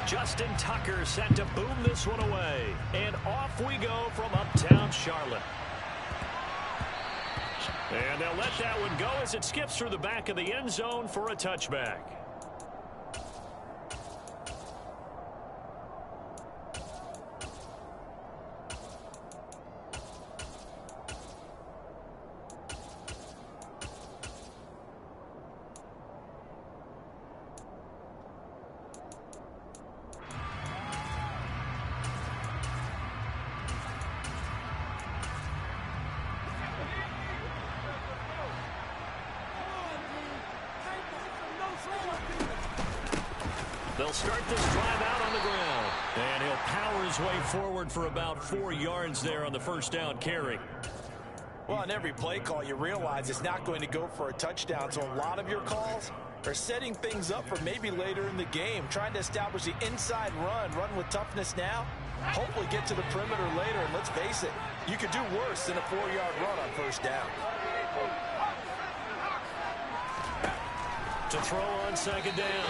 Justin Tucker set to boom this one away. And off we go from uptown Charlotte. And they'll let that one go as it skips through the back of the end zone for a touchback. They'll start this drive out on the ground. And he'll power his way forward for about 4 yards there on the first down carry. Well, on every play call, you realize it's not going to go for a touchdown. So a lot of your calls are setting things up for maybe later in the game, trying to establish the inside run with toughness now, hopefully get to the perimeter later. And let's face it, you could do worse than a 4-yard run on first down. To throw on second down,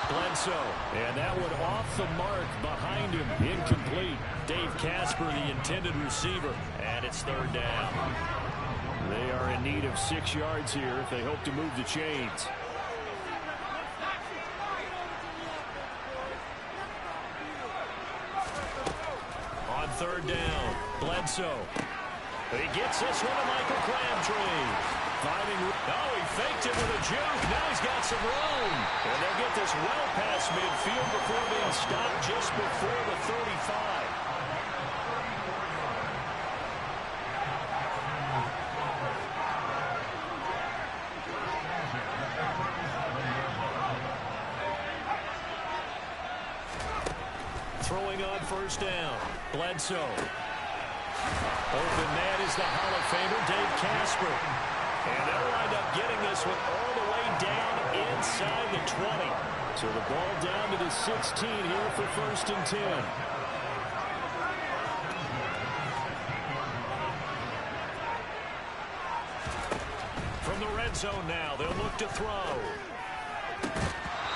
Bledsoe. And that one off the mark behind him. Incomplete. Dave Casper, the intended receiver. And it's third down. They are in need of 6 yards here if they hope to move the chains. On third down, Bledsoe. He gets this one to Michael Crabtree. He faked it with a juke. Now he's got some room. And they'll get this well past midfield before being stopped just before the 35. Throwing on first down, Bledsoe. Open man is the Hall of Famer, Dave Casper. And they'll wind up getting this one all the way down inside the 20. So the ball down to the 16 here for first and 10. From the red zone now, they'll look to throw.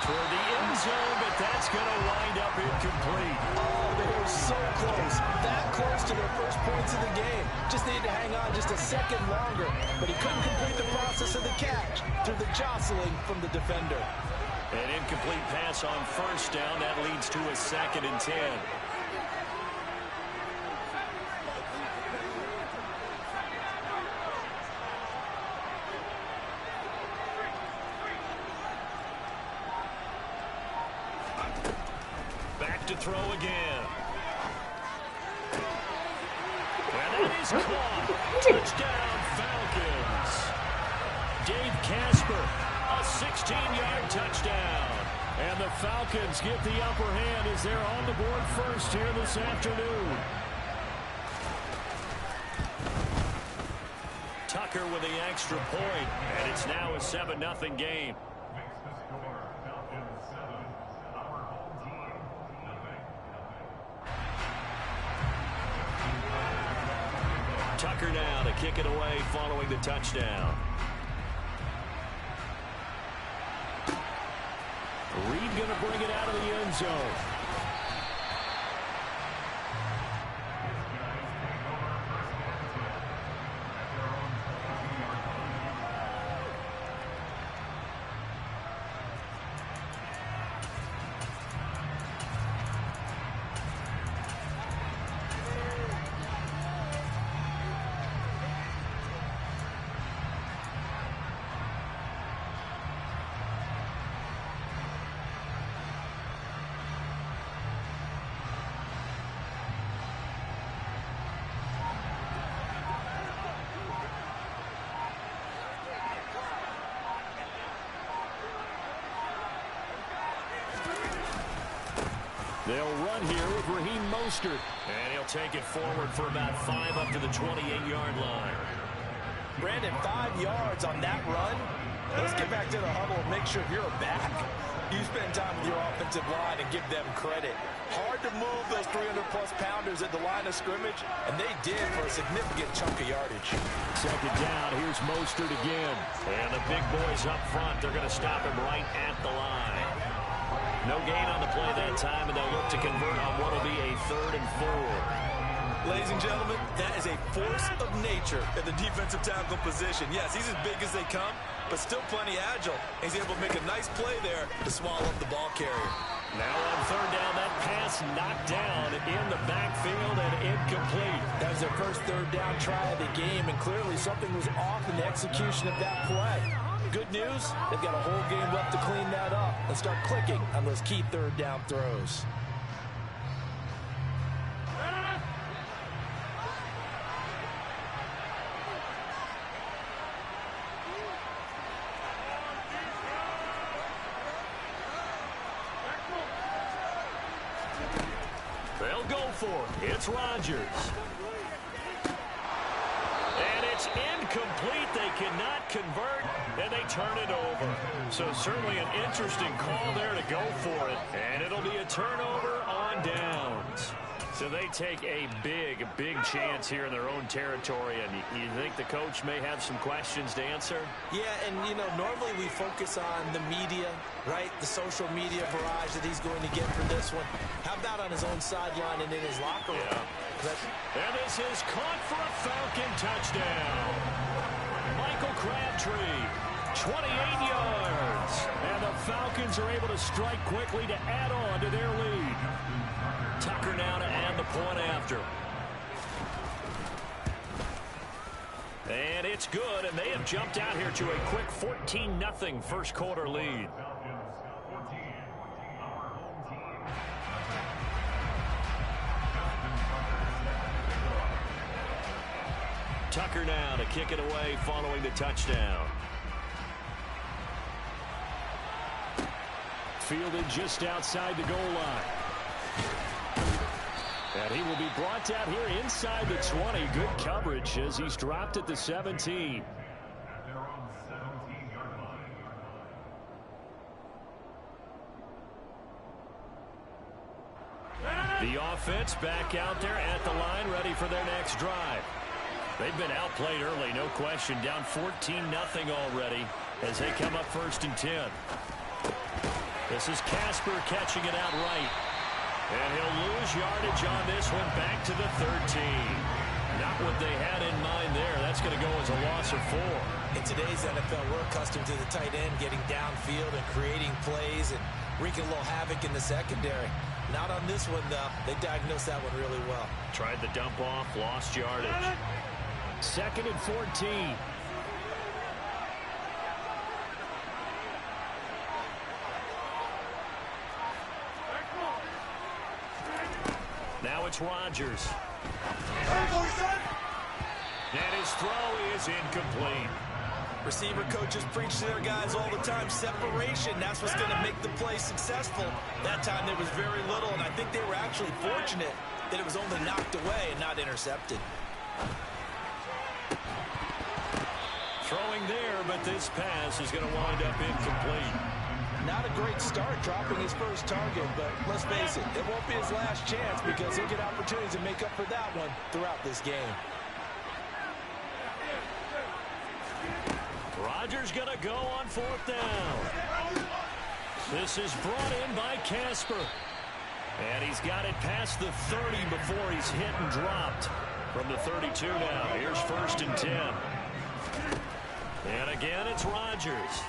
Toward the end zone, but that's going to wind up incomplete. Oh, they were so close. That close to their first points of the game. Just needed to hang on just a second longer. But he couldn't complete the process of the catch through the jostling from the defender. An incomplete pass on first down. That leads to a second and 10. To throw again. And that is caught. Touchdown, Falcons. Dave Casper, a 16-yard touchdown. And the Falcons get the upper hand as they're on the board first here this afternoon. Tucker with the extra point, and it's now a 7-0 game. Tucker now to kick it away following the touchdown. Reed going to bring it out of the end zone. They'll run here with Raheem Mostert. And he'll take it forward for about 5 up to the 28-yard line. Brandon, 5 yards on that run. Let's get back to the huddle and make sure you're a back. You spend time with your offensive line and give them credit. Hard to move those 300-plus pounders at the line of scrimmage, and they did for a significant chunk of yardage. Second down, here's Mostert again. And the big boys up front, they're going to stop him right at the line. No gain on the play that time, and they'll look to convert on what will be a 3rd and 4. Ladies and gentlemen, that is a force of nature at the defensive tackle position. Yes, he's as big as they come, but still plenty agile. He's able to make a nice play there to swallow up the ball carrier. Now on 3rd down, that pass knocked down in the backfield and incomplete. That was their first 3rd down try of the game, and clearly something was off in the execution of that play. Good news, they've got a whole game left to clean that up and start clicking on those key 3rd down throws. They'll go for it. It's Rodgers. And it's incomplete. They cannot convert, and they turn it over. So certainly an interesting call there to go for it. And it'll be a turnover on downs. So they take a big chance here in their own territory. And you think the coach may have some questions to answer? Yeah, and, you know, normally we focus on the media, right? The social media barrage that he's going to get for this one. How about on his own sideline and in his locker room? Yeah. And this is caught for a Falcon touchdown. Michael Crabtree, 28 yards. And the Falcons are able to strike quickly to add on to their lead. Tucker now to add the point after. And it's good, and they have jumped out here to a quick 14-0 first quarter lead. Tucker now to kick it away following the touchdown. Fielded just outside the goal line. And he will be brought down here inside the 20. Good coverage as he's dropped at the 17. The offense back out there at the line, ready for their next drive. They've been outplayed early, no question. Down 14-0 already as they come up 1st and 10. This is Casper catching it out right. And he'll lose yardage on this one back to the 13. Not what they had in mind there. That's going to go as a loss of 4. In today's NFL, we're accustomed to the tight end getting downfield and creating plays and wreaking a little havoc in the secondary. Not on this one, though. They diagnosed that one really well. Tried the dump off, lost yardage. 2nd and 14. Now it's Rodgers. And his throw is incomplete. Receiver coaches preach to their guys all the time. Separation, that's what's going to make the play successful. That time there was very little, and I think they were actually fortunate that it was only knocked away and not intercepted. Throwing there, but this pass is going to wind up incomplete. Not a great start dropping his first target, but let's face it, it won't be his last chance because he'll get opportunities to make up for that one throughout this game. Rodgers going to go on 4th down. This is brought in by Casper. And he's got it past the 30 before he's hit and dropped. From the 32 now, here's 1st and 10. And again, it's Rodgers.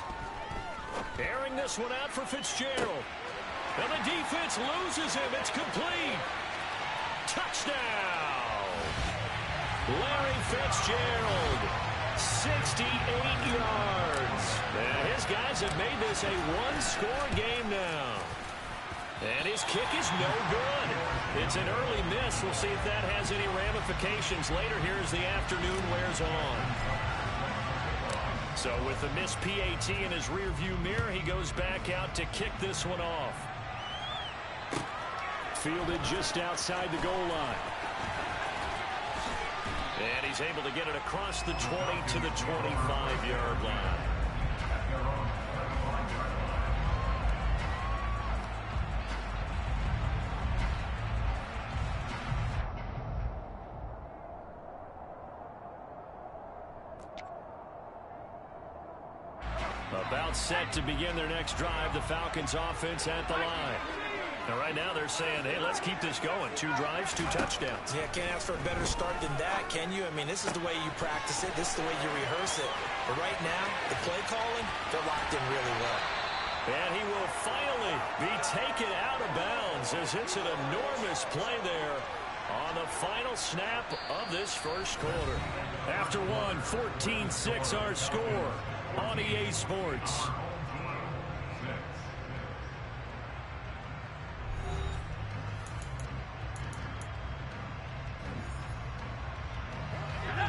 Airing this one out for Fitzgerald. And the defense loses him. It's complete. Touchdown. Larry Fitzgerald. 68 yards. And his guys have made this a one-score game now. And his kick is no good. It's an early miss. We'll see if that has any ramifications later here as the afternoon wears on. So with the missed PAT in his rearview mirror, he goes back out to kick this one off. Fielded just outside the goal line. And he's able to get it across the 20 to the 25-yard line. About set to begin their next drive. The Falcons offense at the line. Now, right now they're saying, hey, let's keep this going. 2 drives, 2 touchdowns. Yeah, can't ask for a better start than that, can you? I mean, this is the way you practice it. This is the way you rehearse it. But right now, the play calling, they're locked in really well. And he will finally be taken out of bounds as it's an enormous play there on the final snap of this first quarter. After one, 14-6 our score on EA Sports.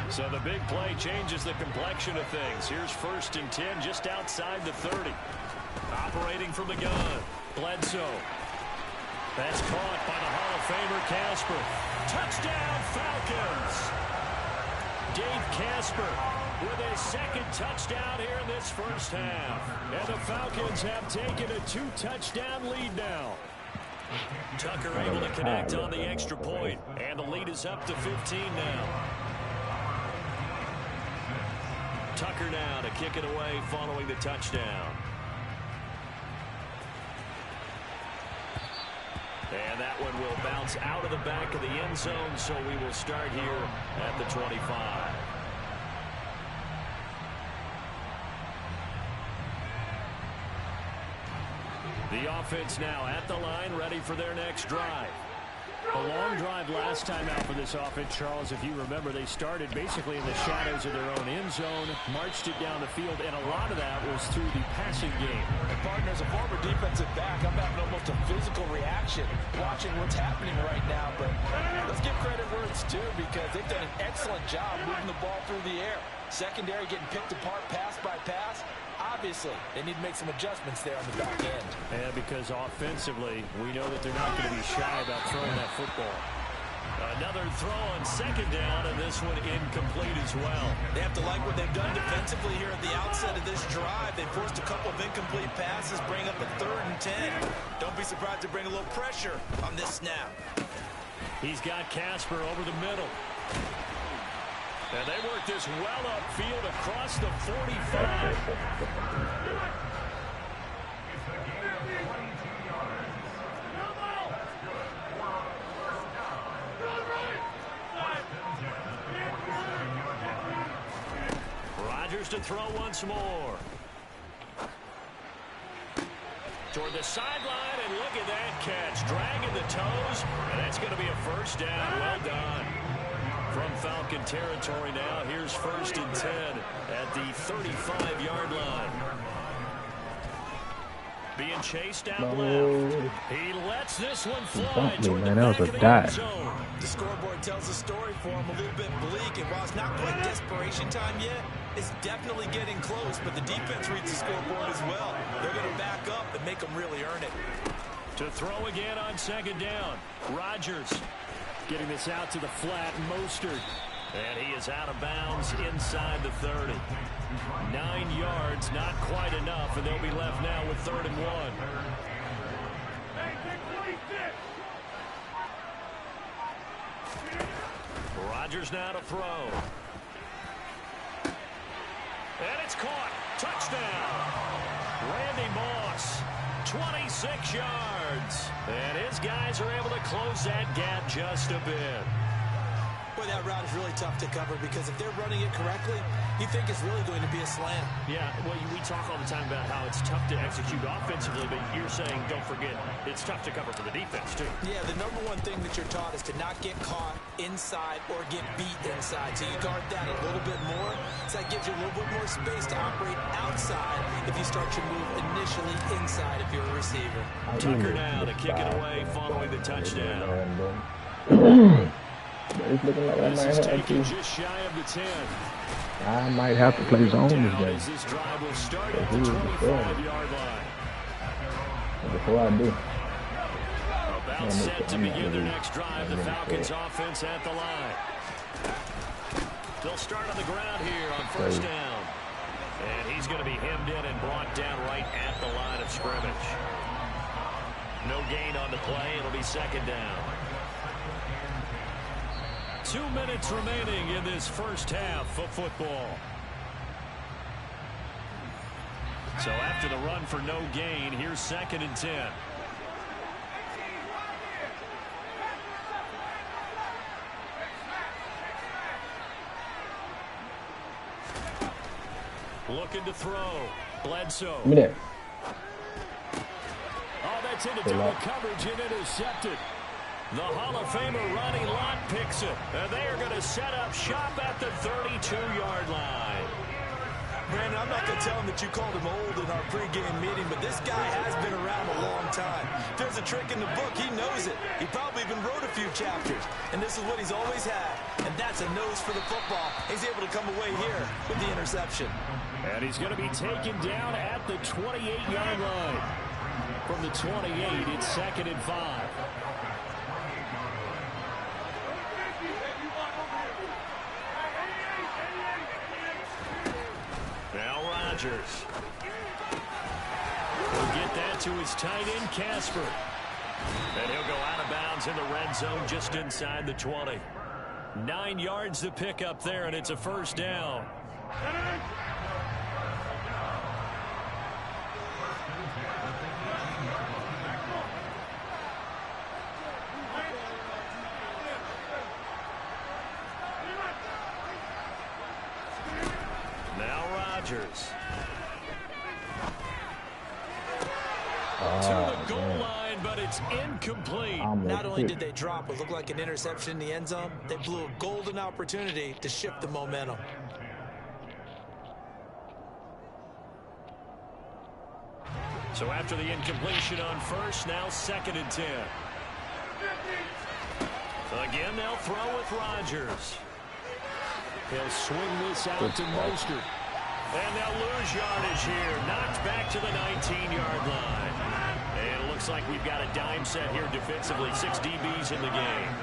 So the big play changes the complexion of things. Here's 1st and 10 just outside the 30. Operating from the gun, Bledsoe. That's caught by the Hall of Famer Casper. Touchdown Falcons! Dave Casper with a 2nd touchdown here in this first half. And the Falcons have taken a 2-touchdown lead now. Tucker able to connect on the extra point. And the lead is up to 15 now. Tucker now to kick it away following the touchdown. And that one will bounce out of the back of the end zone, so we will start here at the 25. The offense now at the line, ready for their next drive. A long drive last time out for this offense, Charles. If you remember, they started basically in the shadows of their own end zone, marched it down the field, and a lot of that was through the passing game. And partner, as a former defensive back, I'm having almost a physical reaction watching what's happening right now. But let's give credit where it's due, because they've done an excellent job moving the ball through the air. Secondary getting picked apart pass by pass. Obviously, they need to make some adjustments there on the back end. And because offensively, we know that they're not going to be shy about throwing that football. Another throw on 2nd down, and this one incomplete as well. They have to like what they've done defensively here at the outset of this drive. They forced a couple of incomplete passes, bring up a 3rd and 10. Don't be surprised to bring a little pressure on this snap. He's got Casper over the middle. And they work this well upfield across the 45. Rodgers to throw once more. Toward the sideline, and look at that catch. Dragging the toes, and that's going to be a 1st down. Well done. From Falcon territory now, here's 1st and 10 at the 35-yard line. Being chased out left. He lets this one fly toward the back of the end zone. The scoreboard tells a story for him, a little bit bleak, and while it's not quite desperation time yet, it's definitely getting close, but the defense reads the scoreboard as well. They're going to back up and make them really earn it. To throw again on 2nd down, Rodgers. Getting this out to the flat, Mostert. And he is out of bounds inside the 30. 9 yards, not quite enough, and they'll be left now with 3rd and 1. Rodgers now to throw. And it's caught. Touchdown. Randy Moss. 26 yards. And his guys are able to close that gap just a bit. Boy, that route is really tough to cover, because if they're running it correctly, you think it's really going to be a slant. Yeah, well, we talk all the time about how it's tough to execute offensively, but you're saying, don't forget, it's tough to cover for the defense, too. Yeah, the number one thing that you're taught is to not get caught inside or get beat inside. So you guard that a little bit more. So that gives you a little bit more space to operate outside if you start your move initially inside if you're a receiver. Tucker now to kick it away following the touchdown. It's looking like I might have to. Just shy of the 10. I might have to play zone this game. This drive will start at the 25-yard line. Before I do. About set to begin their next drive. The Falcons offense at the line. They'll start on the ground here on 1st down. And he's going to be hemmed in and brought down right at the line of scrimmage. No gain on the play. It'll be 2nd down. 2 minutes remaining in this first half of football. So after the run for no gain, here's 2nd and 10. Looking to throw. Bledsoe. Give me that. Oh, that's into double coverage and intercepted. The Hall of Famer Ronnie Lott picks it. And they are going to set up shop at the 32-yard line. Brandon, I'm not going to tell him that you called him old in our pregame meeting, but this guy has been around a long time. If there's a trick in the book, he knows it. He probably even wrote a few chapters, and this is what he's always had, and that's a nose for the football. He's able to come away here with the interception. And he's going to be taken down at the 28-yard line. From the 28, it's 2nd and 5. Rodgers will get that to his tight end, Casper. And he'll go out of bounds in the red zone just inside the 20. 9 yards to pick up there, and it's a 1st down. Now Rodgers. To the goal line, but it's incomplete. Not only did they drop what looked like an interception in the end zone, they blew a golden opportunity to shift the momentum. So after the incompletion on 1st, now 2nd and 10. Again, they'll throw with Rodgers. He'll swing this out to Mostert. And they'll lose yardage here. Knocked back to the 19-yard line. And it looks like we've got a dime set here defensively. 6 DBs in the game.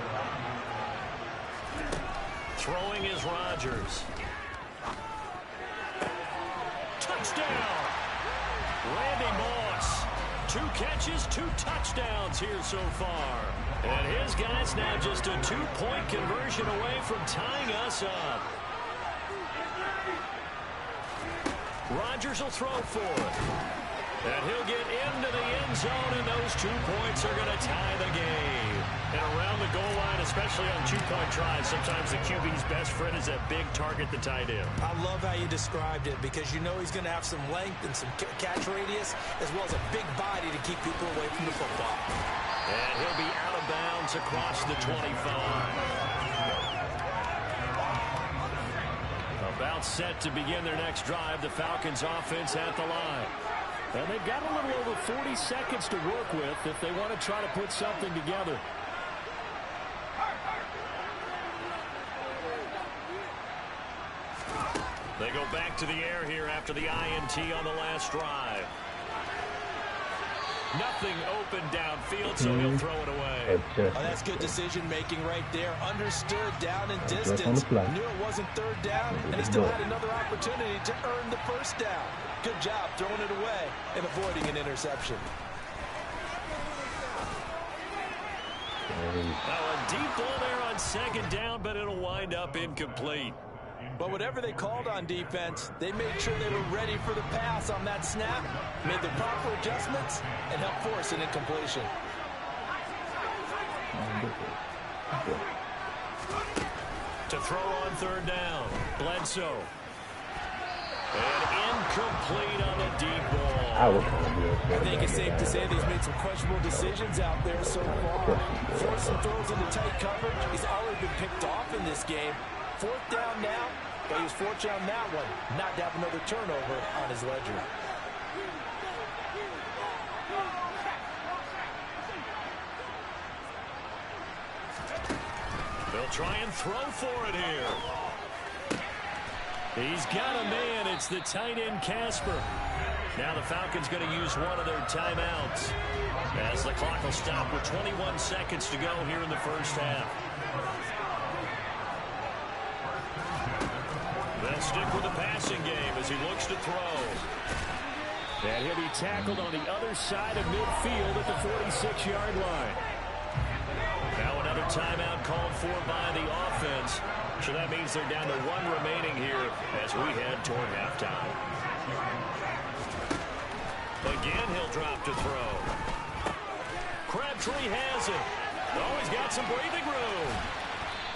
Throwing is Rodgers. Touchdown! Randy Moss. 2 catches, 2 touchdowns here so far. And his guys now just a 2-point conversion away from tying us up. Rodgers will throw for it. And he'll get into the end zone, and those 2 points are going to tie the game. And around the goal line, especially on 2-point tries, sometimes the QB's best friend is that big target, the tight end. I love how you described it, because you know he's going to have some length and some catch radius, as well as a big body to keep people away from the football. And he'll be out of bounds across the 25. About set to begin their next drive. The Falcons offense at the line. And they've got a little over 40 seconds to work with if they want to try to put something together. They go back to the air here after the INT on the last drive. Nothing open downfield, so he'll throw it away. Oh, that's good decision-making right there. Understood down and distance. Knew it wasn't 3rd down, and he still had another opportunity to earn the 1st down. Good job throwing it away and avoiding an interception. Now a deep ball there on 2nd down, but it'll wind up incomplete. But whatever they called on defense, they made sure they were ready for the pass on that snap, made the proper adjustments, and helped force an incompletion. To throw on 3rd down, Bledsoe. And incomplete on the deep ball. I think it's safe to say that he's made some questionable decisions out there so far. Forcing throws into tight coverage. He's already been picked off in this game. 4th down now, but he was fortunate on that one not to have another turnover on his ledger. They'll try and throw for it here. He's got a man. It's the tight end, Casper. Now the Falcons going to use one of their timeouts as the clock will stop with 21 seconds to go here in the 1st half. They'll stick with the passing game as he looks to throw. And he'll be tackled on the other side of midfield at the 46-yard line. Now another timeout called for by the offense. So that means they're down to 1 remaining here as we head toward halftime. Again, he'll drop to throw. Crabtree has it. Oh, he's got some breathing room.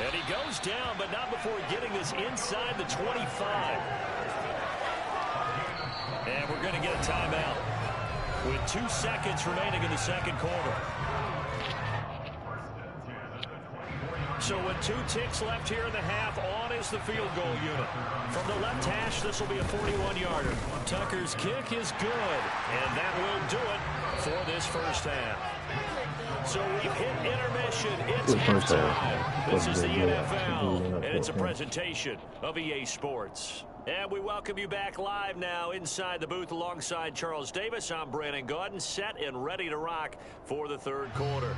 And he goes down, but not before getting this inside the 25. And we're going to get a timeout with 2 seconds remaining in the second quarter. So with 2 ticks left here in the half, on is the field goal unit. From the left hash, this will be a 41-yarder. Tucker's kick is good, and that will do it for this first half. So we've hit intermission. It's halftime. This is the NFL, and it's a presentation of EA Sports. And we welcome you back live now inside the booth alongside Charles Davis. I'm Brandon Gaudin, set and ready to rock for the third quarter.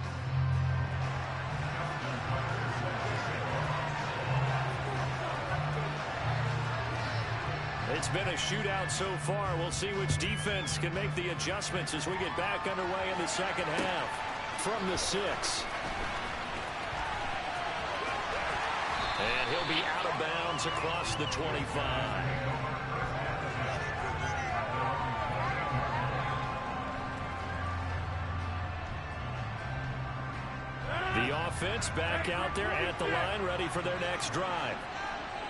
It's been a shootout so far. We'll see which defense can make the adjustments as we get back underway in the second half. From the 6. And he'll be out of bounds across the 25. The offense back out there at the line, ready for their next drive.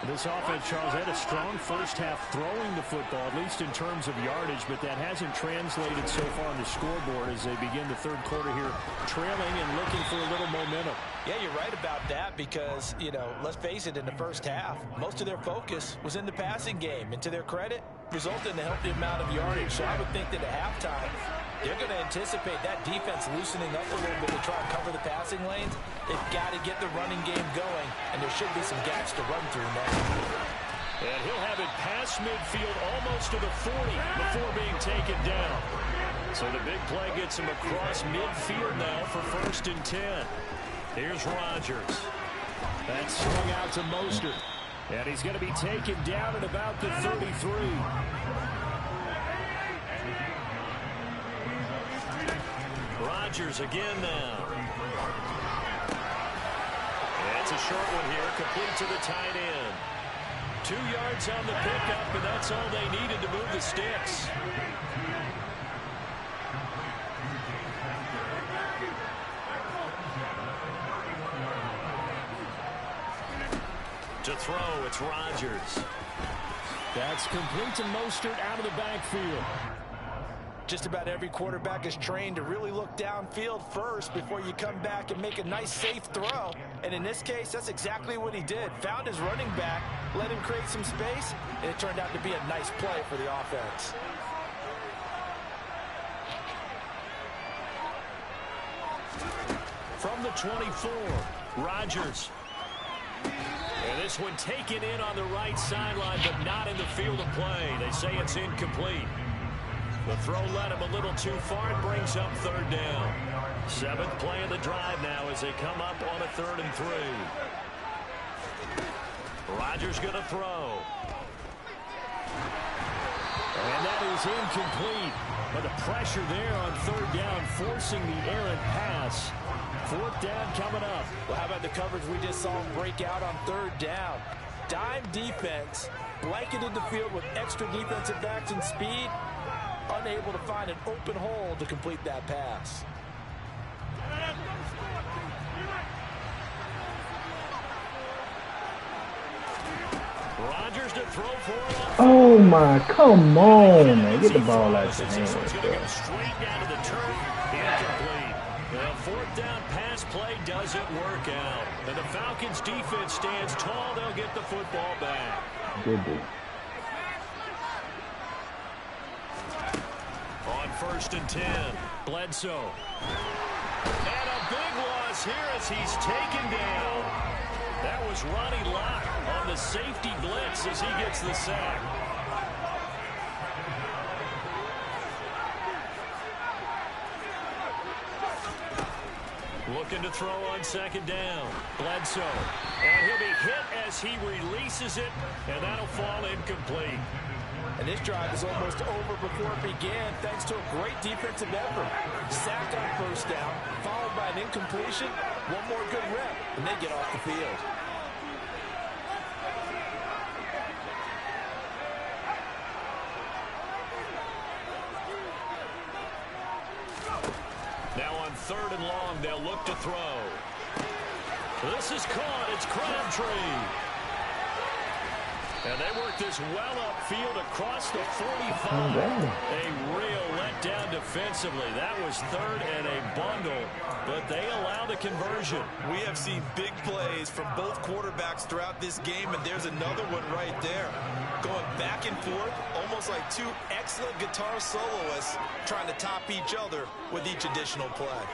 This offense, Charles, had a strong first half throwing the football, at least in terms of yardage, but that hasn't translated so far on the scoreboard as they begin the third quarter here, trailing and looking for a little momentum. Yeah, you're right about that because, let's face it, in the first half, most of their focus was in the passing game. And to their credit, resulted in a healthy amount of yardage. So I would think that at halftime, they're going to anticipate that defense loosening up a little bit to try and cover the passing lanes. They've got to get the running game going, and there should be some gaps to run through now. And he'll have it past midfield almost to the 40 before being taken down. So the big play gets him across midfield now for 1st and 10. Here's Rodgers. That's swung out to Mostert. And he's going to be taken down at about the 33. Rodgers again now. It's a short one here, complete to the tight end. 2 yards on the pickup, and that's all they needed to move the sticks. To throw, it's Rodgers. That's complete to Mostert out of the backfield. Just about every quarterback is trained to really look downfield first before you come back and make a nice, safe throw. And in this case, that's exactly what he did. Found his running back, let him create some space, and it turned out to be a nice play for the offense. From the 24, Rodgers. And this one taken in on the right sideline, but not in the field of play. They say it's incomplete. The throw led him a little too far. It brings up 3rd down. 7th play of the drive now as they come up on a 3rd and 3. Rodgers going to throw. And that is incomplete. But the pressure there on 3rd down, forcing the errant pass. 4th down coming up. Well, how about the coverage we just saw break out on 3rd down? Dime defense, blanketed the field with extra defensive backs and speed. Unable to find an open hole to complete that pass. Rodgers to throw for it. Oh my, come on, man. Get the ball out of your hands. Going to go straight down to the turf. Incomplete. The 4th down pass play doesn't work out. And the Falcons defense stands tall. They'll get the football back. Good dude. On 1st and 10, Bledsoe. And a big loss here as he's taken down. That was Ronnie Lott on the safety blitz as he gets the sack. Looking to throw on 2nd down. Bledsoe. And he'll be hit as he releases it, and that'll fall incomplete. And this drive is almost over before it began thanks to a great defensive effort. Sack on 1st down, followed by an incompletion. One more good rep, and they get off the field. Now on 3rd and long, they'll look to throw. This is caught. It's Crabtree. And they work this well upfield across the 45. A real letdown defensively. That was 3rd and a bundle, but they allow the conversion. We have seen big plays from both quarterbacks throughout this game, and there's another one right there. Going back and forth, almost like two excellent guitar soloists trying to top each other with each additional play.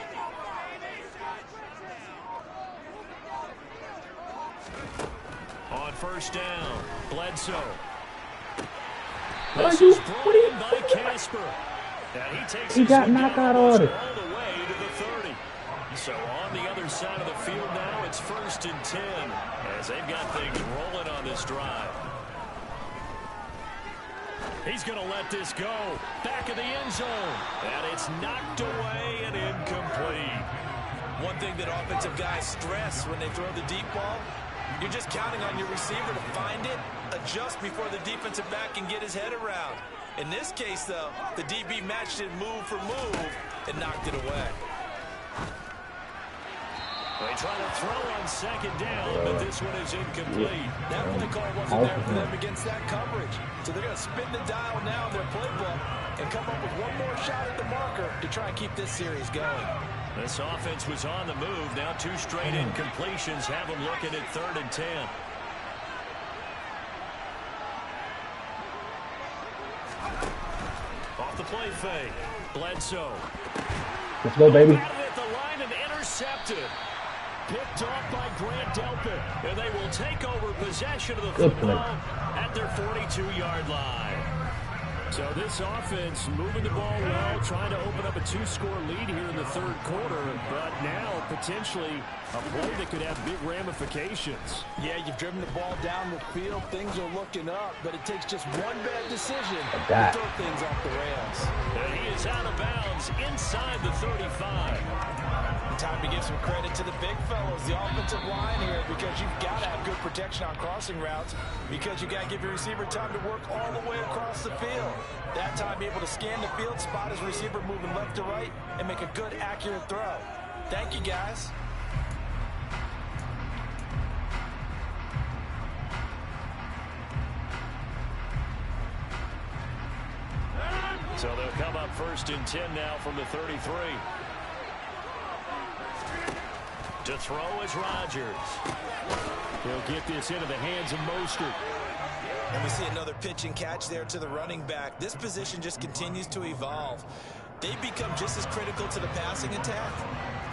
On 1st down, Bledsoe. What This are you? is brought in by Casper. And he takes He this got one knockout down order. all the way to the 30. So on the other side of the field now, it's 1st and 10 as they've got things rolling on this drive. He's going to let this go. Back of the end zone. And it's knocked away and incomplete. One thing that offensive guys stress when they throw the deep ball, you're just counting on your receiver to find it, adjust before the defensive back can get his head around. In this case, though, the DB matched it move for move and knocked it away. They try to throw on 2nd down, but this one is incomplete. That play call wasn't there for them against that coverage. So they're going to spin the dial now in their playbook and come up with one more shot at the marker to try and keep this series going. This offense was on the move. Now 2 straight incompletions have them looking at 3rd and 10. Off the play fake. Bledsoe. Let's go, baby. Out of it at the line and intercepted. Picked off by Grant Delpit. And they will take over possession of the football at their 42-yard line. So this offense moving the ball well, trying to open up a 2-score lead here in the 3rd quarter, but now potentially a play that could have big ramifications. Yeah, you've driven the ball down the field. Things are looking up, but it takes just one bad decision to throw things off the rails. And he is out of bounds inside the 35. Time to give some credit to the big fellows, the offensive line here, because you've got to have good protection on crossing routes, because you've got to give your receiver time to work all the way across the field. That time, be able to scan the field, spot his receiver moving left to right, and make a good, accurate throw. Thank you, guys. So they'll come up 1st and 10 now from the 33. To throw is Rodgers. He'll get this into the hands of Mostert. And we see another pitch and catch there to the running back. This position just continues to evolve. They become just as critical to the passing attack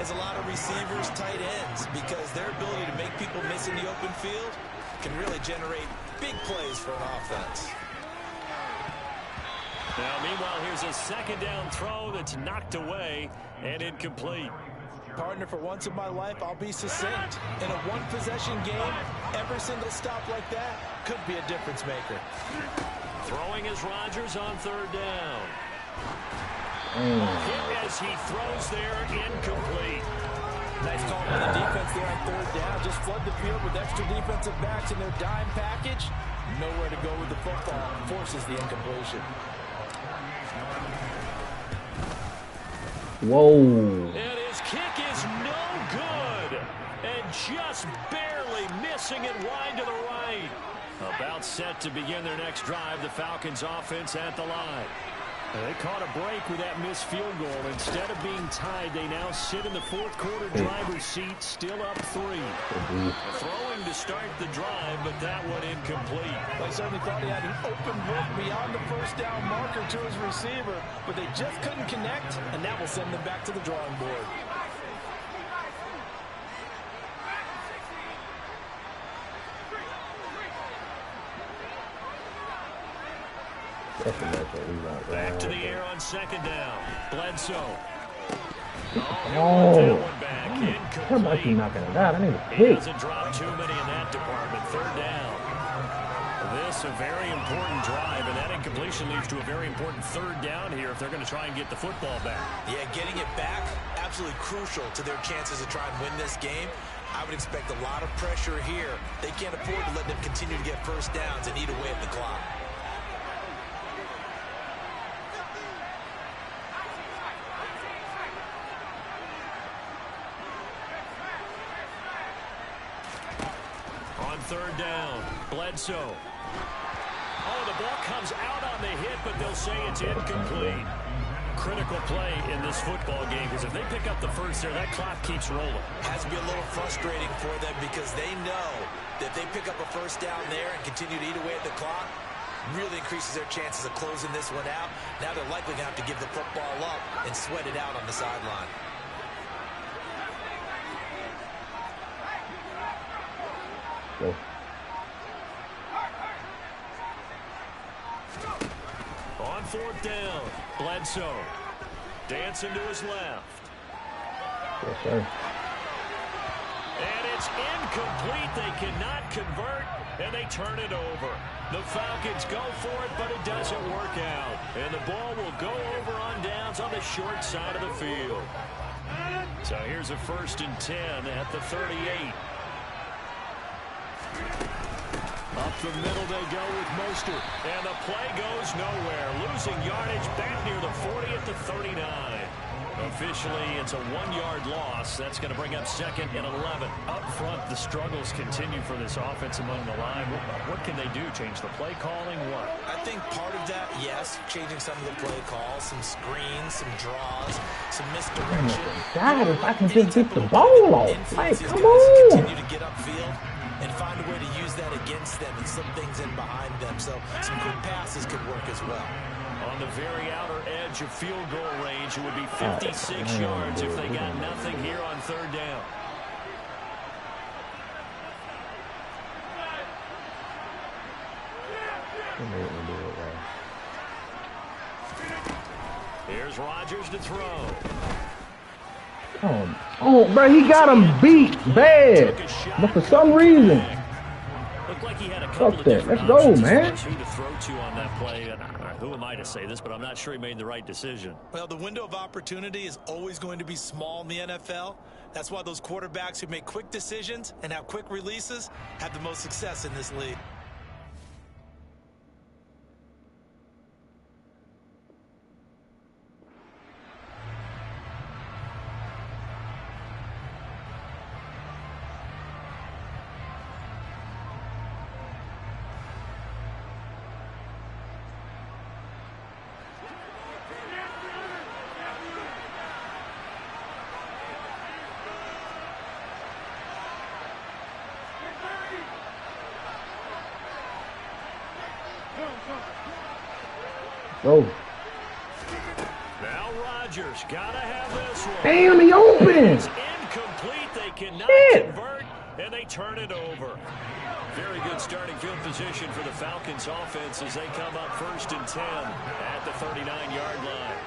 as a lot of receivers, tight ends, because their ability to make people miss in the open field can really generate big plays for an offense. Now, meanwhile, here's a 2nd down throw that's knocked away and incomplete. Partner, for once in my life, I'll be succinct. In a one-possession game, every single stop like that could be a difference maker. Throwing is Rodgers on 3rd down. Hit as he throws there, incomplete. Nice call by the defense there on 3rd down. Just flood the field with extra defensive backs in their dime package. Nowhere to go with the football. Forces the incompletion. Whoa. And his kick is no good. And just barely missing it wide to the right. About set to begin their next drive. The Falcons offense at the line. They caught a break with that missed field goal. Instead of being tied, they now sit in the 4th quarter driver's seat, still up 3. Throwing to start the drive, but that one incomplete. I certainly thought he had an open look beyond the 1st down marker to his receiver, but they just couldn't connect, and that will send them back to the drawing board. Back to the air on 2nd down. Bledsoe. Oh, how much you knocking it out? I need a He pick. doesn't drop too many in that department. 3rd down. This a very important drive, and that incompletion leads to a very important 3rd down here if they're going to try and get the football back. Yeah, getting it back, absolutely crucial to their chances to try and win this game. I would expect a lot of pressure here. They can't afford to let them continue to get 1st downs and eat away at the clock. third down. Bledsoe. Oh, the ball comes out on the hit, but they'll say it's incomplete. Critical play in this football game, because if they pick up the first there, that clock keeps rolling. Has to be a little frustrating for them because they know that if they pick up a first down there and continue to eat away at the clock, really increases their chances of closing this one out. Now they're likely going to have to give the football up and sweat it out on the sideline. Go. On fourth down, Bledsoe dancing to his left. Yes, sir. And it's incomplete. They cannot convert, and they turn it over. The Falcons go for it, but it doesn't work out. And the ball will go over on downs on the short side of the field. So here's a 1st and 10 at the 38. Up the middle they go with Mostert. And the play goes nowhere. Losing yardage back near the 40 at the 39. Officially, it's a 1-yard loss. That's going to bring up 2nd and 11. Up front, the struggles continue for this offense among the line. What can they do? Change the play calling? What? I think part of that, yes, changing some of the play calls, some screens, some draws, some misdirection. God, if I can just get the ball off. Like, come on. Continue to get upfield and find a way to use that against them and slip things in behind them. So some quick passes could work as well. On the very outer edge of field goal range, it would be 56 yards if they got nothing here on third down. Here's Rodgers to throw. Oh, bro, he got him beat bad. But for some reason. Looked like he had a couple of different Let's go, man. Who to throw to on that play. Who am I to say this, but I'm not sure he made the right decision. Well, the window of opportunity is always going to be small in the NFL. That's why those quarterbacks who make quick decisions and have quick releases have the most success in this league. Go. Now Rodgers gotta have this one. Damn, he open. It's incomplete. They cannot convert, and they turn it over. Very good starting field position for the Falcons offense as they come up 1st and 10 at the 39-yard line.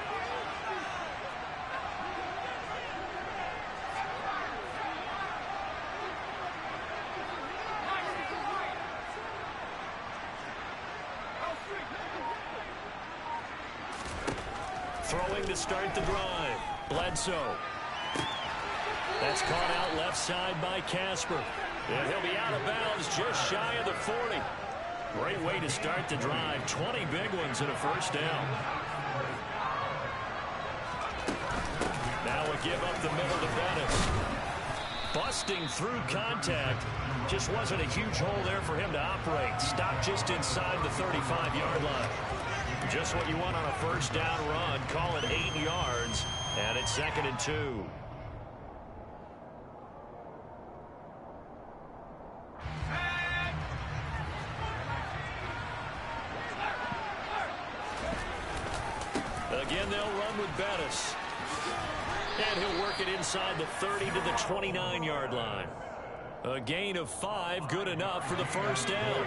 Throwing to start the drive. Bledsoe. That's caught out left side by Casper. And he'll be out of bounds just shy of the 40. Great way to start the drive. 20 big ones and a 1st down. Now a give up the middle to Bettis. Busting through contact. Just wasn't a huge hole there for him to operate. Stopped just inside the 35-yard line. Just what you want on a 1st down run. Call it 8 yards. And it's 2nd and 2. Again, they'll run with Bettis. And he'll work it inside the 30 to the 29-yard line. A gain of 5, good enough for the 1st down.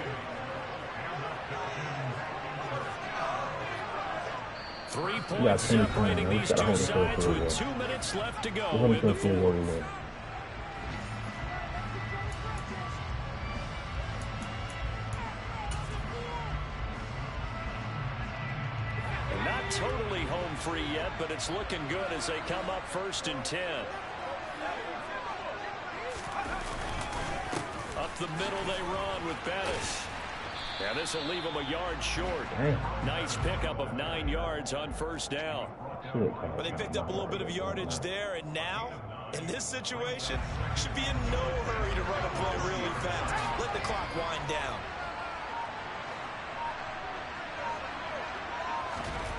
3 points separating these two sides with 2 minutes left to go in the 4th. Not totally home free yet, but it's looking good as they come up 1st and 10. Up the middle they run with Bettis. Now this will leave them a yard short. Nice pickup of 9 yards on 1st down. But they picked up a little bit of yardage there, and now In this situation, should be in no hurry to run a play really fast. Let the clock wind down.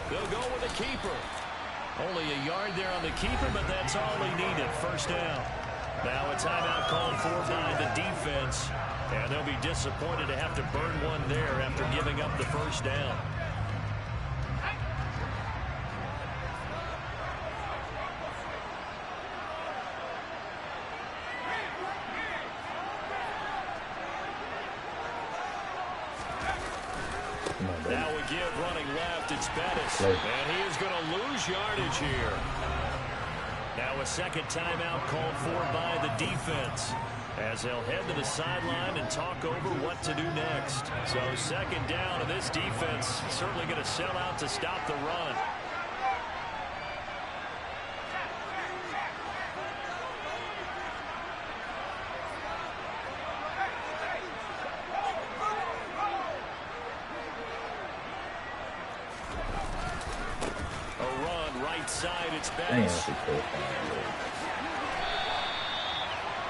They'll go with the keeper. Only a yard there on the keeper, but that's all he needed. First down. Now a timeout called for by the defense. And they'll be disappointed to have to burn one there after giving up the first down. Now we give running left. It's Bettis. And he is going to lose yardage here. Now a second timeout called for by the defense, as they'll head to the sideline and talk over what to do next. So second down, and this defense certainly going to sell out to stop the run. A run right side, it's Bettis.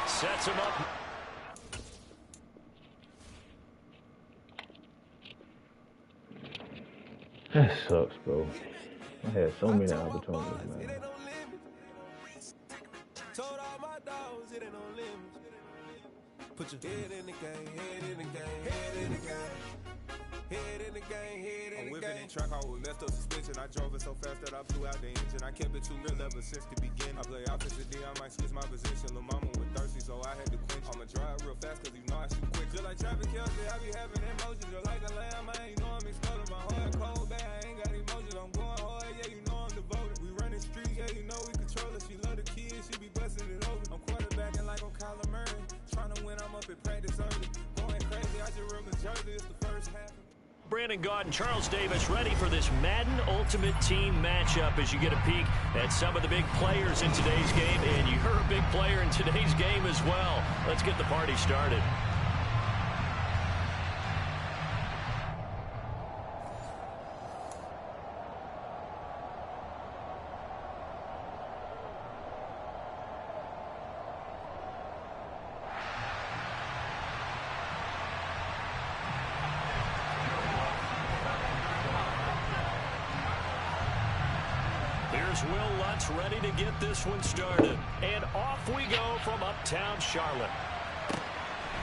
Sets him up. That sucks, bro. I had so many opportunities, man. Put your head in the game, head in the game, head in the game. Head in the game, head in the game. I'm whipping in track, I was messed up suspension. I drove it so fast that I blew out the engine. I kept it too real ever since the beginning. I play offensive D, I might switch my position. Lil' mama was thirsty, so I had to quench. I'ma drive real fast, cause you know I shoot quick. Just like Travis Kelce, I be having emotions. Just like a lamb, I ain't know I'm exploding. My heart cold, bad, I ain't got emotions. I'm going hard, yeah, you know I'm devoted. We running streets, yeah, you know we control it. She love the kids, she be busting it open. I'm quarterbacking like I'm Kyler Murray. Trying to win, I'm up at practice early. Going crazy, I just rubbed the jersey, it's the first half. Brandon Gaudin, Charles Davis ready for this Madden Ultimate Team matchup as you get a peek at some of the big players in today's game. And you're a big player in today's game as well. Let's get the party started. Here's Will Lutz ready to get this one started. And off we go from uptown Charlotte.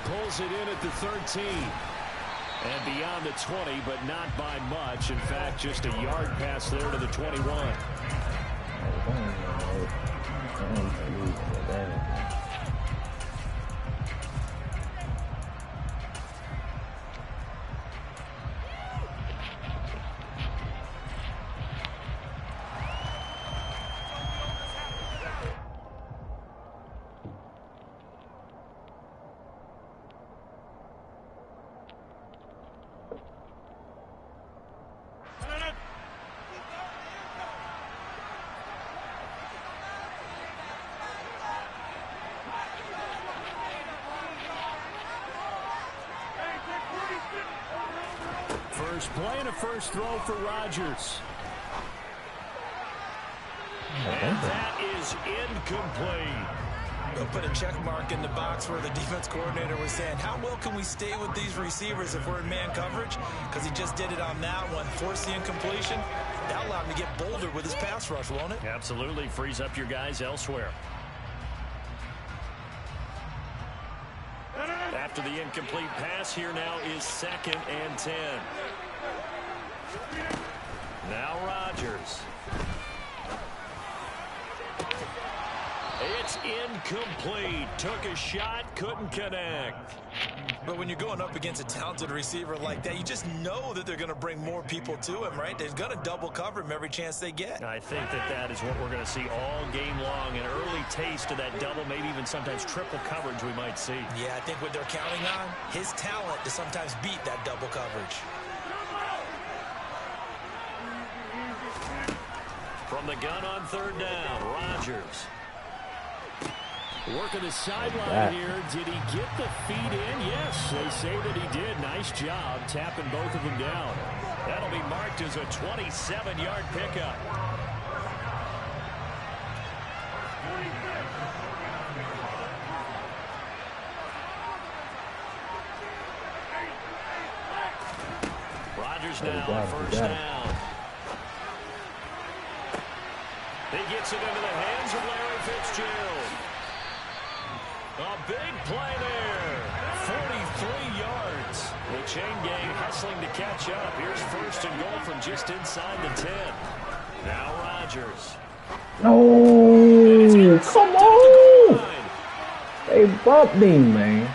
Pulls it in at the 13. And beyond the 20, but not by much. In fact, just a yard pass there to the 21. First play and a first throw for Rodgers. And that is incomplete. They'll put a check mark in the box where the defense coordinator was saying, how well can we stay with these receivers if we're in man coverage? Because he just did it on that one, forced the incompletion. That allowed him to get bolder with his pass rush, won't it? Absolutely. Frees up your guys elsewhere. After the incomplete pass, here now is 2nd and 10. Now Rodgers. It's incomplete. Took a shot, couldn't connect. But when you're going up against a talented receiver like that, you just know that they're going to bring more people to him, right? They're going to double cover him every chance they get. I think that is what we're going to see all game long. An early taste of that double, maybe even sometimes triple coverage we might see. Yeah, I think what they're counting on, his talent to sometimes beat that double coverage. From the gun on 3rd down, Rodgers. Working the sideline here. Did he get the feet in? Yes, they say that he did. Nice job tapping both of them down. That'll be marked as a 27-yard pickup. Chargers now, first down. He gets it into the hands of Larry Fitzgerald. A big play there. 43 yards. The chain gang hustling to catch up. Here's first and goal from just inside the 10. Now Rodgers. No, come on. They bumped him, man.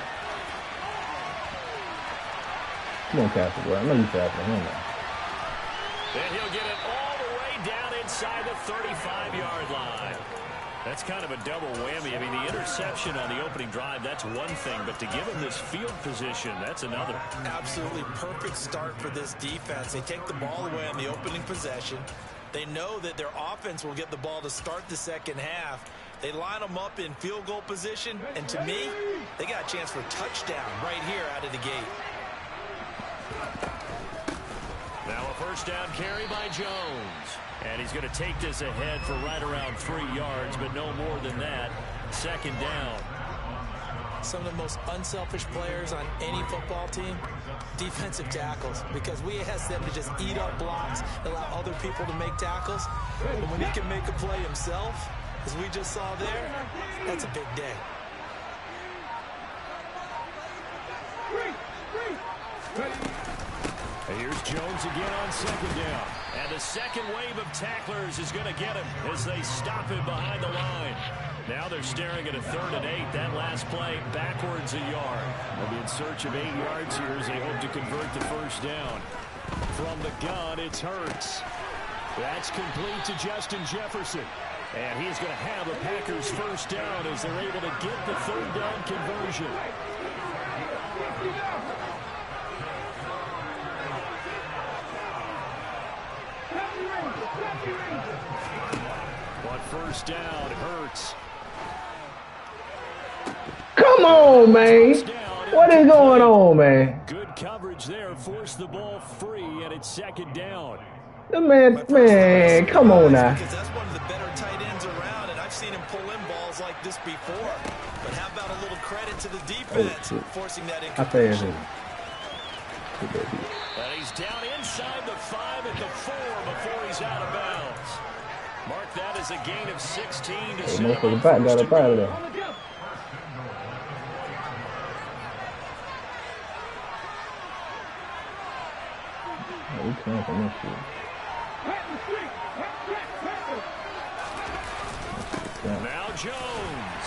Come on, Castle, bro. I know you faster than him, man. And he'll get it all the way down inside the 35-yard line. That's kind of a double whammy. I mean, the interception on the opening drive, that's one thing. But to give him this field position, that's another. Absolutely perfect start for this defense. They take the ball away on the opening possession. They know that their offense will get the ball to start the second half. They line them up in field goal position. And to me, they got a chance for a touchdown right here out of the gate. Now a first down carry by Jones. And he's going to take this ahead for right around 3 yards, but no more than that. Second down. Some of the most unselfish players on any football team, defensive tackles, because we ask them to just eat up blocks, allow other people to make tackles. But when he can make a play himself, as we just saw there, that's a big day. Here's Jones again on second down. And the second wave of tacklers is going to get him as they stop him behind the line. Now they're staring at a 3rd and 8. That last play backwards a yard. They'll be in search of 8 yards here as they hope to convert the first down. From the gun, it's Hurts. That's complete to Justin Jefferson. And he's going to have a Packers first down as they're able to get the 3rd down conversion. On first down, Hurts. Come on, man. What is going on, man? Good coverage there. Forced the ball free, and it's second down. The man, come on now. Because that's one of the better tight ends around, and I've seen him pull in balls like this before. But how about a little credit to the defense forcing that incompletion? And he's down inside the 5 at the 4 before he's out of bounds. Mark that as a gain of 16 to set him up back got up out of there. We can't from this shit. Now Jones.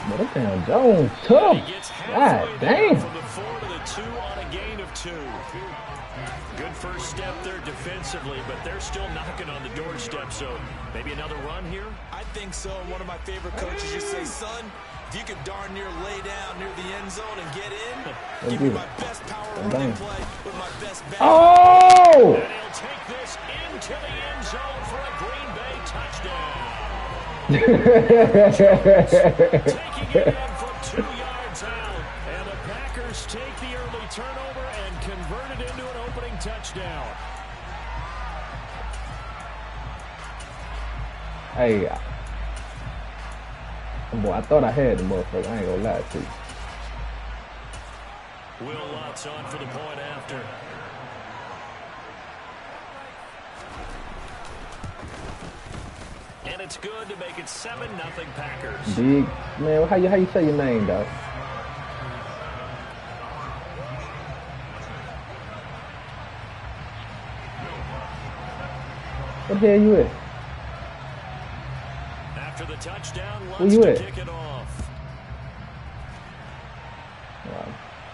But that damn Jones tough. God damn. From the 4 to the 2 on a gain of 2. Good first step there defensively, but they're still knocking on the doorstep, so maybe another run here? I think so. One of my favorite coaches used to say, son, if you could darn near lay down near the end zone and get in, give me my best power running play with my best back. Oh! And he'll take this into the end zone for a Green Bay touchdown. Taking it in from 2 yards out, and the Packers take the early turnover and convert it into an opening touchdown. Hey, boy, I thought I had the motherfucker. I ain't gonna lie to you. Will Lutz on for the point after. And it's good to make it 7-0 Packers. Big man, how you say your name, dog? What the hell you at? After the touchdown, Where you at? Kick it off.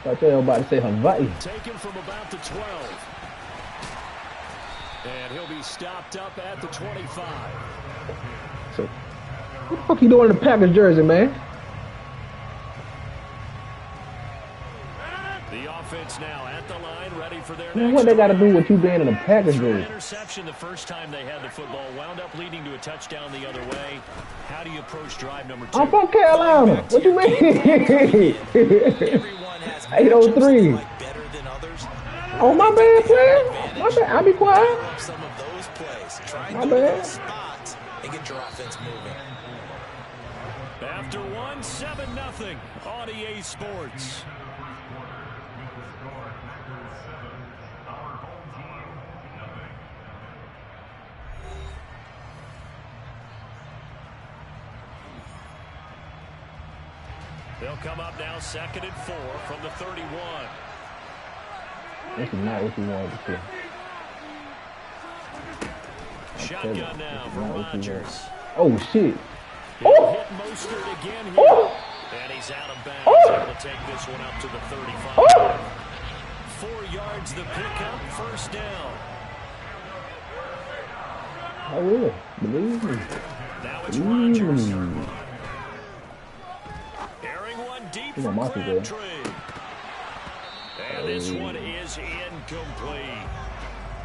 I thought you were about to say Hawaii. Taken from about the 12. And he'll be stopped up at the 25. So, what the fuck you doing in the Packers jersey, man? The offense now at the line, ready for their Man, next what they got to drive. do with you being in the Packers jersey? Interception the first time they had the football, wound up leading to a touchdown the other way. How do you approach drive number 2? I'm from Carolina. What you mean? 803. Oh, my bad, player. My bad. I'll be quiet. Some of those plays. Try My and bad. those spots and get your offense moving. After 1, 7-0 on EA Sports. They'll come up now 2nd and 4 from the 31. This is not what you wanted to see. Shotgun now for Rodgers. Oh, shit. He'll hit Mostert again here. And he's out of bounds. Able to take this one up to the 35. 4 yards the pickup, first down. I will. Believe me. Now it's Rodgers. Airing one deep for Crabtree. And this one is incomplete.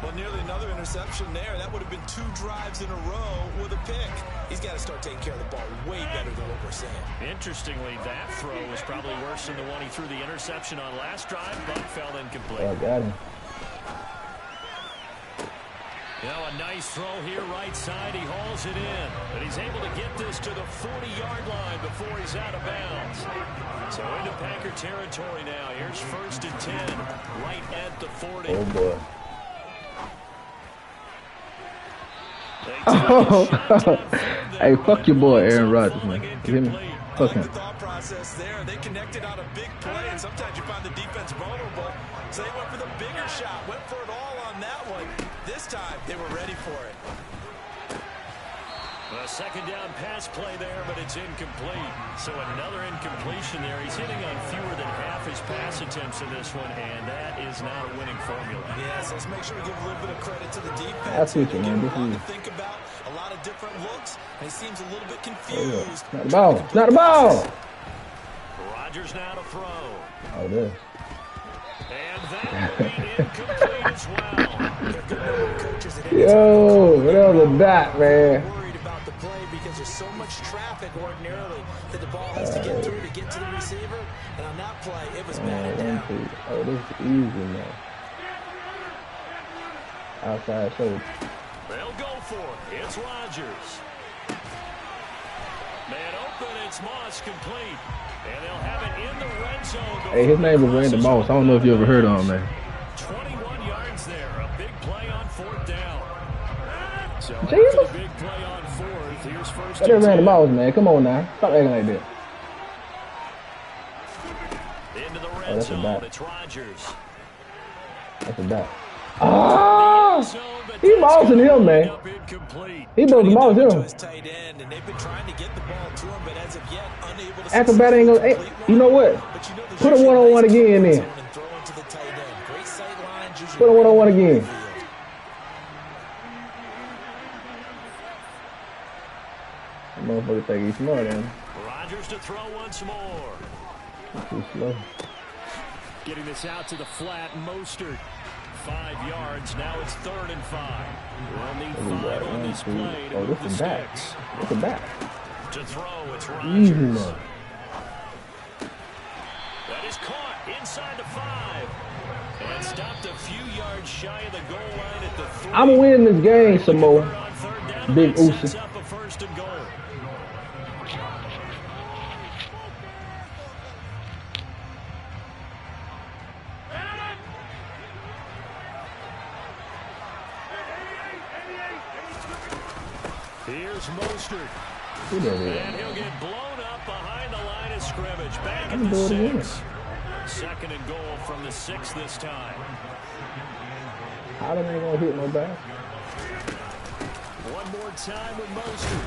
Well, nearly another interception there. That would have been 2 drives in a row with a pick. He's got to start taking care of the ball way better than what we're saying. Interestingly, that throw was probably worse than the one he threw the interception on last drive, but fell incomplete. Oh, I got him. You know, a nice throw here right side. He hauls it in. But he's able to get this to the 40-yard line before he's out of bounds. So into Packer territory now. Here's 1st and 10, right at the 40. Oh, boy. Hey, fuck your boy Aaron Rodgers, man. You hear me? Fuck him. The thought process there. They connected on a big play, and sometimes you find the defense vulnerable. So they went for the bigger shot, went for it all on that one. This time, they were ready for it. A 2nd down pass play there, but it's incomplete. So another incompletion there. He's hitting on fewer than half his pass attempts in this one, and that is not a winning formula. Yes, let's make sure we give a little bit of credit to the defense. That's what you man. This is think about a lot of different looks, and he seems a little bit confused. not the ball. Not the ball. Rodgers now to throw. Oh, there. And that will be incomplete as well. Yo, that was a dot, man. Play because there's so much traffic ordinarily that the ball has to get through to get to the receiver, and on that play it was batted down. Oh, this is easy, man. Outside shoulder. They'll go for it. It's Rodgers. Man open, it's Moss complete, and they'll have it in the red zone. Hey, his name is Randy Moss. I don't know if you ever heard of him, man. 21 yards there, a big play on 4th down. So Jesus. after the big play on 4th, here's 1st That is Randy Moss, man. Come on now. Stop acting like that. Into the red zone, it's Rodgers. That's a dot. Ah! He mossing him, man. He supposed to moss him. Acrobat ain't gonna. Hey, you know what? Put a one-on-one again then. Put a one-on-one again. That motherfucker think he's smart, man. Rodgers to throw once more. He's too slow. Getting this out to the flat, Mostert. 5 yards. Now it's 3rd and 5. We'll need 5 on this play to move the sticks. Look at that. To throw, it's Easy, Rodgers. man. That is caught inside the 5. And stopped a few yards shy of the goal line at the 3. I'm winning this game, Samo. Big Uzi. Sets up a 1st and goal. Here's Mostert. And he'll get blown up behind the line of scrimmage. Back at the 6. 2nd and goal from the 6 this time. How they ain't gonna hit no back? One more time with Mostert.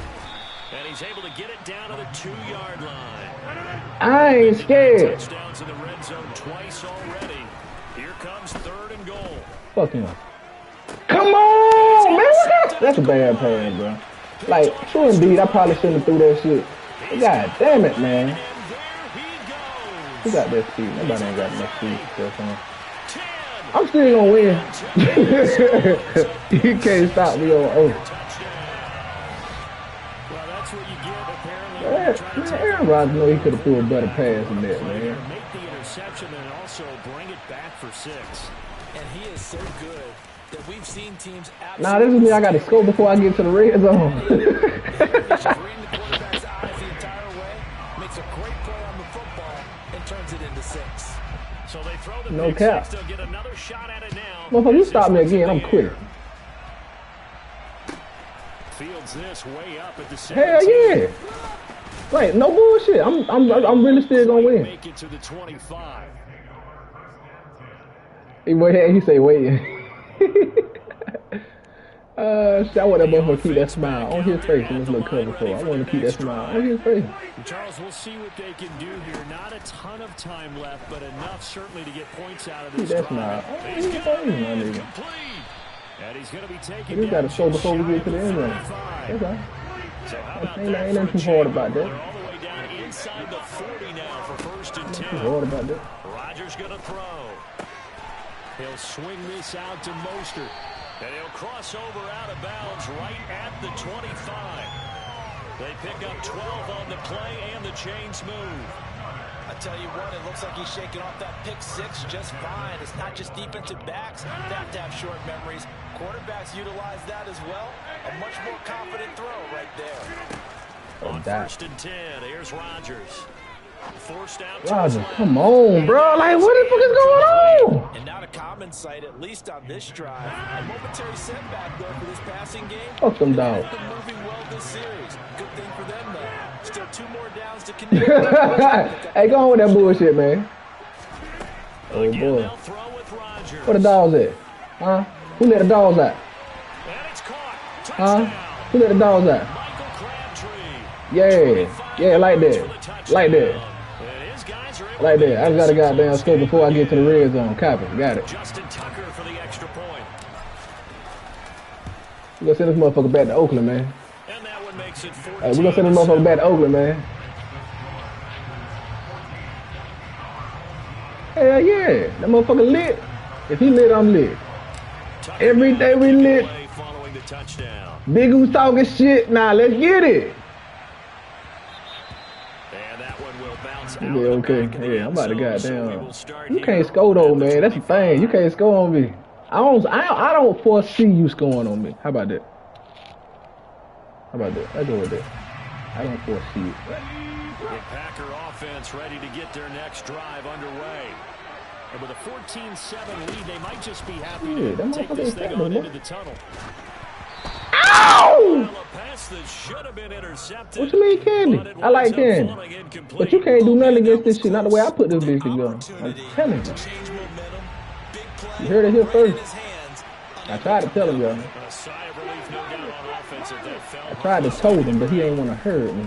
And he's able to get it down to the 2-yard line. I ain't scared. Touchdowns in the red zone twice already. Here comes 3rd and goal. Fuck him. Come on, man. That's a bad pass, bro. Like, true indeed, I probably shouldn't have threw that shit. God damn it, man. Who got that speed? Nobody ain't got enough speed. I'm still gonna win. You can't stop me on oath. Well, that's what you get, apparently. Man, Aaron Rodgers know he could have threw a better pass than that, man. Make the interception and also bring it back for 6. And he is so good that we've seen teams. Nah, this is me. I got to score before I get to the red zone. He's reading the quarterback's eyes the entire way. Makes a great play on the football and turns it into 6. So they throw the No cap. They'll get another shot at it now. Motherfucker, you stop me again, I'm quitting. Fields this way up at the 17. Hell yeah. Right, no bullshit. I'm really still gonna win. Make it to the 25. He say wait. Shit, I want that motherfucker to keep that smile on his face in this little cover for. I want to keep that smile on his face. Charles, we'll see what they can do here. Not a ton of time left, but enough certainly to get points out of this Keep that smile on his face, my nigga. And he's going to be taking We gotta show before we get to the end zone. That's all. So how about Ain't nothing too hard about that. They're all the way down inside the 40 now for first and 10. Too hard about that. Rodgers going to throw. He'll swing this out to Mostert. And he'll cross over out of bounds right at the 25. They pick up 12 on the play and the chains move. I tell you what, it looks like he's shaking off that pick six just fine. It's not just defensive backs that have short memories. Quarterbacks utilize that as well. A much more confident throw right there. On first and 10, here's Rodgers. Forced out. Rodgers, come on, bro. Like, what the fuck is going on? And not a common sight, at least on this drive. A momentary setback, though, for this passing game. Fuck them dogs. They've been moving well this series. Good thing for them, though. Still 2 more downs to connect. Hey, go on with that bullshit, man. Oh, boy. Where the dogs at? Huh? Who let the dogs out? Huh? Who let the dogs out? Yeah. Yeah, like that. Like that. Like that. I just got a goddamn scope before I get to the red zone. Copy. Got it. Justin Tucker for the extra point. We're gonna send this motherfucker back to Oakland, man. And that one makes it 14. We're gonna send this motherfucker back to Oakland, man. Hell yeah. That motherfucker lit. If he lit, I'm lit. Every day we lit. Following the touchdown. Big who's talking shit. Nah, let's get it. And that one will bounce out. Yeah, okay. Yeah, I'm about to goddamn. You can't score though, man. That's the thing. You can't score on me. I don't foresee you scoring on me. How about that? How about that? I go with that. I don't foresee it. The Packer offense ready to get their next drive underway. And with a 14-7 lead, they might just be happy to take this thing on into the tunnel. Ow! A pass that should have been intercepted. What you mean candy? I like candy. But you can't do nothing against this shit. Not the way I put this bitch together. I'm telling you. You heard it here first. I tried to tell him, y'all. I tried to tell him, but he ain't want to hurt me.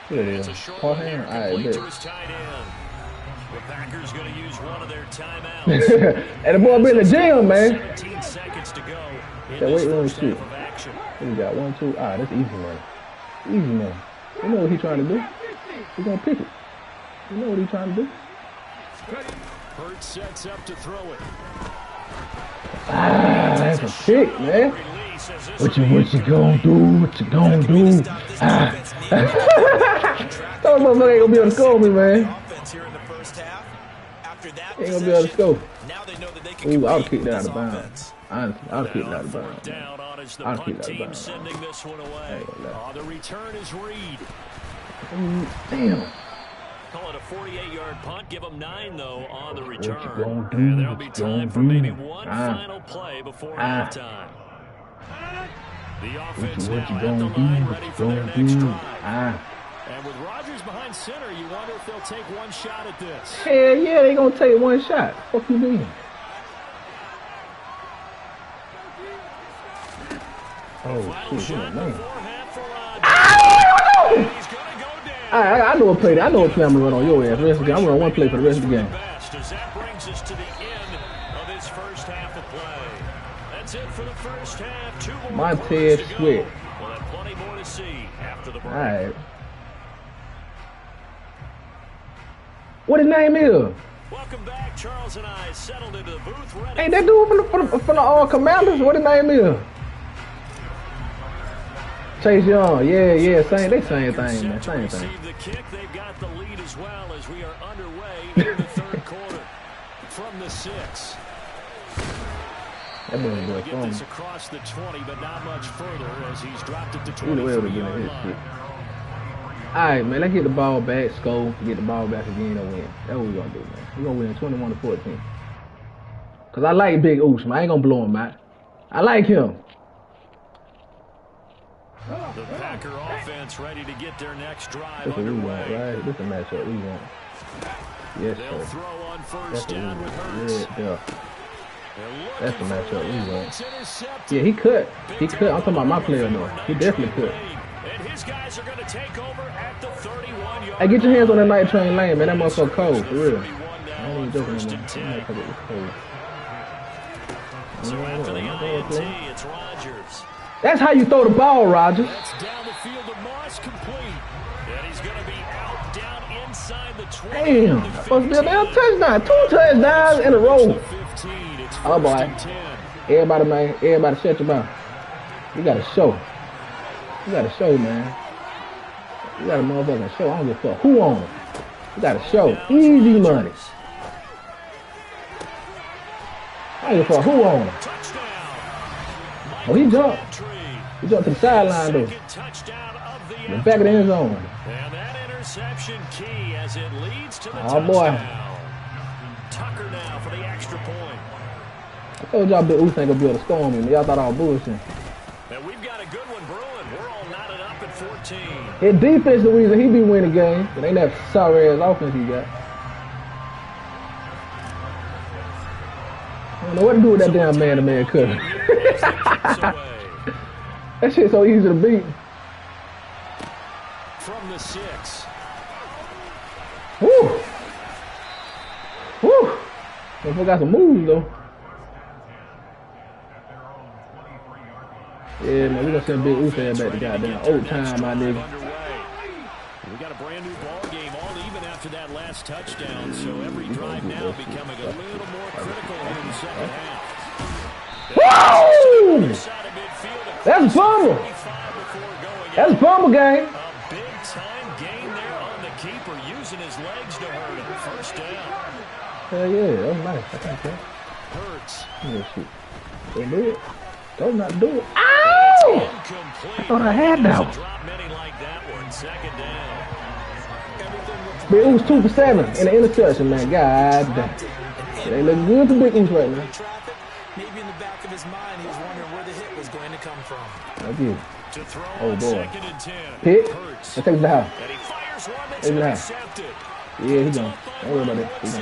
What it is? Call him? Alright, bet. The Packers going to use one of their timeouts. And the boy be in the gym, man. 17 seconds to go. That weight room shit. What we got? 1, 2. Ah, that's easy money. Easy money. You know what he trying to do? He gonna pick it. You know what he trying to do? Hurts sets up to throw it. Ah, that's a pick, man. What you gonna do? What you gonna do? Ah. Those motherfuckers ain't gonna be able to score me, man. Ain't gonna be able to score. Ooh, I'll kick that out of bounds. Honestly, I'll kick that out of bounds. I'll kick that out of bounds. Sending this one away. The return is Reed. Damn. Call it a 48-yard punt. Give them 9, though, on the return. What you gonna do? And there'll be time for maybe one final play before halftime. The offense now at the line, ready for their next drive. And with Rodgers behind center, you wonder if they'll take one shot at this. Hell yeah, they gonna take one shot. Fuck you mean? Oh shit, man. I know what play. I know what play I'm gonna run on your ass. The rest of the game. I'm gonna run one play for the rest of the game. That brings us to the end of this first half of play. That's it for the first half. 2 more Montez Sweat. We'll have plenty more to see after the break. All right. What his name is? Welcome back. Charles and I settled into the booth. Ready. Ain't that dude from the all Commanders? What his name is? Chase Young. Yeah, they same thing, man. Same thing. The kick. They've got the lead as well as we are underway in the third quarter from the 6. That boy Able to going get from. this across the 20, but not much further as he's dropped it to Either way, we're 23-yard getting line. hit. Alright, man, let's get the ball back, score, get the ball back again and win. That's what we're gonna do, man. We're gonna win 21-14. Cause I like Big Oosh, man. I ain't gonna blow him out. I like him. The Packer offense ready to get their next drive This is what we want, underway. right? This is a matchup we want. Yes, They'll sir. throw on That's first what we down want. with Hurts. Yeah. That's the matchup we want. It's intercepted. Yeah, he could. He could. I'm talking about my player though. He definitely could. And his guys are going to take over at the 31-yard Hey, get your hands on that night train lane, man. That motherfucker cold, for real. I 31 now ain't on even joking first no more. and That 10. motherfucker is cold. So after the I'm going INT, to play. it's Rodgers. That's how you throw the ball, Rodgers. That's down the field to Moss, complete. And he's going to be out down inside the 20. Damn, that's supposed to be a damn touchdown. 2 touchdowns in a row. 15. It's Oh, boy. first and 10. Everybody, man, everybody shut your mouth. You got to show. You got to show, man. You got a motherfucking show. I don't give a fuck who on it. You got to show. Easy money. I don't give a fuck who on it. Touchdown. Oh, he jumped. He jumped to the sideline, though. Second touchdown of the The back of the end zone. And that interception key as it leads to the Oh, boy. touchdown. Tucker now for the extra point. I told y'all Big Uth ain't gonna be able to score me. Y'all thought I was bullshitting. And we've got a good one brewing. We're all knotted up at 14. His defense is the reason he be winning games. It ain't that sorry ass offense he got. I don't know what to do with that damn man-to-man cutter. That shit so easy to beat. From the 6. Woo! Woo! Motherfucker got some moves though. Yeah, man, we gonna send Big Uth back to goddamn old time, my nigga. We got a brand new ball game, all even after that last touchdown. So every drive now becoming a little more critical here in the second half. Woo! Side of midfield, That's bumble. 25 before going That's in. bumble game. A big time gain there on the keeper, using his legs to hurt him. First down. Hell yeah, that was nice. I can't tell. Hurts. Yeah, shit. Don't do it. Don't not do it. Ow! Incomplete. I thought I had that one. Drop many like that one. Second down. Big Uth 2 for 7 in the interception, man. God damn. It ain't looking good for Big Uth right now. Traffic, maybe in the back of his mind, he was wondering where the hit was going to come from. That's it. To throw Oh, on boy. second and 10. Hit. Hurts. Let's take it to the house. And he fires one that's Take it to the house. intercepted. Yeah, he gone. Don't worry about that. He gone.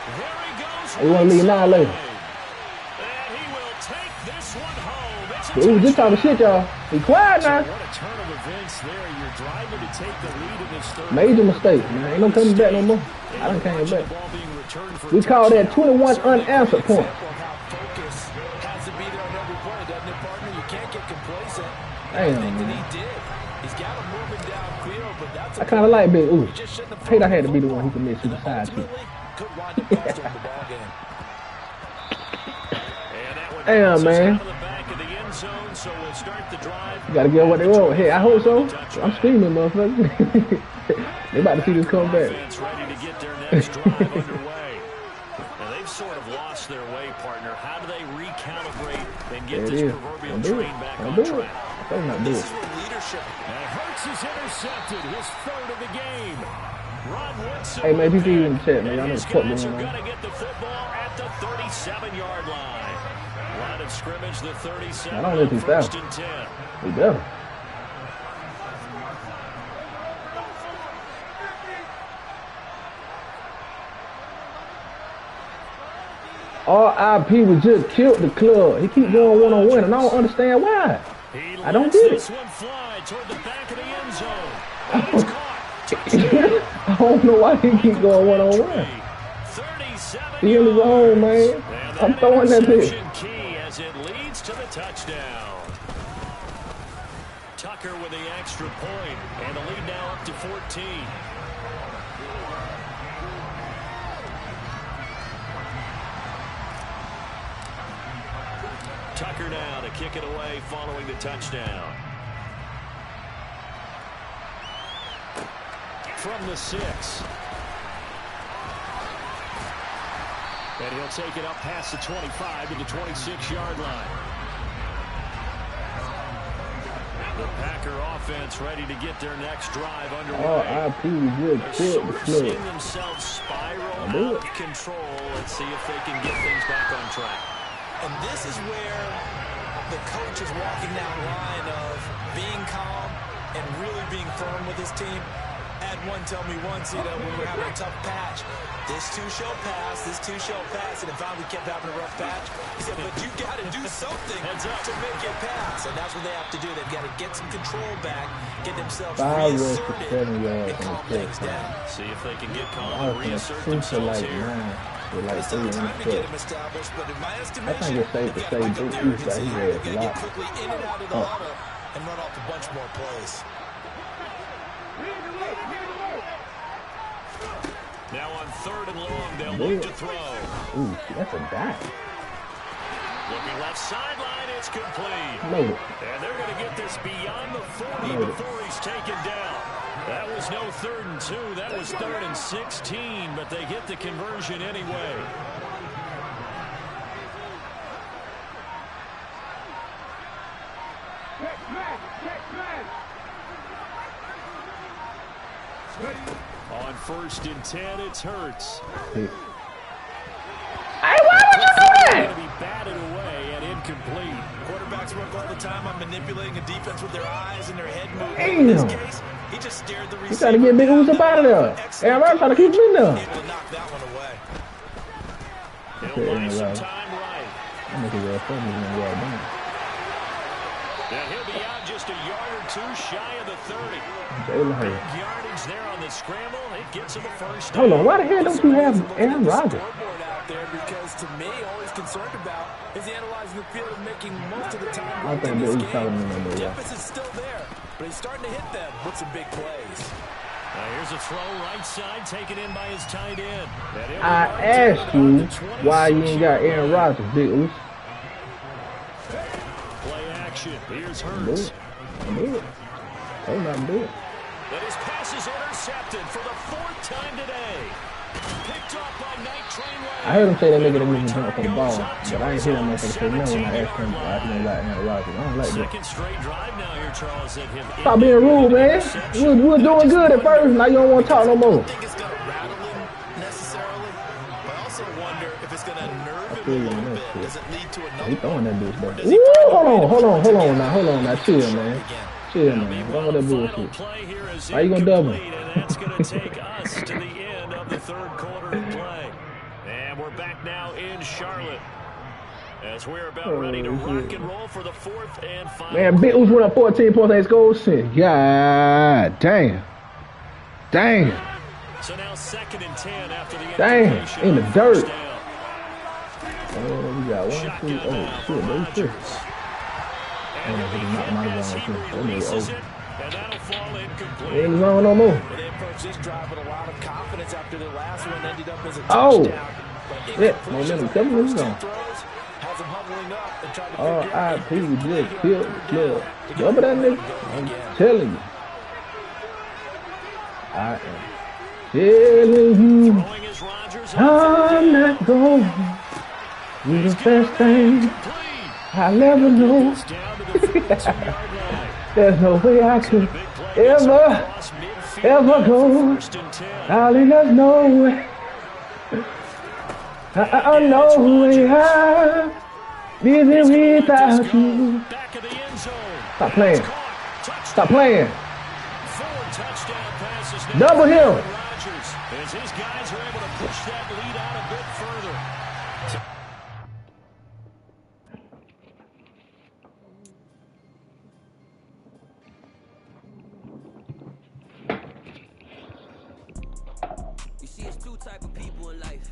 There he goes. You want to leave now or later? And he will take this one home. It's a Big Uth just talking shit, y'all. Be quiet now. What a turn of events there. You're driving to take the lead in this third. Major mistake, man. Ain't no coming back no more. I done came The back. ball being returned for We a call that touchdown. 21 unanswered points. Example of how focus has to be there on every play, doesn't it, partner? You can't get complacent. Damn, I think that man. he did. He's got him moving downfield, but that's I kind of like Big Uth. just shouldn't have I hate I had to be the one who commits suicide to. ultimately could wind up costing him the ball game. And that one Damn, bounces man. out of the back of the end zone, so we'll start the drive. You gotta get what they want. Hey, I hope so. I'm screaming, motherfucker. They about to see this come back. Offense ready to get their next drive underway. Now they've sort of lost their way, partner. How do they recalibrate and get There it this is. proverbial Don't do it. train back Don't on do it. track? Don't not do This it. is where leadership. And Hurts is intercepted, his third of the game. Rod Woodson. Hey, man, people in the chat, man. Y'all know His what the fuck guys going are on. going to get the football at the 37-yard line. Line of scrimmage, the 37. I don't let these First foul. and 10. We better. RIP was just killed the club. He keep going one-on-one, and I don't understand why. He I don't lets get it. this one fly toward the back of the end zone. And it's caught. I don't know why he keep going one-on-one. 37 He in his own, man. And I'm throwing that bitch. interception key as it leads to the touchdown. Tucker with the extra point, and the lead now up to 14. Tucker now to kick it away following the touchdown. From the 6. And he'll take it up past the 25 to the 26-yard line. The Packer offense ready to get their next drive underway. RIP was just killed the Sort of club. seeing themselves spiral do out it. of control. Let's see if they can get things back on track. And this is where the coach is walking that line of being firm with his team. Had one tell me once, when we're having a tough patch, this too shall pass, and if we kept having a rough patch, he said, but you got to do something to make it pass, and that's what they have to do. They've got to get some control back, get themselves reasserted, and calm things down. See if they can get calm and reassert themselves here. Like still time to get him established, but in my estimation, they've got much of an urgency here. They're going to get quickly in and out of the huddle and run off a bunch more plays. Now on 3rd and long, they'll look to throw. Ooh, that's a dive. Looking left sideline, it's complete. And they're going to get this beyond the 40 before he's taken down. That was no 3rd and 2. That was 3rd and 16, but they get the conversion anyway. On 1st and 10, it's Hurts. Hey, why would you do that? Going to be batted away and incomplete. Quarterbacks work all the time on manipulating a defense with their eyes and their head movement. Damn. In this case, he just stared the receiver. He's trying to get Big Oos up out of there. Hey, I'm trying to keep him in there. Able to knock that one away. He'll buy some time right. I'm making real fun. He's going to go out down. And he'll be out just a yard or two shy of the 30. Jalen Hurts. Big yardage there on the scramble. It gets him a first down. Hold on, why the hell don't you have Aaron Rodgers? Out there because to me, all he's concerned about is analyzing the field and making most of the time. I think that he's telling me no more. Deficit's still there, but he's starting to hit them with some big plays. Here's a throw right side, taken in by his tight end. I asked you why you ain't got Aaron Rodgers, Big Oos. Play action. Here's Hurts. Do it. Tell him not to do it. But his pass is intercepted for the 4th time today. Picked off by Night Train Way. I heard him say that nigga didn't even jump for the ball, but I ain't hear that motherfucker say no when I asked him why he didn't like Aaron Rodgers. I don't like that. Second straight drive now here, Charles. Stop being rude, man. We were doing good at first, now you don't want to talk no more. I think it's going to rattle him necessarily, but I also wonder if it's going to nerve him a little bit. Does it lead to another? He throwing that bitch though. Ooh, hold on now, chill, man. Chill, man. Don't let that bullshit. How you gonna double? And that's going to take us to the end of the 3rd quarter of play. And we're back now in Charlotte as we're about ready to rock and roll for the 4th and final. Man, Big Oos went up 14 points, 8 goals. God damn. So now 2nd and 10 after the Damn, in the dirt. Touchdown. Oh, we got 1, 2, oh shit, baby, shit. And he releases it, and that'll fall incomplete. Ain't wrong no more. They approached this drive with a lot of confidence after their last one ended up as a Oh, touchdown. shit, momentum coming in zone. Has them huddling up and trying to R.I.P. just killed the club. Remember that nigga? I'm telling you. I am telling you. I'm not going to do the best thing I'll never know. There's no way I could ever go. Darling, there's no way. No way I'm living without you. Stop playing. Stop playing. Double him. As his guys are able to push that lead out a bit further. You see, it's two type of people in life.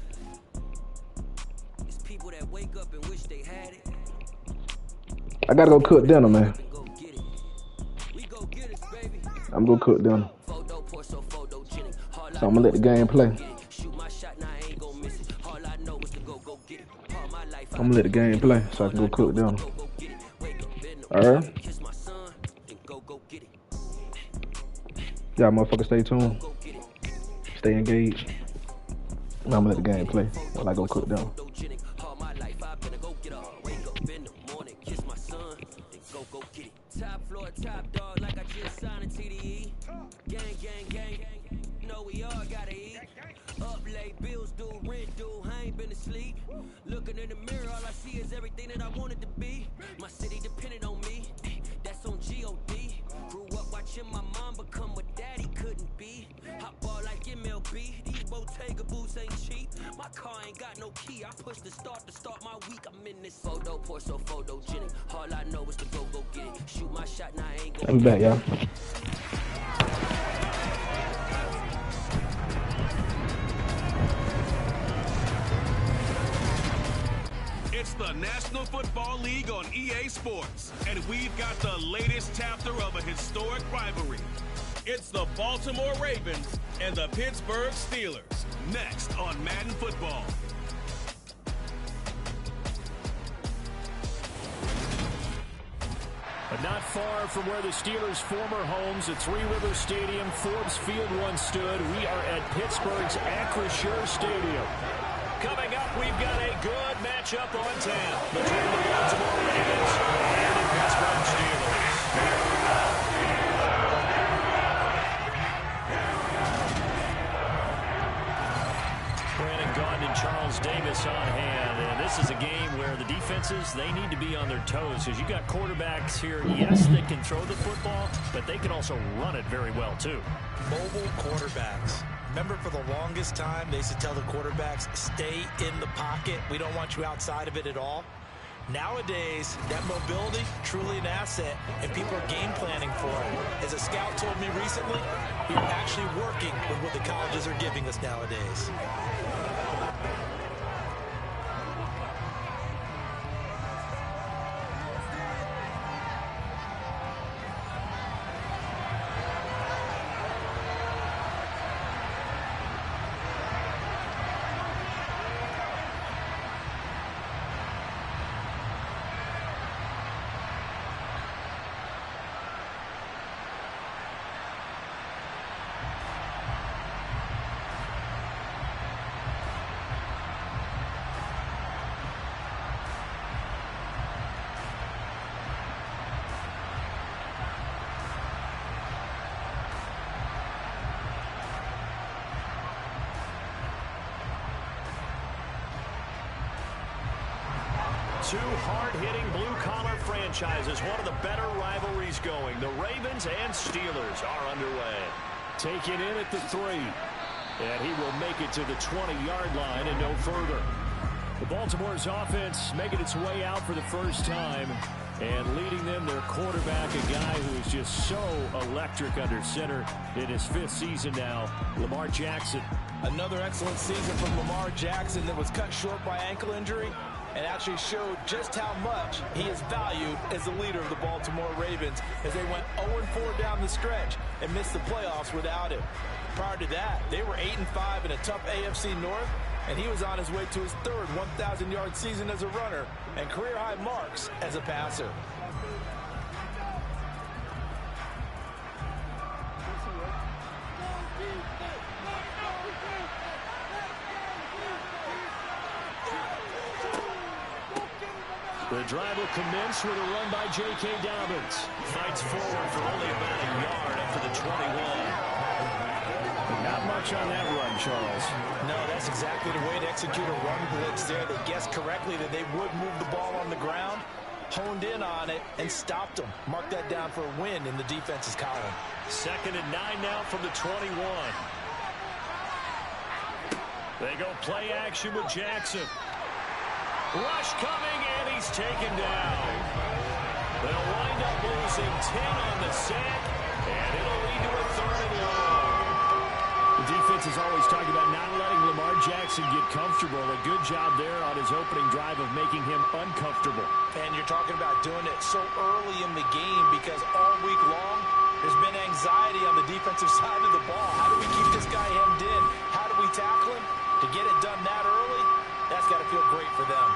It's people that wake up and wish they had it. I gotta go cook dinner, man. I'm gonna cook dinner. So I'm gonna let the game play. I'm gonna let the game play so I can go cook dinner. Alright? Y'all motherfuckers stay tuned. Stay engaged. I'm gonna let the game play while I go cook dinner. Top floor, top dog, like I just signed a TDE. Gang, gang, gang, know we all gotta eat. Up late, bills due, rent due, I ain't been asleep. Looking in the mirror, all I see is everything that I wanted to be. My city depended on me, that's on G.O.D. Grew up watching my mom become MLB. These Bottega boots ain't cheap. My car ain't got no key. I push the start to start my week. I'm in this photo, pour so photogenic. All I know is to go get it. Shoot my shot, now I ain't I'm back, y'all. It's the National Football League on EA Sports, and we've got the latest chapter of a historic rivalry. It's the Baltimore Ravens and the Pittsburgh Steelers, next on Madden Football. But not far from where the Steelers' former homes at Three Rivers Stadium, Forbes Field once stood, we are at Pittsburgh's Acrisure Stadium. Coming up, we've got a good matchup on tap between the Baltimore Ravens and the Pittsburgh Steelers. Brandon Gaudin and Charles Davis on hand, and this is a game where the defenses, they need to be on their toes, because you got quarterbacks here, yes, that can throw the football, but they can also run it very well, too. Mobile quarterbacks. Remember, for the longest time, they used to tell the quarterbacks, stay in the pocket. We don't want you outside of it at all. Nowadays, that mobility, truly an asset, and people are game planning for it. As a scout told me recently, we're actually working with what the colleges are giving us nowadays. Two hard-hitting blue-collar franchises, one of the better rivalries going. The Ravens and Steelers are underway. Taken in at the 3. And he will make it to the 20-yard line and no further. The Baltimore's offense making its way out for the first time. And leading them, their quarterback, a guy who is just so electric under center in his 5th season now, Lamar Jackson. Another excellent season from Lamar Jackson that was cut short by ankle injury, and actually showed just how much he is valued as the leader of the Baltimore Ravens as they went 0-4 down the stretch and missed the playoffs without him. Prior to that, they were 8-5 in a tough AFC North, and he was on his way to his 3rd 1,000-yard season as a runner and career-high marks as a passer. The drive will commence with a run by J.K. Dobbins. Fights forward for only about a yard after the 21. Not much on that run, Charles. No, that's exactly the way to execute a run blitz there. They guessed correctly that they would move the ball on the ground, honed in on it, and stopped them. Mark that down for a win in the defense's column. 2nd and 9 now from the 21. They go play action with Jackson. Rush coming, and he's taken down. They'll wind up losing 10 on the sack, and it'll lead to a 3rd and long. The defense is always talking about not letting Lamar Jackson get comfortable. A good job there on his opening drive of making him uncomfortable. And you're talking about doing it so early in the game because all week long there's been anxiety on the defensive side of the ball. How do we keep this guy hemmed in? How do we tackle him? To get it done that early, that's got to feel great for them.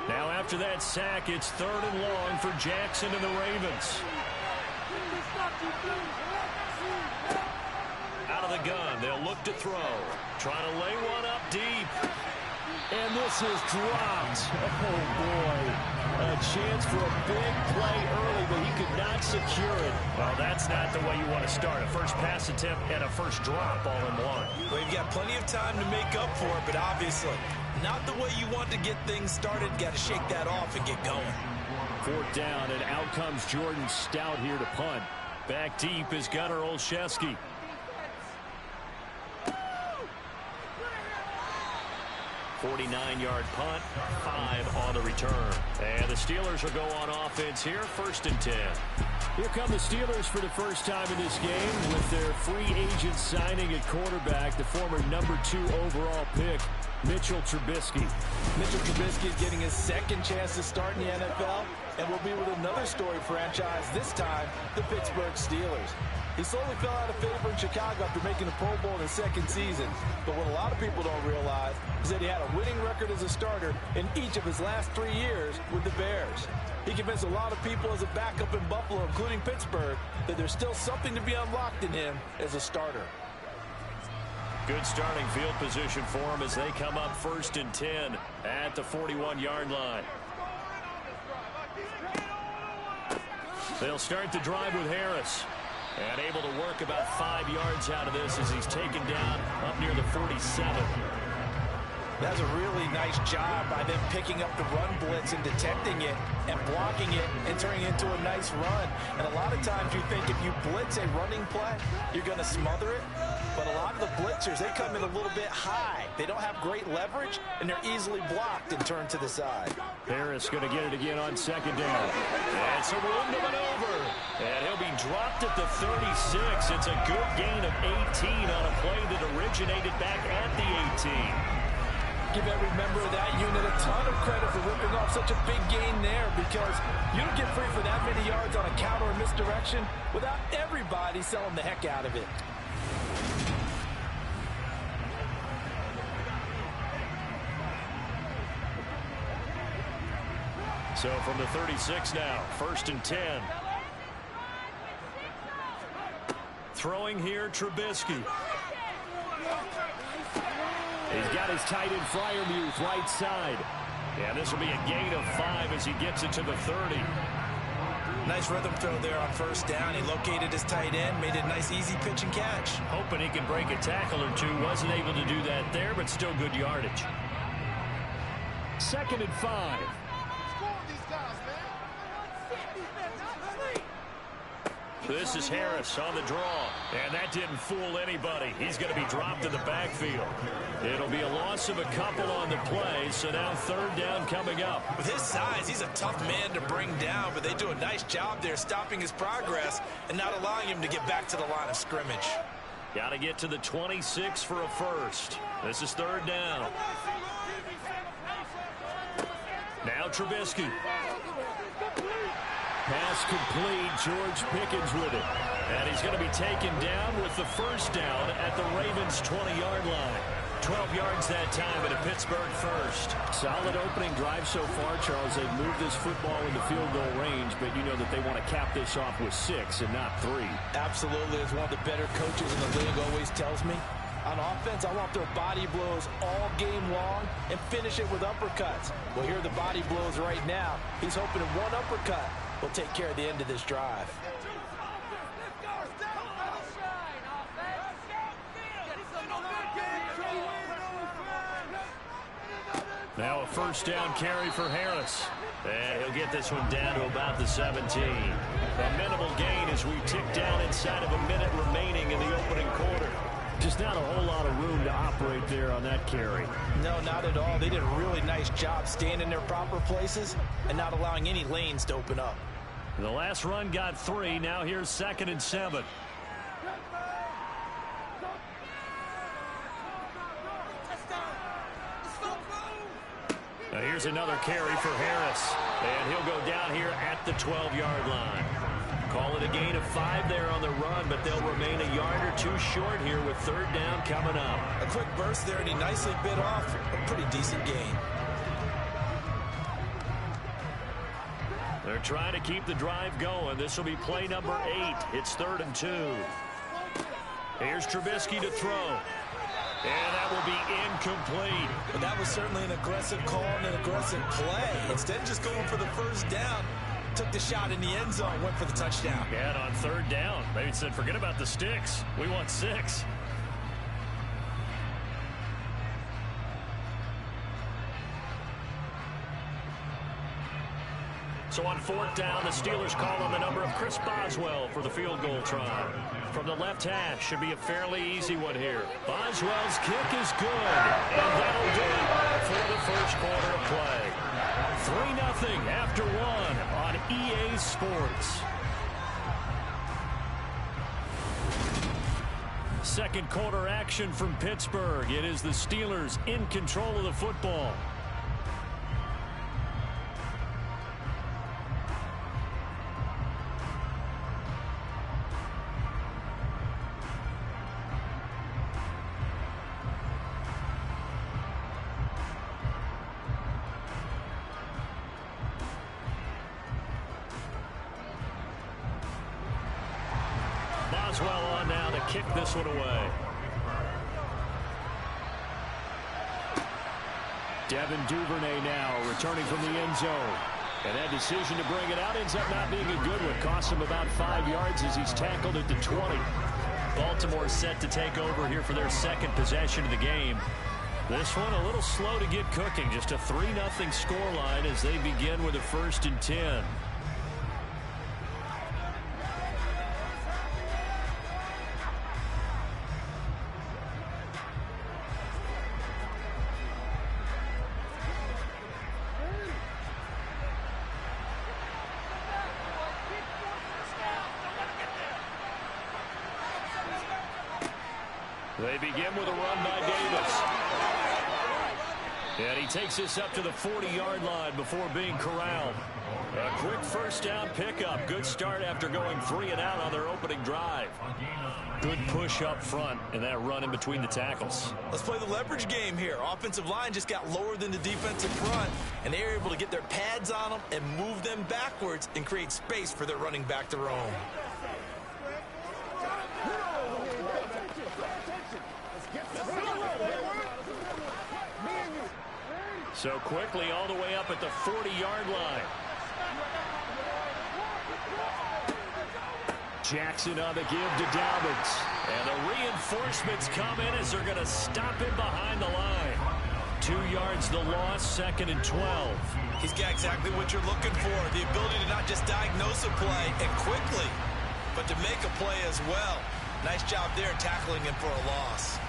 Now after that sack, it's 3rd and long for Jackson and the Ravens. Out of the gun, they'll look to throw. Trying to lay one up deep. And this is dropped. Oh, boy. A chance for a big play early, but he could not secure it. Well, that's not the way you want to start. A first pass attempt and a first drop all in one. Well, you've got plenty of time to make up for it, but obviously not the way you want to get things started. Got to shake that off and get going. Fourth down, and out comes Jordan Stout here to punt. Back deep is Gunnar Olszewski. 49-yard punt, 5 on the return. And the Steelers will go on offense here, 1st and 10. Here come the Steelers for the first time in this game with their free agent signing at quarterback, the former number 2 overall pick, Mitchell Trubisky. Mitchell Trubisky is getting his second chance to start in the NFL and will be with another storied franchise, this time the Pittsburgh Steelers. He slowly fell out of favor in Chicago after making the Pro Bowl in his second season. But what a lot of people don't realize is that he had a winning record as a starter in each of his last 3 years with the Bears. He convinced a lot of people as a backup in Buffalo, including Pittsburgh, that there's still something to be unlocked in him as a starter. Good starting field position for him as they come up 1st and 10 at the 41-yard line. They'll start the drive with Harris. And able to work about 5 yards out of this as he's taken down up near the 47. That's a really nice job by them picking up the run blitz and detecting it and blocking it and turning it into a nice run. And a lot of times you think if you blitz a running play, you're going to smother it. But a lot of the blitzers, they come in a little bit high. They don't have great leverage, and they're easily blocked and turned to the side. Harris going to get it again on 2nd down. And some room to maneuver. And he'll be dropped at the 36. It's a good gain of 18 on a play that originated back at the 18. Give every member of that unit a ton of credit for ripping off such a big gain there, because you don't get free for that many yards on a counter or misdirection without everybody selling the heck out of it. So from the 36 now, 1st and 10. Throwing here, Trubisky. He's got his tight end Freiermuth right side. And this will be a gain of 5 as he gets it to the 30. Nice rhythm throw there on 1st down. He located his tight end, made a nice easy pitch and catch. Hoping he can break a tackle or two. Wasn't able to do that there, but still good yardage. 2nd and 5. This is Harris on the draw, and that didn't fool anybody. He's going to be dropped in the backfield. It'll be a loss of a couple on the play, so now 3rd down coming up. With his size, he's a tough man to bring down, but they do a nice job there stopping his progress and not allowing him to get back to the line of scrimmage. Got to get to the 26 for a first. This is 3rd down. Now Trubisky. Pass complete. George Pickens with it. And he's going to be taken down with the 1st down at the Ravens' 20-yard line. 12 yards that time at a Pittsburgh first. Solid opening drive so far, Charles. They've moved this football into field goal range, but you know that they want to cap this off with 6 and not 3. Absolutely. As one of the better coaches in the league always tells me, on offense, I want their body blows all game long and finish it with uppercuts. Well, here are the body blows right now. He's hoping in one uppercut will take care of the end of this drive. Now a 1st down carry for Harris. And he'll get this one down to about the 17. A minimal gain as we tick down inside of a minute remaining in the opening quarter. Just not a whole lot of room to operate there on that carry. No, not at all. They did a really nice job staying in their proper places and not allowing any lanes to open up. The last run got 3. Now here's 2nd and 7. Now here's another carry for Harris. And he'll go down here at the 12-yard line. Call it a gain of 5 there on the run, but they'll remain a yard or 2 short here with 3rd down coming up. A quick burst there, and he nicely bit off a pretty decent gain. They're trying to keep the drive going. This will be play number 8. It's 3rd and 2. Here's Trubisky to throw. And that will be incomplete. But that was certainly an aggressive call and an aggressive play. Instead of just going for the first down, took the shot in the end zone, went for the touchdown. And on third down, they said, forget about the sticks. We want 6. So on fourth down, the Steelers call on the number of Chris Boswell for the field goal try. From the left hash, should be a fairly easy one here. Boswell's kick is good, and that'll do it for the first quarter of play. 3-0 after 1 on EA Sports. Second quarter action from Pittsburgh. It is the Steelers in control of the football. Boswell on now to kick this one away. Devin Duvernay now returning from the end zone. And that decision to bring it out ends up not being a good one. Costs him about 5 yards as he's tackled at the 20. Baltimore set to take over here for their second possession of the game. This one a little slow to get cooking. Just a 3-0 scoreline as they begin with a 1st and 10. They begin with a run by Davis. And he takes this up to the 40-yard line before being corralled. A quick first down pickup. Good start after going 3 and out on their opening drive. Good push up front and that run in between the tackles. Let's play the leverage game here. Offensive line just got lower than the defensive front, and they were able to get their pads on them and move them backwards and create space for their running back to roam. So quickly all the way up at the 40-yard line. Jackson on the give to Dobbins. And the reinforcements come in as they're going to stop him behind the line. 2 yards the loss, 2nd and 12. He's got exactly what you're looking for. The ability to not just diagnose a play and quickly, but to make a play as well. Nice job there tackling him for a loss.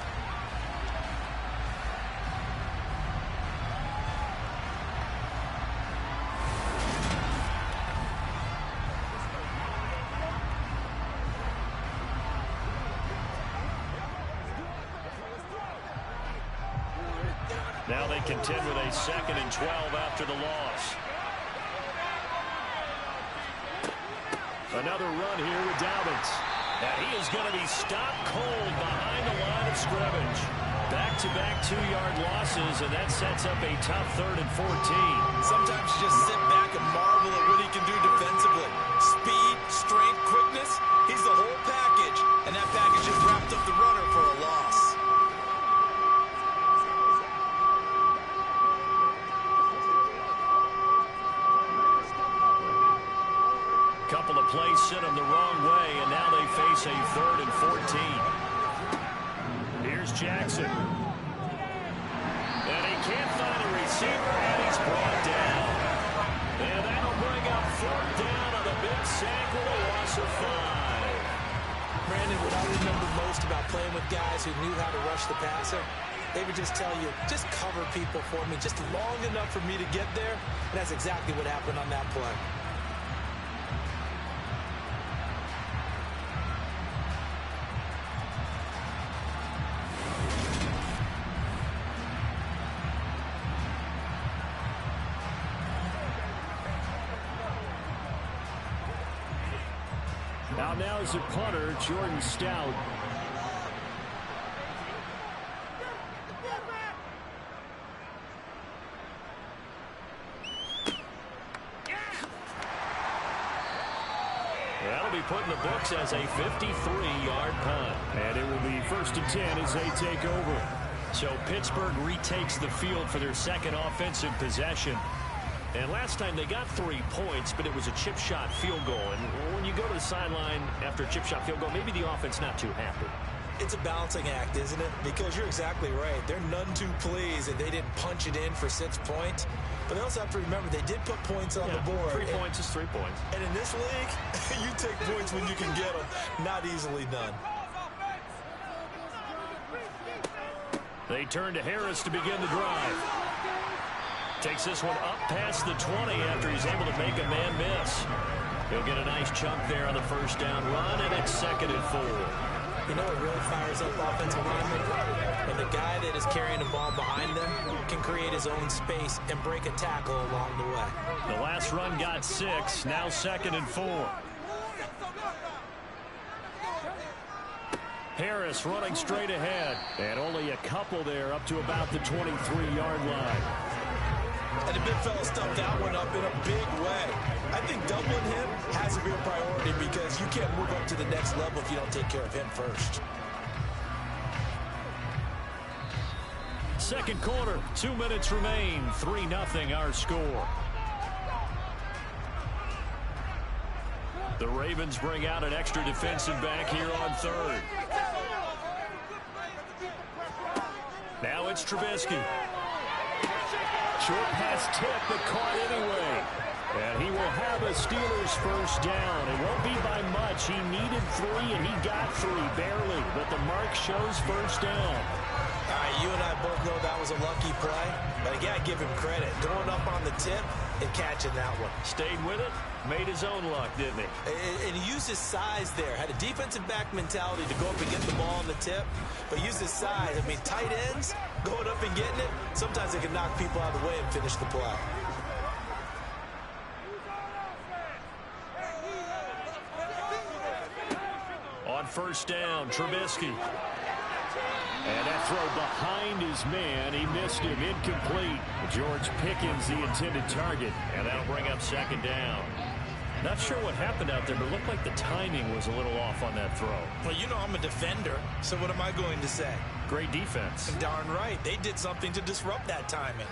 Now they contend with a 2nd and 12 after the loss. Another run here with Dobbins. And he is going to be stopped cold behind the line of scrimmage. Back-to-back 2-yard losses, and that sets up a tough 3rd and 14. Sometimes you just sit back and marvel at what he can do defensively. Speed, strength, quickness, he's the whole package. And that package just wrapped up the runner for a loss. Couple of plays sent him the wrong way, and now they face a 3rd and 14. Here's Jackson. And he can't find a receiver, and he's brought down. And that'll bring up 4th down on the big sack with a loss of 5. Brandon, what I remember most about playing with guys who knew how to rush the passer, they would just tell you, just cover people for me, just long enough for me to get there. And that's exactly what happened on that play. Now is the punter, Jordan Stout. That'll be put in the books as a 53-yard punt. And it will be 1st and 10 as they take over. So Pittsburgh retakes the field for their second offensive possession. And last time they got 3 points, but it was a chip shot field goal. And when you go to the sideline after a chip shot field goal, maybe the offense not too happy. It's a balancing act, isn't it? Because you're exactly right. They're none too pleased that they didn't punch it in for 6 points. But they also have to remember they did put points on the board. 3 points is 3 points. And in this league, you take points when you can get them. Not easily done. They turn to Harris to begin the drive. Takes this one up past the 20 after he's able to make a man miss. He'll get a nice chunk there on the first down run, and it's 2nd and 4. You know what really fires up offensive linemen? When the guy that is carrying the ball behind them can create his own space and break a tackle along the way. The last run got 6, now 2nd and 4. Harris running straight ahead, and only a couple there up to about the 23-yard line. And the big fella stuffed that one up in a big way. I think doubling him has to be a priority because you can't move up to the next level if you don't take care of him first. Second quarter, 2 minutes remain, 3-0 our score. The Ravens bring out an extra defensive back here on 3rd. Now it's Trubisky. Short pass tip, but caught anyway. And he will have a Steelers first down. It won't be by much. He needed 3, and he got 3, barely. But the mark shows first down. All right, you and I both know that was a lucky play. But I got to give him credit. Going up on the tip and catching that one. Stayed with it. Made his own luck, didn't he? And he used his size there. Had a defensive back mentality to go up and get the ball on the tip. But used his size. I mean, tight ends going up and getting it, sometimes they can knock people out of the way and finish the play. On first down, Trubisky. And that throw behind his man. He missed him. Incomplete. George Pickens, the intended target. And that'll bring up 2nd down. Not sure what happened out there, but it looked like the timing was a little off on that throw. Well, you know I'm a defender, so what am I going to say? Great defense. Darn right. They did something to disrupt that timing.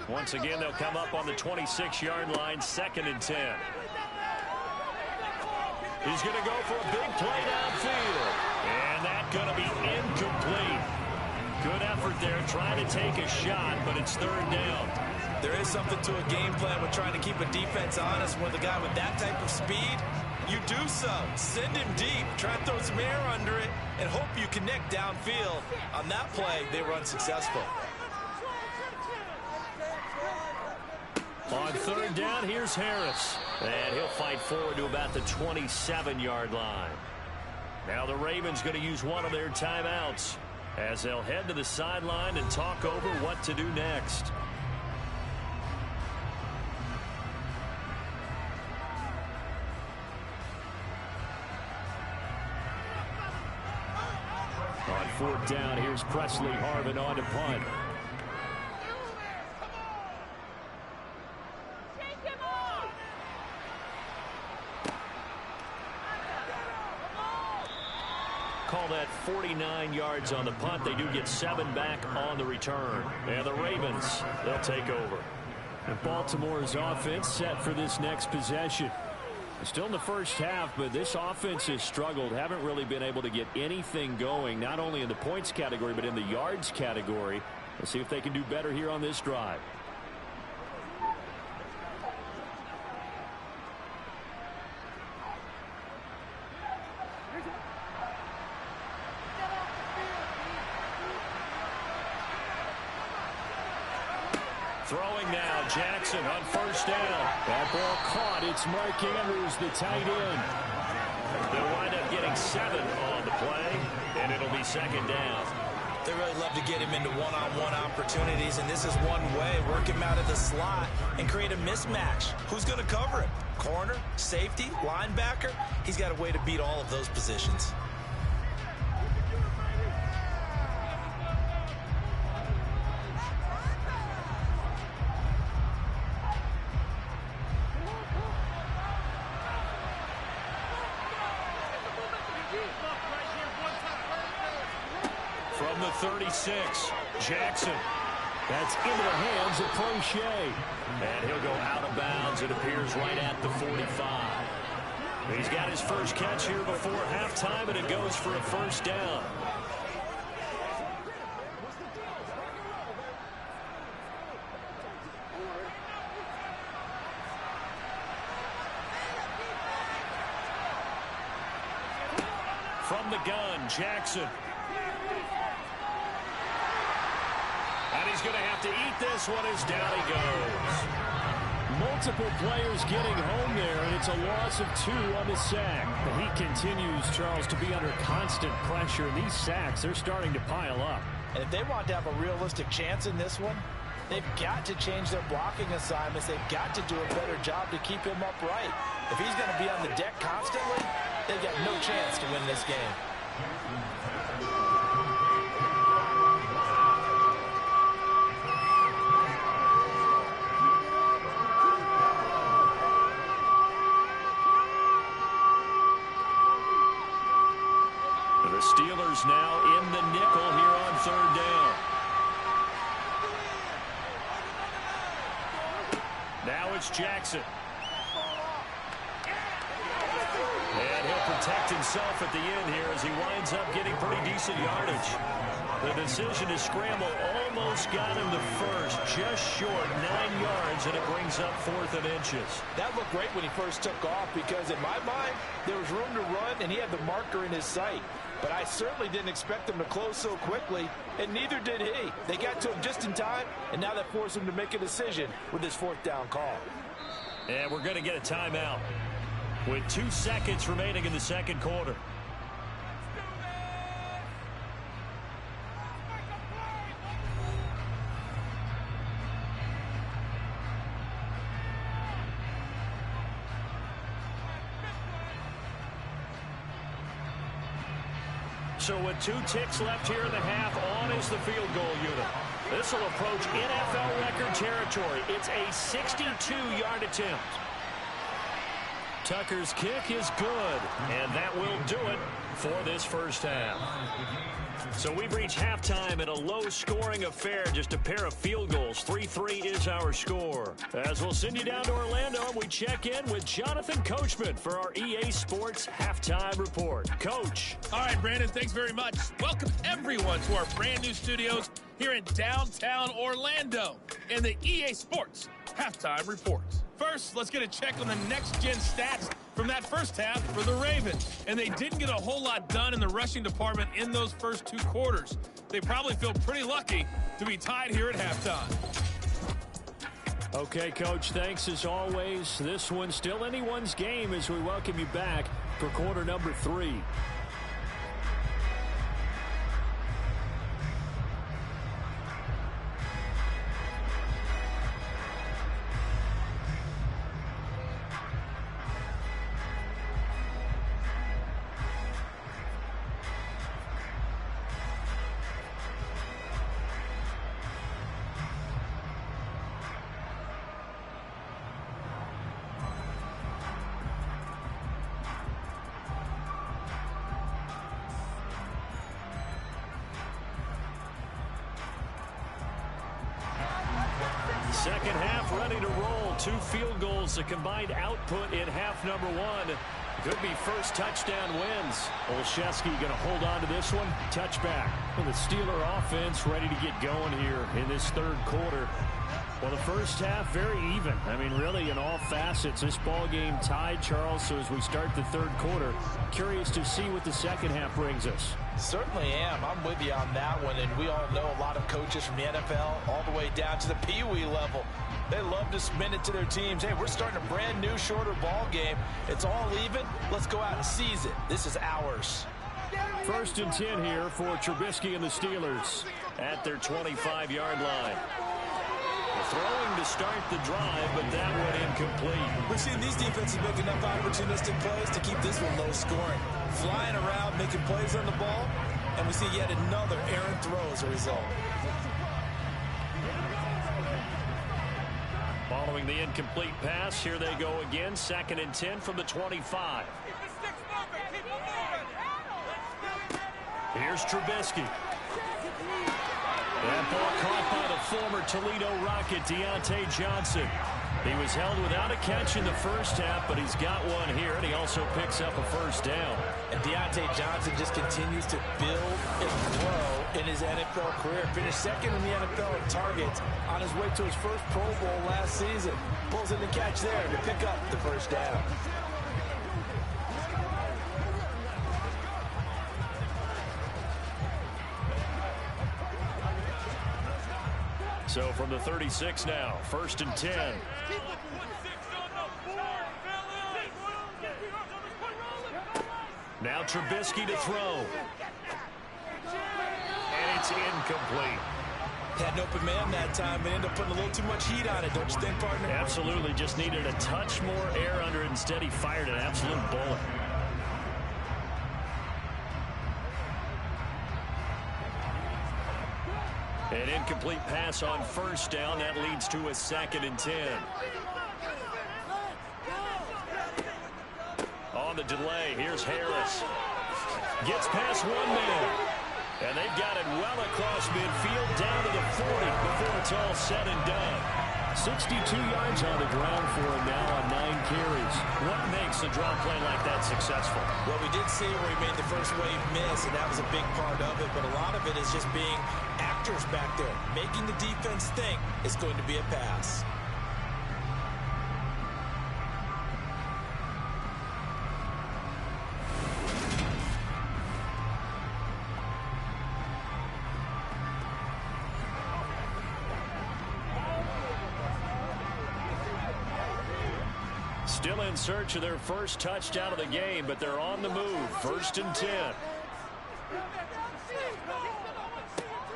Once again, they'll come up on the 26-yard line, 2nd and 10. He's going to go for a big play downfield. And that's going to be incomplete. Good effort there, trying to take a shot, but it's 3rd down. There is something to a game plan with trying to keep a defense honest. With a guy with that type of speed, you do so. Send him deep, try to throw some air under it, and hope you connect downfield. On that play, they were unsuccessful. On 3rd down, here's Harris. And he'll fight forward to about the 27-yard line. Now the Ravens going to use one of their timeouts as they'll head to the sideline and talk over what to do next. On 4th down, here's Presley Harvin on to punt. Call that 49 yards on the punt. They do get 7 back on the return. And the Ravens, they'll take over. And Baltimore's offense set for this next possession. Still in the first half, but this offense has struggled. Haven't really been able to get anything going, not only in the points category, but in the yards category. Let's see if they can do better here on this drive. Throwing now, Jackson on first down. That ball caught. It's Mark Andrews, the tight end. They'll wind up getting 7 on the play, and it'll be 2nd down. They really love to get him into one-on-one opportunities, and this is one way. Work him out of the slot and create a mismatch. Who's going to cover him? Corner, safety, linebacker? He's got a way to beat all of those positions. From the 36, Jackson. That's into the hands of Crochet. And he'll go out of bounds, it appears, right at the 45. He's got his first catch here before halftime, and it goes for a first down. From the gun, Jackson. And he's going to have to eat this one as down he goes. Multiple players getting home there, and it's a loss of 2 on the sack. But he continues, Charles, to be under constant pressure. And these sacks, they're starting to pile up. And if they want to have a realistic chance in this one, they've got to change their blocking assignments. They've got to do a better job to keep him upright. If he's going to be on the deck constantly, they've got no chance to win this game. The Steelers now in the nickel here on third down. Now it's Jackson. And he'll protect himself at the end here as he winds up getting pretty decent yardage. The decision to scramble almost got him the first, just short 9 yards, and it brings up 4th and inches. That looked great when he first took off because in my mind, there was room to run and he had the marker in his sight. But I certainly didn't expect him to close so quickly, and neither did he. They got to him just in time, and now that forced him to make a decision with his 4th down call. And we're going to get a timeout with 2 seconds remaining in the second quarter. So with 2 ticks left here in the half, on is the field goal unit. This will approach NFL record territory. It's a 62-yard attempt. Tucker's kick is good, and that will do it for this first half. So we've reached halftime in a low-scoring affair, just a pair of field goals. 3-3 is our score. As we'll send you down to Orlando, we check in with Jonathan Coachman for our EA Sports Halftime Report. Coach. All right, Brandon, thanks very much. Welcome, everyone, to our brand-new studios here in downtown Orlando in the EA Sports Halftime Report. First, let's get a check on the next-gen stats from that first half for the Ravens. And they didn't get a whole lot done in the rushing department in those first 2 quarters. They probably feel pretty lucky to be tied here at halftime. Okay, Coach, thanks as always. This one's still anyone's game as we welcome you back for quarter number 3. Second half ready to roll. 2 field goals, the combined output in half number 1. Could be first touchdown wins. Olszewski going to hold on to this one. Touchback. And the Steeler offense ready to get going here in this third quarter. Well, the first half very even. I mean, really in all facets. This ball game tied, Charles. So as we start the third quarter, curious to see what the second half brings us. Certainly am. I'm with you on that one. And we all know a lot of coaches from the NFL all the way down to the Pee-wee level. They love to spin it to their teams. Hey, we're starting a brand new, shorter ball game. It's all even. Let's go out and seize it. This is ours. First and 10 here for Trubisky and the Steelers at their 25-yard line. Throwing to start the drive, but that one incomplete. We're seeing these defenses make enough opportunistic plays to keep this one low scoring. Flying around, making plays on the ball, and we see yet another errant throw as a result. Following the incomplete pass, here they go again. 2nd and 10 from the 25. Here's Trubisky. That ball caught by the former Toledo Rocket, Deontay Johnson. He was held without a catch in the first half, but he's got one here, and he also picks up a first down. And Deontay Johnson just continues to build and grow in his NFL career. Finished second in the NFL in targets on his way to his first Pro Bowl last season. Pulls in the catch there to pick up the first down. So from the 36 now, 1st and 10. Now Trubisky to throw. And it's incomplete. Had an open man that time, but ended up putting a little too much heat on it, don't you think, partner? Absolutely. Just needed a touch more air under it. Instead, he fired an absolute bullet. An incomplete pass on first down. That leads to a 2nd and 10. On the delay, here's Harris. Gets past one man. And they've got it well across midfield down to the 40 before it's all said and done. 62 yards on the ground for him now on 9 carries. What makes a draw play like that successful? Well, we did see where he made the first wave miss, and that was a big part of it. But a lot of it is just being actors back there, making the defense think it's going to be a pass. Still in search of their first touchdown of the game, but they're on the move. 1st and 10.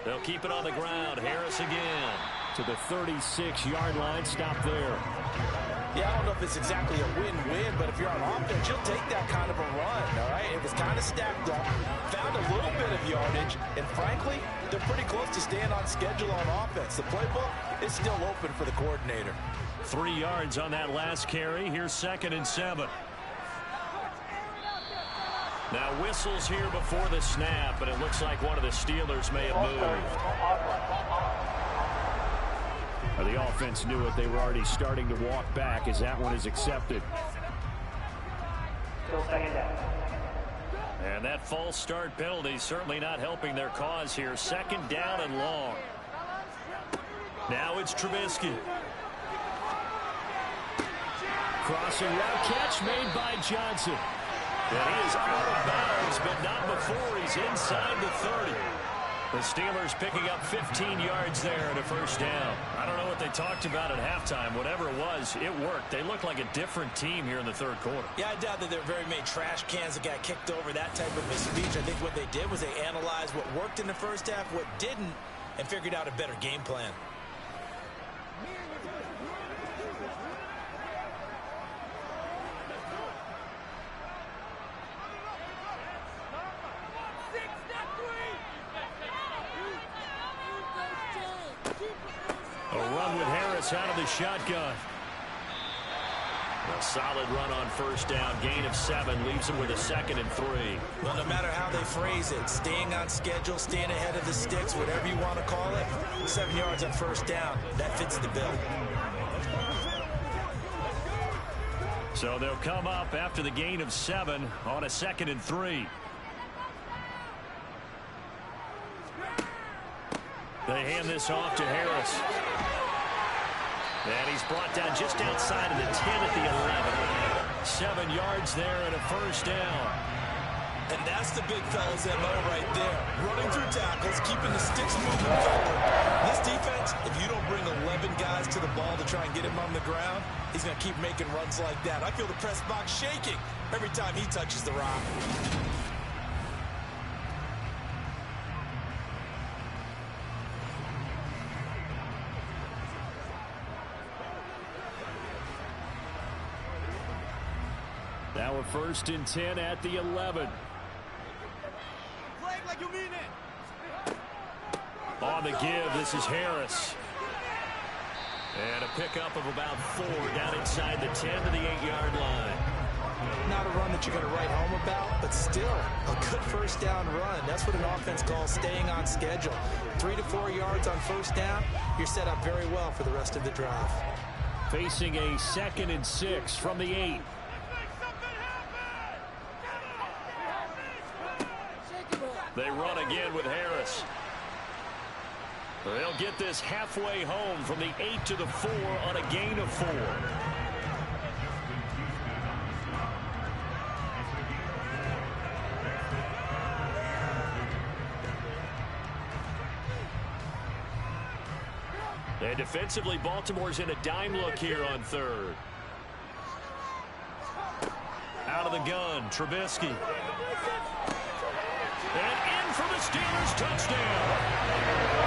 They'll keep it on the ground. Harris again to the 36-yard line. Stop there. Yeah, I don't know if it's exactly a win-win, but if you're on offense, you'll take that kind of a run, all right? It was kind of stacked up, found a little bit of yardage, and frankly, they're pretty close to staying on schedule on offense. The playbook is still open for the coordinator. 3 yards on that last carry. Here's 2nd and 7. Now whistles here before the snap, and it looks like one of the Steelers may have moved. The offense knew it. They were already starting to walk back as that one is accepted. And that false start penalty certainly not helping their cause here. 2nd down and long. Now it's Trubisky. Crossing route catch made by Johnson. And he is out of bounds, but not before he's inside the 30. The Steelers picking up 15 yards there at a first down. I don't know what they talked about at halftime. Whatever it was, it worked. They look like a different team here in the 3rd quarter. Yeah, I doubt that there are very many trash cans that got kicked over, that type of a speech. I think what they did was they analyzed what worked in the first half, what didn't, and figured out a better game plan. A run with Harris out of the shotgun. A solid run on first down. Gain of 7 leaves him with a 2nd and 3. Well, no matter how they phrase it, staying on schedule, staying ahead of the sticks, whatever you want to call it, 7 yards on first down, that fits the bill. So they'll come up after the gain of 7 on a 2nd and 3. They hand this off to Harris. And he's brought down just outside of the 10 at the 11. 7 yards there and a first down. And that's the big fella's MO right there. Running through tackles, keeping the sticks moving forward. This defense, if you don't bring 11 guys to the ball to try and get him on the ground, he's going to keep making runs like that. I feel the press box shaking every time he touches the rock. Now a 1st and 10 at the 11. Like you mean it. On the give, this is Harris. And a pickup of about 4 down inside the 10 to the 8-yard line. Not a run that you're going to write home about, but still a good first down run. That's what an offense calls staying on schedule. 3 to 4 yards on first down, you're set up very well for the rest of the drive. Facing a 2nd and 6 from the 8. They run again with Harris. They'll get this halfway home from the 8 to the 4 on a gain of 4. And defensively, Baltimore's in a dime look here on 3rd. Out of the gun, Trubisky. And in for the Steelers, touchdown.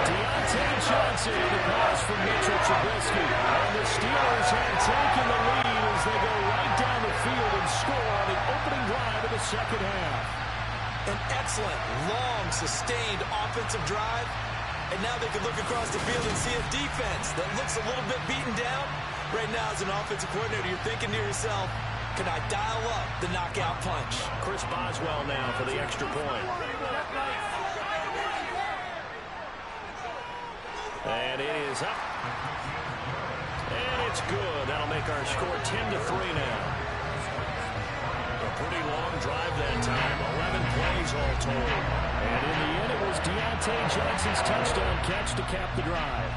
Deontay Johnson, the pass from Mitchell Trubisky. And the Steelers have taken the lead as they go right down the field and score on the opening drive of the second half. An excellent, long, sustained offensive drive. And now they can look across the field and see a defense that looks a little bit beaten down. Right now, as an offensive coordinator, you're thinking to yourself, can I dial up the knockout punch? Chris Boswell now for the extra point. And it is up. And it's good. That'll make our score 10-3 now. A pretty long drive that time. 11 plays all told. And in the end, it was Deontay Johnson's touchdown catch to cap the drive.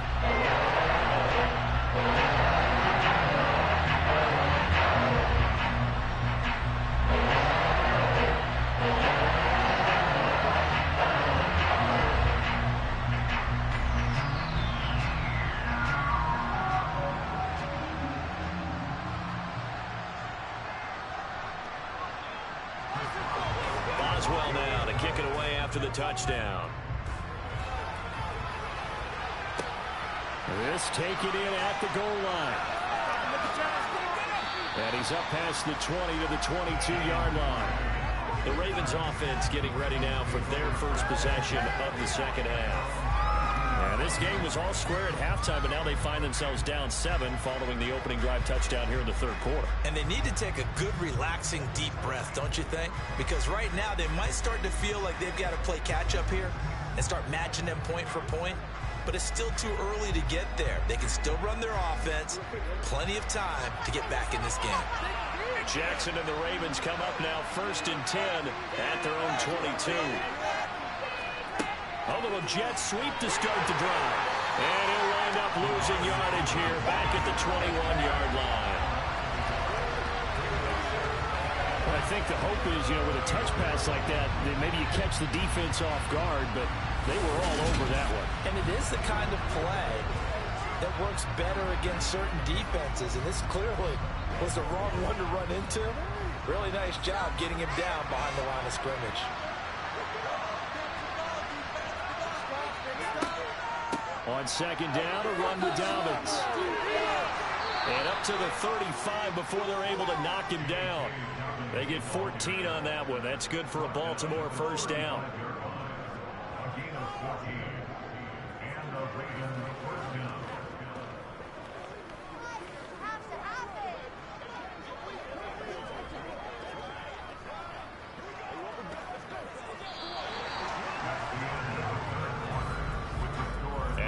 Boswell now to kick it away after the touchdown. This taken in at the goal line. And he's up past the 20 to the 22-yard line. The Ravens offense getting ready now for their first possession of the second half. And this game was all square at halftime, but now they find themselves down 7 following the opening drive touchdown here in the third quarter. And they need to take a good, relaxing, deep breath, don't you think? Because right now they might start to feel like they've got to play catch-up here and start matching them point for point. But it's still too early to get there. They can still run their offense. Plenty of time to get back in this game. Jackson and the Ravens come up now 1st and 10 at their own 22. A little jet sweep to start the drive. And he'll wind up losing yardage here back at the 21-yard line. Well, I think the hope is, with a touch pass like that, then maybe you catch the defense off guard, but they were all over that one. And it is the kind of play that works better against certain defenses. And this clearly was the wrong one to run into. Really nice job getting him down behind the line of scrimmage. On second down, a run with Dobbins. And up to the 35 before they're able to knock him down. They get 14 on that one. That's good for a Baltimore first down.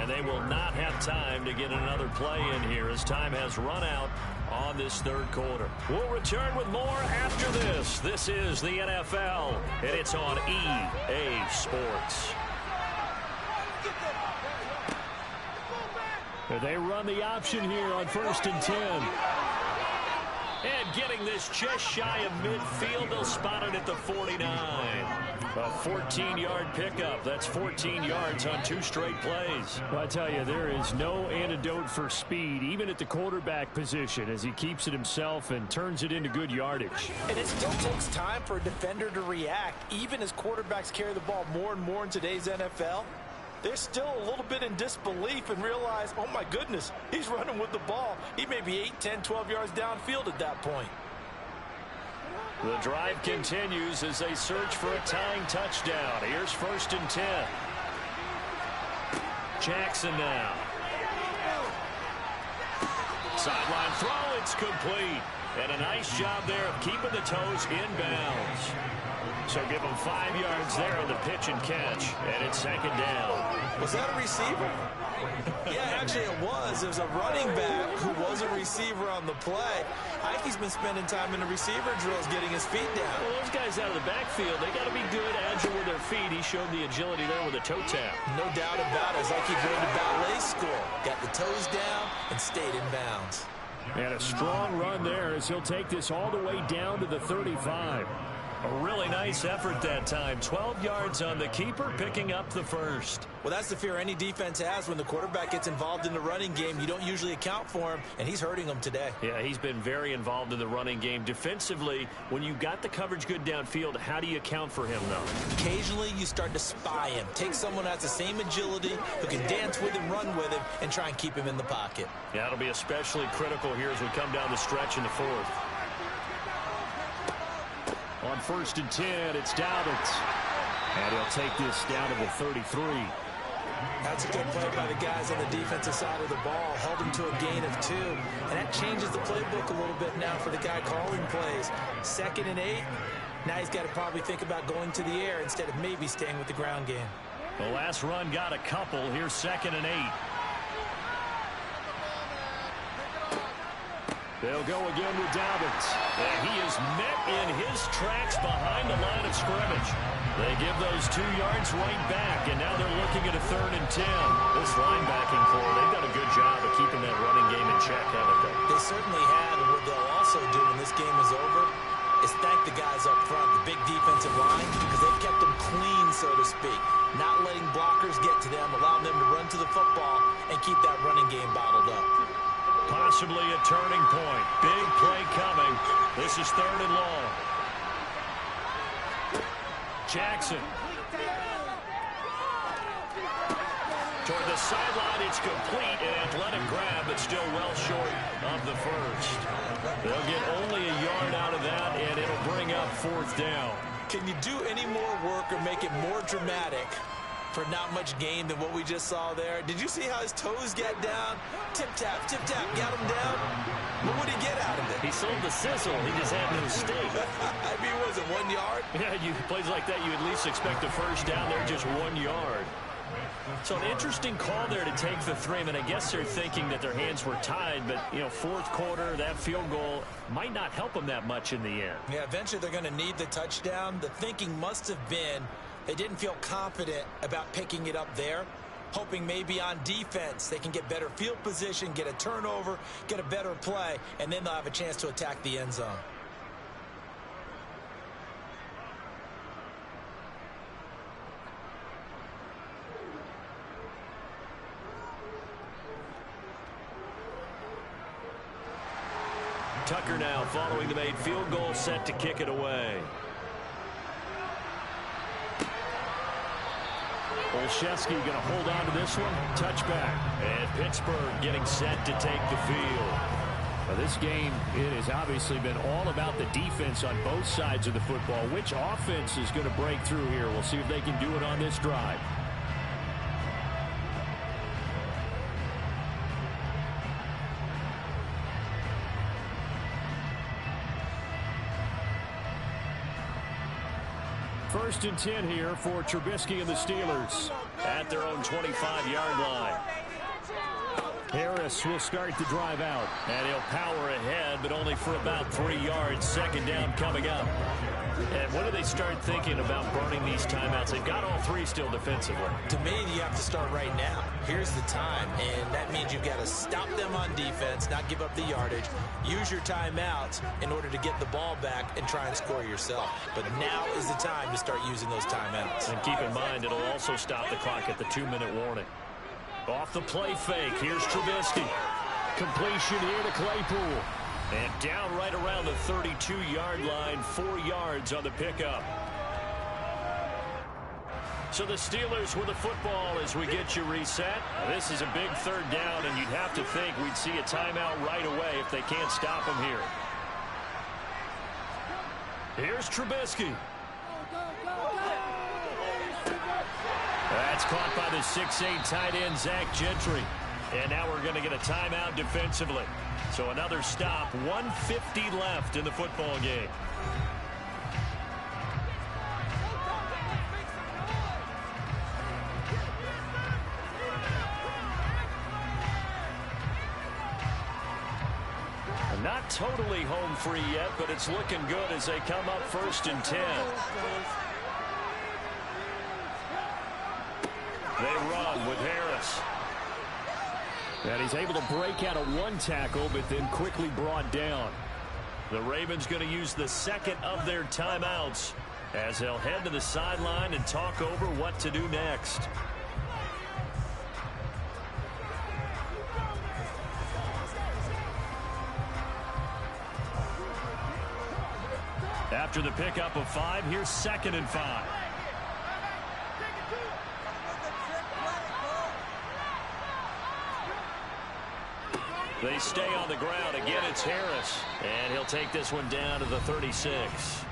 They will not have time to get another play in here as time has run out on this third quarter. We'll return with more after this. This is the NFL, and it's on EA Sports. They run the option here on 1st and 10. And getting this just shy of midfield, they'll spot it at the 49. A 14-yard pickup. That's 14 yards on 2 straight plays. Well, I tell you, there is no antidote for speed, even at the quarterback position, as he keeps it himself and turns it into good yardage. And it still takes time for a defender to react, even as quarterbacks carry the ball more and more in today's NFL. They're still a little bit in disbelief and realize, oh my goodness, he's running with the ball. He may be 8, 10, 12 yards downfield at that point. The drive continues as they search for a tying touchdown. Here's 1st and 10. Jackson now. Sideline throw, it's complete. And a nice job there of keeping the toes in bounds. So give him 5 yards there on the pitch and catch. And it's second down. Was that a receiver? Yeah, actually it was. It was a running back who was a receiver on the play. Ike's been spending time in the receiver drills getting his feet down. Well, those guys out of the backfield, they got to be good, agile with their feet. He showed the agility there with a toe tap. No doubt about it. It's like he going to ballet school. Got the toes down and stayed in bounds. And a strong run there as he'll take this all the way down to the 35. A really nice effort that time. 12 yards on the keeper, picking up the first. Well, that's the fear any defense has when the quarterback gets involved in the running game. You don't usually account for him, and he's hurting them today. Yeah, he's been very involved in the running game. Defensively, when you got the coverage good downfield, how do you account for him, though? Occasionally, you start to spy him. Take someone who has the same agility, who can dance with him, run with him, and try and keep him in the pocket. Yeah, it'll be especially critical here as we come down the stretch in the fourth. On 1st and 10, it's Dobbins. And he'll take this down to the 33. That's a good play by the guys on the defensive side of the ball. Held him to a gain of 2. And that changes the playbook a little bit now for the guy calling plays. 2nd and 8. Now he's got to probably think about going to the air instead of maybe staying with the ground game. The last run got a couple. Here's 2nd and 8. They'll go again with Dobbins. And he is met in his tracks behind the line of scrimmage. They give those 2 yards right back, and now they're looking at a 3rd and 10. This linebacking core, they've done a good job of keeping that running game in check, haven't they? They certainly have, and what they'll also do when this game is over is thank the guys up front, the big defensive line, because they've kept them clean, so to speak. Not letting blockers get to them, allowing them to run to the football and keep that running game bottled up. Possibly a turning point. Big play coming. This is 3rd and long. Jackson. Toward the sideline, it's complete. An athletic grab, but still well short of the first. They'll get only a yard out of that, and it'll bring up 4th down. Can you do any more work or make it more dramatic for not much gain than what we just saw there? Did you see how his toes got down? Tip-tap, got him down. What would he get out of it? He sold the sizzle. He just had no steak. I mean, was it 1 yard? Yeah, plays like that, you at least expect a first down there, just 1 yard. So an interesting call there to take the 3. I mean, I guess they're thinking that their hands were tied, but, you know, 4th quarter, that field goal might not help them that much in the end. Yeah, eventually they're going to need the touchdown. The thinking must have been they didn't feel confident about picking it up there, hoping maybe on defense they can get better field position, get a turnover, get a better play, and then they'll have a chance to attack the end zone. Tucker now following the made field goal, set to kick it away. Olszewski going to hold on to this one. Touchback. And Pittsburgh getting set to take the field. Well, this game, it has obviously been all about the defense on both sides of the football. Which offense is going to break through here? We'll see if they can do it on this drive. First and 10 here for Trubisky and the Steelers at their own 25-yard line. Harris will start the drive out, and he'll power ahead, but only for about 3 yards. 2nd down coming up. And when do they start thinking about burning these timeouts? They've got all 3 still defensively. To me, you have to start right now. Here's the time, and that means you've got to stop them on defense, not give up the yardage, use your timeouts in order to get the ball back and try and score yourself. But now is the time to start using those timeouts. And keep in mind, it'll also stop the clock at the 2-minute warning. Off the play fake, here's Trubisky. Completion here to Claypool. And down right around the 32-yard line, 4 yards on the pickup. So the Steelers with the football as we get you reset. Now, this is a big 3rd down, and you'd have to think we'd see a timeout right away if they can't stop him here. Here's Trubisky. That's caught by the 6'8" tight end, Zach Gentry. And now we're going to get a timeout defensively. So another stop, 1:50 left in the football game. Not totally home free yet, but it's looking good as they come up 1st and 10. They run with Harris. And he's able to break out of one tackle, but then quickly brought down. The Ravens going to use the second of their timeouts as they'll head to the sideline and talk over what to do next. After the pickup of 5, here's 2nd and 5. They stay on the ground. Again, it's Harris. And he'll take this one down to the 36.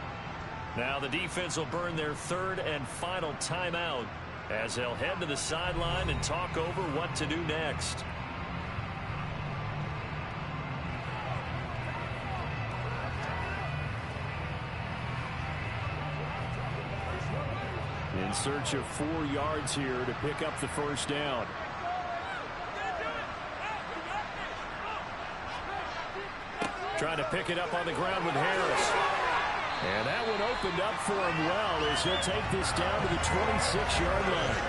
Now the defense will burn their 3rd and final timeout as they'll head to the sideline and talk over what to do next. In search of 4 yards here to pick up the 1st down. Trying to pick it up on the ground with Harris. And that one opened up for him well as he'll take this down to the 26-yard line.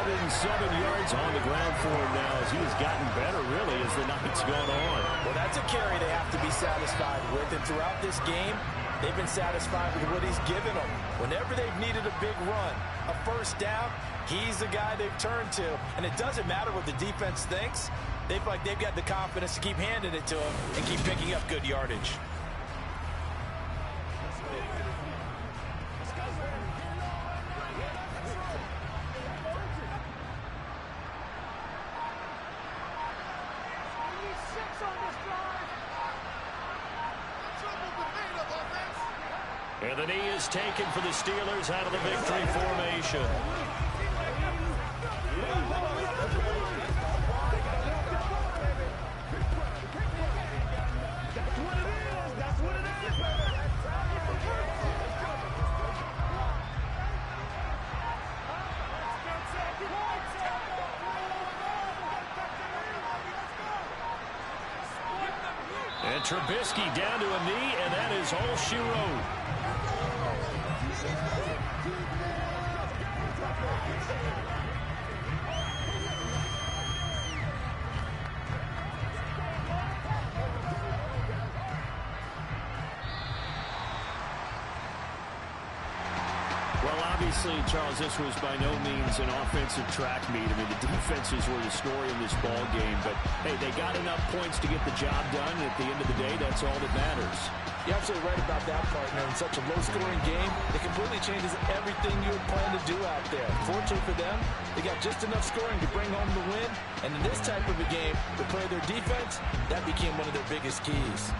107 yards on the ground for him now as he has gotten better, really, as the night's gone on. Well, that's a carry they have to be satisfied with. And throughout this game, they've been satisfied with what he's given them. Whenever they've needed a big run, a 1st down, he's the guy they've turned to. And it doesn't matter what the defense thinks. They feel like they've got the confidence to keep handing it to him and keep picking up good yardage. And the knee is taken for the Steelers out of the victory formation. And Trubisky down to a knee, and that is all she wrote. Well, obviously, Charles, this was by no means an offensive track meet. I mean, the defenses were the story in this ball game, but hey, they got enough points to get the job done, and at the end of the day, that's all that matters. You're absolutely right about that, partner. In such a low-scoring game, it completely changes everything you had planned to do out there. Fortunately for them, they got just enough scoring to bring home the win, and in this type of a game, to play their defense, that became one of their biggest keys.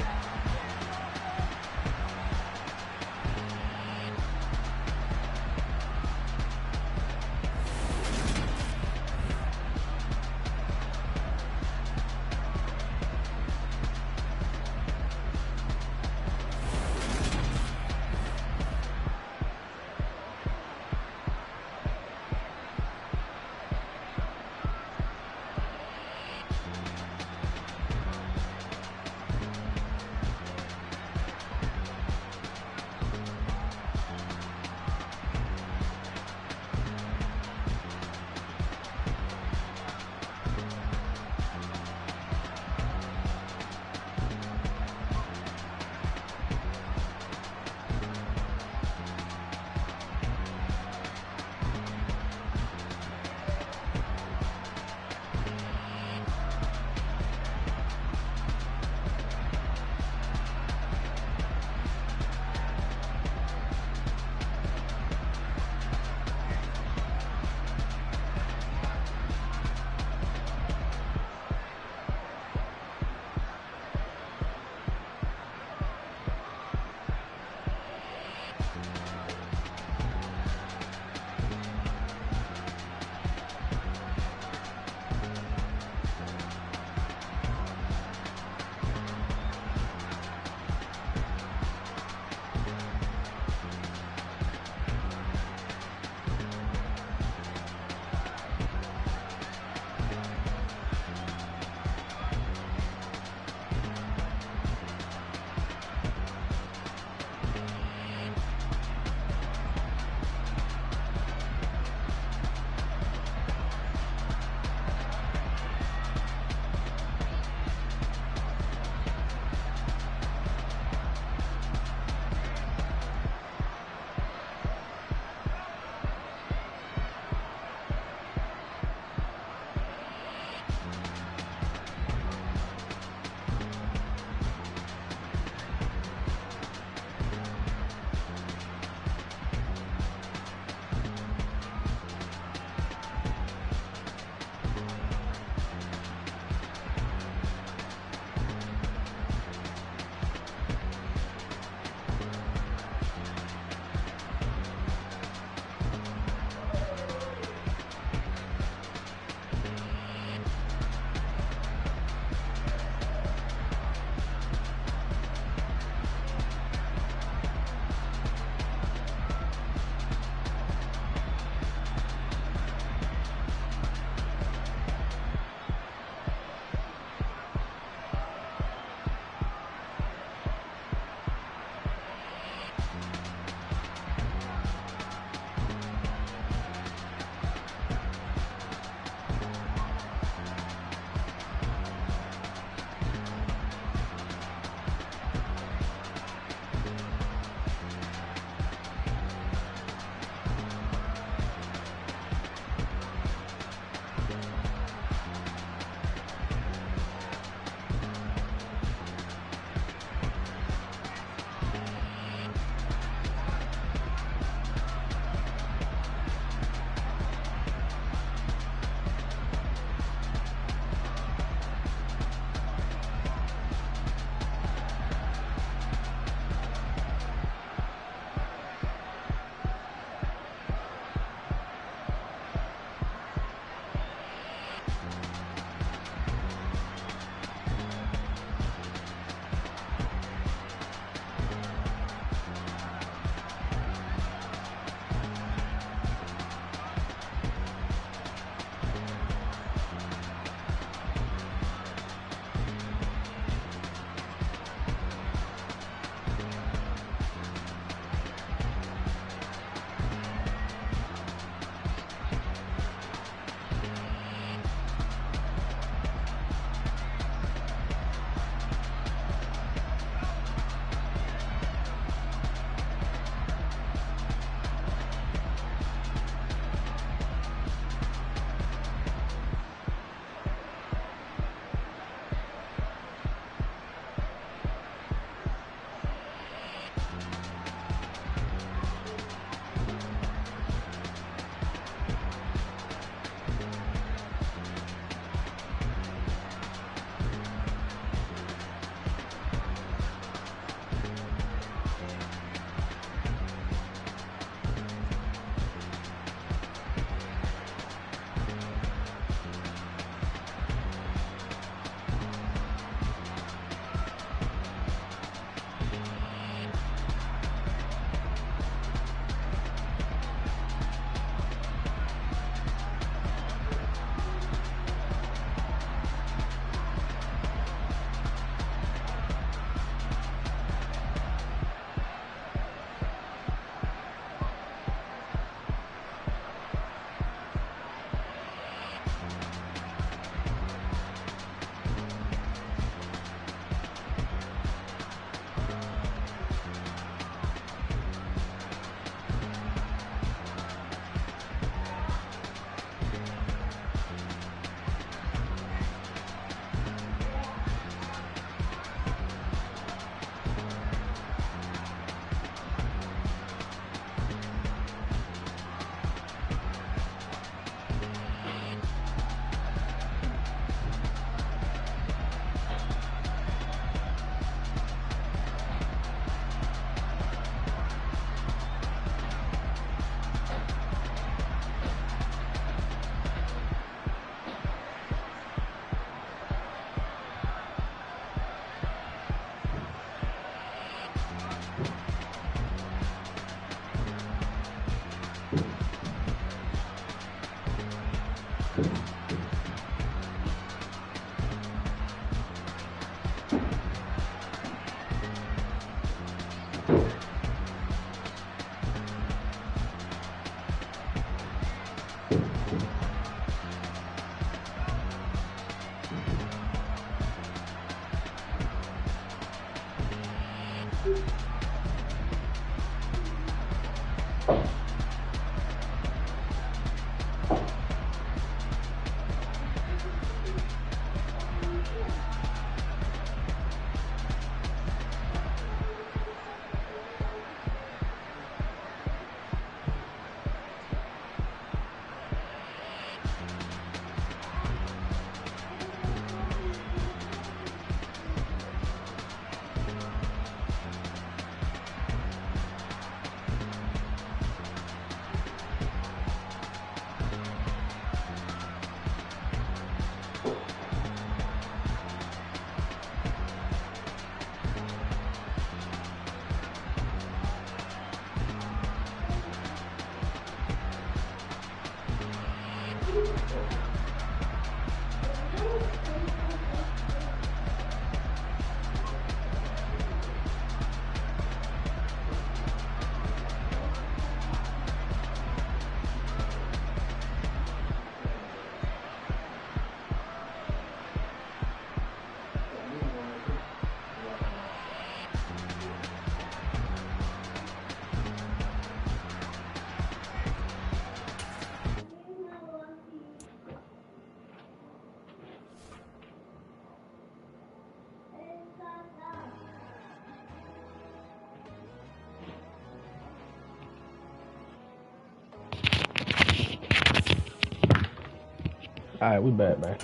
All right, we back, man.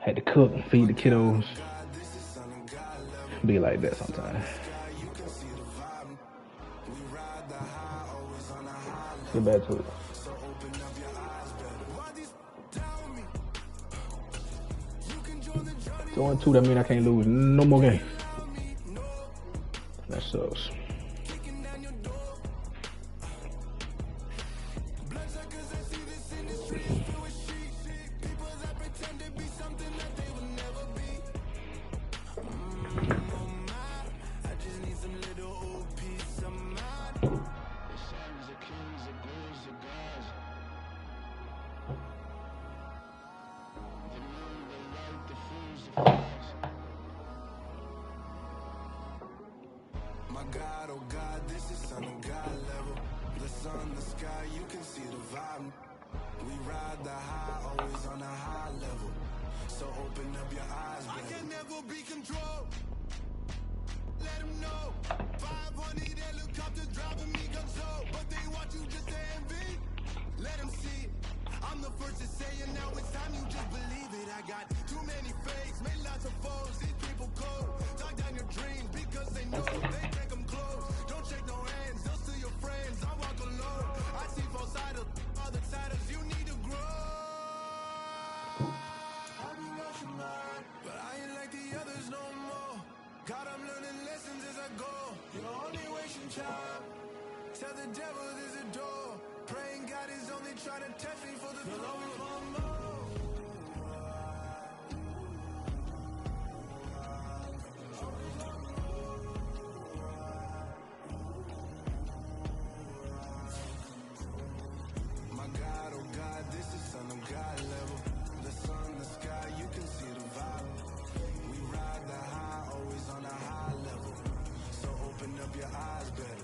Had to cook and feed the kiddos. Be like that sometimes. Get back to it. 2-2, that mean I can't lose no more games. That sucks. God, oh God, this is Son of God level. The sun, the sky, you can see the vibe. We ride the high, always on a high level. So open up your eyes, baby. I can never be controlled. Let them know. 500 helicopters driving me console. But they watch you just to envy. Let them see it. I'm the first to say it, now it's time you just believe it. I got too many fakes, made lots of foes. These people cold. Talk down your dreams because they know they take them close. Don't shake no hands, those to your friends. I walk alone. I see both sides of other siders. You need to grow. I be rushing mine, but I ain't like the others no more. God, I'm learning lessons as I go. You're only wasting time. Tell the devil there's a door. Praying God is only trying to test me for the glory for more. My God, oh God, this is Son of God level. The sun, the sky, you can see the vibe. We ride the high, always on a high level. So open up your eyes, baby.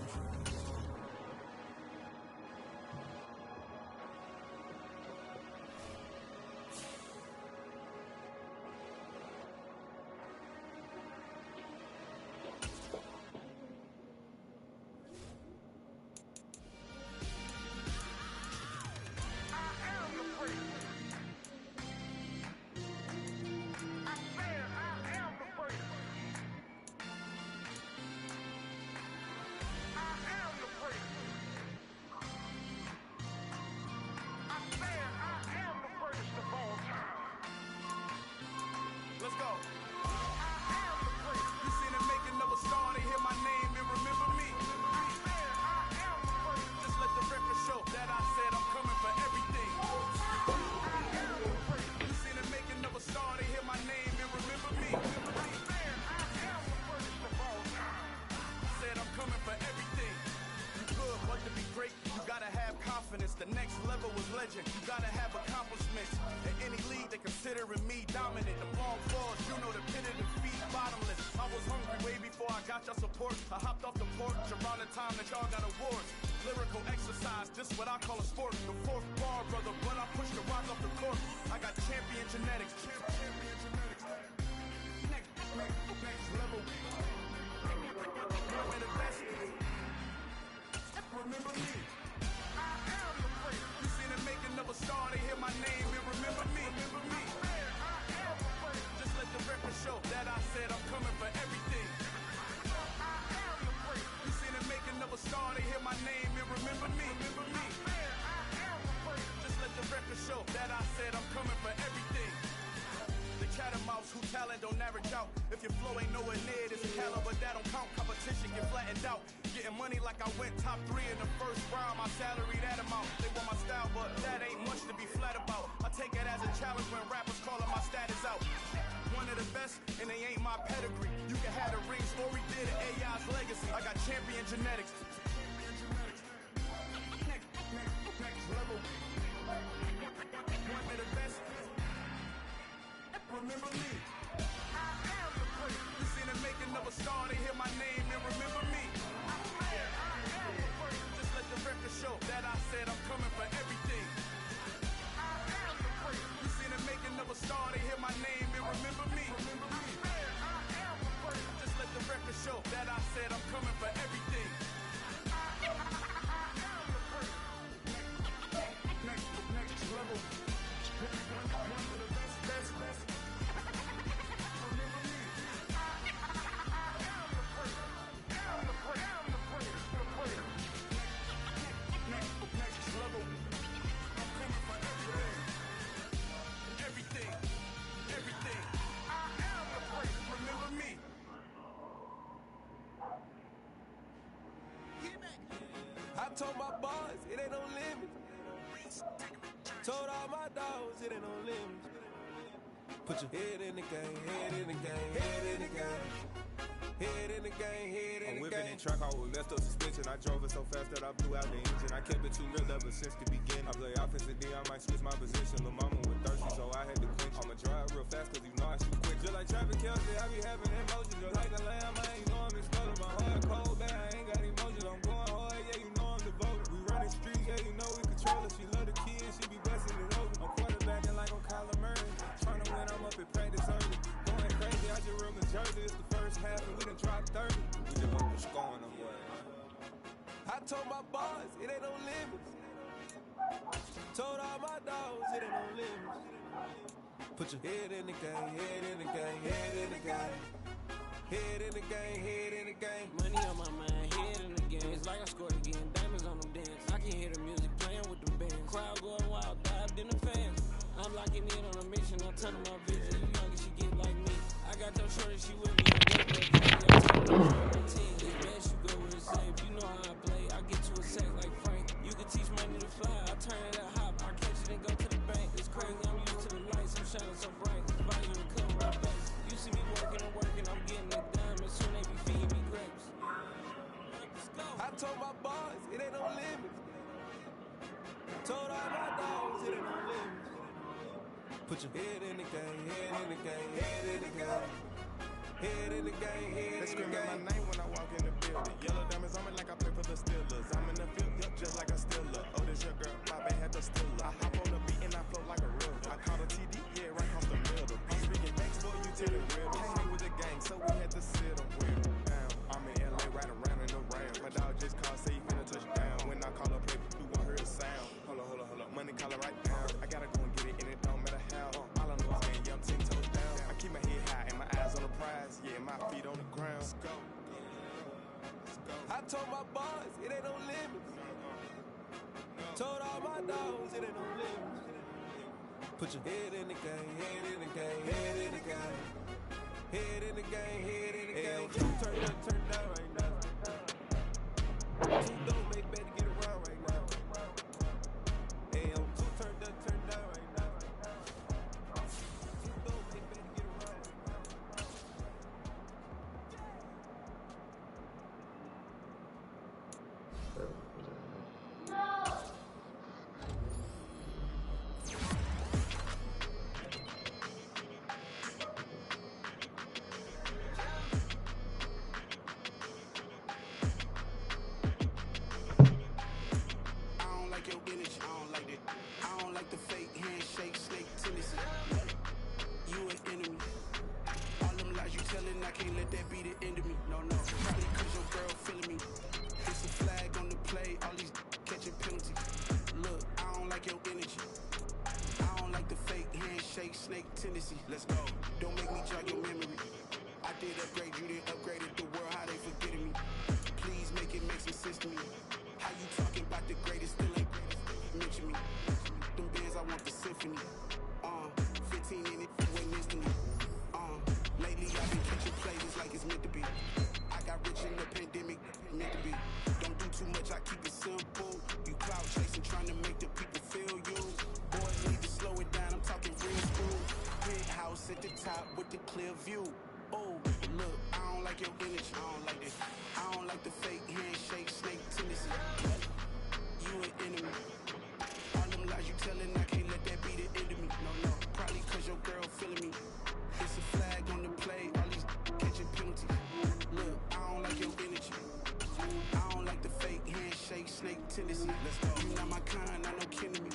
much I support. I hopped off the porch around the time that y'all got awards. Lyrical exercise, this what I call a sport. The fourth bar, brother, but I push the rock off the court. I got champion genetics. Next level. One of the best. Remember me. I am the great. You see the making of a star, they hear my name and remember me. Remember me. I am the great. Just let the record show that I said I'm coming for everything. I am the great. You see the making of a star, they hear my name and remember me. Remember me. I am the great. Just let the record show that I said I'm coming for everything. The chattermouths who talent don't average out. If your flow ain't nowhere near this caliber, that don't count. Competition get flattened out. Getting money like I went top 3 in the first round. My salary that amount. They want my style, but that ain't much to be flat about. I take it as a challenge when rappers calling my status out. One of the best, and they ain't my pedigree. You can have the ring story, did it, AI's legacy. I got champion genetics. Next level. One of the best. Remember me. I am the great. You see the making of a star, they hear my name and remember me. I am the great. Just let the record show that I said I'm coming for everything. I am the great. You see the making of a star, they hear my name and remember me. Remember me. I am the great. Just let the record show that I said I'm coming for everything. I am the great. Next level. One of the best. I told my boys, it ain't no limits. Told all my dogs, it ain't no limits. Put your head in the game, head in the game, head in the game. Head in the game, head in the game. I'm whipping in track, I was messed up suspension. I drove it so fast that I blew out the engine. I kept it too real ever since the beginning. I play offensive D, I might switch my position. Lil' mama was thirsty, so I had to quench. I'ma drive real fast, cause you know I shoot quick. Just like Travis Kelce, I be having emotions. Just like a lamb, I ain't know I'm exploding. My heart cold, man, I ain't got emotions. I'm going hard, yeah, you know I'm devoted. We run the streets, yeah, you know we control it. She love the kids, she be blessing it over. I'm quarterbacking like I'm Kyler Murray. Trying to win, I'm up at practice early. Going crazy, I just real Jersey. It's the first half and we done dropped 30. We just hope it's going away. I told my boys, it ain't no limits. Told all my dogs, it ain't no limits. Put your head in the game, head in the game, head in the game. Head in the game, head in the game. Money on my mind, head in the game. It's like I scored again, diamonds on them dance. I can hear the music playing with the bands. Crowd going wild, dived in the fans. I'm locking in on a mission, I'm turning my vision. You young and she get like me. I got your shorty, she with me. It's best you go with it safe. You know how I play. I get you a sack like Frank. You can teach money to fly. I turn it up hop. I catch it and go to the bank. It's crazy. I'm used to the lights. I'm shining so bright. Volume to cover my face. You see me working and working. I'm getting it done. As soon they be feeding me grapes. Let's go. I told my boys, it ain't no limits. Told all my dogs, it ain't no limits. Put your head in the game, head in the game, head in the game. Head in the game, head in the game. They screaming my name when I walk in the building. Yellow diamonds on me like I play for the Steelers. I'm in the field, yep, just like a Steeler. Oh, this your girl, my band had the Steeler. I hop on the beat and I float like a real. I caught a TD, yeah, right off the middle. I'm speaking banks, boy, you tell it real. Can't hang with the gang, so we had to sit them with them down. I'm in LA, riding around in the rain. My dog just called, say he finna touch down. When I call up, play, you won't hear a sound. Hold up, money calling right now. I gotta go and get it, and it don't matter how. All I know is, man, yeah, I'm 10 toes down. I keep my head high and my eyes on the prize. Yeah, my feet on the ground. Let's go. I told my boys, it ain't no limits. Told all my dogs, it ain't no limits. Put your head in the game, head in the game, head in the game. Head in the game, head in the game. Turn down right now. Too dope, make better get around right now. Hey, I'm too turned down right now. Too dope, make better get around right now. let that be the end of me. No, probably cause your girl feeling me. It's a flag on the play, all these catching penalties. Look, I don't like your energy. I don't like the fake handshake, snake tendency. Let's go. Don't make me jog your memory. I did upgrade, you didn't upgrade it. The world, how they forgetting me. Please make it make some sense to me. How you talking about the greatest, still ain't mention me. Them bands, I want the symphony. 15 in it, wait instantly. Lately I've been catching plays like it's meant to be. I got rich in the pandemic, meant to be. Don't do too much, I keep it simple. You cloud chasing, trying to make the people feel you. Boys need to slow it down, I'm talking real school. Big house at the top with the clear view. Oh, look, I don't like your energy, I don't like this. I don't like the fake handshake, snake tendency. You an enemy. All them lies you telling, I can't let that be the end of me. No, probably cause your girl feeling me. It's a flag on the play, all these catching penalties. Look, I don't like your energy. I don't like the fake handshake, snake tendency. Let's go. You not my kind, I know kidding me.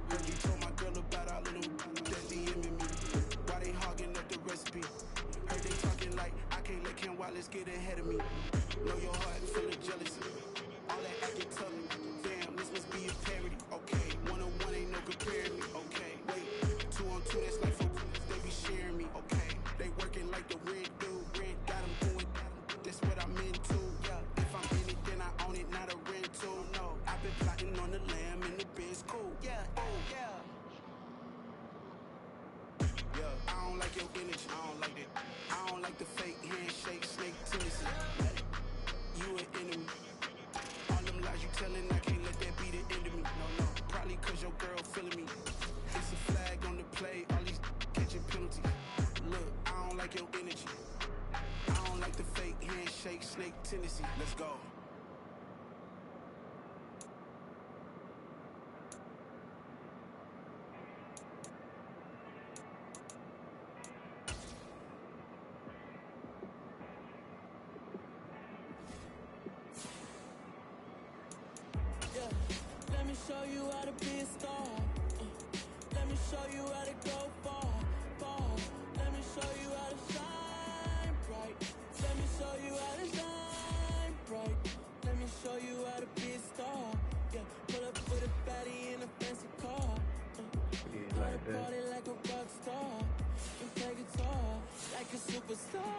Heard you told my girl about all of them that DMing me. Why they hogging up the recipe? Heard they talking like I can't let Ken Wallace get ahead of me. Know your heart full of jealousy. All that acting tough. Damn, this must be a parody. Okay, 1-on-1 ain't no comparing me. Okay, wait, 2-on-2 that's like for they be sharing me. Okay, they working like the rent dude. Rent got them going. That's what I'm into. Yeah, if I'm in it, then I own it, not a rental. No, I've been plotting on the lamb and the Benz cool. Yeah, oh yeah. Yeah, I don't like your energy. I don't like it. I don't like the fake handshake, snake tendency. You an enemy. All them lies you telling, I can't let that be the end of me. No, probably cause your girl feeling me. It's a flag on the play, all these catching penalties. Look, I don't like your energy. I don't like the fake handshake, snake tendency. Let's go. Let me show you how to be a star. Let me show you how to go far, far. Let me show you how to shine bright. Let me show you how to shine bright. Let me show you how to be a star. Yeah, pull up with a baddie in a fancy car. How to party like a rock star and play guitar like a superstar.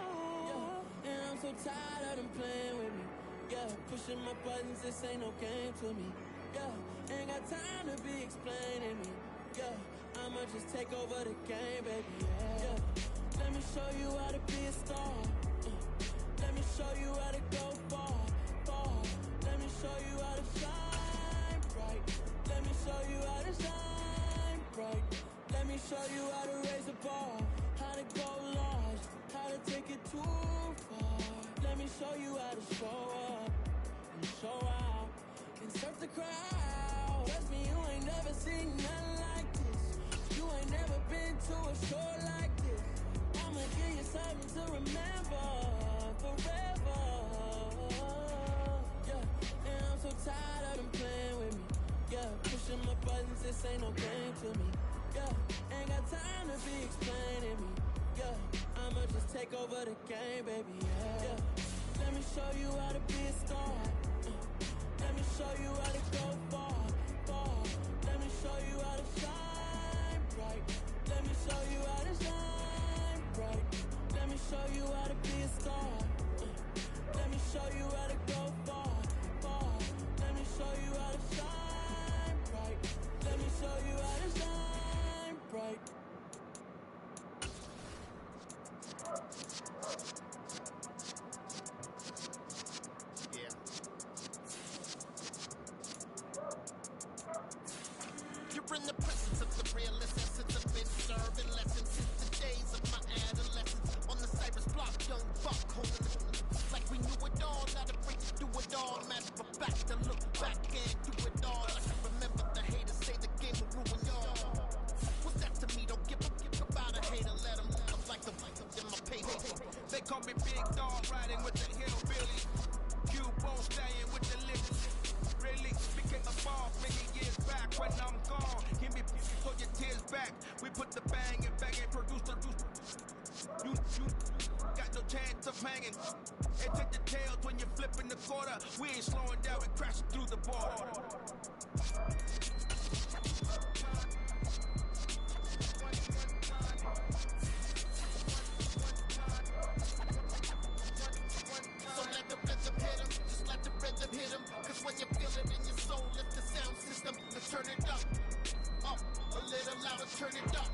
Yeah, and I'm so tired of them playing with me. Yeah, pushing my buttons, this ain't no game to me. Yeah, ain't got time to be explaining me. Yeah, I'ma just take over the game, baby. Yeah, let me show you how to be a star. Let me show you how to go far, far. Let me show you how to shine bright. Let me show you how to shine bright. Let me show you how to raise the bar, how to go large, how to take it too far. Let me show you how to show up and show out and surf the crowd. Trust me, you ain't never seen nothing like this. You ain't never been to a show like this. I'ma give you something to remember forever. Yeah, and I'm so tired of them playing with me. Yeah, pushing my buttons, this ain't no game to me. Yeah, ain't got time to be explaining me. Yeah, I'ma just take over the game, baby. Yeah, let me show you how to be a star. Let me show you how to go far, far. Let me show you how to shine bright. Let me show you how to shine bright. Let me show you how to be a star. Let me show you how to go far, far. Let me show you how to shine bright. Let me show you how to shine bright. You're in the presence of the realest essence. I've been serving lessons since the days of my adolescence. On the Cyrus block, young buck holding it like we knew it all. Now to break do it all, matter of fact, to look back and do it all. I can remember the haters say the game will ruin y'all. What's that to me? Don't give about a hater. Let them live like the in my paper. They call me Big Dog, riding with the hillbilly. Q-Bone staying with the liquor. Really became a boss many years back when I'm gone. Give me so your tears back. We put the bang and produce the. You got no chance of hanging. And take the tails when you're flipping the quarter. We ain't slowing down, we crashing through the border. So let the rhythm hit him, just let the rhythm hit him. Cause when you feel it in your soul, lift the sound system and turn it up. Up, a little louder, turn it up.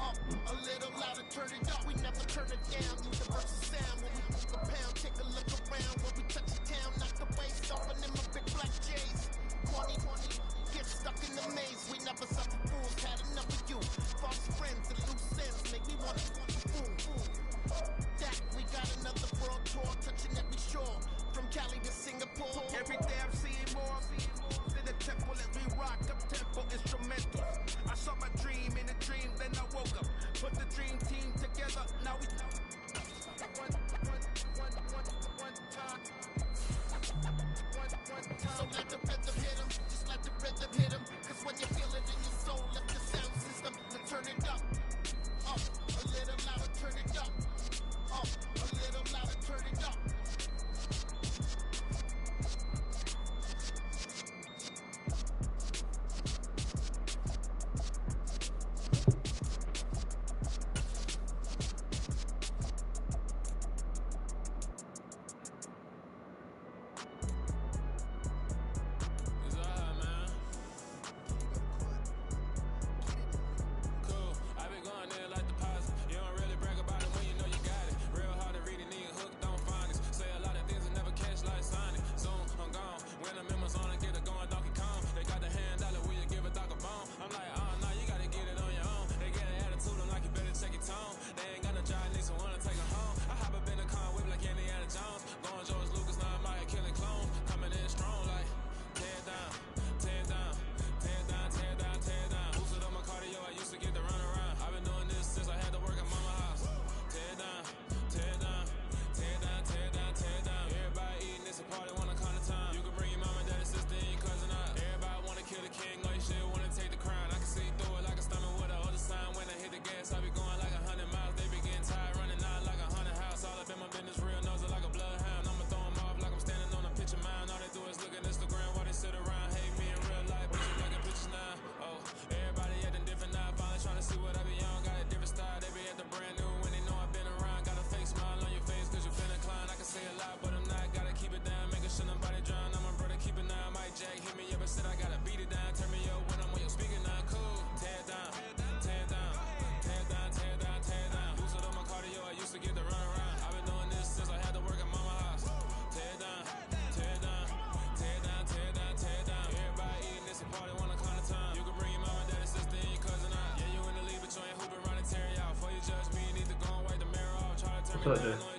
Up, a little louder, turn it up. We never turn it down, universal sound. When we move a pound, take a look around. When we touch the town, knock the waist, stomping in my big black J's. 20, get stuck in the maze. We never suffer fools, had enough of you. False friends and loose ends make me wanna boom. That we got another world tour, touching every shore. From Cali to Singapore. Every day I'm seeing more. In the temple as we rock up tempo instrumentals. I saw my dream in a dream, then I woke up. Put the dream team together, now we one time. So let the rhythm hit him, just let the rhythm hit him. Cause when you feel it in your soul, lift the sound system and turn it up. Up, a little louder, turn it up. Up, a little louder, turn it up. What's up, Jay?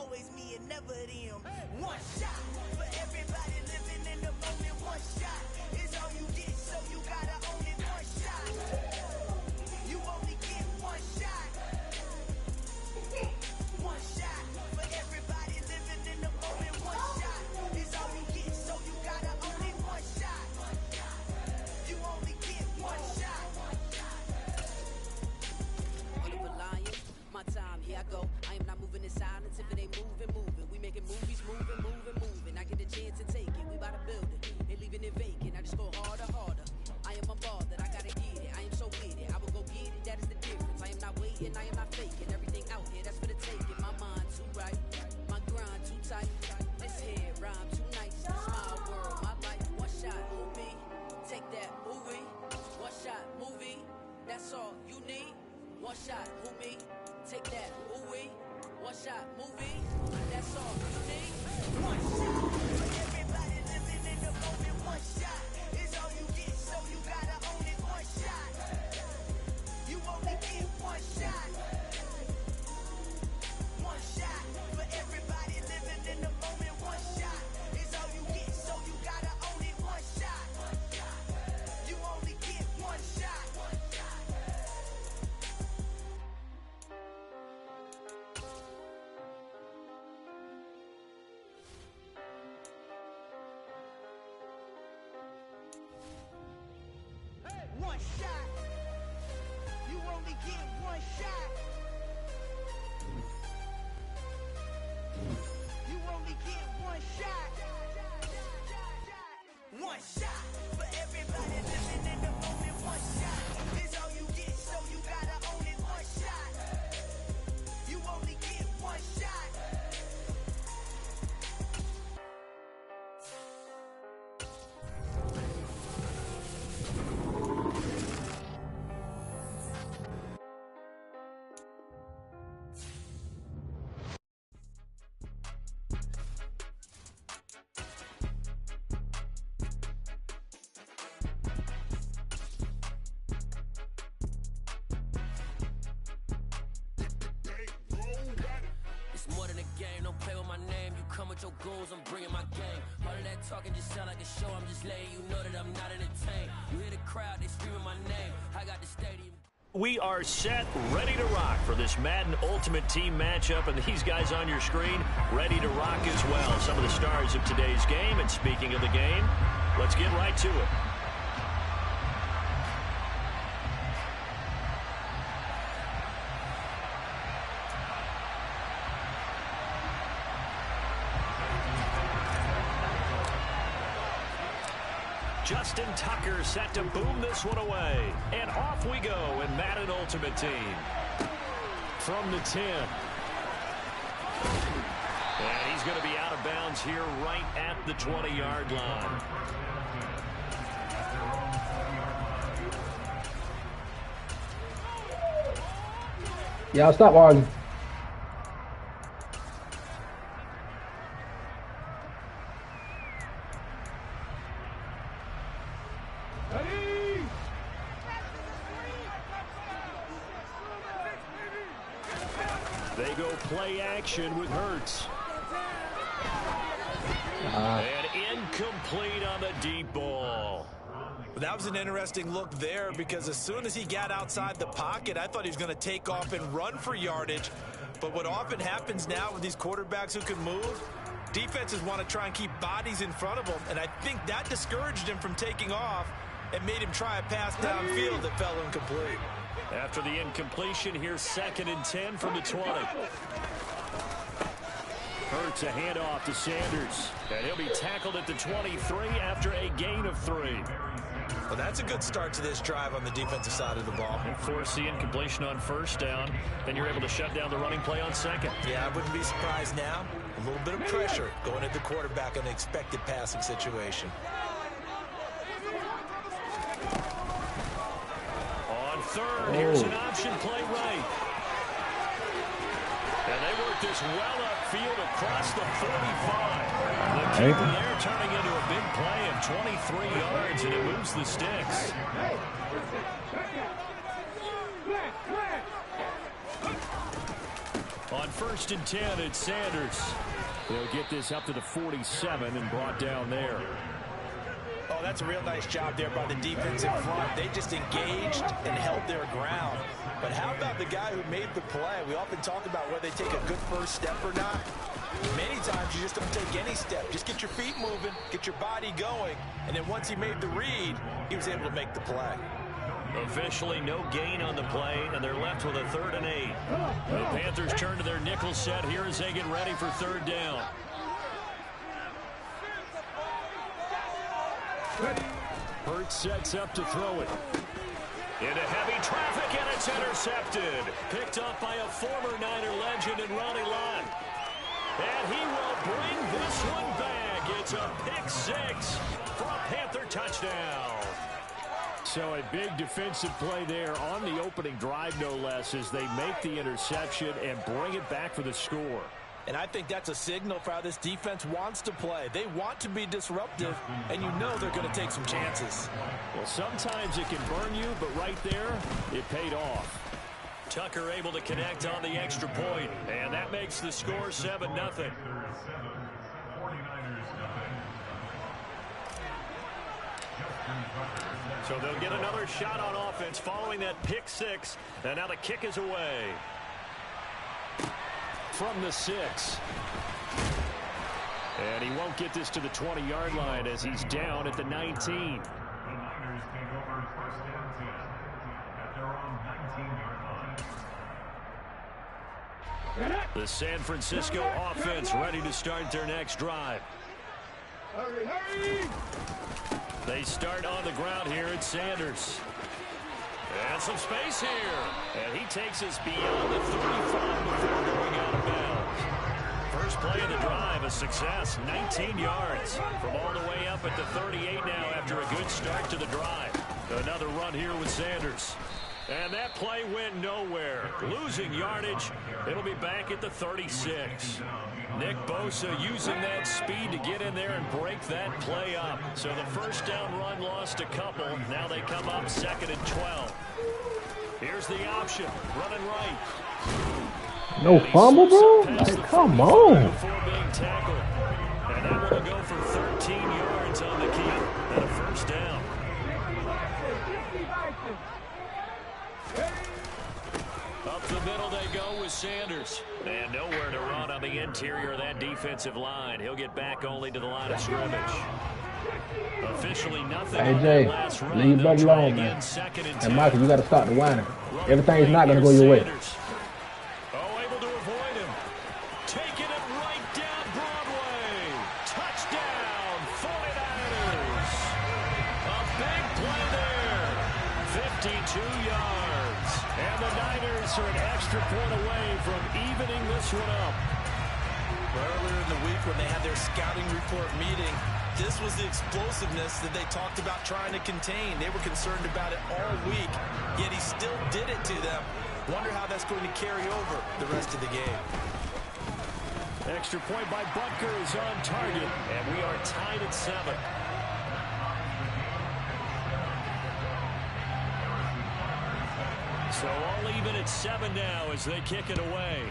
always me and never them. One shot for everybody living in the moment. One shot is all you get, so you gotta own it. One shot. You only get one shot. One shot for everybody living in the moment. One shot is all you get, so you gotta own it. One shot. You only get one shot. My time, here I go. I am not moving in silence. If it ain't moving. We making movies, moving. I get the chance to take it. We bout to build it. Ain't leaving it vacant. I just go harder. I am a ball that I gotta get it. I am so with it. I will go get it. That is the difference. I am not waiting. I am not faking. Everything out here, that's for the taking. My mind too right. My grind too tight. This here rhyme too nice. This my world, my life. One shot, movie. Take that movie. One shot, movie. That's all you need. One shot, movie. Take that, movie. One shot, movie. That's all you need. One shot. For everybody living in the moment. One shot is all you get, so you gotta own it. One shot. You only get one shot. One shot. For everybody living in the moment. One shot is all you get, so you gotta own it. One shot. You only get one shot. One shot. You only get one shot. You only get one shot. One shot for everybody living in the moment. One shot is all you get, so you gotta own it. One shot. You only get one shot. It's more than a game, don't play with my name. You come with your goons, I'm bringing my game. All of that talking just sound like a show, I'm just letting you know that I'm not entertained. You hear the crowd, they screaming my name. I got the stadium. We are set, ready to rock for this Madden Ultimate Team matchup, and these guys on your screen ready to rock as well. Some of the stars of today's game, and speaking of the game, let's get right to it. Justin Tucker set to boom this one away. And off we go in Madden Ultimate Team. From the 10. And he's going to be out of bounds here right at the 20-yard line. Y'all stop arguing. They go play action with Hurts. And incomplete on the deep ball. That was an interesting look there, because as soon as he got outside the pocket, I thought he was going to take off and run for yardage. But what often happens now with these quarterbacks who can move, defenses want to try and keep bodies in front of them, and I think that discouraged him from taking off and made him try a pass downfield that fell incomplete. After the incompletion, here's 2nd and 10 from the 20. Hurts a handoff to Sanders, and he'll be tackled at the 23 after a gain of 3. Well, that's a good start to this drive on the defensive side of the ball. And force the incompletion on 1st down, then you're able to shut down the running play on 2nd. Yeah, I wouldn't be surprised now. A little bit of pressure going at the quarterback in an expected passing situation. On 3rd, here's an option play right. And they work this well upfield across the 45. The keeper there turning into a big play of 23 yards, and it moves the sticks. On 1st and 10, it's Sanders. They'll get this up to the 47 and brought down there. Oh, that's a real nice job there by the defense in front. They just engaged and held their ground. But how about the guy who made the play? We often talk about whether they take a good first step or not. Many times you just don't take any step. Just get your feet moving, get your body going, and then once he made the read, he was able to make the play. Officially no gain on the play, and they're left with a 3rd and 8. The Panthers turn to their nickel set here as they get ready for 3rd down. Hurts sets up to throw it. Into heavy traffic, and it's intercepted. Picked up by a former Niner legend in Ronnie Lott. And he will bring this one back. It's a pick 6 for a Panther touchdown. So a big defensive play there on the opening drive, no less, as they make the interception and bring it back for the score. And I think that's a signal for how this defense wants to play. They want to be disruptive, and you know they're going to take some chances. Well, sometimes it can burn you, but right there, it paid off. Tucker able to connect on the extra point, and that makes the score 7-0. So they'll get another shot on offense following that pick 6, and now the kick is away. From the 6. And he won't get this to the 20-yard line as he's down at the 19. The San Francisco offense ready to start their next drive. They start on the ground here at Sanders. And some space here. And he takes us beyond the 35 before going out of bounds. First play of the drive, a success, 19 yards. From all the way up at the 38 now after a good start to the drive. Another run here with Sanders. And that play went nowhere. Losing yardage. It'll be back at the 36. Nick Bosa using that speed to get in there and break that play up. So the first down run lost a couple. Now they come up 2nd and 12. Here's the option. Running right. No fumble, bro? Like, come on. Before being tackled. And that one will go for 13 yards on the keep. And a first down. Up the middle they go with Sanders. And nowhere to run on the interior of that defensive line. He'll get back only to the line of scrimmage. Officially nothing on that last run. Leave Bud alone, man. And Michael, you got to start the whining. Everything's not going to go your way. Oh, able to avoid him. Taking it right down Broadway. Touchdown, 49ers. A big play there. 52 yards. And the Niners are an extra point away from evening this one up. Earlier in the week when they had their scouting report meeting, this was the explosiveness that they talked about trying to contain. They were concerned about it all week, yet he still did it to them. Wonder how that's going to carry over the rest of the game. Extra point by Butker is on target, and we are tied at 7. So all even at 7 now as they kick it away.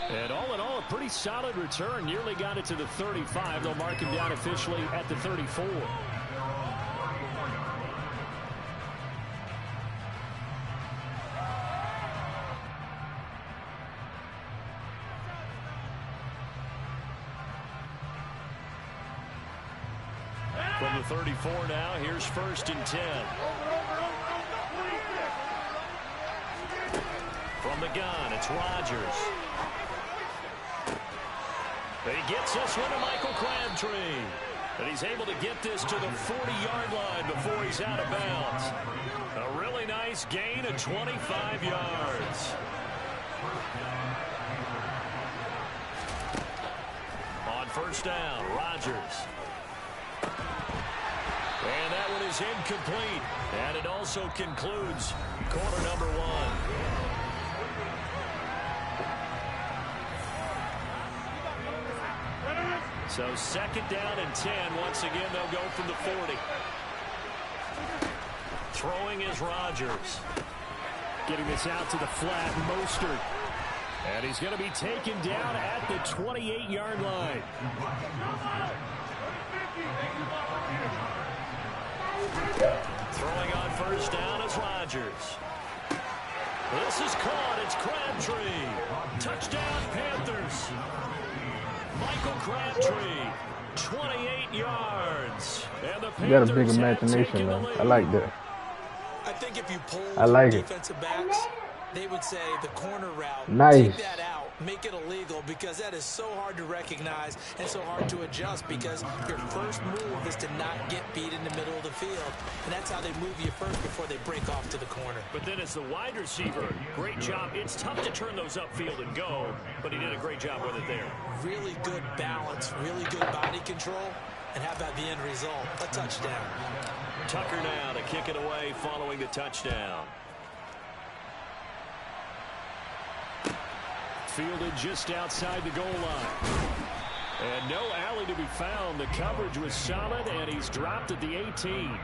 And all in all, a pretty solid return. Nearly got it to the 35. They'll mark him down officially at the 34. From the 34 now, here's 1st and 10. From the gun, it's Rodgers. He gets this one to Michael Crabtree. And he's able to get this to the 40-yard line before he's out of bounds. A really nice gain of 25 yards. On 1st down, Rodgers. And that one is incomplete. And it also concludes quarter number 1. So 2nd down and 10. Once again, they'll go from the 40. Throwing is Rodgers. Getting this out to the flat, Mostert. And he's going to be taken down at the 28-yard line. Throwing on first down is Rodgers. This is caught. It's Crabtree. Touchdown, Panthers. Michael Crabtree, 28 yards. And the You got a big imagination, though. I like that. I think if you pull defensive backs, they would say the corner route, nice. Take that out, make it illegal, because that is so hard to recognize and so hard to adjust, because your first move is to not get beat in the middle of the field, and that's how they move you first before they break off to the corner. But then as the wide receiver, great job. It's tough to turn those upfield and go, but he did a great job with it there. Really good balance, really good body control, and how about the end result? A touchdown. Tucker now to kick it away following the touchdown. Fielded just outside the goal line. And no alley to be found. The coverage was solid, and he's dropped at the 18.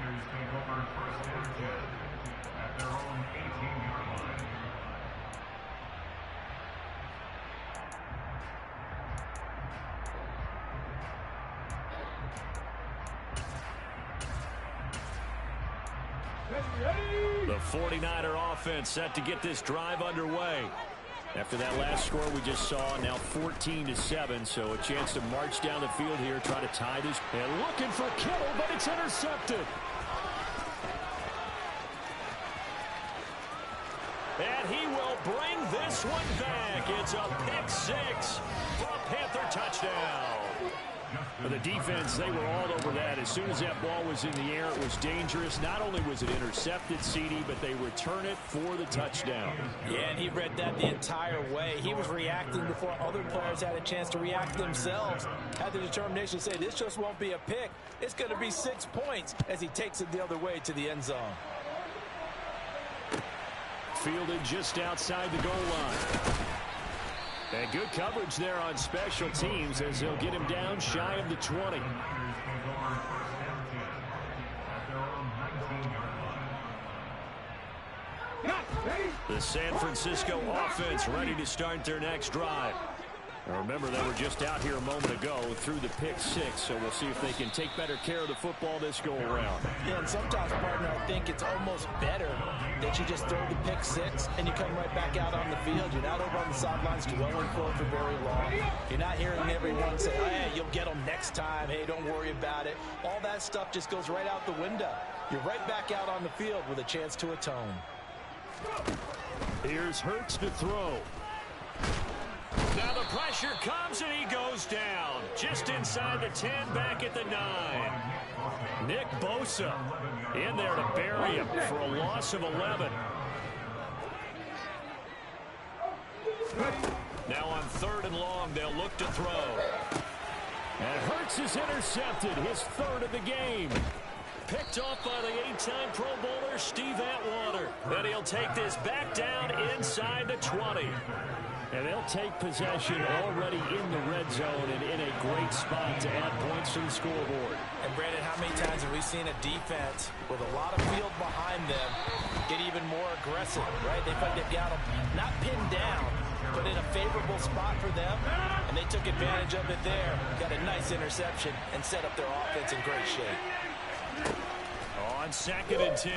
The 49er offense set to get this drive underway. After that last score we just saw, now 14-7, so a chance to march down the field here, try to tie this. And looking for Kittle, but it's intercepted. And he will bring this one back. It's a pick six for a Panther touchdown. For the defense, they were all over that. As soon as that ball was in the air, it was dangerous. Not only was it intercepted, CD, but they return it for the touchdown. Yeah, and he read that the entire way. He was reacting before other players had a chance to react themselves. Had the determination to say, this just won't be a pick. It's going to be 6 points as he takes it the other way to the end zone. Fielded just outside the goal line. And good coverage there on special teams as they'll get him down shy of the 20. The San Francisco offense ready to start their next drive. Now remember, they were just out here a moment ago through the pick six, so we'll see if they can take better care of the football this go around. Yeah, and sometimes, partner, I think it's almost better that you just throw the pick six and you come right back out on the field. You're not over on the sidelines dwelling for it for very long. You're not hearing everyone say, hey, you'll get them next time. Hey, don't worry about it. All that stuff just goes right out the window. You're right back out on the field with a chance to atone. Here's Hurts to throw. Now the pressure comes and he goes down. Just inside the 10, back at the 9. Nick Bosa in there to bury him for a loss of 11. Now on 3rd and long, they'll look to throw. And Hurts is intercepted, his 3rd of the game. Picked off by the 8-time Pro Bowler, Steve Atwater. And he'll take this back down inside the 20. And they'll take possession already in the red zone and in a great spot to add points to the scoreboard. And Brandon, how many times have we seen a defense with a lot of field behind them get even more aggressive, right? They've got them not pinned down, but in a favorable spot for them, and they took advantage of it there. Got a nice interception and set up their offense in great shape. On 2nd and 10,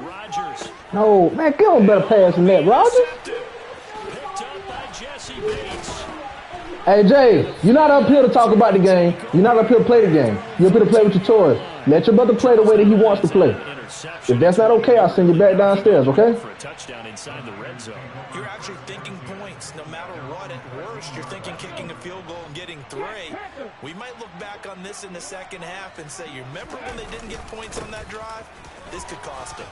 Rodgers. No, man, give him a better pass than that, Rodgers. Picked up by Jesse Bates. Hey, Jay, you're not up here to talk about the game. You're not up here to play the game. You're up here to play with your toys. Let your brother play the way that he wants to play. If that's not okay, I'll send you back downstairs, okay? For a touchdown inside the red zone. You're actually thinking points no matter what. At worst, you're thinking kicking a field goal and getting 3. We might look back on this in the second half and say, you remember when they didn't get points on that drive? This could cost them.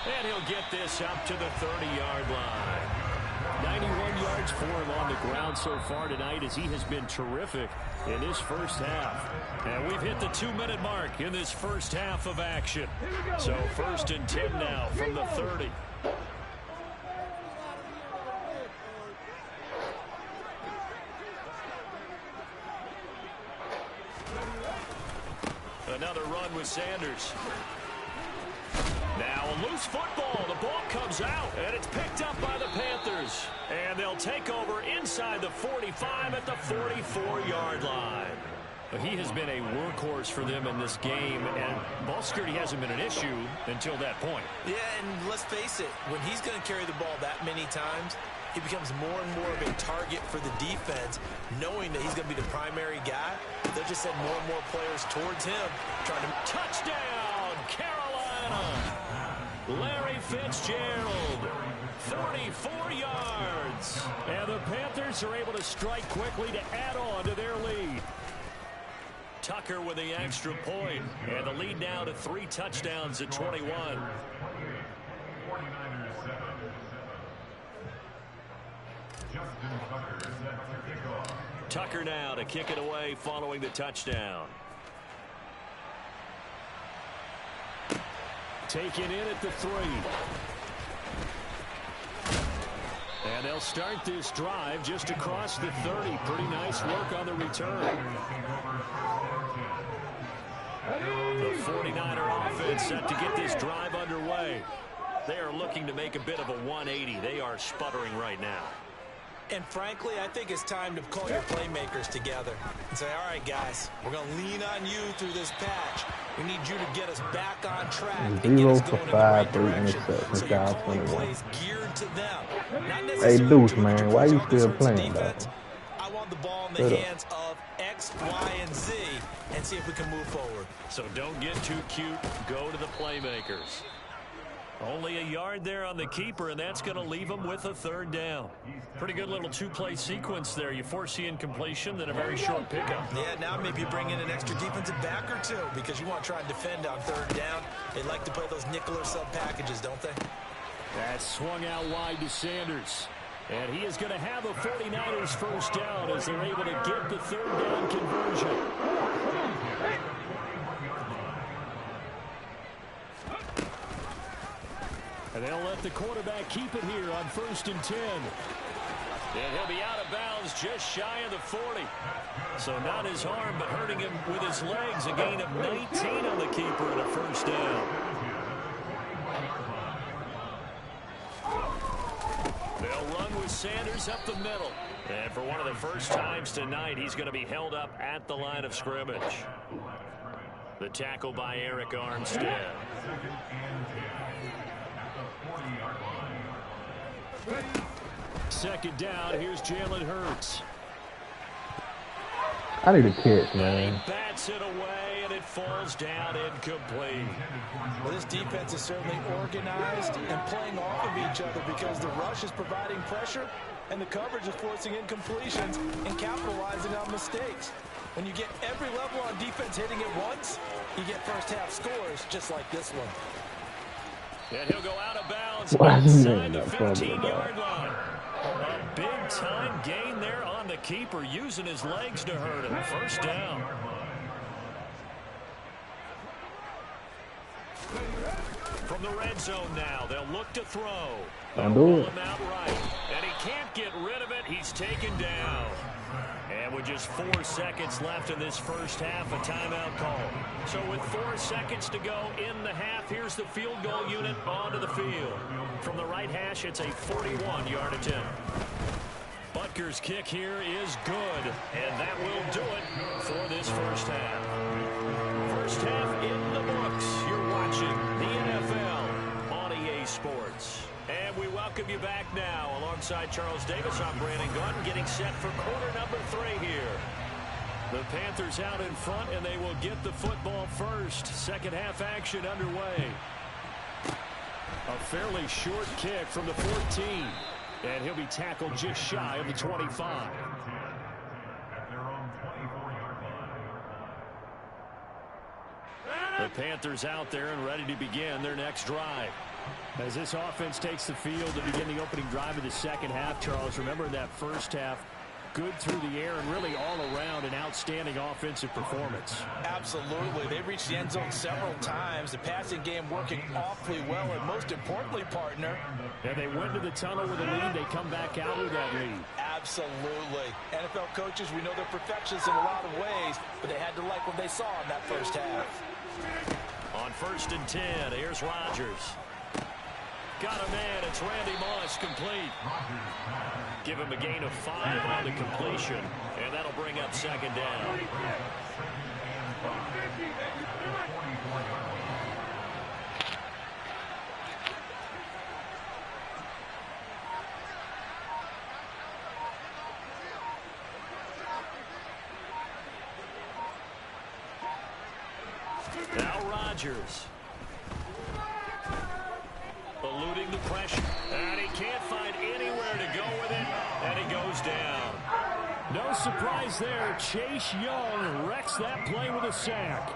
And he'll get this up to the 30-yard line. 91 yards for him on the ground so far tonight as he has been terrific in this first half. And we've hit the 2-minute mark in this first half of action. So 1st and 10 now from the 30. another run with Sanders. Now a loose football. The ball comes out, and it's picked up by the Panthers. And they'll take over inside the 45 at the 44-yard line. He has been a workhorse for them in this game, and ball security hasn't been an issue until that point. Yeah, and let's face it, when he's going to carry the ball that many times, he becomes more and more of a target for the defense, knowing that he's going to be the primary guy. They'll just send more and more players towards him, trying to... Touchdown, Carolina! Larry Fitzgerald, 44 yards. And the Panthers are able to strike quickly to add on to their lead. Tucker with the extra point, and the lead now to 3 touchdowns at 21. Tucker now to kick it away following the touchdown. Taken in at the 3. And they'll start this drive just across the 30. Pretty nice work on the return. The 49er offense set to get this drive underway. They are looking to make a bit of a 180. They are sputtering right now. And frankly, I think it's time to call your playmakers together and say, all right, guys, we're going to lean on you through this patch. We need you to get us back on track and get us going in the right direction. So you're calling plays geared to them. Not necessarily hey, Deuce, man, why you still playing, dog? I want the ball in the hands of X, Y, and Z and see if we can move forward. So don't get too cute. Go to the playmakers. Only a yard there on the keeper, and that's going to leave him with a 3rd down. Pretty good little 2-play sequence there. You force the incompletion, then a very short pickup. Yeah, now maybe you bring in an extra defensive back or 2 because you want to try and defend on 3rd down. They like to play those nickel or sub packages, don't they? That's swung out wide to Sanders. And he is going to have a 49ers first down as they're able to get the 3rd down conversion. And they'll let the quarterback keep it here on 1st and 10. And he'll be out of bounds just shy of the 40. So not his arm, but hurting him with his legs. A gain of 19 on the keeper and a 1st down. They'll run with Sanders up the middle. And for one of the first times tonight, he's going to be held up at the line of scrimmage. The tackle by Eric Armstead. Second down, here's Jalen Hurts. I need a catch, man. He bats it away, and it falls down incomplete. Well, this defense is certainly organized and playing off of each other because the rush is providing pressure and the coverage is forcing incompletions and capitalizing on mistakes. When you get every level on defense hitting it once, you get first-half scores just like this one. And he'll go out of bounds inside the 15-yard line. A big-time gain there on the keeper, using his legs to hurt him. First down. From the red zone now, they'll look to throw. They'll roll him out right. And he can't get rid of it. He's taken down. And with just 4 seconds left in this first half, a timeout call. So with 4 seconds to go in the half, here's the field goal unit onto the field. From the right hash, it's a 41-yard attempt. Butker's kick here is good, and that will do it for this first half. First half in the books. You're watching the NFL on EA Sports. And we welcome you back now. Alongside Charles Davis, I'm Brandon Gunn, getting set for quarter number 3 here. The Panthers out in front, and they will get the football first. Second half action underway. A fairly short kick from the 14. And he'll be tackled just shy of the 25. The Panthers out there and ready to begin their next drive. As this offense takes the field to begin the opening drive of the second half, Charles, remember in that first half, good through the air and really all around an outstanding offensive performance. Absolutely. They reached the end zone several times. The passing game working awfully well, and most importantly, partner. And they went to the tunnel with a lead. They come back out with that lead. Absolutely. NFL coaches, we know they're perfectionists in a lot of ways, but they had to like what they saw in that first half. On 1st and 10, here's Rodgers. Got a man. It's Randy Moss, complete. Give him a gain of 5 on the completion, and that'll bring up 2nd down. Now Rodgers. Eluding the pressure. And he can't find anywhere to go with it. And he goes down. No surprise there. Chase Young wrecks that play with a sack.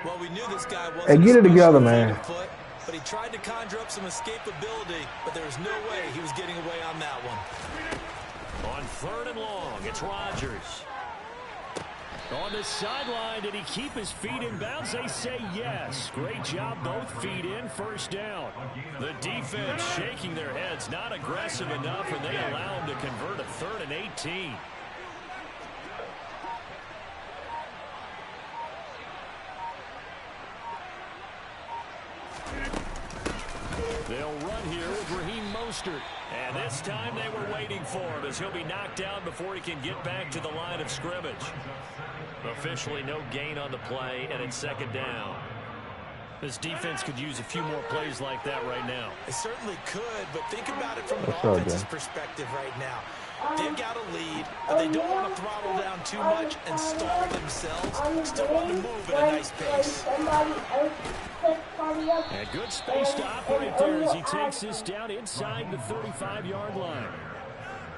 Well, we knew this guy wasn't. Hey, get it together, man. Foot, but he tried to conjure up some escapability, but there was no way he was getting away on that one. On 3rd and long, it's Rodgers. On the sideline, did he keep his feet in bounds? They say yes. Great job, both feet in, 1st down. The defense shaking their heads, not aggressive enough, and they allow him to convert a 3rd and 18. They'll run here with Raheem Mostert. And this time they were waiting for him as he'll be knocked down before he can get back to the line of scrimmage. Officially no gain on the play, and it's 2nd down. This defense could use a few more plays like that right now. It certainly could, but think about it from an offensive perspective right now. They've got a lead, but they don't want to throttle down too much and stall themselves. Still want to move at a nice pace. And good space to operate there as he takes this down inside the 35-yard line.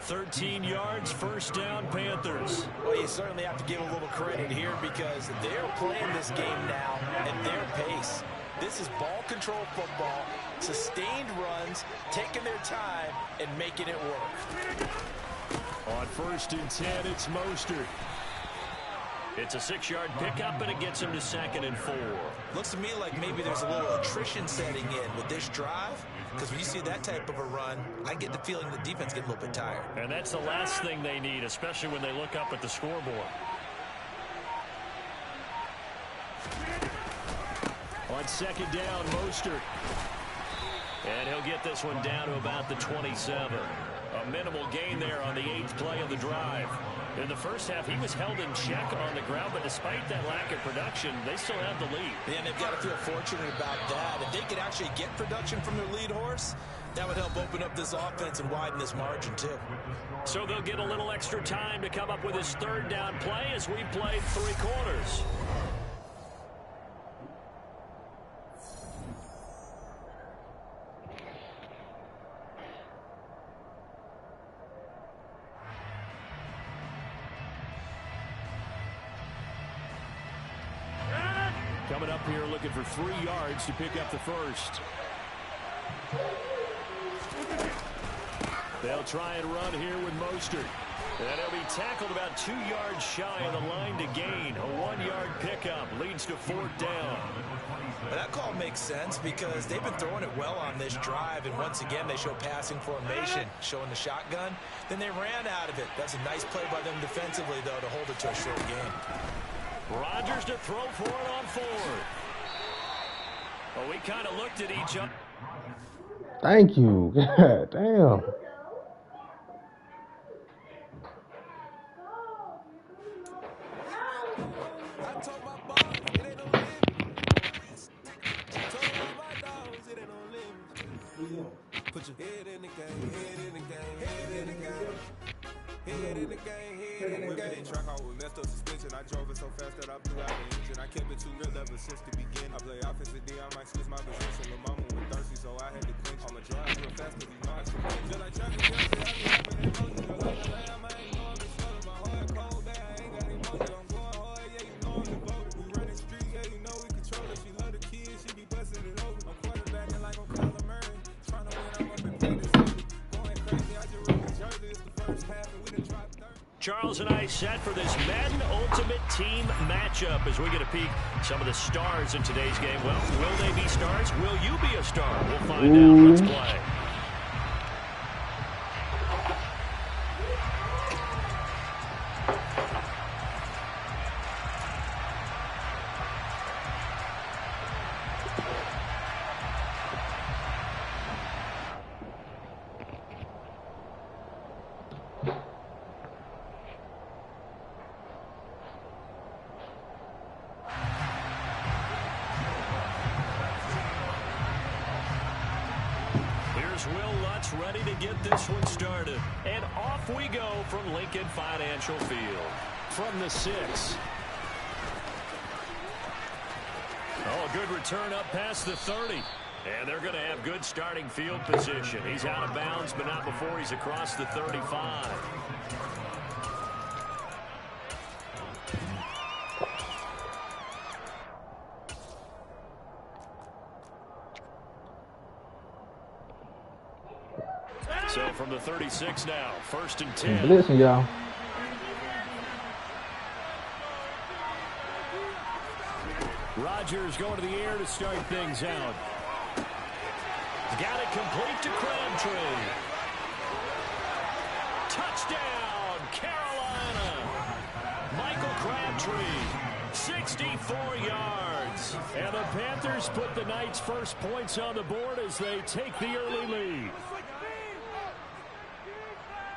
13 yards, 1st down, Panthers. Well, you certainly have to give a little credit here because they're playing this game now at their pace. This is ball control football, sustained runs, taking their time, and making it work. On 1st and 10, it's Mostert. It's a 6-yard pickup, and it gets him to 2nd and 4. Looks to me like maybe there's a little attrition setting in with this drive, because when you see that type of a run, I get the feeling the defense gets a little bit tired. And that's the last thing they need, especially when they look up at the scoreboard. On 2nd down, Mostert. And he'll get this one down to about the 27. A minimal gain there on the 8th play of the drive. In the 1st half, he was held in check on the ground, but despite that lack of production, they still have the lead. Yeah, and they've got to feel fortunate about that. If they could actually get production from their lead horse, that would help open up this offense and widen this margin, too. So they'll get a little extra time to come up with his 3rd down play as we played 3 quarters. Coming up here looking for 3 yards to pick up the 1st. They'll try and run here with Mostert. And he'll be tackled about 2 yards shy of the line to gain. A 1-yard pickup leads to 4th down. But that call makes sense because they've been throwing it well on this drive. And once again, they show passing formation, showing the shotgun. Then they ran out of it. That's a nice play by them defensively, though, to hold it to a short game. Rodgers to throw for it on 4th. Well, we kind of looked at each other. Thank you. God damn. Put your head in the game, head in the game, head in the game. Head in the game, head in the game. Track out with messed up suspension. I drove it so fast that I blew out the engine. I kept it too real ever since the beginning. I play offensive D, I might switch my position. My mama was thirsty, so I had to quench. I'ma drive real fast cause you know I should win. Just like traffic, I be having emotions. I like the lamb, I ain't going to struggle. My heart cold, man, I ain't got emotions. I'm going hard, yeah, you know I'm devoted. We run the street, yeah, you know we control it. She love the kids, she be busting it over. I'm quarterbacking like I'm Kyler Murray. Trying to win, I'm up in Tennessee. Going crazy, I just run the jersey. It's the first half, and we done dropped 30. Charles and I set for this Madden Ultimate Team matchup as we get a peek some of the stars in today's game. Well, will they be stars? Will you be a star? We'll find out. Let's play. Here's Will Lutz ready to get this one started. And off we go from Lincoln Financial Field. From the 6. Oh, good return up past the 30. And they're going to have good starting field position. He's out of bounds, but not before he's across the 35. So from the 36 now, 1st and 10. Listen, y'all. Rodgers going to the air to start things out. He's got it complete to Crabtree. Touchdown, Carolina. Michael Crabtree, 64 yards. And the Panthers put the Knights' first points on the board as they take the early lead.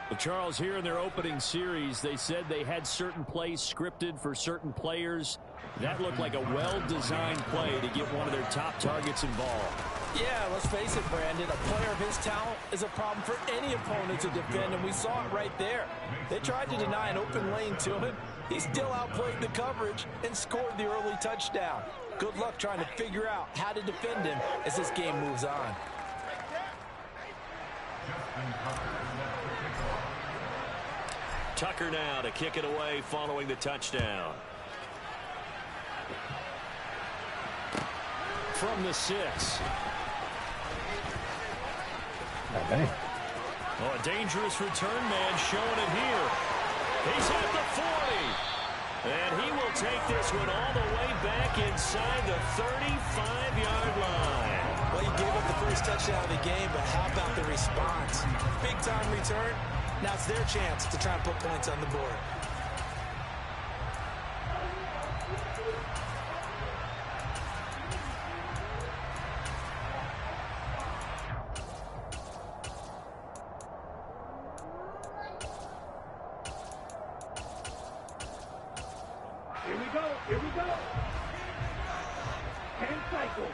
Well, Charles, here in their opening series, they said they had certain plays scripted for certain players. That looked like a well-designed play to get one of their top targets involved. Yeah, let's face it, Brandon. A player of his talent is a problem for any opponent to defend, and we saw it right there. They tried to deny an open lane to him. He still outplayed the coverage and scored the early touchdown. Good luck trying to figure out how to defend him as this game moves on. Tucker now to kick it away following the touchdown. From the 6. Okay. Oh, a dangerous return man showing it here. He's at the 40. And he will take this one all the way back inside the 35-yard line. Well, he gave up the first touchdown of the game, but how about the response? Big-time return. Now it's their chance to try and put points on the board. Here we go. Here we go. 10 cycles.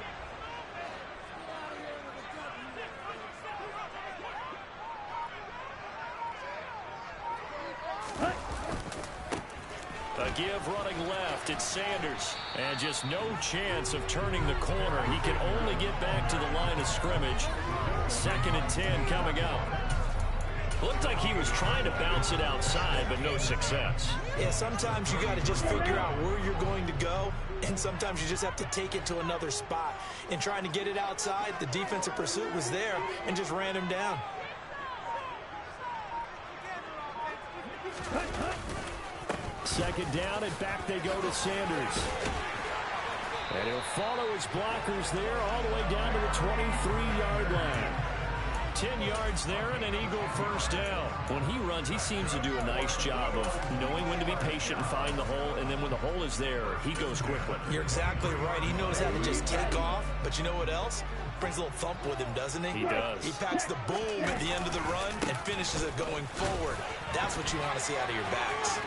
A give running left. It's Sanders. And just no chance of turning the corner. He can only get back to the line of scrimmage. 2nd and 10 coming up. Looked like he was trying to bounce it outside, but no success. Yeah, sometimes you got to just figure out where you're going to go, and sometimes you just have to take it to another spot. In trying to get it outside, the defensive pursuit was there and just ran him down. Second down, and back they go to Sanders. And he'll follow his blockers there all the way down to the 23-yard line. 10 yards there and an Eagle first down. When he runs, he seems to do a nice job of knowing when to be patient and find the hole, and then when the hole is there, he goes quickly. You're exactly right. He knows how to just take off, but you know what else? Brings a little thump with him, doesn't he? He does. He packs the boom at the end of the run and finishes it going forward. That's what you want to see out of your backs.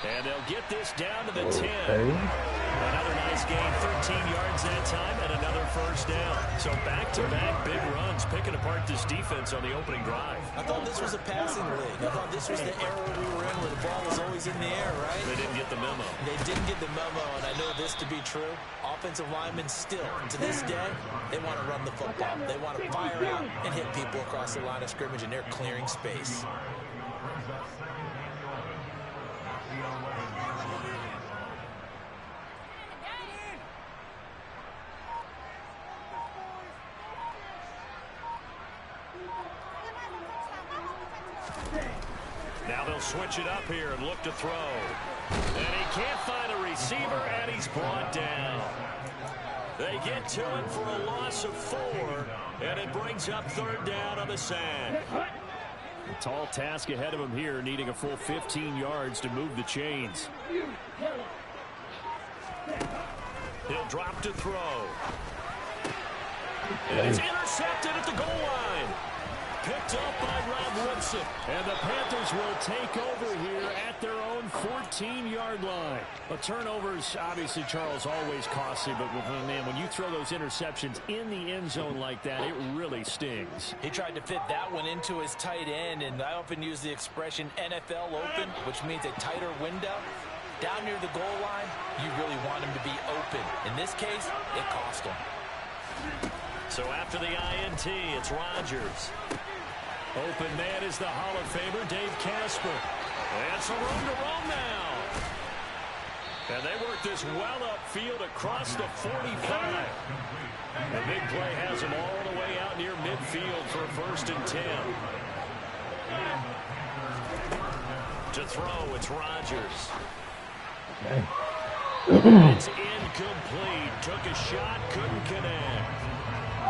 And they'll get this down to the 10. Another nice gain, 13 yards that time, and another first down. So back-to-back big runs, picking apart this defense on the opening drive. I thought this was a passing league. I thought this was the era we were in where the ball was always in the air, right? They didn't get the memo. They didn't get the memo, and I know this to be true. Offensive linemen still, to this day, they want to run the football. They want to fire out and hit people across the line of scrimmage, and they're clearing space. Now they'll switch it up here and look to throw. And he can't find a receiver, and he's brought down. They get to him for a loss of 4, and it brings up 3rd down on the sack. A tall task ahead of him here, needing a full 15 yards to move the chains. He'll drop to throw. And it's intercepted at the goal line. picked up by Rob Woodson. And the Panthers will take over here at their own 14-yard line. But turnovers, obviously, Charles, always costly. But, man, when you throw those interceptions in the end zone like that, it really stings. He tried to fit that one into his tight end, and I often use the expression NFL open, which means a tighter window. Down near the goal line, you really want him to be open. In this case, it cost him. So after the INT, it's Rodgers. Open man is the Hall of Famer, Dave Casper. And some room to roam now. And they work this well upfield across the 45. The big play has them all the way out near midfield for a 1st and 10. To throw, it's Rodgers. It's incomplete. Took a shot, couldn't connect.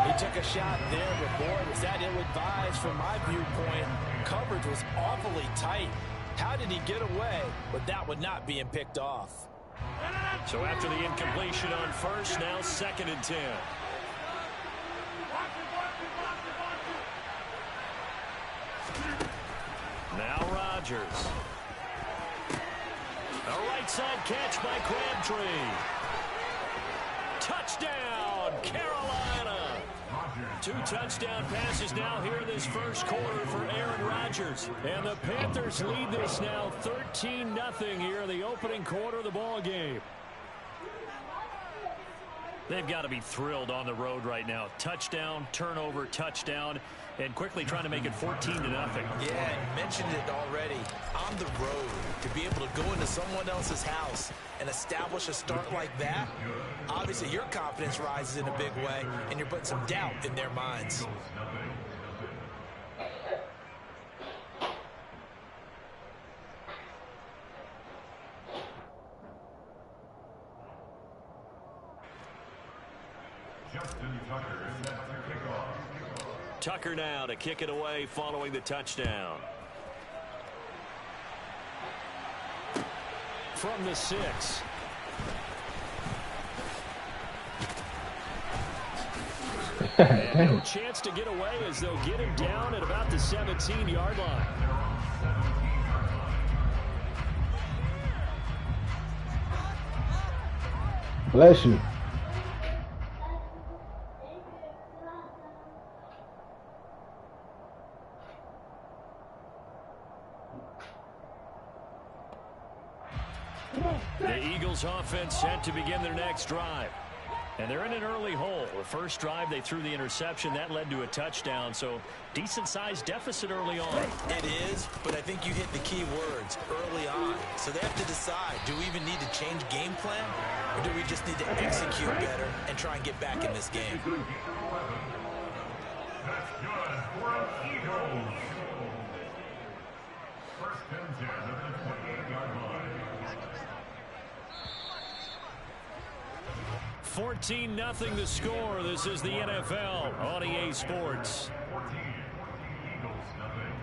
He took a shot there, but boy, was that ill-advised from my viewpoint. Coverage was awfully tight. How did he get away with that one not being picked off? So after the incompletion on 1st, now 2nd and 10. Now Rodgers. A right side catch by Crabtree. Touchdown, Carolina. 2 touchdown passes now here in this first quarter for Aaron Rodgers. And the Panthers lead this now 13-0 here in the opening quarter of the ball game. They've got to be thrilled on the road right now. Touchdown, turnover, touchdown, and quickly trying to make it 14-0. Yeah, you mentioned it already. On the road, to be able to go into someone else's house and establish a start like that, obviously your confidence rises in a big way, and you're putting some doubt in their minds. Tucker now to kick it away following the touchdown. From the 6. And no chance to get away as they'll get him down at about the 17-yard line. Bless you. The Eagles offense set to begin their next drive. And they're in an early hole. The first drive, they threw the interception. That led to a touchdown. So decent-sized deficit early on. It is, but I think you hit the key words early on. So they have to decide, do we even need to change game plan? Or do we just need to execute better and try and get back in this game? That's good for an Eagles. First and 10 at the 28-yard line. 14-0 the score. This is the NFL on EA Sports. 14, Eagles, nothing.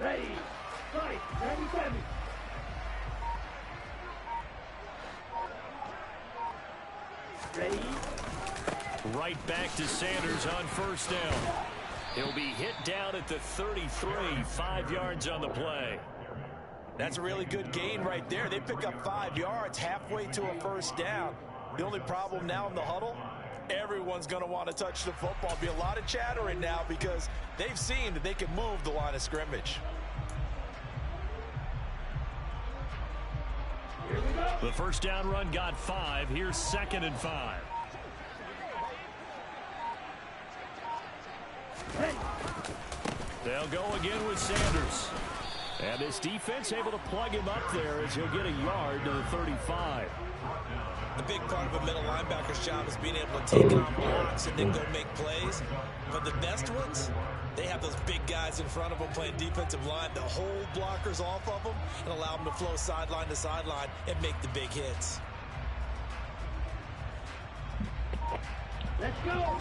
Ready, fight, ready. Ready. Right back to Sanders on first down. He'll be hit down at the 33, 5 yards on the play. That's a really good gain right there. They pick up 5 yards halfway to a first down. The only problem now in the huddle, everyone's going to want to touch the football. Be a lot of chattering now because they've seen that they can move the line of scrimmage. The first down run got 5. Here's 2nd and 5. They'll go again with Sanders. And this defense able to plug him up there as he'll get a yard to the 35. The big part of a middle linebacker's job is being able to take on blocks and then go make plays. But the best ones, they have those big guys in front of them playing defensive line that hold blockers off of them and allow them to flow sideline to sideline and make the big hits. Let's go.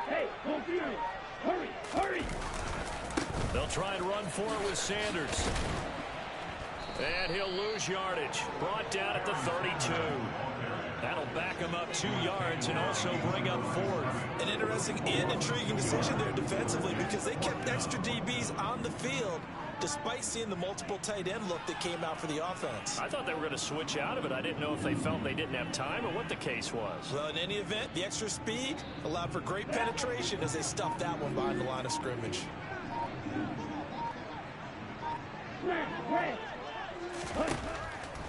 Hey, go for it. Hurry, hurry. They'll try and run for it with Sanders. And he'll lose yardage. Brought down at the 32. That'll back him up 2 yards and also bring up 4th. An interesting and intriguing decision there defensively because they kept extra DBs on the field despite seeing the multiple tight end look that came out for the offense. I thought they were going to switch out of it. I didn't know if they felt they didn't have time or what the case was. Well, in any event, the extra speed allowed for great penetration as they stuffed that one behind the line of scrimmage.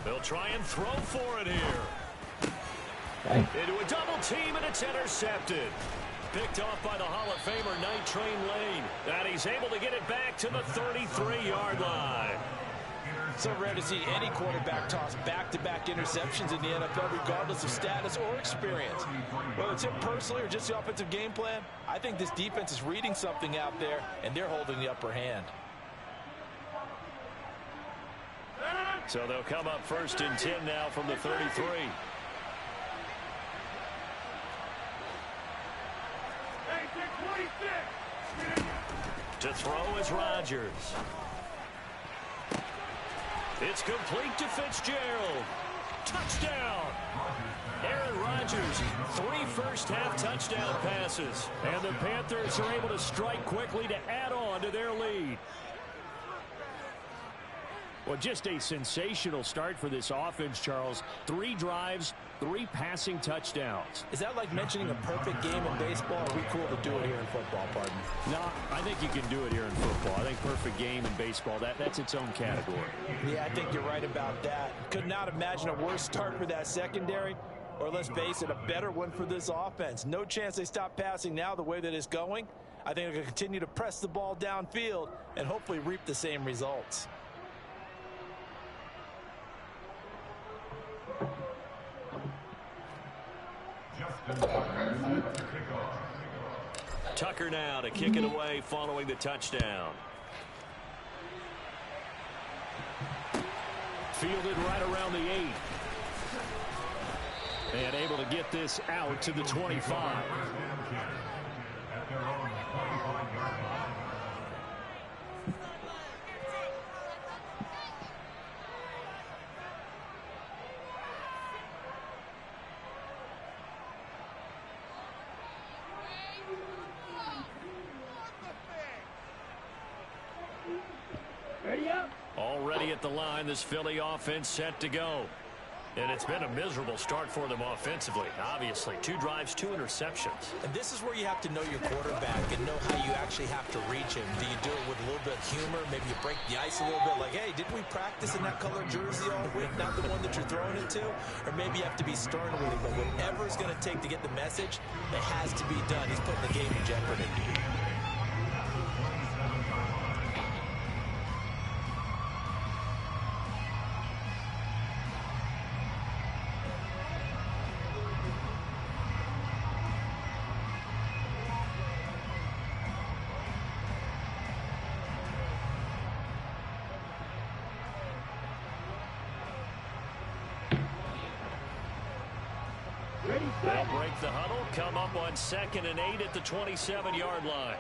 They'll try and throw for it here. Into a double team, and it's intercepted. Picked off by the Hall of Famer Night Train Lane. And he's able to get it back to the 33-yard line. So rare to see any quarterback toss back-to-back interceptions in the NFL, regardless of status or experience. Whether it's him personally or just the offensive game plan, I think this defense is reading something out there, and they're holding the upper hand. So they'll come up 1st and 10 now from the 33. To throw is Rodgers. It's complete to Fitzgerald. Touchdown. Aaron Rodgers, 3 first-half touchdown passes. And the Panthers are able to strike quickly to add on to their lead. Well, just a sensational start for this offense, Charles. 3 drives, 3 passing touchdowns. Is that like mentioning a perfect game in baseball? Or are we cool to do it here in football, pardon? No, I think you can do it here in football. I think perfect game in baseball, that's its own category. Yeah, I think you're right about that. Could not imagine a worse start for that secondary. Or let's face it, a better one for this offense. No chance they stop passing now the way that it's going. I think they're going to continue to press the ball downfield and hopefully reap the same results. Tucker now to kick it away following the touchdown. Fielded right around the 8. And able to get this out to the 25. At their own 25-yard line. Already at the line, this Philly offense set to go. And it's been a miserable start for them offensively. Obviously, 2 drives, 2 interceptions. And this is where you have to know your quarterback and know how you actually have to reach him. Do you do it with a little bit of humor? Maybe you break the ice a little bit like, hey, didn't we practice in that color jersey all week? Not the one that you're throwing it to? Or maybe you have to be stern with him. But whatever it's going to take to get the message, it has to be done. He's putting the game in jeopardy. They'll break the huddle, come up on 2nd and 8 at the 27-yard line.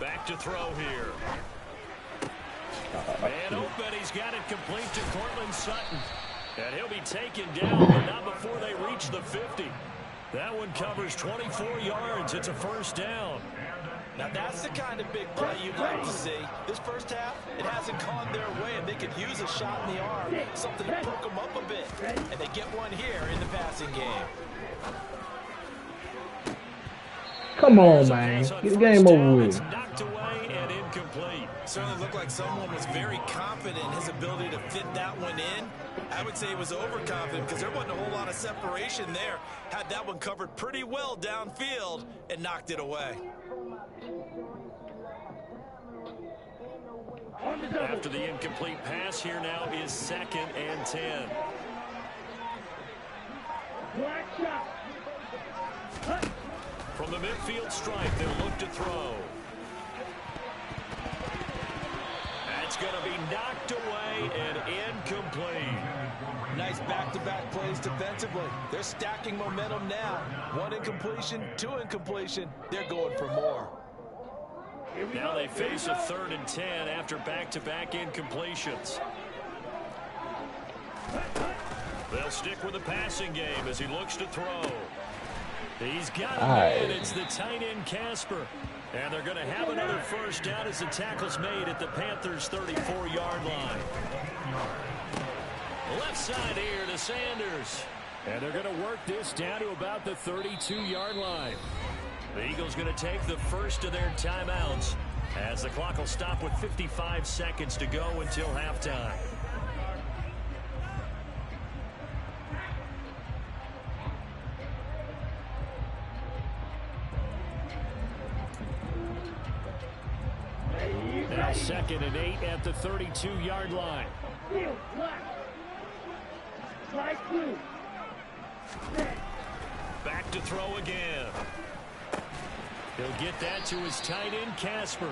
Back to throw here. And open, he's got it complete to Cortland Sutton. And he'll be taken down, but not before they reach the 50. That one covers 24 yards. It's a first down. Now that's the kind of big play you'd like to see. This first half, it hasn't gone their way, and they could use a shot in the arm, something to perk them up a bit. And they get one here in the passing game. Come on, man. Get the game over with. Knocked away and incomplete. Certainly looked like someone was very confident in his ability to fit that one in. I would say he was overconfident because there wasn't a whole lot of separation there. Had that one covered pretty well downfield and knocked it away. After the incomplete pass, here now is 2nd and 10. From the midfield stripe, they'll look to throw. That's It's going to be knocked away and incomplete. Nice back-to-back plays defensively. They're stacking momentum now. 1 incompletion, 2 incompletion. They're going for more. Now they face a 3rd and 10 after back-to-back incompletions. They'll stick with the passing game as he looks to throw. He's got a man. It's the tight end Casper. And they're going to have another first down as the tackle's made at the Panthers' 34-yard line. Left side here to Sanders. And they're going to work this down to about the 32-yard line. The Eagles going to take the first of their timeouts as the clock will stop with 55 seconds to go until halftime. Now 2nd and 8 at the 32-yard line. Back to throw again. He'll get that to his tight end, Casper.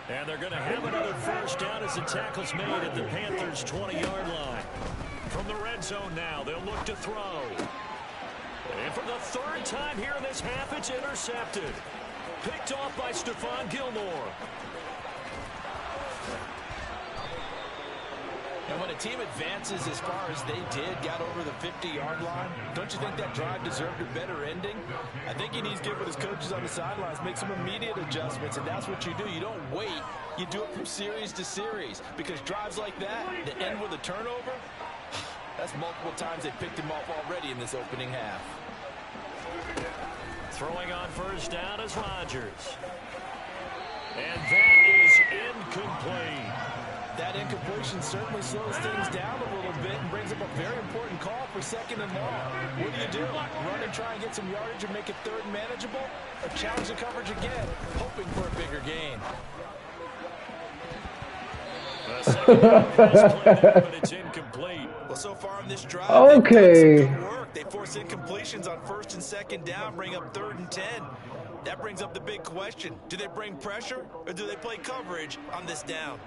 And they're going to have another first down as the tackle's made at the Panthers' 20-yard line. From the red zone now, they'll look to throw. And for the 3rd time here in this half, it's intercepted. Picked off by Stephon Gilmore. And when a team advances as far as they did, got over the 50-yard line, don't you think that drive deserved a better ending? I think he needs to get with his coaches on the sidelines, make some immediate adjustments, and that's what you do. You don't wait. You do it from series to series, because drives like that, that end with a turnover, that's multiple times they picked him off already in this opening half. Throwing on first down is Rodgers. And that is incomplete. That incompletion certainly slows things down a little bit and brings up a very important call for 2nd and long. What do? Run and try and get some yardage and make it 3rd and manageable? Or challenge the coverage again, hoping for a bigger gain? But it's incomplete. Well, so far in this drive, okay. they've done some good work. They force incompletions on 1st and 2nd down, bring up 3rd and 10. That brings up the big question. Do they bring pressure or do they play coverage on this down?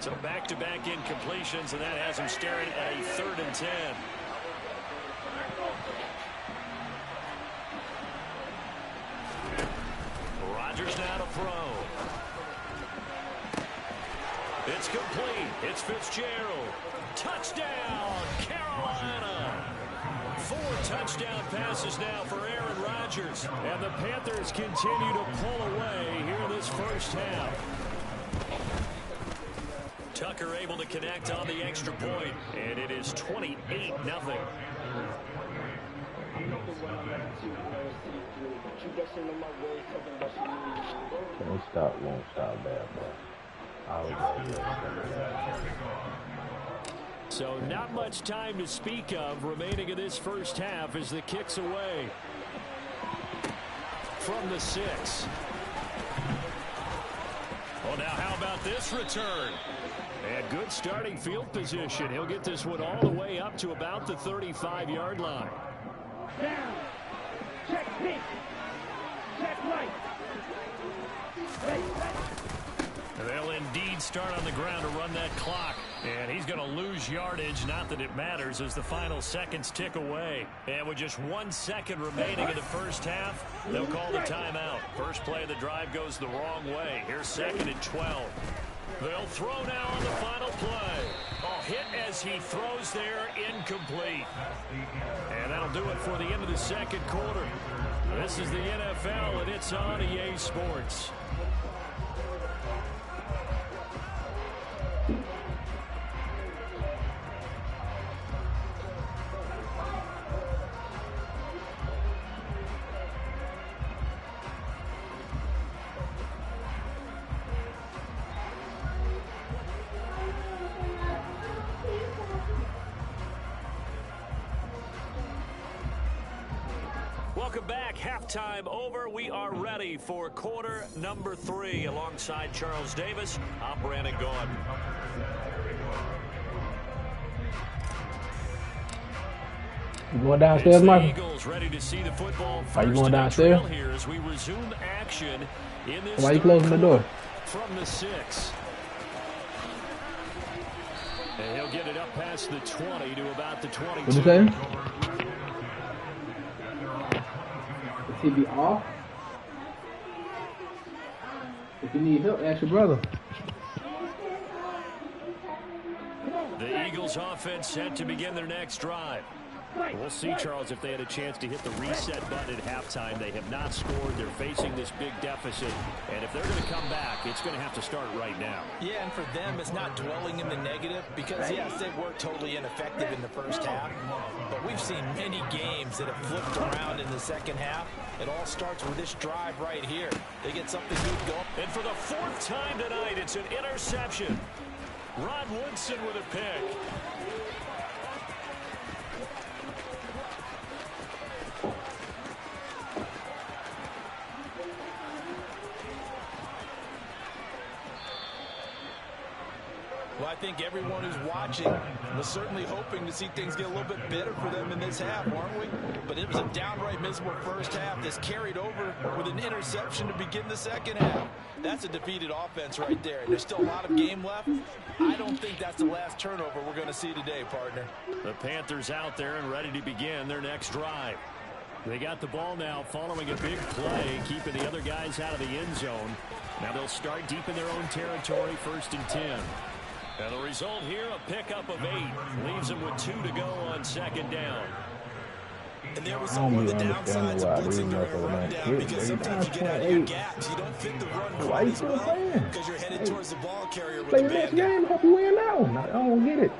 So back-to-back incompletions, and that has him staring at a 3rd and 10. Rodgers now to throw. It's complete. It's Fitzgerald. Touchdown, Carolina. 4 touchdown passes now for Aaron Rodgers. And the Panthers continue to pull away here in this first half. Tucker able to connect on the extra point, and it is 28-0. Can't stop, won't stop, bad boy. So not much time to speak of remaining in this first half as the kick's away from the 6. Well, now how about this return? And good starting field position. He'll get this one all the way up to about the 35-yard line. Down. Check pitch. Check right. They'll indeed start on the ground to run that clock. And he's going to lose yardage. Not that it matters as the final seconds tick away. And with just 1 second remaining in the first half, they'll call the timeout. First play of the drive goes the wrong way. Here's 2nd and 12. They'll throw now on the final play. A hit as he throws there, incomplete. And that'll do it for the end of the second quarter. This is the NFL, and it's on EA Sports. Welcome back. Halftime over. We are ready for quarter number 3. Alongside Charles Davis, I'm Brandon Gaudin. You going downstairs, Michael? Eagles ready to see the football. Are you going downstairs? Here as we resume action in this. Why are you closing the door? From the 6. And he'll get it up past the 20 to about the 22. What you saying? Is he be off? If you need help, ask your brother. The Eagles offense set to begin their next drive. We'll see, Charles, if they had a chance to hit the reset button at halftime. They have not scored. They're facing this big deficit. And if they're going to come back, it's going to have to start right now. Yeah, and for them, it's not dwelling in the negative because, yes, they were totally ineffective in the first half. But we've seen many games that have flipped around in the second half. It all starts with this drive right here. They get something good going. And for the 4th time tonight, it's an interception. Rod Woodson with a pick. Well, I think everyone who's watching was certainly hoping to see things get a little bit better for them in this half, aren't we? But it was a downright miserable first half that's carried over with an interception to begin the second half. That's a defeated offense right there. There's still a lot of game left. I don't think that's the last turnover we're going to see today, partner. The Panthers out there and ready to begin their next drive. They got the ball now following a big play, keeping the other guys out of the end zone. Now they'll start deep in their own territory, 1st and 10. And the result here, a pickup of 8. Leaves them with 2 to go on 2nd down. And there was some of the downsides of blitzing during a rundown because sometimes you get out of your gaps. You don't fit the run quite as well because you're headed towards the ball carrier with the next game, hope you win now. I don't get it.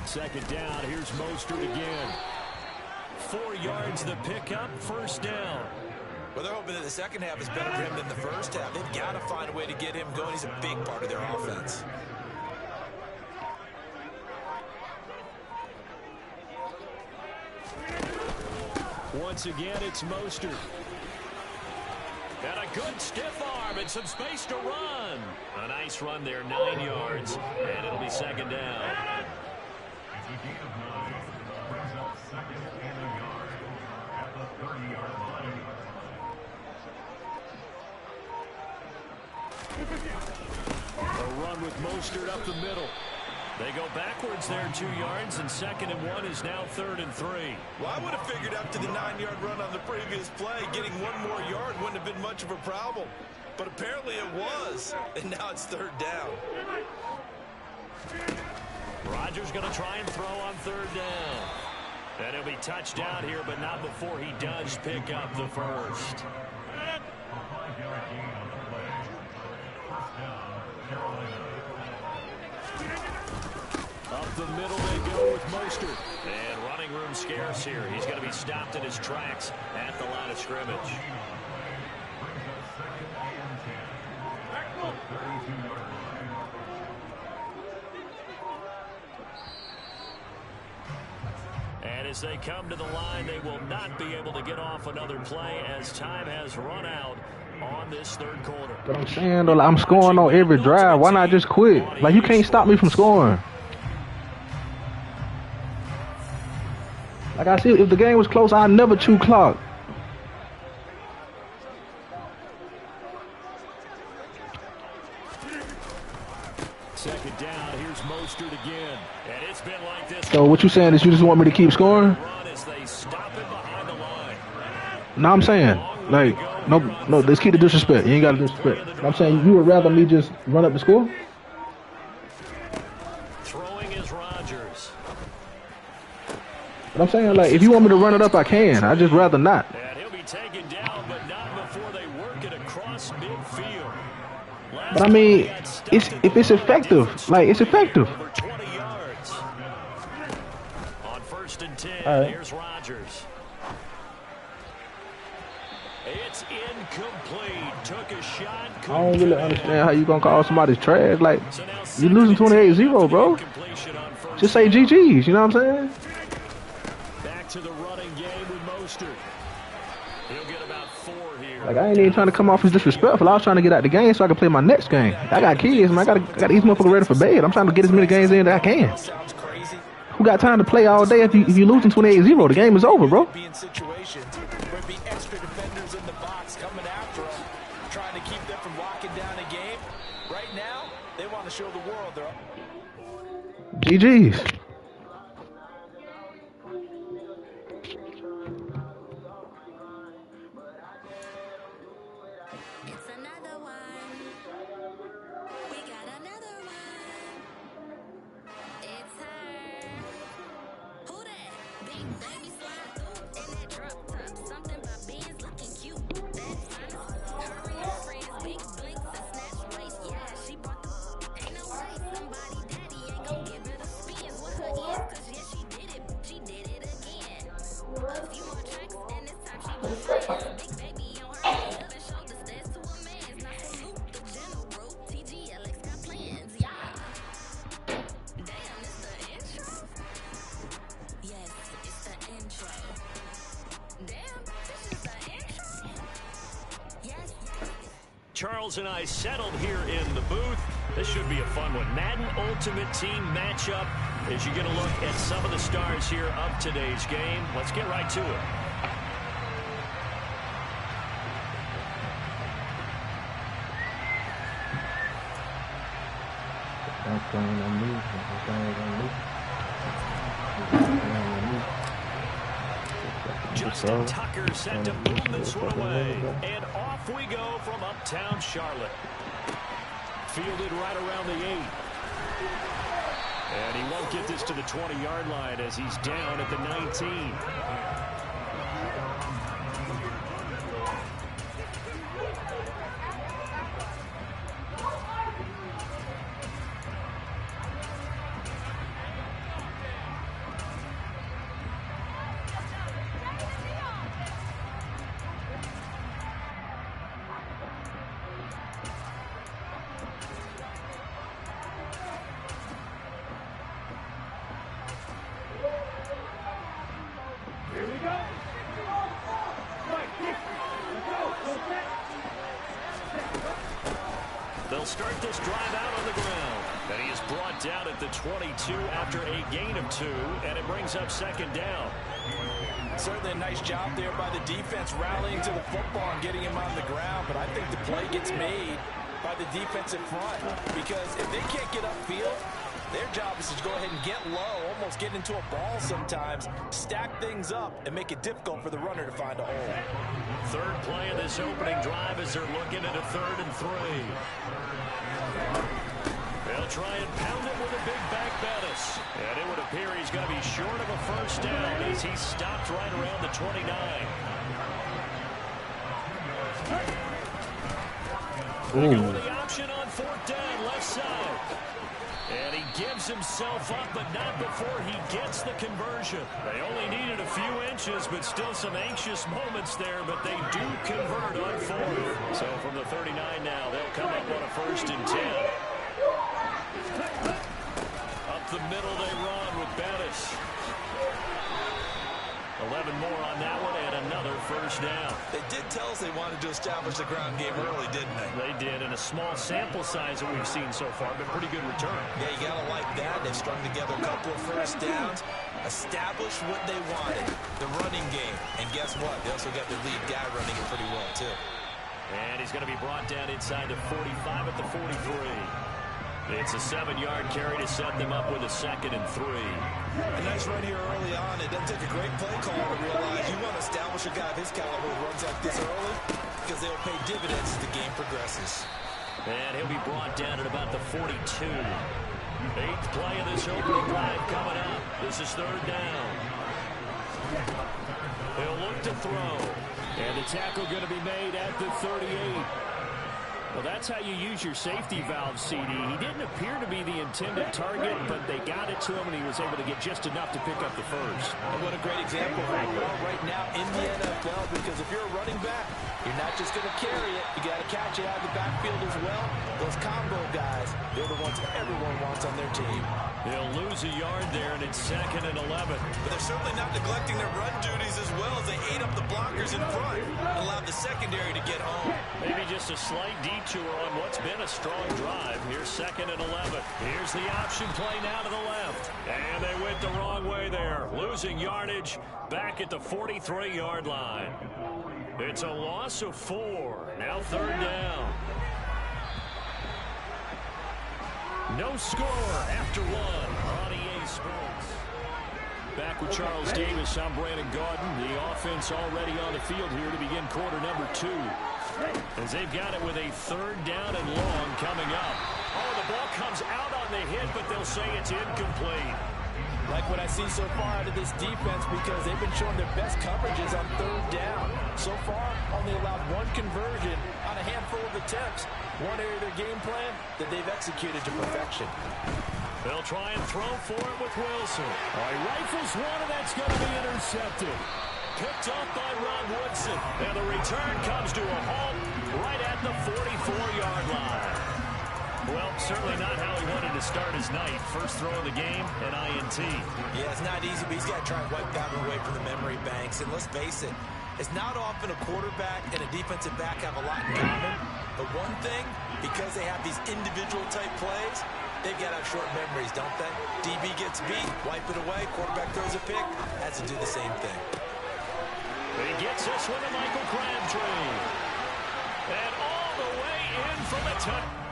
2nd down, here's Mostert again. 4 yards the pickup, 1st down. Well, they're hoping that the second half is better for him than the first half. They've got to find a way to get him going. He's a big part of their offense. Once again, it's Mostert. And a good stiff arm and some space to run. A nice run there, 9 yards, and it'll be 2nd down. Brings up 2nd and a yard at the 30-yard line. A run with Mostert up the middle. They go backwards there 2 yards, and 2nd and 1 is now 3rd and 3. Well, I would have figured after the 9-yard run on the previous play, getting 1 more yard wouldn't have been much of a problem. But apparently it was, and now it's 3rd down. Rodgers going to try and throw on 3rd down. And he'll be touched down here, but not before he does pick up the first. A 5-yard gain on the play. 1st down, Carolina. Up the middle they go with Mostert. And running room scarce here. He's going to be stopped in his tracks at the line of scrimmage. Brings up 2nd and 10. At the 32-yard line. And as they come to the line, they will not be able to get off another play as time has run out on this 3rd quarter. But I'm saying, though, I'm scoring on every drive. Why not just quit? Like, you can't stop me from scoring. Like I said, if the game was close, I'd never chew clock. Second down, here's Mostert again. And it's been like this. So what you saying is you just want me to keep scoring? Run as they stop it behind the line. No, I'm saying, like, no, let's keep the disrespect. You ain't got to disrespect. I'm saying you would rather me just run up the score? Throwing is Rodgers. But I'm saying, like, if you want me to run it up, I can. I'd just rather not. And he'll be taken down, but not before they work it across midfield. But I mean, if it's effective, like, it's effective. Over 20 yards. On 1st and 10, right. Here's Rodgers. It's incomplete. Took a shot. I don't really understand how you gonna call somebody trash. Like, you losing 28-0, bro. Just say GG's, you know what I'm saying? Back to the running game with Mostert. He'll get about 4 here. Like, I ain't even trying to come off as disrespectful. I was trying to get out the game so I can play my next game. I got kids, man. I got these motherfuckers ready for bed. I'm trying to get as many games in as I can. Sounds crazy, Who got time to play all day if you losing 28-0? The game is over, bro. Be in situations where it'd be extra defenders in the box coming after them, trying to keep them from locking down a game. Right now, they want to show the world they're up. GG's. It's another one. We got another one. It's her. Who that? Big baby slide through in that drop top. Something about Ben's looking cute. That's honest. Her and her friends, big blinks and snatch waist. Yeah, she brought the. Ain't no way somebody daddy ain't gon' give her the spins with her ears. Cause yeah, she did it. She did it again. A few more tracks and this time she was friends. Big baby on her head and shoulder stairs to a man's. Not salute the general. TGLX got plans. Yeah. Damn, it's the intro. Yes, it's the intro. Damn, this is the intro. Yes. Charles and I settled here in the booth. This should be a fun one. Madden Ultimate Team matchup as you get a look at some of the stars here of today's game. Let's get right to it. Justin Tucker set to boom this one away. And off we go from uptown Charlotte. Fielded right around the 8. And he won't get this to the 20-yard line as he's down at the 19. They'll start this drive out on the ground. And he is brought down at the 22 after a gain of 2, and it brings up second down. Certainly a nice job there by the defense rallying to the football and getting him on the ground, but I think the play gets made by the defensive front because if they can't get upfield, their job is to go ahead and get low, almost get into a ball sometimes, stack things up, and make it difficult for the runner to find a hole. Third play of this opening drive as they're looking at a 3rd and 3. They'll try and pound it with a big back Bettis. And it would appear he's going to be short of a first down as he's stopped right around the 29. They go with the option on 4th down, left side. And he gives himself up, but not before he gets the conversion. They only needed a few inches, but still some anxious moments there, but they do convert on 4th. So from the 39 now, they'll come up on a 1st and 10. Up the middle they run with Bettis. 11 more on that one, and another first down. They did tell us they wanted to establish the ground game early, didn't they? They did, in a small sample size that we've seen so far, but pretty good return. Yeah, you got to like that. They've strung together a couple of first downs, established what they wanted, the running game. And guess what? They also got their lead guy running it pretty well, too. And he's going to be brought down inside the 45 at the 43. It's a 7-yard carry to set them up with a 2nd and 3. A nice run here early on. It doesn't take a great play call to realize you want to establish a guy of his caliber who runs like this early because they'll pay dividends as the game progresses. And he'll be brought down at about the 42. 8th play of this opening drive coming up. This is 3rd down. He'll look to throw. And the tackle going to be made at the 38. Well, that's how you use your safety valve, CD. He didn't appear to be the intended target, but they got it to him, and he was able to get just enough to pick up the first. And what a great example right now in the NFL, because if you're a running back, You're not just going to carry it. You got to catch it out of the backfield as well. Those combo guys, they're the ones everyone wants on their team. They'll lose a yard there, and it's 2nd and 11. But they're certainly not neglecting their run duties as well as they ate up the blockers in front and allowed the secondary to get home. Maybe just a slight detour on what's been a strong drive. Here's 2nd and 11. Here's the option play now to the left. And they went the wrong way there. Losing yardage back at the 43-yard line. It's a loss of 4. Now 3rd down. No score after 1 on EA Sports. Back with Charles Davis, I'm Brandon Gaudin. The offense already on the field here to begin quarter number 2. As they've got it with a 3rd down and long coming up. Oh, the ball comes out on the hit, but they'll say it's incomplete. Like what I see so far out of this defense because they've been showing their best coverages on 3rd down. So far, only allowed 1 conversion on a handful of attempts. One area of their game plan that they've executed to perfection. They'll try and throw for it with Wilson. He rifles one, and that's going to be intercepted. Picked up by Ron Woodson. And the return comes to a halt right at the 44-yard line. Well, certainly not how he wanted to start his night. First throw of the game, an INT. Yeah, it's not easy, but he's got to try and wipe that one away from the memory banks. And let's face it, it's not often a quarterback and a defensive back have a lot in common. But one thing, because they have these individual type plays, they've got to have short memories, don't they? DB gets beat, wipe it away, quarterback throws a pick, has to do the same thing. He gets this one to Michael Crabtree. And all the way in for the touchdown.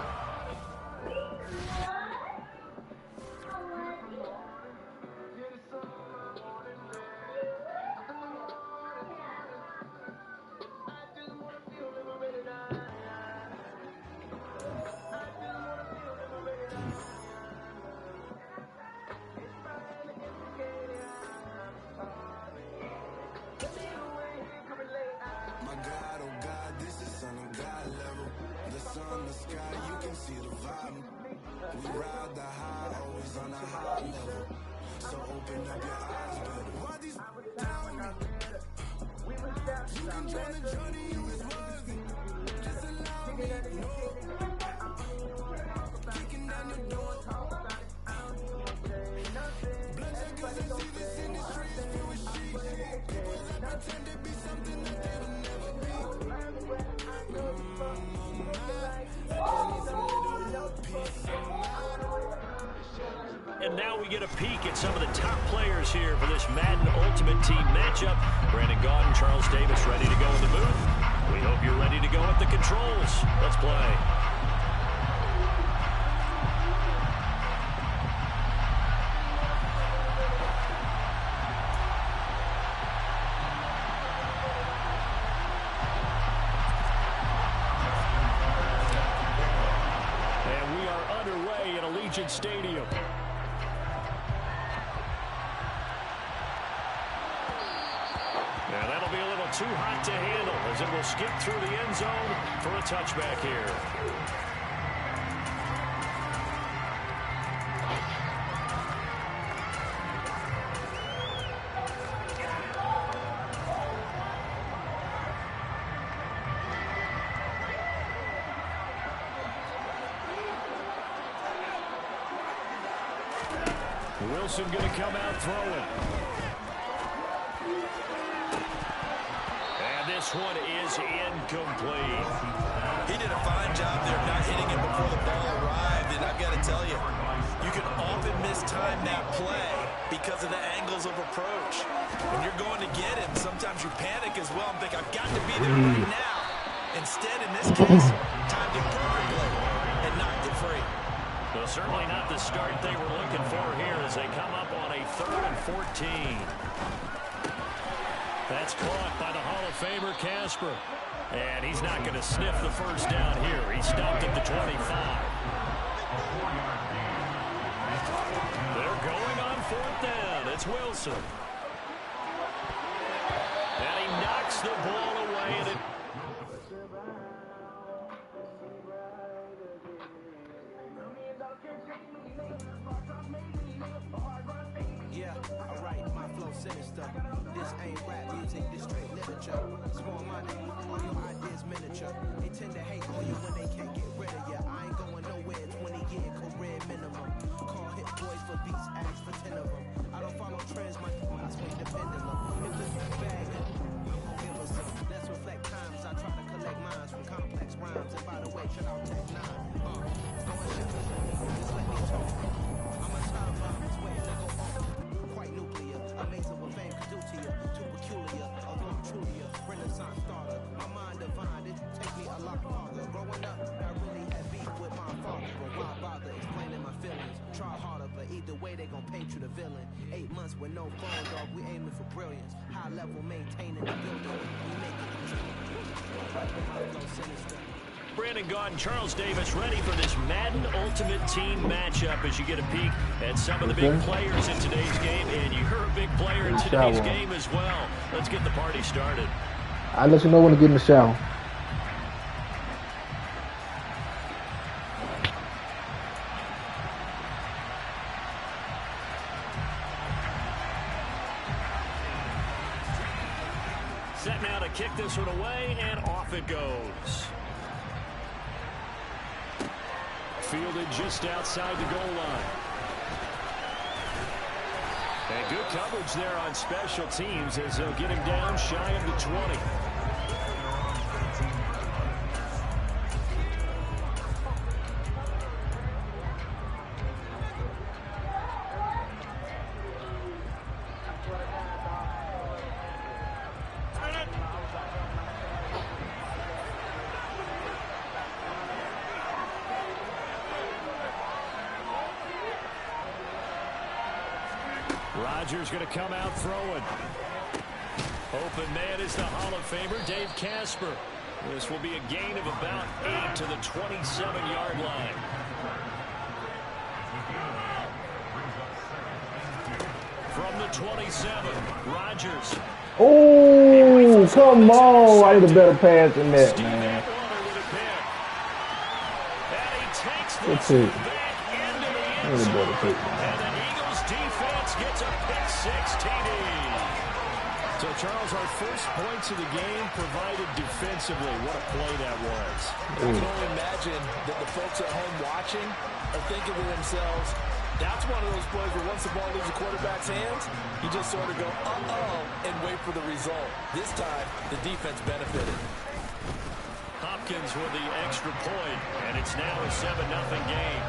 And now we get a peek at some of the top players here for this Madden Ultimate Team matchup. Brandon Gaudin, Charles Davis ready to go in the booth. We hope you're ready to go at the controls. Let's play. And we are underway at Allegiant Stadium. Too hot to handle as it will skip through the end zone for a touchback here. Wilson going to come out throwing. This one is incomplete. He did a fine job there of not hitting it before the ball arrived, and I've got to tell you, you can often mistime that play because of the angles of approach. When you're going to get him, sometimes you panic as well and think, I've got to be there right now. Instead, in this case, timed it perfectly and knocked it free. Well, certainly not the start they were looking for here as they come up on a 3rd and 14. That's caught by the Hall of Famer Casper. And he's not going to sniff the first down here. He stopped at the 25. They're going on 4th down. It's Wilson. And he knocks the ball away. And Yeah, alright, my flow sinister. This ain't rap music, this straight literature. Small money, all your ideas. Renaissance starter. My mind divine, it take me a lot farther. Growing up, I really had beef with my father, but why bother explaining my feelings? Try harder, but either way they gon' paint you the villain. 8 months with no phone, dog, we aiming for brilliance. High level maintaining the building, we making it flow sinister. Brandon Gaudin, Charles Davis ready for this Madden Ultimate Team matchup as you get a peek at some of the big players in today's game. And you're a big player in today's game as well. Let's get the party started. I'll let you know when to get in the shower. Set now to kick this one away, and off it goes. Fielded just outside the goal line. And good coverage there on special teams as they'll get him down shy of the 20. Rodgers going to come out throwing. Open man is the Hall of Famer, Dave Casper. This will be a gain of about 8 to the 27-yard line. From the 27, Rodgers. Oh, come on. I need a better pass than that, man. Let's see. And the Eagles defense gets a pick-6 TD. So, Charles, our first points of the game provided defensively. What a play that was. I can only imagine that the folks at home watching are thinking to themselves, that's one of those plays where once the ball leaves the quarterback's hands, you just sort of go, uh-oh, and wait for the result. This time, the defense benefited. Hopkins with the extra point, and it's now a 7-0 game.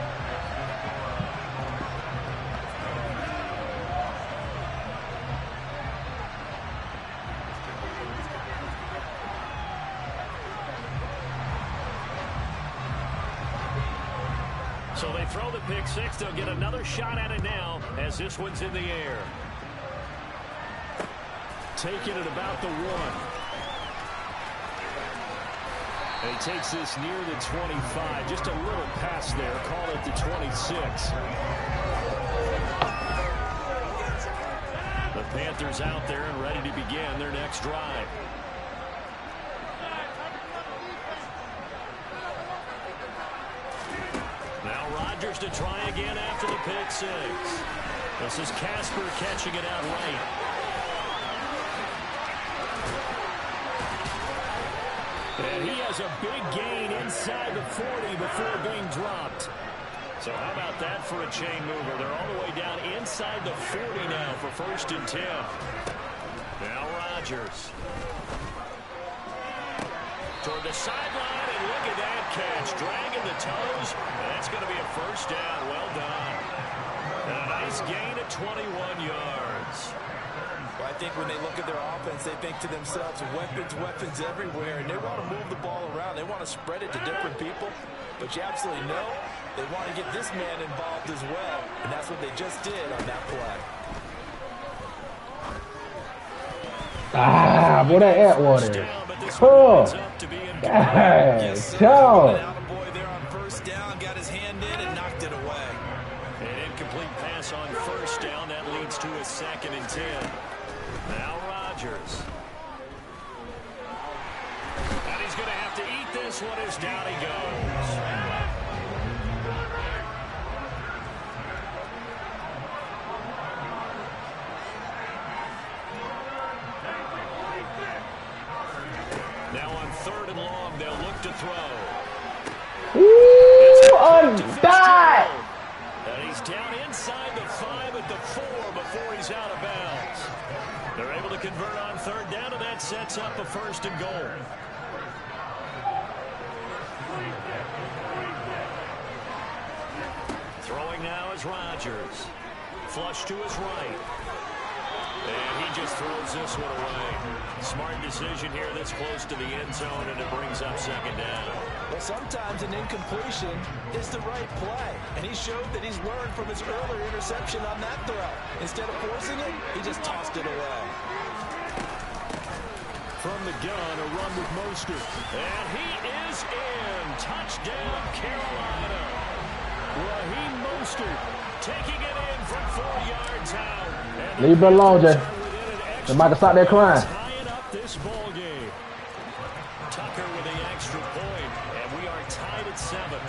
So they throw the pick-6. They'll get another shot at it now as this one's in the air. Taking it about the 1. And he takes this near the 25. Just a little pass there. Call it the 26. The Panthers out there and ready to begin their next drive. Now Rodgers to try again after the pick-6. This is Casper catching it out right. And he has a big gain inside the 40 before being dropped. So how about that for a chain mover? They're all the way down inside the 40 now for 1st and 10. Now Rodgers. Toward the sideline, and look at that catch. Dragging the toes. That's going to be a 1st down. Well done. And a nice gain of 21 yards. Well, I think when they look at their offense, they think to themselves, weapons everywhere, and they want to move the ball around. They want to spread it to different people, but you absolutely know they want to get this man involved as well, and that's what they just did on that play. Ah, boy, that Atwater. Oh, God, Boy there on 1st down, got his hand in and knocked it away. An incomplete pass on 1st down. That leads to a 2nd and 10. Now Rodgers. And he's going to have to eat this one as down he goes. Now on 3rd and long, they'll look to throw. Ooh, on dot. And he's down inside the 5 at the 4 before he's out of bounds. They're able to convert on 3rd down, and that sets up a 1st and goal. Throwing now is Rodgers. Flush to his right. And he just throws this one away. Smart decision here this close to the end zone, and it brings up second down. Well, sometimes an incompletion is the right play. And he showed that he's learned from his earlier interception on that throw. Instead of forcing it, he just tossed it away. From the gun, a run with Mostert. And he is in. Touchdown, Carolina. Raheem Mostert taking it in from 4 yards out. Leave it alone, Jay. They're about to start their climb. Tying up this ball game. Tucker with the extra point, and we are tied at 7.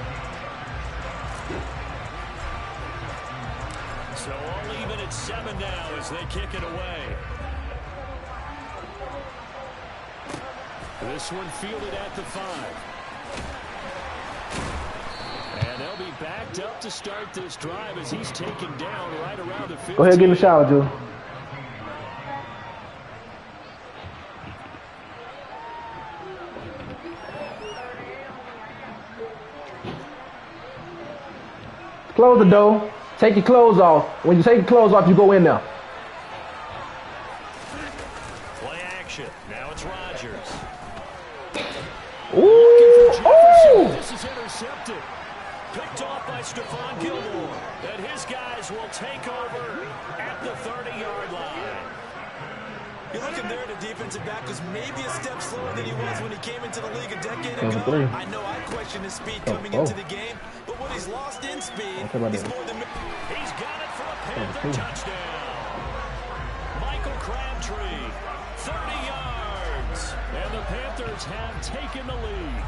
So all even at 7 now as they kick it away. This one fielded at the 5. And they'll be backed up to start this drive as he's taken down right around the 15. Go ahead and get in the shower, Drew. Close the door. Take your clothes off. When you take your clothes off, you go in there. Play action. Now it's Rodgers. Ooh! This is intercepted. Picked off by Stephon Gilmore. And his guys will take over at the 30-yard line. You're looking there at a defensive back who's maybe a step slower than he was when he came into the league a decade ago. I know I questioned his speed coming into the game, but what he's lost in speed, he's more than... He's got it for a Panther touchdown. Michael Crabtree, 30 yards. And the Panthers have taken the lead.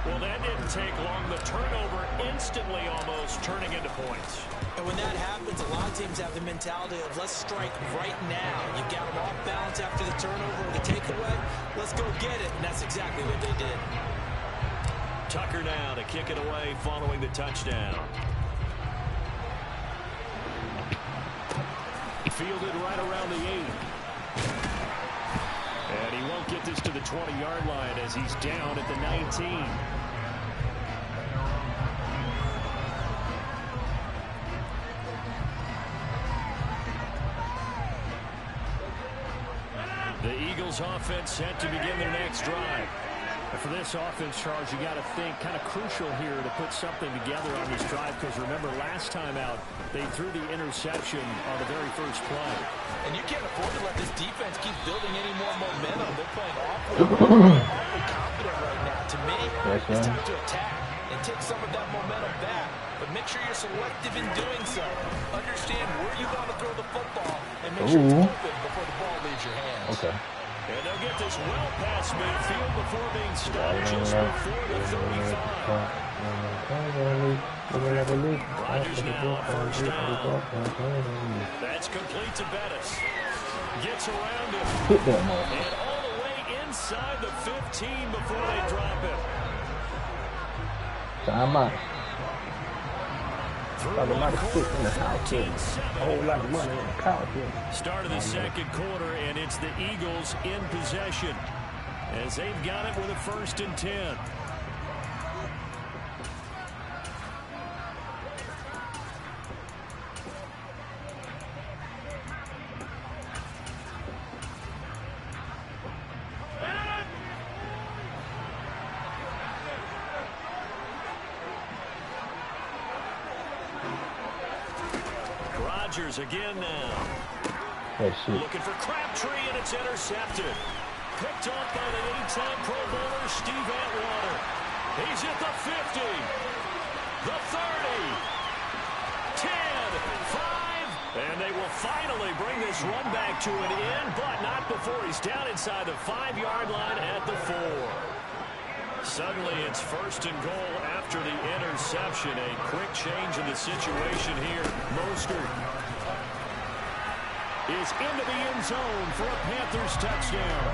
Well, that didn't take long. The turnover instantly almost turning into points. And when that happens, a lot of teams have the mentality of let's strike right now. You got them off balance after the turnover or the takeaway. Let's go get it. And that's exactly what they did. Tucker now to kick it away following the touchdown. Fielded right around the 8. And he won't get this to the 20-yard line as he's down at the 19. The Eagles offense set to begin their next drive. And for this offense, Charles, you got to think kind of crucial here to put something together on this drive because remember last time out they threw the interception on the very first play. And you can't afford to let this defense keep building any more momentum. They're playing awfully confident right now. To me, it's time to attack and take some of that momentum back. But make sure you're selective in doing so. Understand where you want to throw the football and make sure it's open before the ball leaves your hands. Okay. And they'll get this well past midfield before being stopped just before the 35. Rodgers now first down. That's complete to Bettis. Gets around him. And all the way inside the 15 before they drop him. Time out. Through Talking about one a stick in the quarter, house here. 14-7. A whole lot of money in the couch here. Start of the second quarter, and it's the Eagles in possession as they've got it with a 1st and 10. Rodgers again now. Looking for Crabtree, and it's intercepted. Picked off by the 8-time Pro Bowler Steve Atwater. He's at the 50, the 30, 10, 5, and they will finally bring this run back to an end, but not before he's down inside the 5-yard line at the 4. Suddenly it's 1st and goal after the interception. A quick change in the situation here. Mostert is into the end zone for a Panthers touchdown.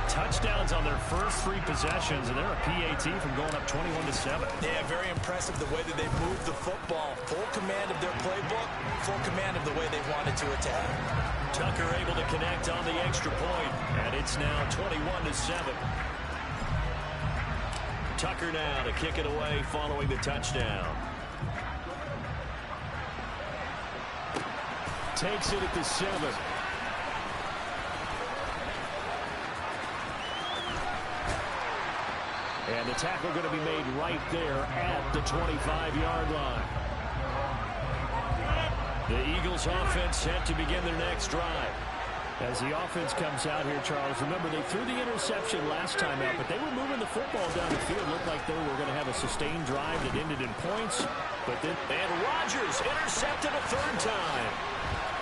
Touchdowns on their first 3 possessions, and they're a PAT from going up 21-7. Yeah, very impressive the way that they moved the football. Full command of their playbook, full command of the way they wanted to attack. Tucker able to connect on the extra point, and it's now 21-7. Tucker now to kick it away following the touchdown. takes it at the 7. And the tackle going to be made right there at the 25-yard line. The Eagles offense set to begin their next drive. As the offense comes out here, Charles, remember they threw the interception last time out, but they were moving the football down the field. Looked like they were going to have a sustained drive that ended in points. And Rodgers intercepted a third time.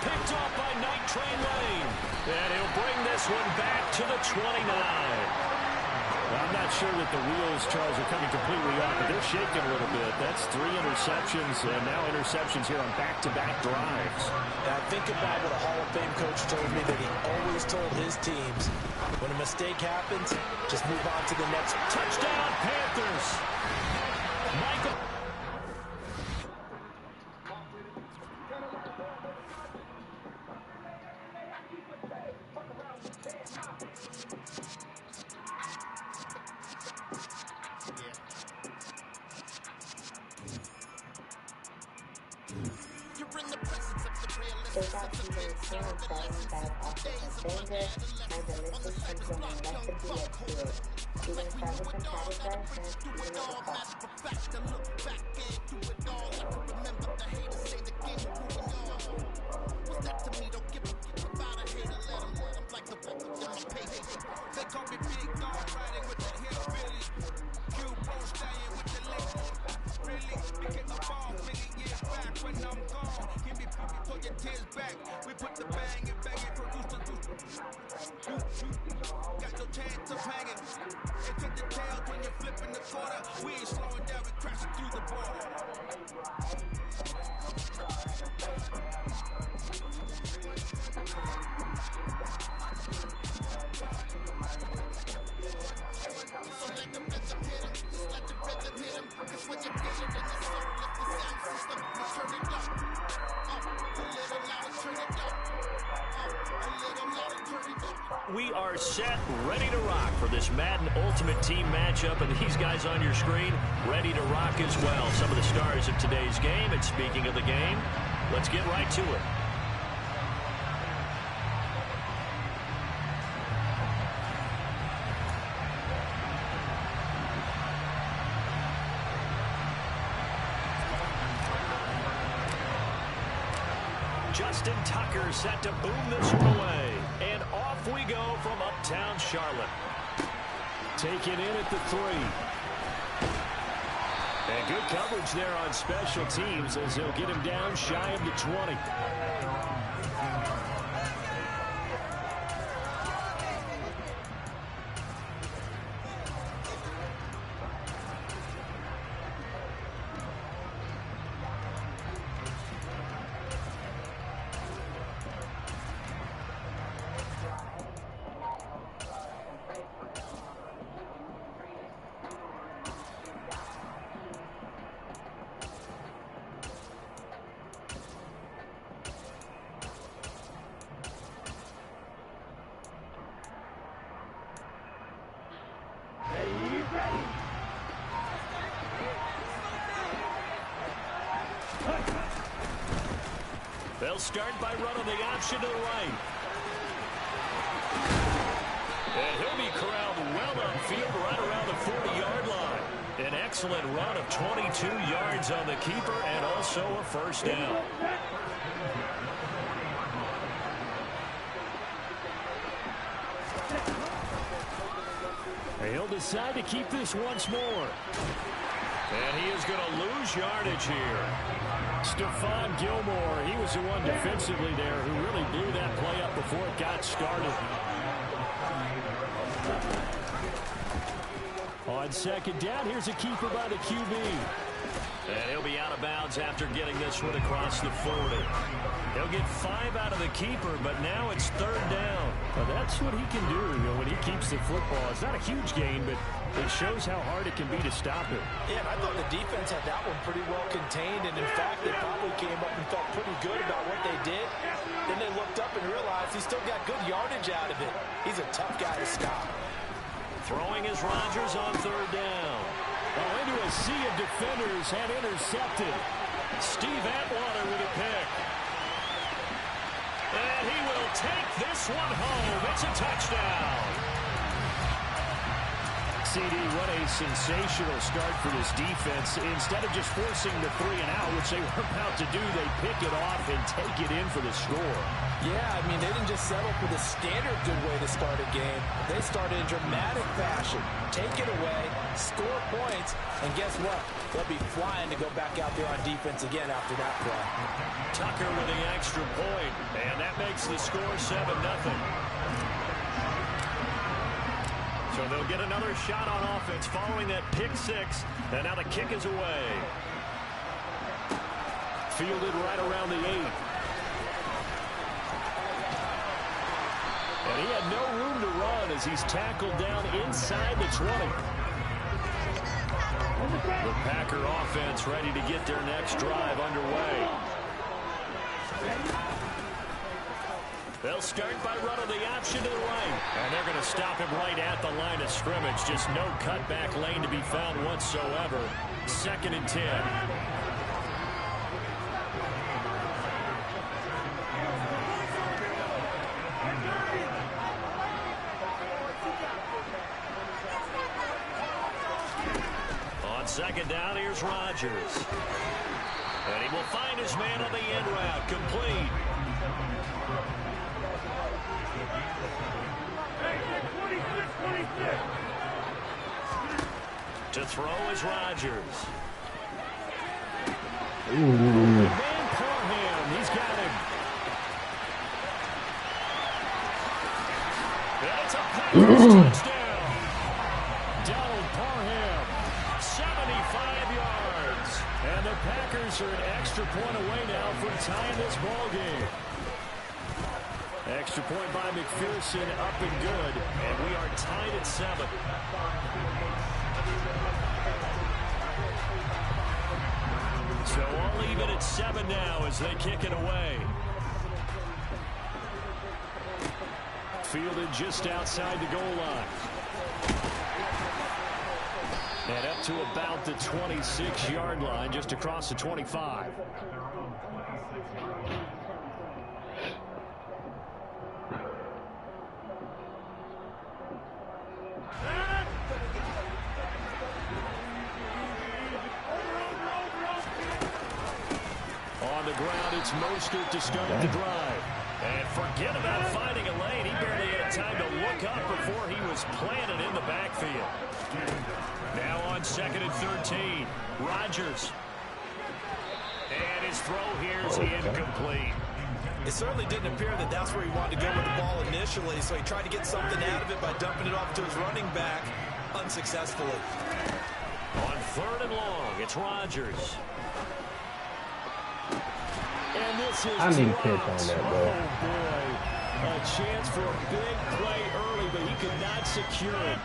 Picked off by Night Train Lane. And he'll bring this one back to the 29. Well, I'm not sure that the wheels, Charles, are coming completely off, but they're shaking a little bit. That's 3 interceptions, and now interceptions here on back-to-back drives. Now, think about what a Hall of Fame coach told me that he always told his teams, when a mistake happens, just move on to the next. Touchdown, Panthers! Michael. We are set, ready to rock for this Madden Ultimate Team matchup, and these guys on your screen ready to rock as well. Some of the stars of today's game, and speaking of the game, let's get right to it. Justin Tucker set to boom this one away. And off we go from uptown Charlotte. Taken in at the 3. And good coverage there on special teams as they'll get him down shy of the 20. They'll start by running the option to the right. And he'll be corralled well upfield right around the 40-yard line. An excellent run of 22 yards on the keeper and also a first down. He'll decide to keep this once more. And he is going to lose yardage here. Stephon Gilmore, he was the one defensively there who really blew that play up before it got started. On second down, here's a keeper by the QB. And he'll be out of bounds after getting this one across the 40. He'll get 5 out of the keeper, but now it's third down. Well, that's what he can do, when he keeps the football. It's not a huge gain, but it shows how hard it can be to stop it. Yeah, and I thought the defense had that one pretty well contained, and in fact, they probably came up and felt pretty good about what they did. Then they looked up and realized he still got good yardage out of it. He's a tough guy to stop. Throwing is Rodgers on third down. Oh, into a sea of defenders and intercepted. Steve Atwater with a pick. And he will take this one home. It's a touchdown. CD, what a sensational start for this defense. Instead of just forcing the 3 and out, which they were about to do, they pick it off and take it in for the score. Yeah, I mean, they didn't just settle for the standard good way to start a game. They started in dramatic fashion. Take it away, score points, and guess what? They'll be flying to go back out there on defense again after that play. Tucker with the extra point, and that makes the score 7-0. So they'll get another shot on offense following that pick 6, and now the kick is away. Fielded right around the 8. And he had no room to run as he's tackled down inside the 20. The Packer offense ready to get their next drive underway. They'll start by running the option to the right. And they're going to stop him right at the line of scrimmage. Just no cutback lane to be found whatsoever. 2nd and 10. On 2nd down, here's Rodgers. And he will find his man on the end route. Complete. To throw is Rodgers. Man Parham, he's got him. That's a Packers touchdown. Donald Parham, 75 yards. And the Packers are an extra point away now from tying this ball game. Extra point by McPherson, up and good. And we are tied at 7. So all even at 7 now as they kick it away. Fielded just outside the goal line. And up to about the 26-yard line, just across the 25. On the ground, it's Mostert to start the drive. And forget about finding a lane. He barely had time to look up before he was planted in the backfield. Now on 2nd and 13, Rodgers. And his throw here is incomplete. It certainly didn't appear that that's where he wanted to go with the ball initially, so he tried to get something out of it by dumping it off to his running back unsuccessfully. On 3rd and long, it's Rodgers. And this is I need to catch on that, bro. Oh, boy. A chance for a big play early, but he could not secure it.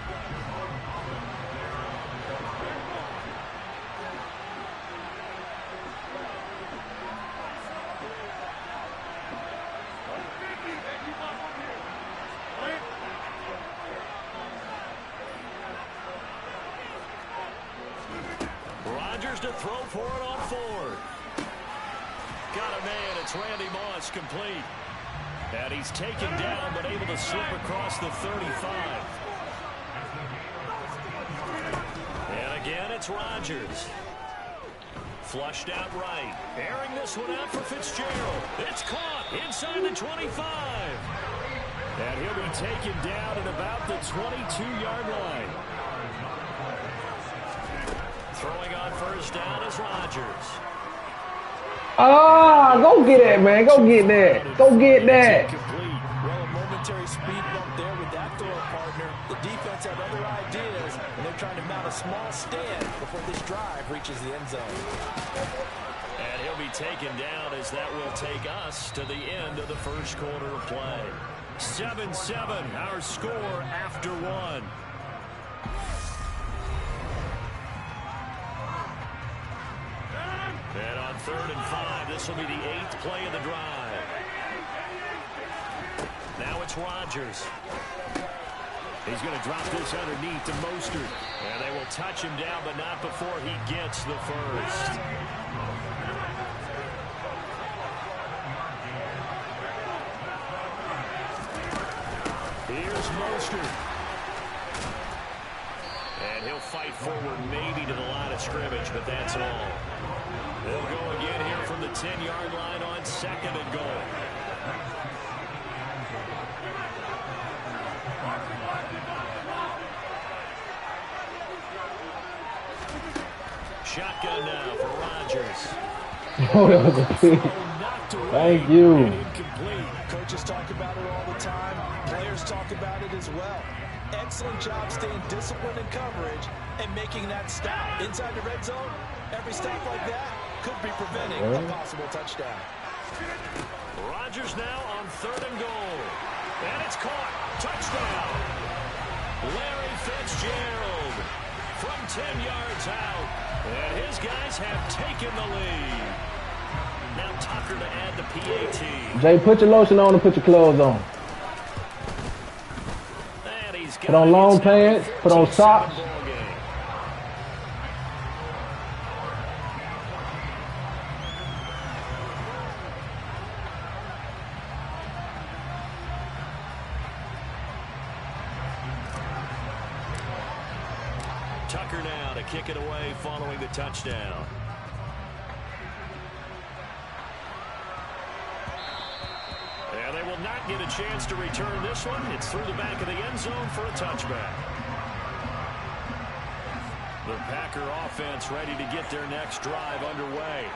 Rodgers to throw for it on 4th. Got a man. It's Randy Moss, complete. And he's taken down, but able to slip across the 35. And again, it's Rodgers. Flushed out right. Airing this one out for Fitzgerald. It's caught inside the 25. And he'll be taken down at about the 22-yard line. Throwing on 1st down is Rodgers. Ah, go get that, man. Go get that. Go get that. Well, a momentary speed bump there with that throw partner. The defense had other ideas, and they're trying to mount a small stand before this drive reaches the end zone. And he'll be taken down as that will take us to the end of the 1st quarter of play. 7-7, our score after 1. And on 3rd and 5, this will be the 8th play of the drive. Now it's Rodgers. He's going to drop this underneath to Mostert. And they will touch him down, but not before he gets the 1st. Tucker. And he'll fight forward maybe to the line of scrimmage, but that's all. They'll go again here from the 10-yard line on 2nd and goal. Shotgun now for Rodgers. Oh, that was a pick. Thank you. Incomplete. Coaches talk about it all the time. Players talk about it as well. Excellent job staying disciplined in coverage and making that stop. Inside the red zone, every stop like that could be preventing a possible touchdown. Rodgers now on 3rd and goal. And it's caught. Touchdown. Larry Fitzgerald from 10 yards out. And his guys have taken the lead. Now Tucker to add the PAT. Jay, put your lotion on and put your clothes on. Put on long pants, put on socks. Tucker now to kick it away following the touchdown. And they will not get a chance to return this one. It's through the back of the end zone for a touchback. The Packer offense ready to get their next drive underway.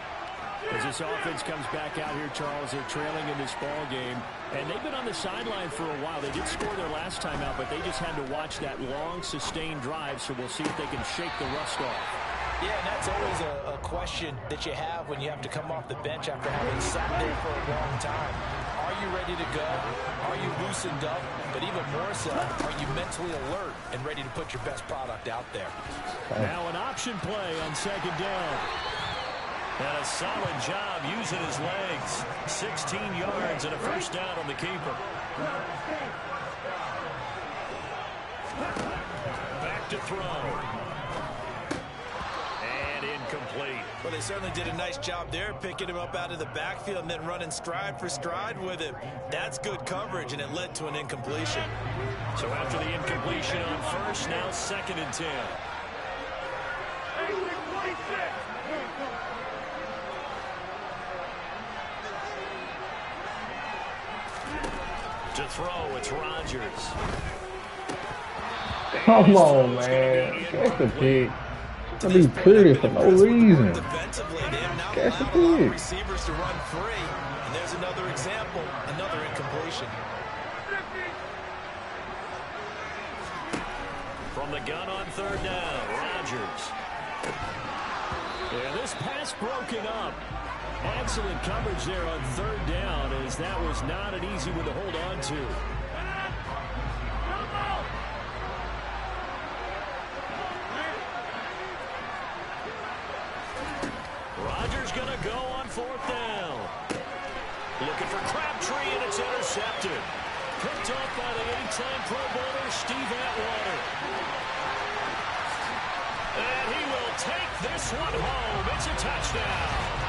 As this offense comes back out here, Charles, they're trailing in this ball game, and they've been on the sideline for a while. They did score their last time out, but they just had to watch that long, sustained drive, so we'll see if they can shake the rust off. Yeah, and that's always a question that you have when you have to come off the bench after having sat there for a long time. Are you ready to go? Are you loosened up? But even more so, are you mentally alert and ready to put your best product out there? Now an option play on 2nd down. And a solid job using his legs. 16 yards and a first down on the keeper. Back to throw. And incomplete. Well, they certainly did a nice job there, picking him up out of the backfield and then running stride for stride with him. That's good coverage, and it led to an incompletion. So after the incompletion on 1st, now 2nd and 10. To throw, it's Rodgers. Come on, man. Catch the pick. To be pretty for no reason. Defensively, they have now Catch the allowed a lot of pick. receivers to run free. And there's another example, another incompletion. From the gun on 3rd down, Rodgers. Yeah, this pass broken up. Excellent coverage there on 3rd down, as that was not an easy one to hold on to. Rodgers going to go on 4th down. Looking for Crabtree, and it's intercepted. Picked off by the 8-time Pro Bowler, Steve Atwater. And he will take this one home. It's a touchdown.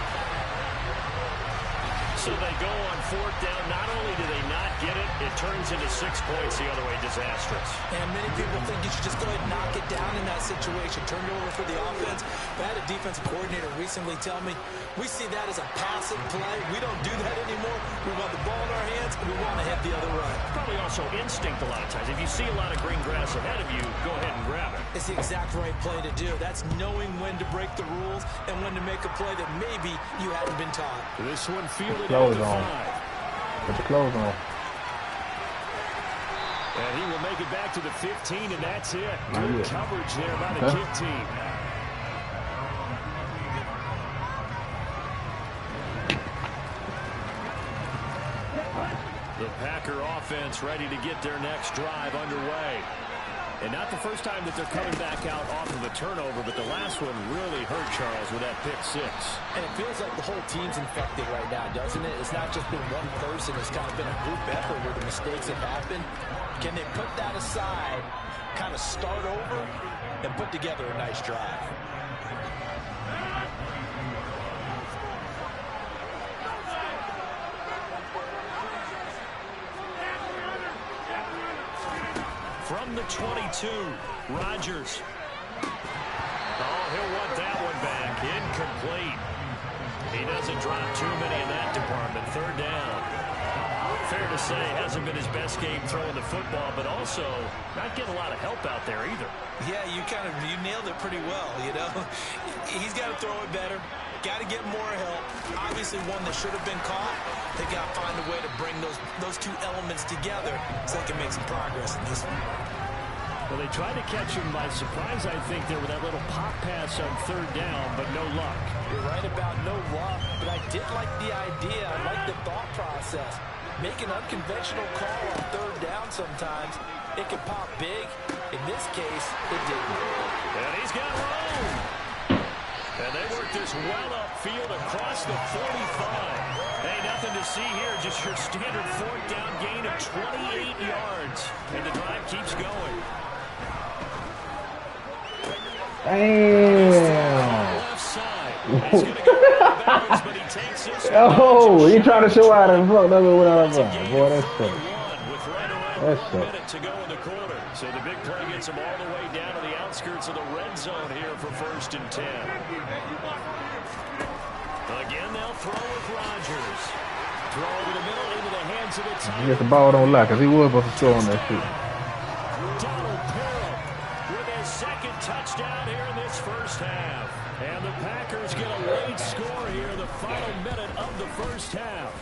So they go on 4th down. Not only do they not get it, it turns into 6 points the other way. Disastrous. And many people think you should just go ahead and knock it down in that situation. Turn it over for the offense. But I had a defensive coordinator recently tell me, we see that as a passive play. We don't do that anymore. We want the ball in our hands, and we want to hit the other way. Probably also instinct a lot of times. If you see a lot of green grass ahead of you, go ahead and grab it. It's the exact right play to do. That's knowing when to break the rules and when to make a play that maybe you hadn't been taught. This one fielded Clothes at the on. 5. Put your clothes on. And he will make it back to the 15, and that's it. Good coverage there by the kick team. The Packer offense ready to get their next drive underway. And not the first time that they're coming back out off of a turnover, but the last one really hurt Charles with that pick 6. And it feels like the whole team's infected right now, doesn't it? It's not just been one person. It's kind of been a group effort where the mistakes have happened. Can they put that aside, kind of start over, and put together a nice drive? From the 22, Rodgers. Oh, he'll want that one back. Incomplete. He doesn't drop too many in that department. Third down. Fair to say, hasn't been his best game throwing the football, but also not getting a lot of help out there either. Yeah, you nailed it pretty well, you know. He's got to throw it better. Got to get more help. Obviously one that should have been caught. They got to find a way to bring those two elements together so they can make some progress in this one. Well, they tried to catch him by surprise, I think, there with that little pop pass on third down, but no luck. You're right about no luck, but I did like the idea. I like the thought process. Make an unconventional call on third down sometimes. It can pop big. In this case, it didn't. And he's got room. And they work this well upfield across the 45. Hey, nothing to see here. Just your standard fourth down gain of 28 yards. And the drive keeps going. Damn. Left side. He's going to go out of bounds, but he takes this. Oh, he trying to show out and fuck. That's what I was like. Boy, that's sick. With right around That's 1 minute to go in the quarter. So the big play gets him all the way down to the outskirts of the red zone here for 1st and 10. Again, they'll throw with Rodgers. Throw over the middle into the hands of the tight end. I guess the ball don't lie because he was supposed to throw on that shit. Donald Parham with his second touchdown here in this first half. And the Packers get a late score here in the final minute of the first half.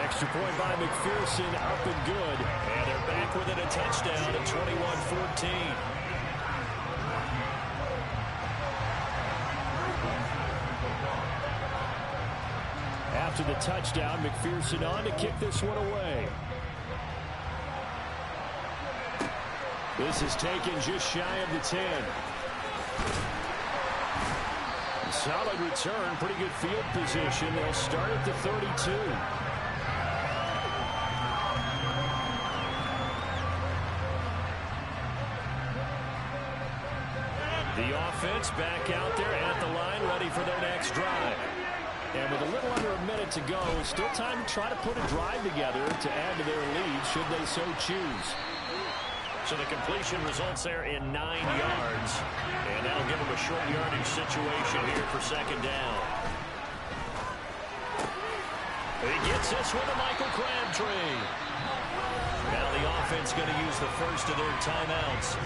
Extra point by McPherson, up and good. And they're back within a touchdown at 21-14. After the touchdown, McPherson on to kick this one away. This is taken just shy of the 10. Solid return, pretty good field position. They'll start at the 32. The offense back out there at the line, ready for their next drive. And with a little under a minute to go, still time to try to put a drive together to add to their lead, should they so choose. So the completion results there in 9 yards. And that'll give them a short yardage situation here for second down. He gets this one to Michael Crabtree. Now the offense going to use the first of their timeouts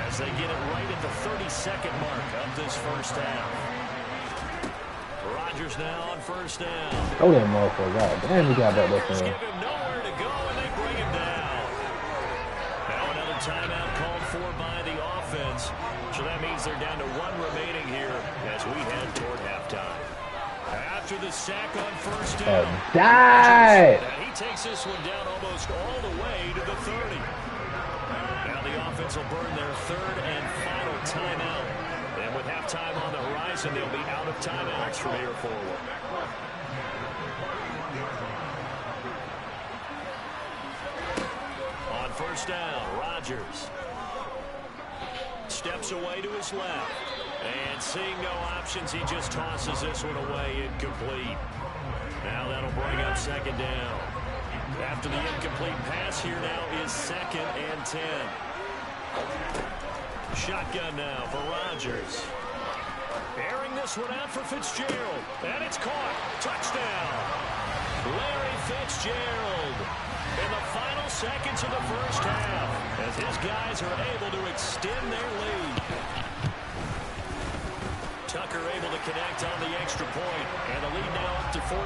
as they get it right at the 32nd mark of this first half. Rodgers now on first down. Oh, that motherfucker. God damn, he got that Give thing. him nowhere to go, and they bring him down. Now another timeout called for by the offense. So that means they're down to 1 remaining here as we head toward halftime. After the sack on first down. Die! He takes this one down almost all the way to the 30. Now the offense will burn their third and final timeout. And with halftime on the horizon, they'll be out of timeouts from here forward. On first down, Rodgers steps away to his left. And seeing no options, he just tosses this one away, incomplete. Now that'll bring up second down. After the incomplete pass, here now is 2nd and 10. Shotgun now for Rodgers. Airing this one out for Fitzgerald. And it's caught. Touchdown. Larry Fitzgerald in the final seconds of the first half as his guys are able to extend their lead. Tucker able to connect on the extra point, and the lead now up to 14.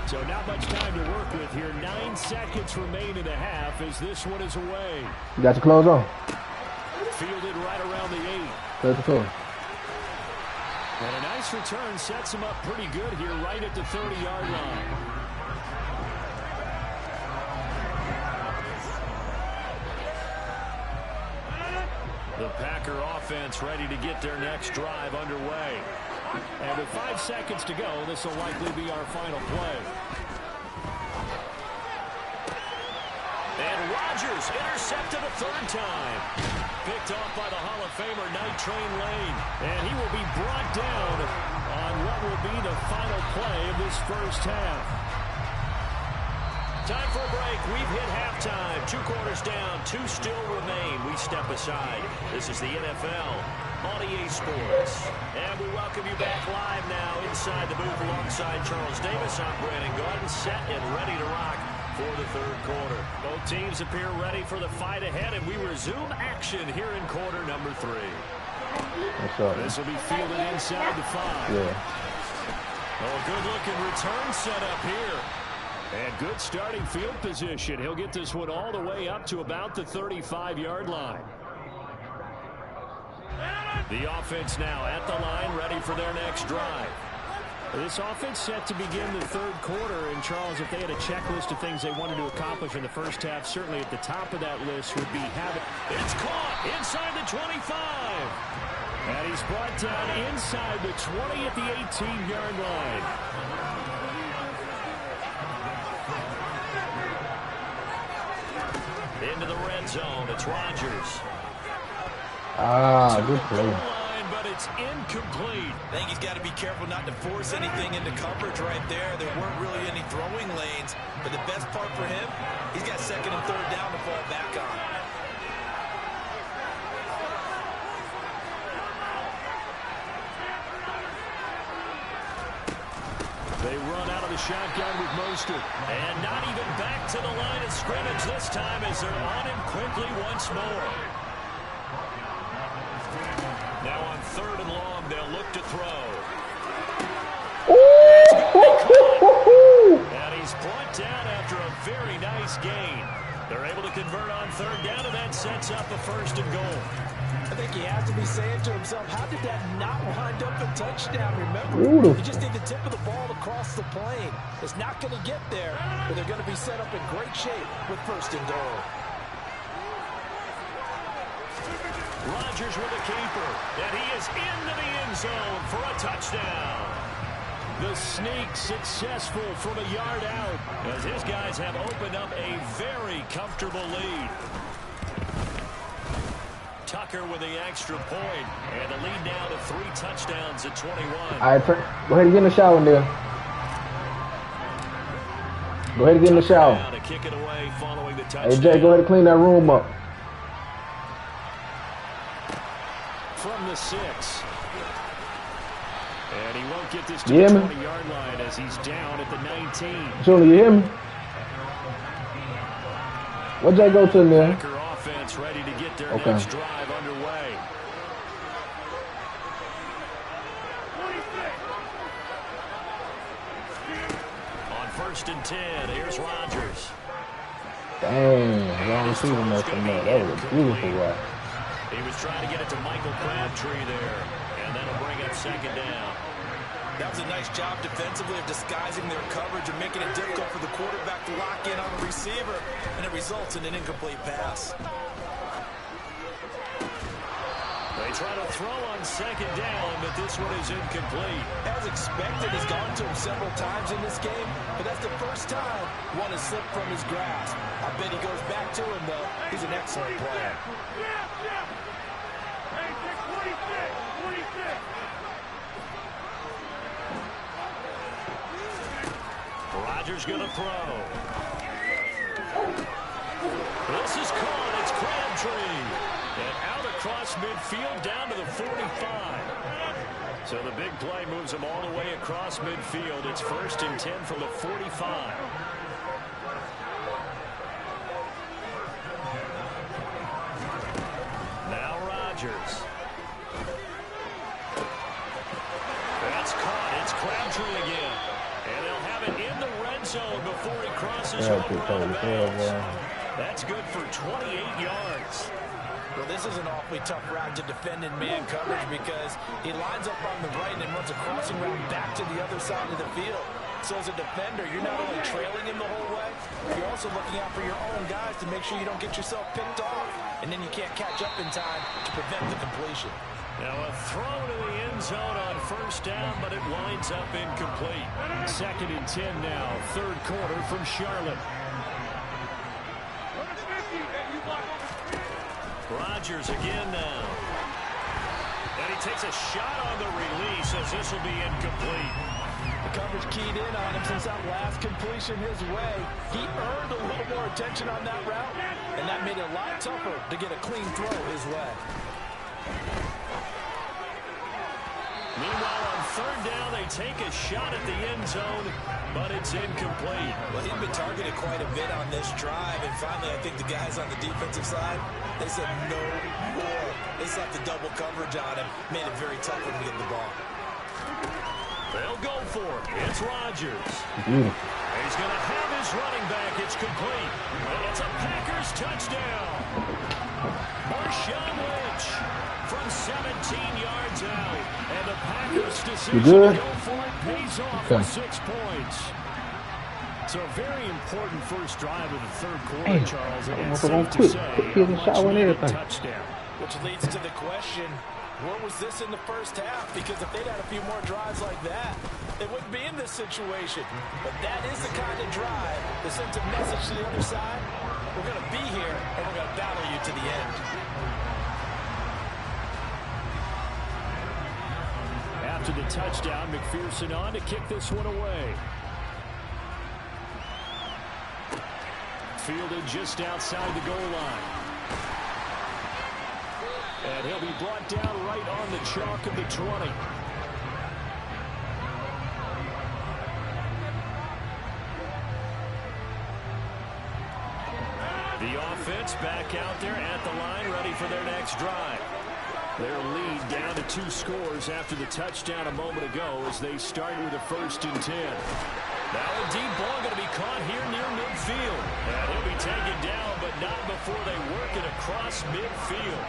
So not much time to work with here. 9 seconds remain in the half as this one is away. You got your clothes on. Fielded right around the 8. Close the door. And a nice return sets him up pretty good here right at the 30-yard line. The Packer offense ready to get their next drive underway. And with 5 seconds to go, this will likely be our final play. And Rodgers intercepted a 3rd time. Picked off by the Hall of Famer Night Train Lane. And he will be brought down on what will be the final play of this first half. Time for a break. We've hit halftime. 2 quarters down. 2 still remain. We step aside. This is the NFL on EA Sports. And we welcome you back live now inside the booth alongside Charles Davis. I'm Brandon Gordon, set and ready to rock for the third quarter. Both teams appear ready for the fight ahead, and we resume action here in quarter number 3. This will be fielded inside the 5. Yeah. Oh, good-looking return set up here. And good starting field position. He'll get this one all the way up to about the 35-yard line. The offense now at the line, ready for their next drive. This offense set to begin the third quarter. And, Charles, if they had a checklist of things they wanted to accomplish in the first half, certainly at the top of that list would be having... It's caught inside the 25. And he's brought down inside the 20 at the 18-yard line. Into the red zone. It's Rodgers. Good play. But it's incomplete. I think he's got to be careful not to force anything into coverage right there. There weren't really any throwing lanes. But the best part for him, he's got second and third down to fall back on. They run out of the shotgun with Mostert. And not even back to the line of scrimmage this time as they're on him quickly once more. Now on third and long, they'll look to throw. And he's brought down after a very nice gain. They're able to convert on third down, and that sets up a first and goal. I think he has to be saying to himself, how did that not wind up a touchdown? Remember, you just need the tip of the ball across the plane. It's not going to get there, but they're going to be set up in great shape with first and goal. Rodgers with a keeper, and he is into the end zone for a touchdown. The sneak successful from a yard out, as his guys have opened up a very comfortable lead. Tucker with the extra point, and the lead now to 3 touchdowns at 21. All right, go ahead and get in the shower, Neil. Go ahead and get in the shower. Now to kick it away following the touchdown. Hey, Jay, go ahead and clean that room up. From the 6. And he won't get this to the 20-yard line as he's down at the 19. Julie, you hear me? What'd Jay go to, Neil? Offense ready to get their next drive underway. On first and 10, here's Rodgers. Dang, long receiver messed him up. That was a beautiful ride. He was trying to get it to Michael Crabtree there, and that'll bring up second down. That was a nice job defensively of disguising their coverage and making it difficult for the quarterback to lock in on the receiver, and it results in an incomplete pass. They try to throw on second down, but this one is incomplete. As expected, he's gone to him several times in this game, but that's the first time one has slipped from his grasp. I bet he goes back to him, though. He's an excellent player. Rodgers going to throw. This is caught. It's Crabtree. And out across midfield down to the 45. So the big play moves them all the way across midfield. It's first and 10 from the 45. Now Rodgers. That's caught. It's Crabtree again. And they'll have it in the red zone before he crosses over out of bounds. That's good for 28 yards. Well, this is an awfully tough route to defend in man coverage because he lines up on the right and then runs a crossing route back to the other side of the field. So as a defender, you're not only trailing him the whole way, you're also looking out for your own guys to make sure you don't get yourself picked off. And then you can't catch up in time to prevent the completion. Now a throw to the end zone on first down, but it winds up incomplete. Second and 10 now, third quarter from Charlotte. Rodgers again now. And he takes a shot on the release as this will be incomplete. The coverage keyed in on him since that last completion his way. He earned a little more attention on that route, and that made it a lot tougher to get a clean throw his way. Meanwhile, on third down, they take a shot at the end zone, but it's incomplete. Well, he'd been targeted quite a bit on this drive, and finally I think the guys on the defensive side, they said no more. They slapped the double coverage on him, made it very tough for him to get the ball. They'll go for it. It's Rodgers. He's going to have his running back. It's complete. And it's a Packers touchdown. Marshawn Lynch from 17 yards out. And the Packers decision to go for it pays off with 6 points. So a very important first drive of the third quarter, Charles. And it's safe to say a much-needed touchdown. Which leads to the question, where was this in the first half? Because if they'd had a few more drives like that, they wouldn't be in this situation. But that is the kind of drive that sends a message to the other side. We're going to be here, and we're going to battle you to the end. After the touchdown, McPherson on to kick this one away. Fielded just outside the goal line. And he'll be brought down right on the chalk of the 20. The offense back out there at the line, ready for their next drive. Their lead down to 2 scores after the touchdown a moment ago as they start with a 1st and 10. Now a deep ball going to be caught here near midfield. And he'll be taken down, but not before they work it across midfield.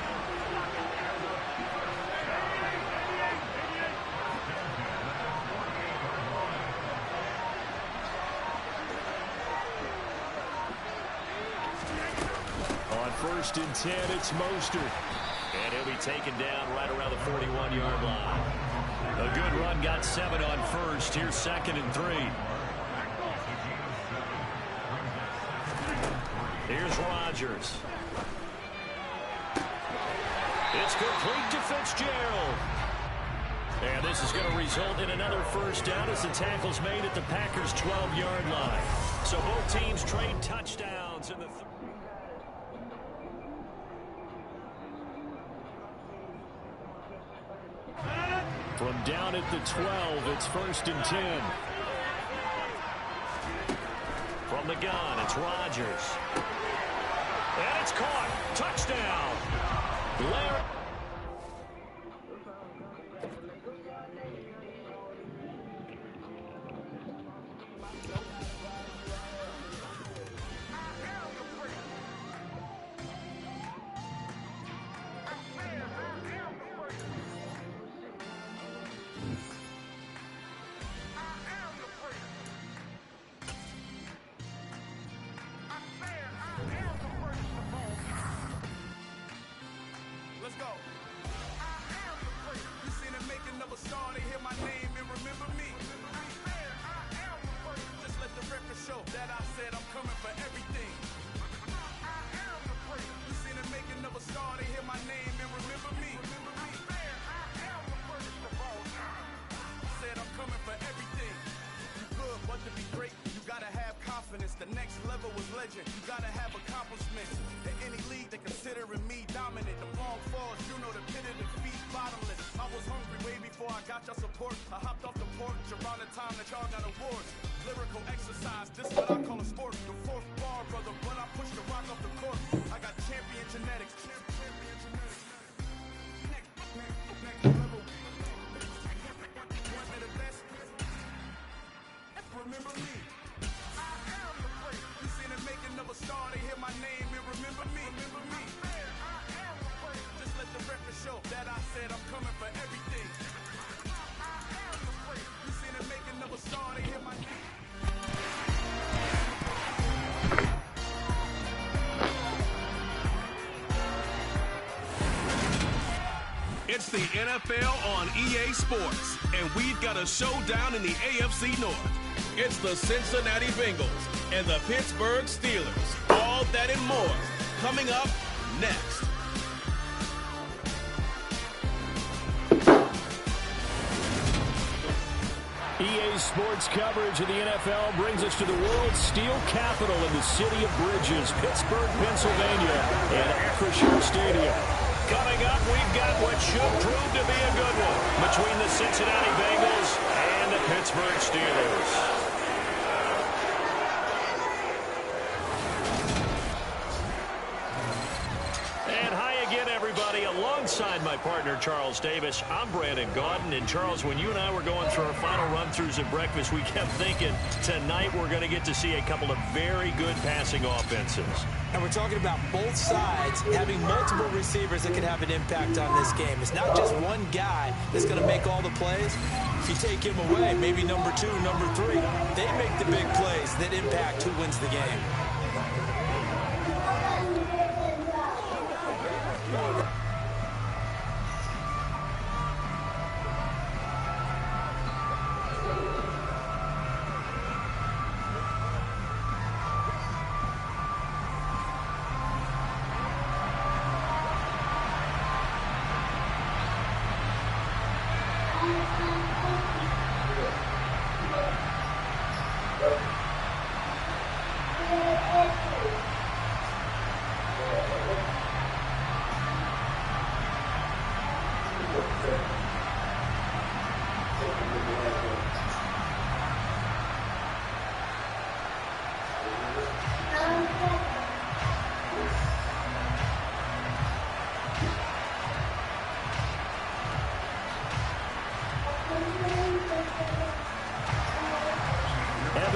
On 1st and 10, it's Mostert. And he'll be taken down right around the 41-yard line. A good run, got 7 on 1st. Here's 2nd and 3. Here's Rodgers. It's complete to Fitzgerald. And this is going to result in another 1st down as the tackle's made at the Packers' 12-yard line. So both teams trade touchdowns in the from down at the 12, it's 1st and 10. From the gun, it's Rodgers. And it's caught. Touchdown. Larry. The next level was legend. You gotta have accomplishments. In any league, they considering me dominant. The long falls, you know the pit of defeat, bottomless. I was hungry way before I got your support. I hopped off the porch around the time that y'all got awards. Lyrical exercise, this what I call a sport. The 4th bar, brother, when I push the rock off the court. I got champion genetics. Next level. One of the best. Remember me. Of a star, they hear my name and remember me. Just let the record show that I said I'm coming for everything. You seen the making of a star, they hear my name. It's the NFL on EA Sports, and we've got a showdown in the AFC North. It's the Cincinnati Bengals and the Pittsburgh Steelers. All that and more coming up next. Today's sports coverage of the NFL brings us to the world's steel capital in the city of bridges, Pittsburgh, Pennsylvania, and Acrisure Stadium. Coming up, we've got what should prove to be a good one between the Cincinnati Bengals and the Pittsburgh Steelers. Alongside my partner, Charles Davis, I'm Brandon Gaudin. And, Charles, when you and I were going through our final run-throughs at breakfast, we kept thinking tonight we're going to get to see a couple of very good passing offenses. And we're talking about both sides having multiple receivers that can have an impact on this game. It's not just one guy that's going to make all the plays. If you take him away, maybe number 2, number 3, they make the big plays that impact who wins the game.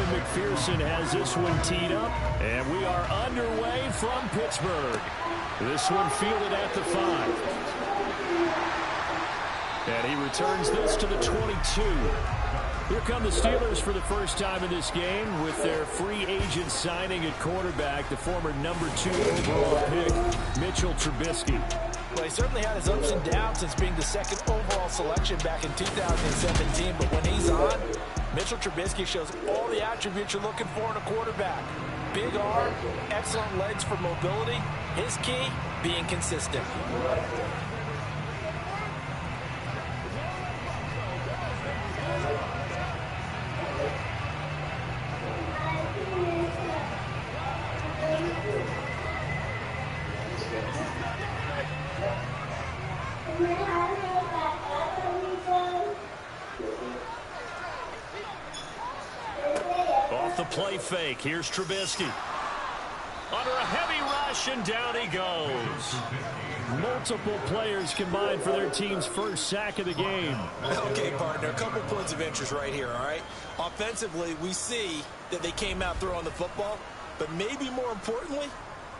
McPherson has this one teed up, and we are underway from Pittsburgh. This one fielded at the 5. And he returns this to the 22. Here come the Steelers for the first time in this game with their free agent signing at quarterback, the former number 2 overall pick, Mitchell Trubisky. Well, he certainly had his ups and downs since being the 2nd overall selection back in 2017, but when he's on, Mitchell Trubisky shows all the attributes you're looking for in a quarterback. Big arm, excellent legs for mobility. His key, being consistent. Off the play fake, here's Trubisky. Under a heavy rush, and down he goes. Multiple players combined for their team's first sack of the game. Okay, partner, a couple points of interest right here, all right? Offensively, we see that they came out throwing the football, but maybe more importantly,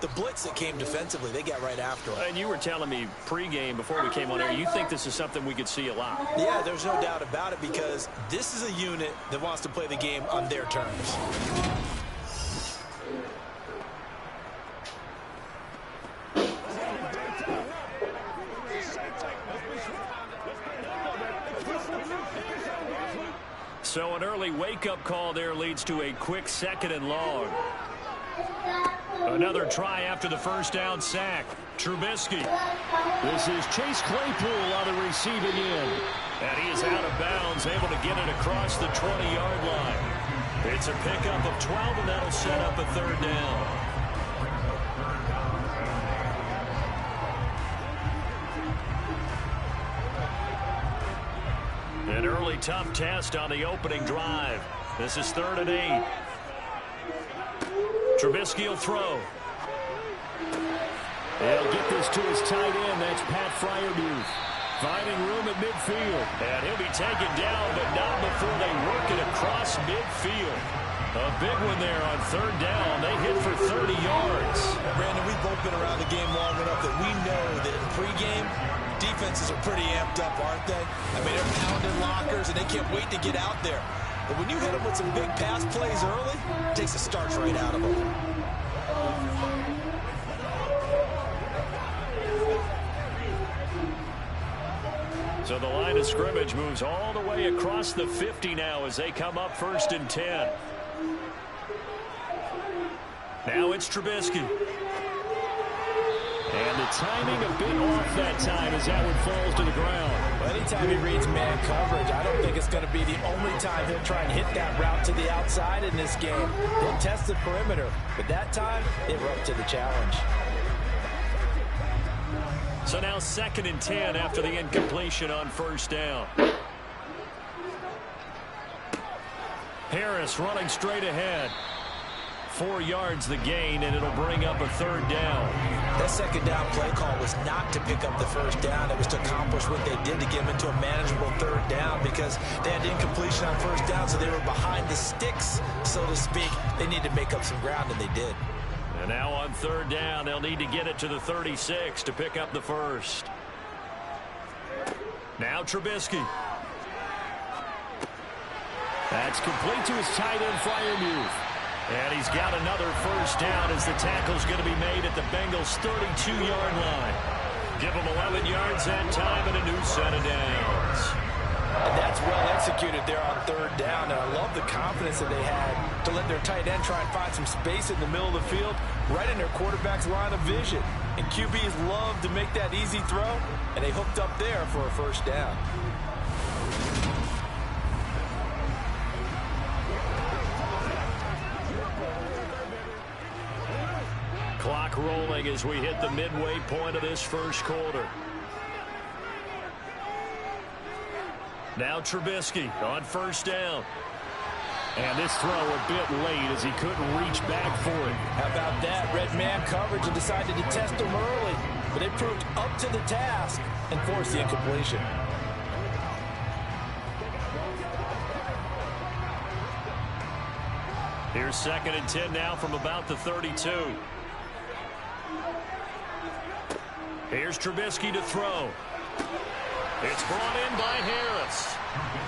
the blitz that came defensively, they got right after him. And you were telling me pregame before we came on air, you think this is something we could see a lot. Yeah, there's no doubt about it because this is a unit that wants to play the game on their terms. So an early wake-up call there leads to a quick 2nd and long. Another try after the first down sack. Trubisky. This is Chase Claypool on the receiving end. And he is out of bounds, able to get it across the 20-yard line. It's a pickup of 12, and that'll set up a 3rd down. An early tough test on the opening drive. This is 3rd and 8. Trubisky will throw. He'll get this to his tight end. That's Pat Fryermuth. Finding room at midfield. And he'll be taken down, but not before they work it across midfield. A big one there on 3rd down. They hit for 30 yards. Brandon, we've both been around the game long enough that we know that in pregame, defenses are pretty amped up, aren't they? I mean, they're pounding lockers, and they can't wait to get out there. But when you hit them with some big pass plays early, it takes the starch right out of them. So the line of scrimmage moves all the way across the 50 now as they come up 1st and 10. Now it's Trubisky. And the timing a bit off that time as that one falls to the ground. Well, anytime he reads man coverage, I don't think it's going to be the only time he'll try and hit that route to the outside in this game. He'll test the perimeter, but that time, they were up to the challenge. So now 2nd and 10 after the incompletion on first down. Harris running straight ahead. 4 yards the gain, and it'll bring up a 3rd down. That 2nd down play call was not to pick up the 1st down. It was to accomplish what they did to get them into a manageable 3rd down because they had incompletion on 1st down, so they were behind the sticks, so to speak. They needed to make up some ground, and they did. And now on 3rd down, they'll need to get it to the 36 to pick up the 1st. Now Trubisky. That's complete to his tight end, Freiermuth. And he's got another 1st down as the tackle's going to be made at the Bengals' 32-yard line. Give them 11 yards that time and a new set of downs. And that's well executed there on 3rd down. And I love the confidence that they had to let their tight end try and find some space in the middle of the field, right in their quarterback's line of vision. And QBs love to make that easy throw, and they hooked up there for a 1st down. Clock rolling as we hit the midway point of this 1st quarter. Now Trubisky on 1st down. And this throw a bit late as he couldn't reach back for it. How about that? Red man coverage and decided to test him early. But they proved up to the task and forced the incompletion. Here's 2nd and 10 now from about the 32. Here's Trubisky to throw. It's brought in by Harris.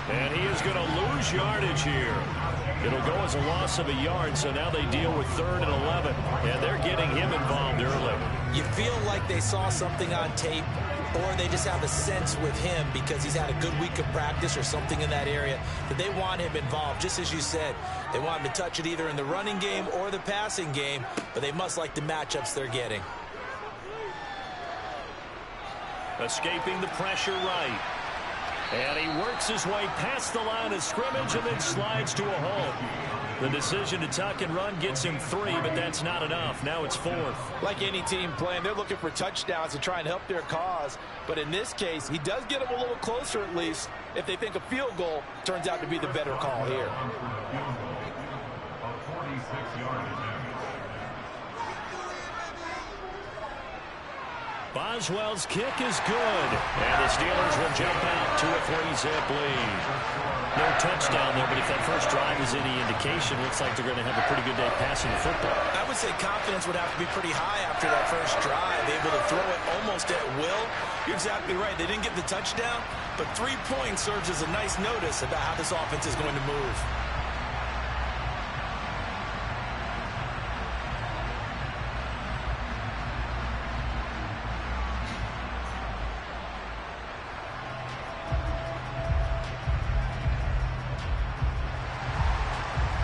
And he is going to lose yardage here. It'll go as a loss of a yard, so now they deal with 3rd and 11. And they're getting him involved early. You feel like they saw something on tape, or they just have a sense with him because he's had a good week of practice or something in that area that they want him involved. Just as you said, they want him to touch it either in the running game or the passing game, but they must like the matchups they're getting. Escaping the pressure right. And he works his way past the line of scrimmage and then slides to a hole. The decision to tuck and run gets him 3, but that's not enough. Now it's 4th. Like any team playing, they're looking for touchdowns to try and help their cause. But in this case, he does get them a little closer at least if they think a field goal turns out to be the better call here. Boswell's kick is good. And the Steelers will jump out to a 3-zip lead. No touchdown there, but if that first drive is any indication, looks like they're going to have a pretty good day passing the football. I would say confidence would have to be pretty high after that first drive, able to throw it almost at will. You're exactly right. They didn't get the touchdown, but 3 points serves as a nice notice about how this offense is going to move.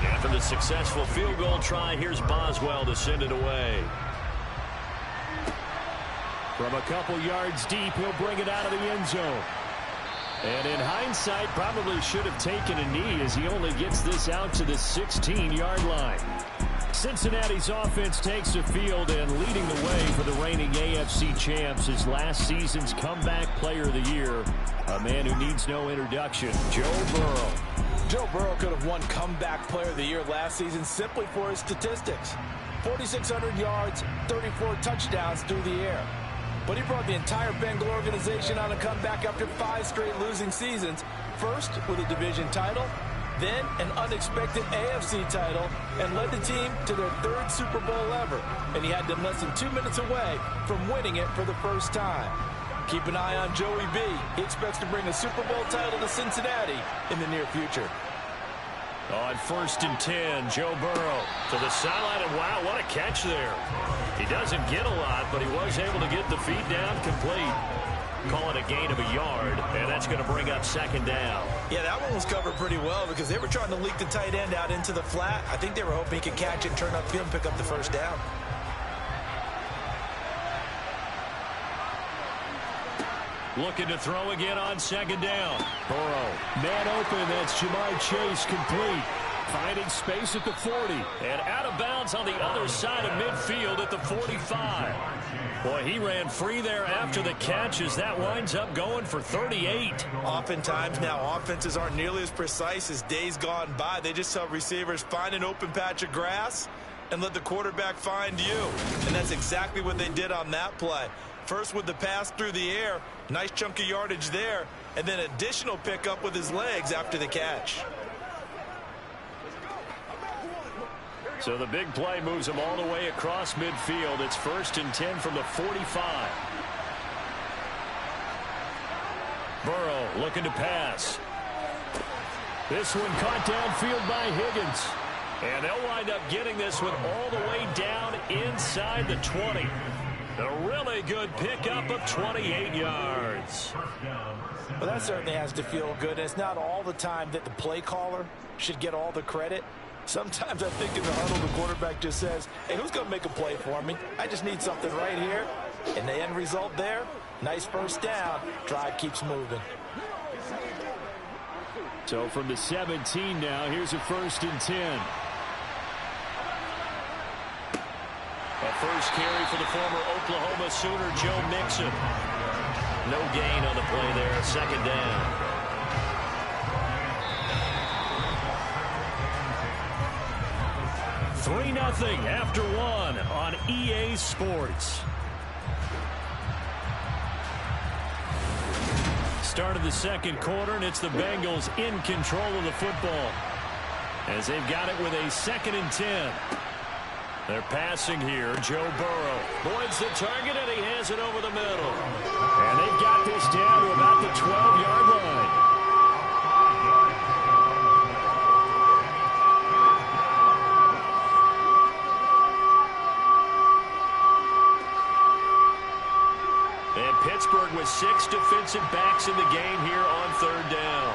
After the successful field goal try, here's Boswell to send it away. From a couple yards deep, he'll bring it out of the end zone. And in hindsight, probably should have taken a knee as he only gets this out to the 16-yard line. Cincinnati's offense takes the field and leading the way for the reigning AFC champs is last season's comeback player of the year, a man who needs no introduction, Joe Burrow. Joe Burrow could have won comeback player of the year last season simply for his statistics. 4,600 yards, 34 touchdowns through the air. But he brought the entire Bengal organization on a comeback after 5 straight losing seasons. First with a division title, then an unexpected AFC title, and led the team to their 3rd Super Bowl ever. And he had them less than 2 minutes away from winning it for the first time. Keep an eye on Joey B. He expects to bring a Super Bowl title to Cincinnati in the near future. On 1st and 10, Joe Burrow to the sideline, and wow, what a catch there. He doesn't get a lot, but he was able to get the feet down complete. Call it a gain of a yard, and that's going to bring up 2nd down. Yeah, that one was covered pretty well because they were trying to leak the tight end out into the flat. I think they were hoping he could catch it and turn upfield and pick up the 1st down. Looking to throw again on second down. Burrow, man open. That's Jamar Chase complete. Finding space at the 40. And out of bounds on the other side of midfield at the 45. Boy, he ran free there after the catch as that winds up going for 38. Oftentimes now, offenses aren't nearly as precise as days gone by. They just tell receivers, find an open patch of grass and let the quarterback find you. And that's exactly what they did on that play. First with the pass through the air, nice chunk of yardage there, and then additional pickup with his legs after the catch. So the big play moves him all the way across midfield. It's 1st and 10 from the 45. Burrow looking to pass. This one caught downfield by Higgins. And they'll wind up getting this one all the way down inside the 20. A really good pickup of 28 yards. Well, that certainly has to feel good. It's not all the time that the play caller should get all the credit. Sometimes I think in the huddle, the quarterback just says, hey, who's going to make a play for me? I just need something right here. And the end result there, nice first down. Drive keeps moving. So from the 17 now, here's a 1st and 10. A first carry for the former Oklahoma Sooner, Joe Mixon. No gain on the play there, 2nd down. 3-0 after 1 on EA Sports. Start of the second quarter, and it's the Bengals in control of the football as they've got it with a 2nd and 10. They're passing here. Joe Burrow avoids the target, and he has it over the middle. And they've got this down to about the 12-yard line. And Pittsburgh with 6 defensive backs in the game here on 3rd down.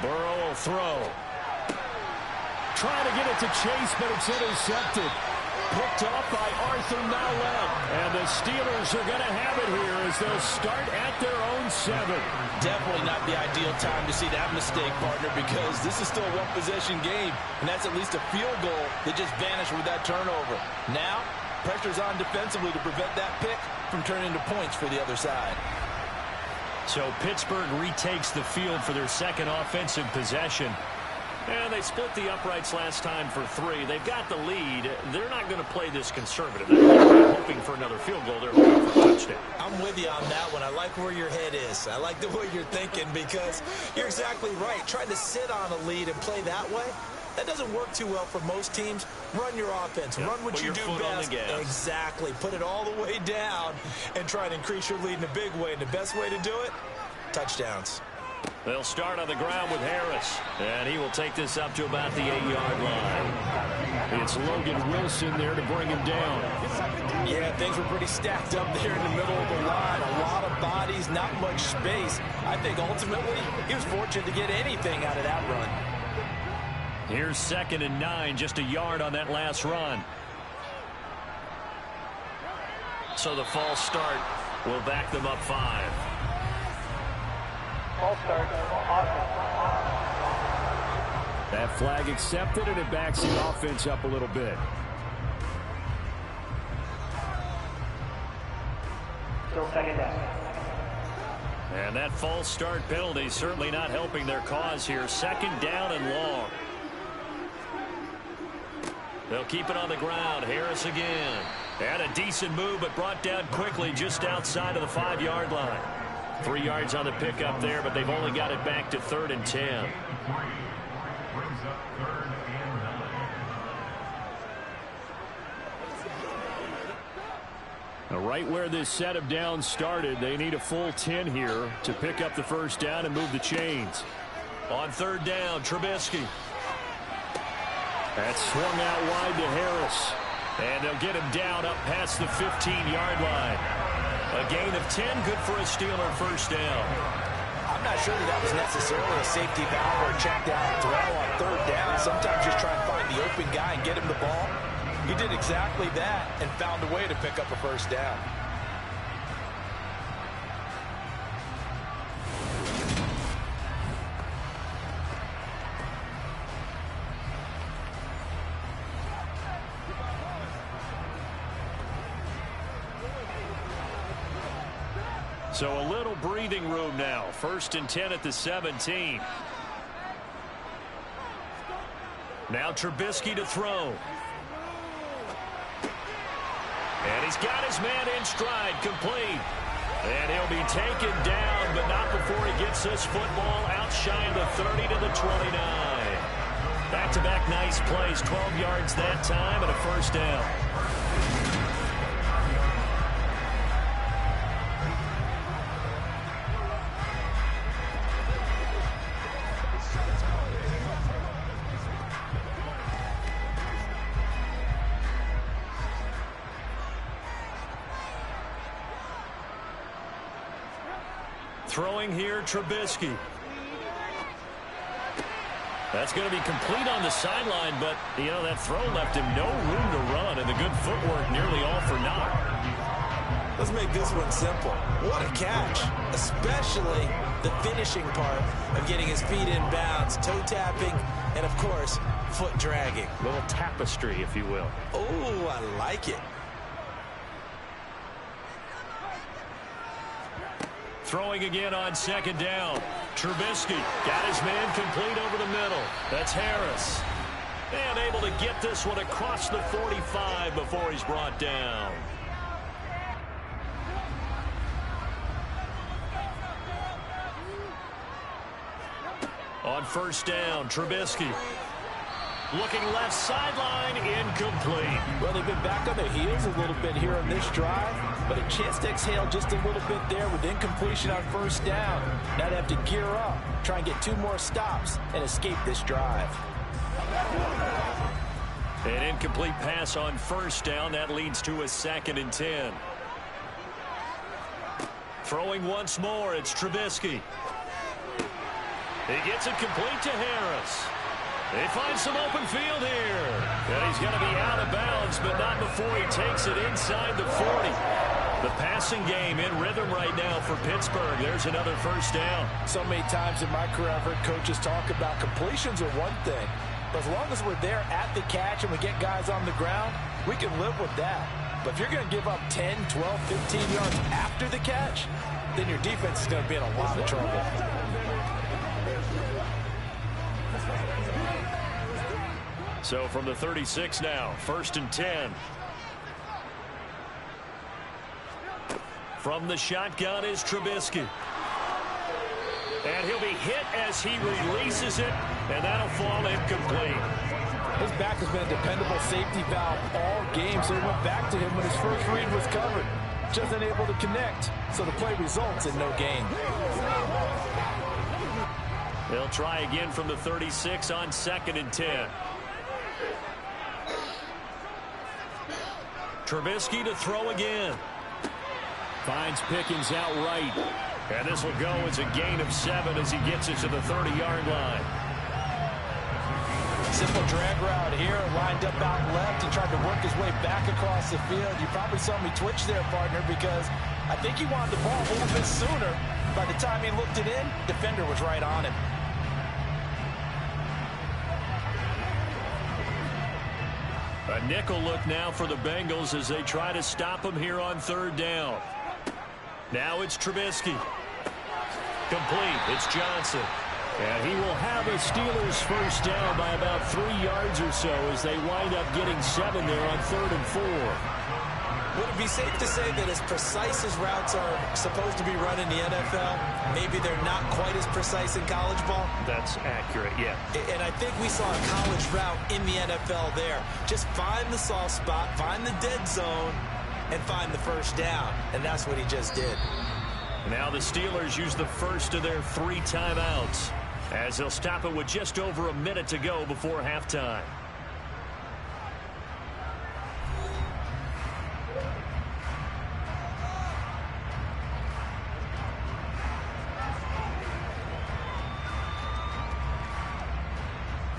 Burrow will throw. Trying to get it to Chase, but it's intercepted. Picked off by Arthur Mallett. And the Steelers are going to have it here as they'll start at their own 7. Definitely not the ideal time to see that mistake, partner, because this is still a one-possession game, and that's at least a field goal that just vanished with that turnover. Now, pressure's on defensively to prevent that pick from turning into points for the other side. So Pittsburgh retakes the field for their 2nd offensive possession. And they split the uprights last time for 3. They've got the lead. They're not going to play this conservative. They're hoping for another field goal. They're hoping for a touchdown. I'm with you on that one. I like where your head is. I like the way you're thinking because you're exactly right. Trying to sit on a lead and play that way, that doesn't work too well for most teams. Run your offense. Yep. Run what Put you your do foot best. on the gas. Exactly. Put it all the way down and try and increase your lead in a big way. And the best way to do it, touchdowns. They'll start on the ground with Harris, and he will take this up to about the 8-yard line. It's Logan Wilson there to bring him down. Yeah, things were pretty stacked up there in the middle of the line. A lot of bodies, not much space. I think ultimately he was fortunate to get anything out of that run. Here's 2nd and 9, just a yard on that last run. So the false start will back them up 5. That flag accepted, and it backs the offense up a little bit. Still 2nd down. And that false start penalty certainly not helping their cause here. 2nd down and long. They'll keep it on the ground. Harris again. And a decent move, but brought down quickly just outside of the 5-yard line. 3 yards on the pickup there, but they've only got it back to 3rd and 10. Brings up 3rd and 9. Now, right where this set of downs started, they need a full 10 here to pick up the 1st down and move the chains. On 3rd down, Trubisky. That's swung out wide to Harris. And they'll get him down up past the 15-yard line. A gain of 10, good for a Steeler 1st down. I'm not sure that was necessarily a safety valve or a check down throw on 3rd down. Sometimes just try and find the open guy and get him the ball. He did exactly that and found a way to pick up a 1st down. So a little breathing room now. 1st and 10 at the 17. Now Trubisky to throw. And he's got his man in stride, complete. And he'll be taken down, but not before he gets this football out shy of the 30 to the 29. Back-to-back nice plays, 12 yards that time and a 1st down. Throwing here, Trubisky. That's going to be complete on the sideline, but, you know, that throw left him no room to run, and the good footwork nearly all for naught. Let's make this one simple. What a catch, especially the finishing part of getting his feet in bounds, toe tapping, and, of course, foot dragging. A little tapestry, if you will. Oh, I like it. Throwing again on 2nd down. Trubisky got his man complete over the middle. That's Harris. And able to get this one across the 45 before he's brought down. On 1st down, Trubisky. Looking left sideline, incomplete. Well, they've been back on their heels a little bit here on this drive, but a chance to exhale just a little bit there with incompletion on 1st down. Now they have to gear up, try and get 2 more stops, and escape this drive. An incomplete pass on 1st down. That leads to a 2nd and 10. Throwing once more, it's Trubisky. He gets it complete to Harris. They find some open field here. And he's going to be out of bounds, but not before he takes it inside the 40. The passing game in rhythm right now for Pittsburgh. There's another 1st down. So many times in my career I've heard coaches talk about completions are one thing. But as long as we're there at the catch and we get guys on the ground, we can live with that. But if you're going to give up 10, 12, 15 yards after the catch, then your defense is going to be in a lot of trouble. So from the 36 now, 1st and 10. From the shotgun is Trubisky. And he'll be hit as he releases it, and that'll fall incomplete. His back has been a dependable safety valve all game, so he went back to him when his first read was covered. Just unable to connect, so the play results in no gain. They'll try again from the 36 on 2nd and 10. Trubisky to throw again. Finds Pickens outright. And this will go as a gain of 7 as he gets it to the 30-yard line. Simple drag route here, lined up out left. He tried to work his way back across the field. You probably saw me twitch there, partner, because I think he wanted the ball a little bit sooner. By the time he looked it in, defender was right on him. A nickel look now for the Bengals as they try to stop him here on 3rd down. Now it's Trubisky. Complete. It's Johnson. And he will have a Steelers 1st down by about 3 yards or so as they wind up getting 7 there on 3rd and 4. Would it be safe to say that as precise as routes are supposed to be run in the NFL, maybe they're not quite as precise in college ball? That's accurate, yeah. And I think we saw a college route in the NFL there. Just find the soft spot, find the dead zone, and find the 1st down. And that's what he just did. Now the Steelers use the first of their 3 timeouts as they'll stop it with just over a minute to go before halftime.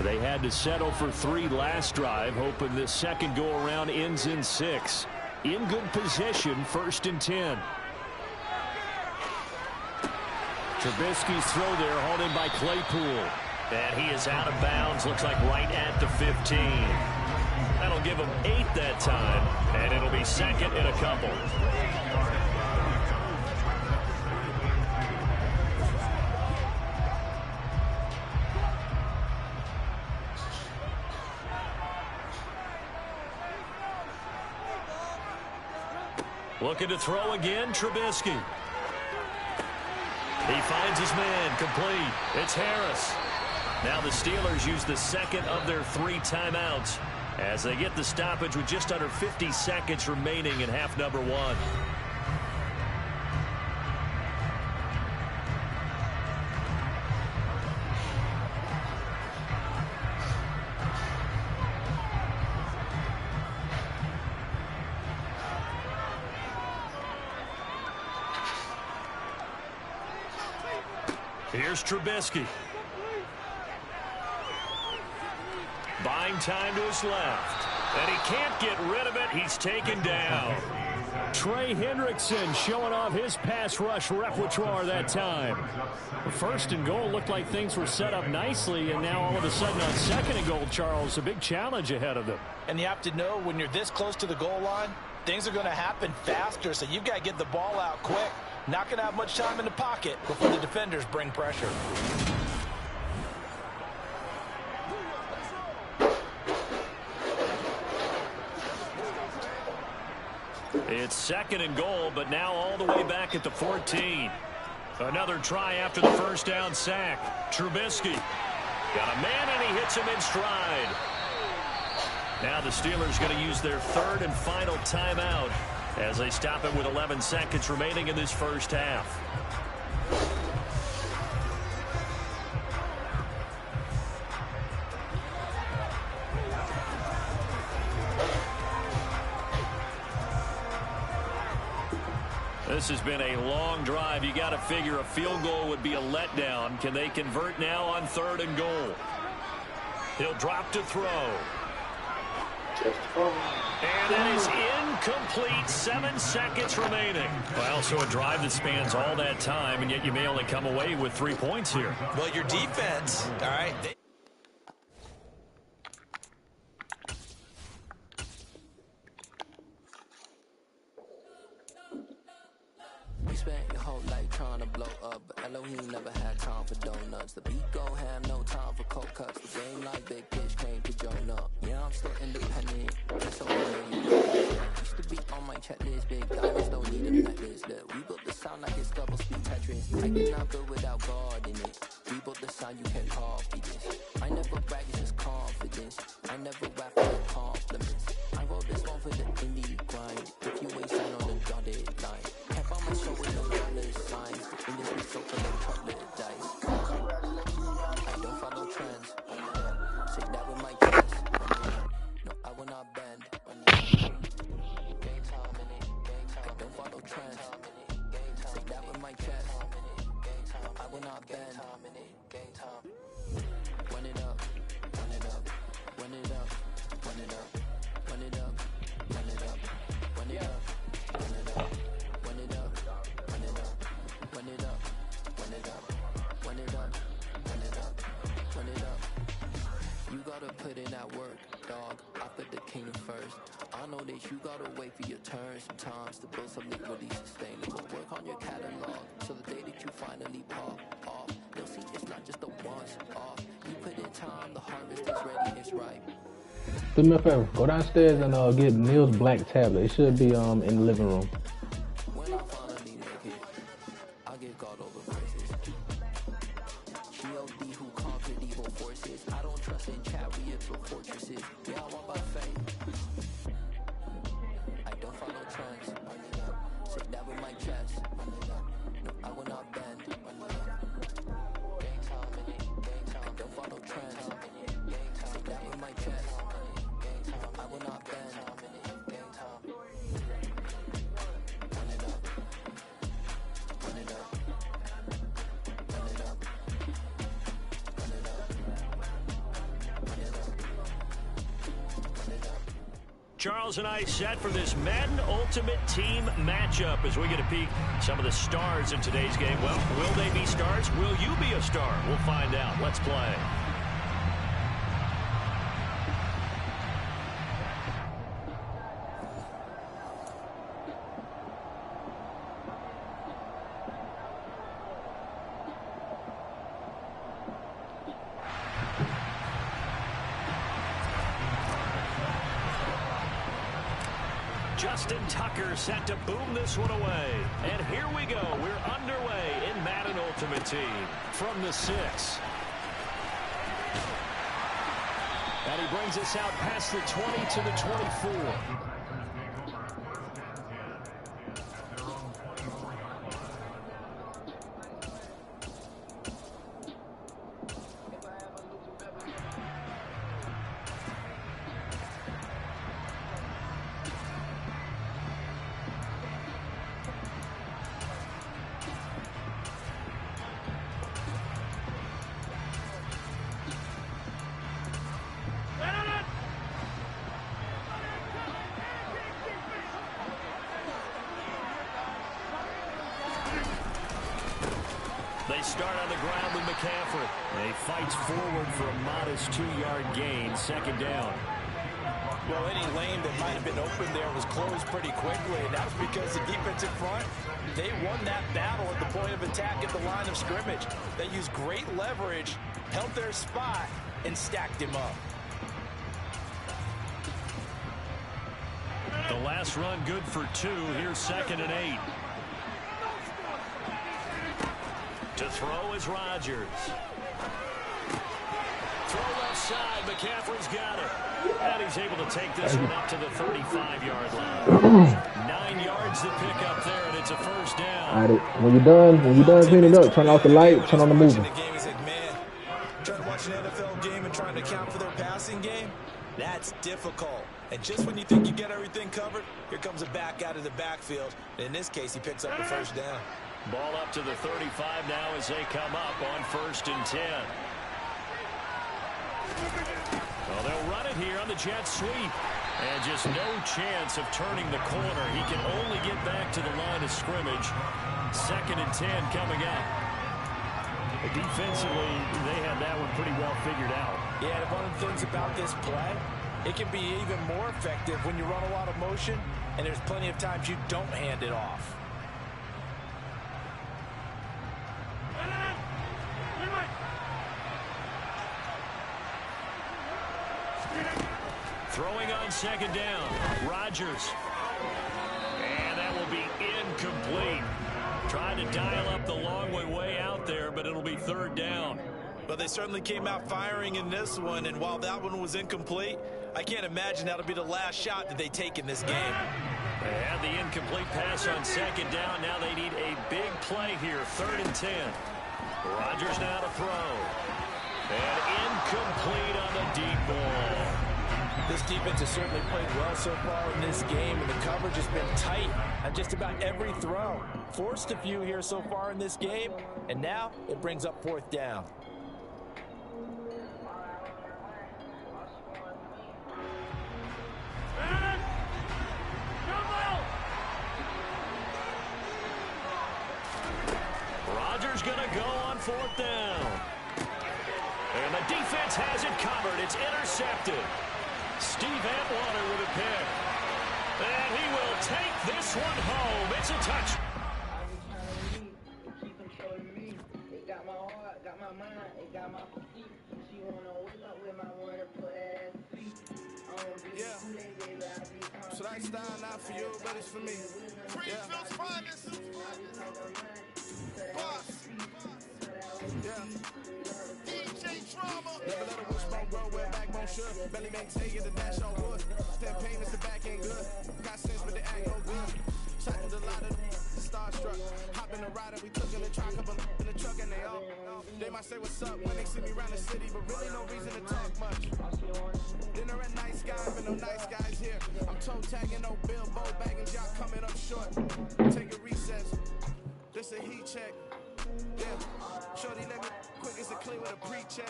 They had to settle for 3 last drive, hoping this second go-around ends in 6. In good position, 1st and 10. Trubisky's throw there, hauled in by Claypool. And he is out of bounds, looks like right at the 15. That'll give him 8 that time, and it'll be 2nd and a couple. Looking to throw again, Trubisky. He finds his man, complete. It's Harris. Now the Steelers use the second of their 3 timeouts as they get the stoppage with just under 50 seconds remaining in half number 1. Here's Trubisky. Buying time to his left. And he can't get rid of it. He's taken down. Trey Hendrickson showing off his pass rush repertoire that time. First and goal looked like things were set up nicely, and now all of a sudden on second and goal, Charles, a big challenge ahead of them. And you have to know when you're this close to the goal line, things are going to happen faster, so you've got to get the ball out quick. Not going to have much time in the pocket before the defenders bring pressure. It's second and goal, but now all the way back at the 14. Another try after the first down sack. Trubisky got a man, and he hits him in stride. Now the Steelers going to use their 3rd and final timeout as they stop it with 11 seconds remaining in this first half. This has been a long drive. You got to figure a field goal would be a letdown. Can they convert now on 3rd and goal? He'll drop to throw. And that is incomplete. 7 seconds remaining. Well, so a drive that spans all that time, and yet you may only come away with 3 points here. Well, your defense, all right, You spent your whole life trying to blow up, but Elohim never had time for donuts. The beat gon' have no time for cold cuts. The game like big pitch came to join up. Yeah, I'm still independent. That's all I know you used to be on my checklist. Big diamonds don't need a necklace. Look, we built the sound like it's double speed Tetris. I cannot build without God in it. We built the sound, you can't copy this. I never brag, it's just confidence. I never rap for compliments. I wrote this one for the indie grind. If you ain't sign on the dotted line, can't find my show with no dollar signs. The industry so full of chocolate dice. I don't follow trends. Say that with my chest. No, I will not bend. I don't follow trends. Say that with my chest. I will not bend. Run it up, run it up, run it up, run it up, run it up, run it up, run it up, run it up, run it up, run it up, run it up, run it up, run it up, run it up, run it up. You gotta put in that work, dog. I put the kingdom first. I know that you gotta wait for your turn sometimes to build something really sustainable. Work on your catalog so the day that you finally pop off, you'll see it's not just a once off. You put in time, the harvest is ready, it's ripe. Do me a favor, go downstairs and get Neil's black tablet. It should be in the living room. When I finally make it, I'll give God over praises. G.O.D. who conquered evil forces. I don't trust in chariots or fortresses. Yeah, I walk by faith. I don't follow trends. Sit down with my chest. No, I will not bend. I don't follow trends. Sit down with my chest. I will not bend. Run it up. Run it up. Run it up. Run it up. Run it up. Run it up. Charles and I set for this Madden Ultimate Team matchup as we get a peek some of the stars in today's game. Well, will they be stars? Will you be a star? We'll find out. Let's play. Justin Tucker set to boom this one away. And here we go. We're underway in Madden Ultimate Team from the 6. And he brings us out past the 20 to the 24. They start on the ground with McCaffrey. He fights forward for a modest 2-yard gain, second down. Well, any lane that might have been open there was closed pretty quickly, and that was because the defensive front, they won that battle at the point of attack at the line of scrimmage. They used great leverage, held their spot, and stacked him up. The last run good for 2. Here's 2nd and 8. To throw is Rodgers. Throw left side. McCaffrey's got it. And he's able to take this one up to the 35-yard line. 9 yards to pick up there, and it's a first down. All right, when you're done cleaning up, turn off the light, turn on the movie. He's like, man, trying to watch an NFL game and trying to account for their passing game, that's difficult. And just when you think you get everything covered, here comes a back out of the backfield. In this case, he picks up the first down. Ball up to the 35 now as they come up on 1st and 10. Well, they'll run it here on the jet sweep. And just no chance of turning the corner. He can only get back to the line of scrimmage. 2nd and 10 coming up. Defensively, they have that one pretty well figured out. Yeah, and one of the things about this play, it can be even more effective when you run a lot of motion, and there's plenty of times you don't hand it off. Throwing on 2nd down, Rodgers. And that will be incomplete. Trying to dial up the long way out there, but it'll be 3rd down. But they certainly came out firing in this one, and while that one was incomplete, I can't imagine that'll be the last shot that they take in this game. They had the incomplete pass on 2nd down. Now they need a big play here, 3rd and 10. Rodgers now to throw. And incomplete on the deep ball. This defense has certainly played well so far in this game, and the coverage has been tight on just about every throw. Forced a few here so far in this game, and now it brings up 4th down. Rodgers going to go on 4th down. And the defense has it covered. It's intercepted. Steve Atwater with a pick. And he will take this one home. It's a touch. Keep controlling me. It got my heart, got my mind, it got my feet. She wanna wake up with my word, put that ass feet. Yeah. So that style not for you, but it's for me. Greenfield's finest. Boss. Yeah. DJ Drama. Never let a wishbone grow where backbone should. Belly maintain it, the dash on wood. Step payments, the back ain't good. Got sense, but the act no good. Shot with a lot of starstruck. Hop in the rider, we took in the truck, couple in the truck, and they all. They might say what's up when they see me around the city, but really no reason to talk much. Dinner at nice guys, but no nice guys here. I'm toe tagging, no Bilbo bagging, y'all coming up short. Take a recess. This a heat check. Yeah. Shorty let me quick as a clean with a pre-check.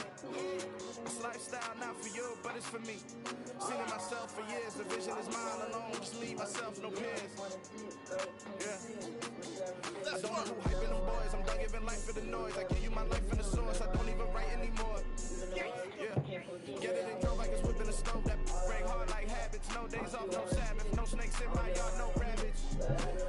This lifestyle not for you, but it's for me. Seen it myself for years. The vision is mine alone. Just me, myself, no peers. Yeah. I don't know who hyping them boys. I'm done giving life for the noise. I give you my life in the source. I don't even write anymore. Yeah. Get it and drove like it's whipping the stove. That break hard like habits. No days off, no Sabbath. No snakes in my yard, no rabbits.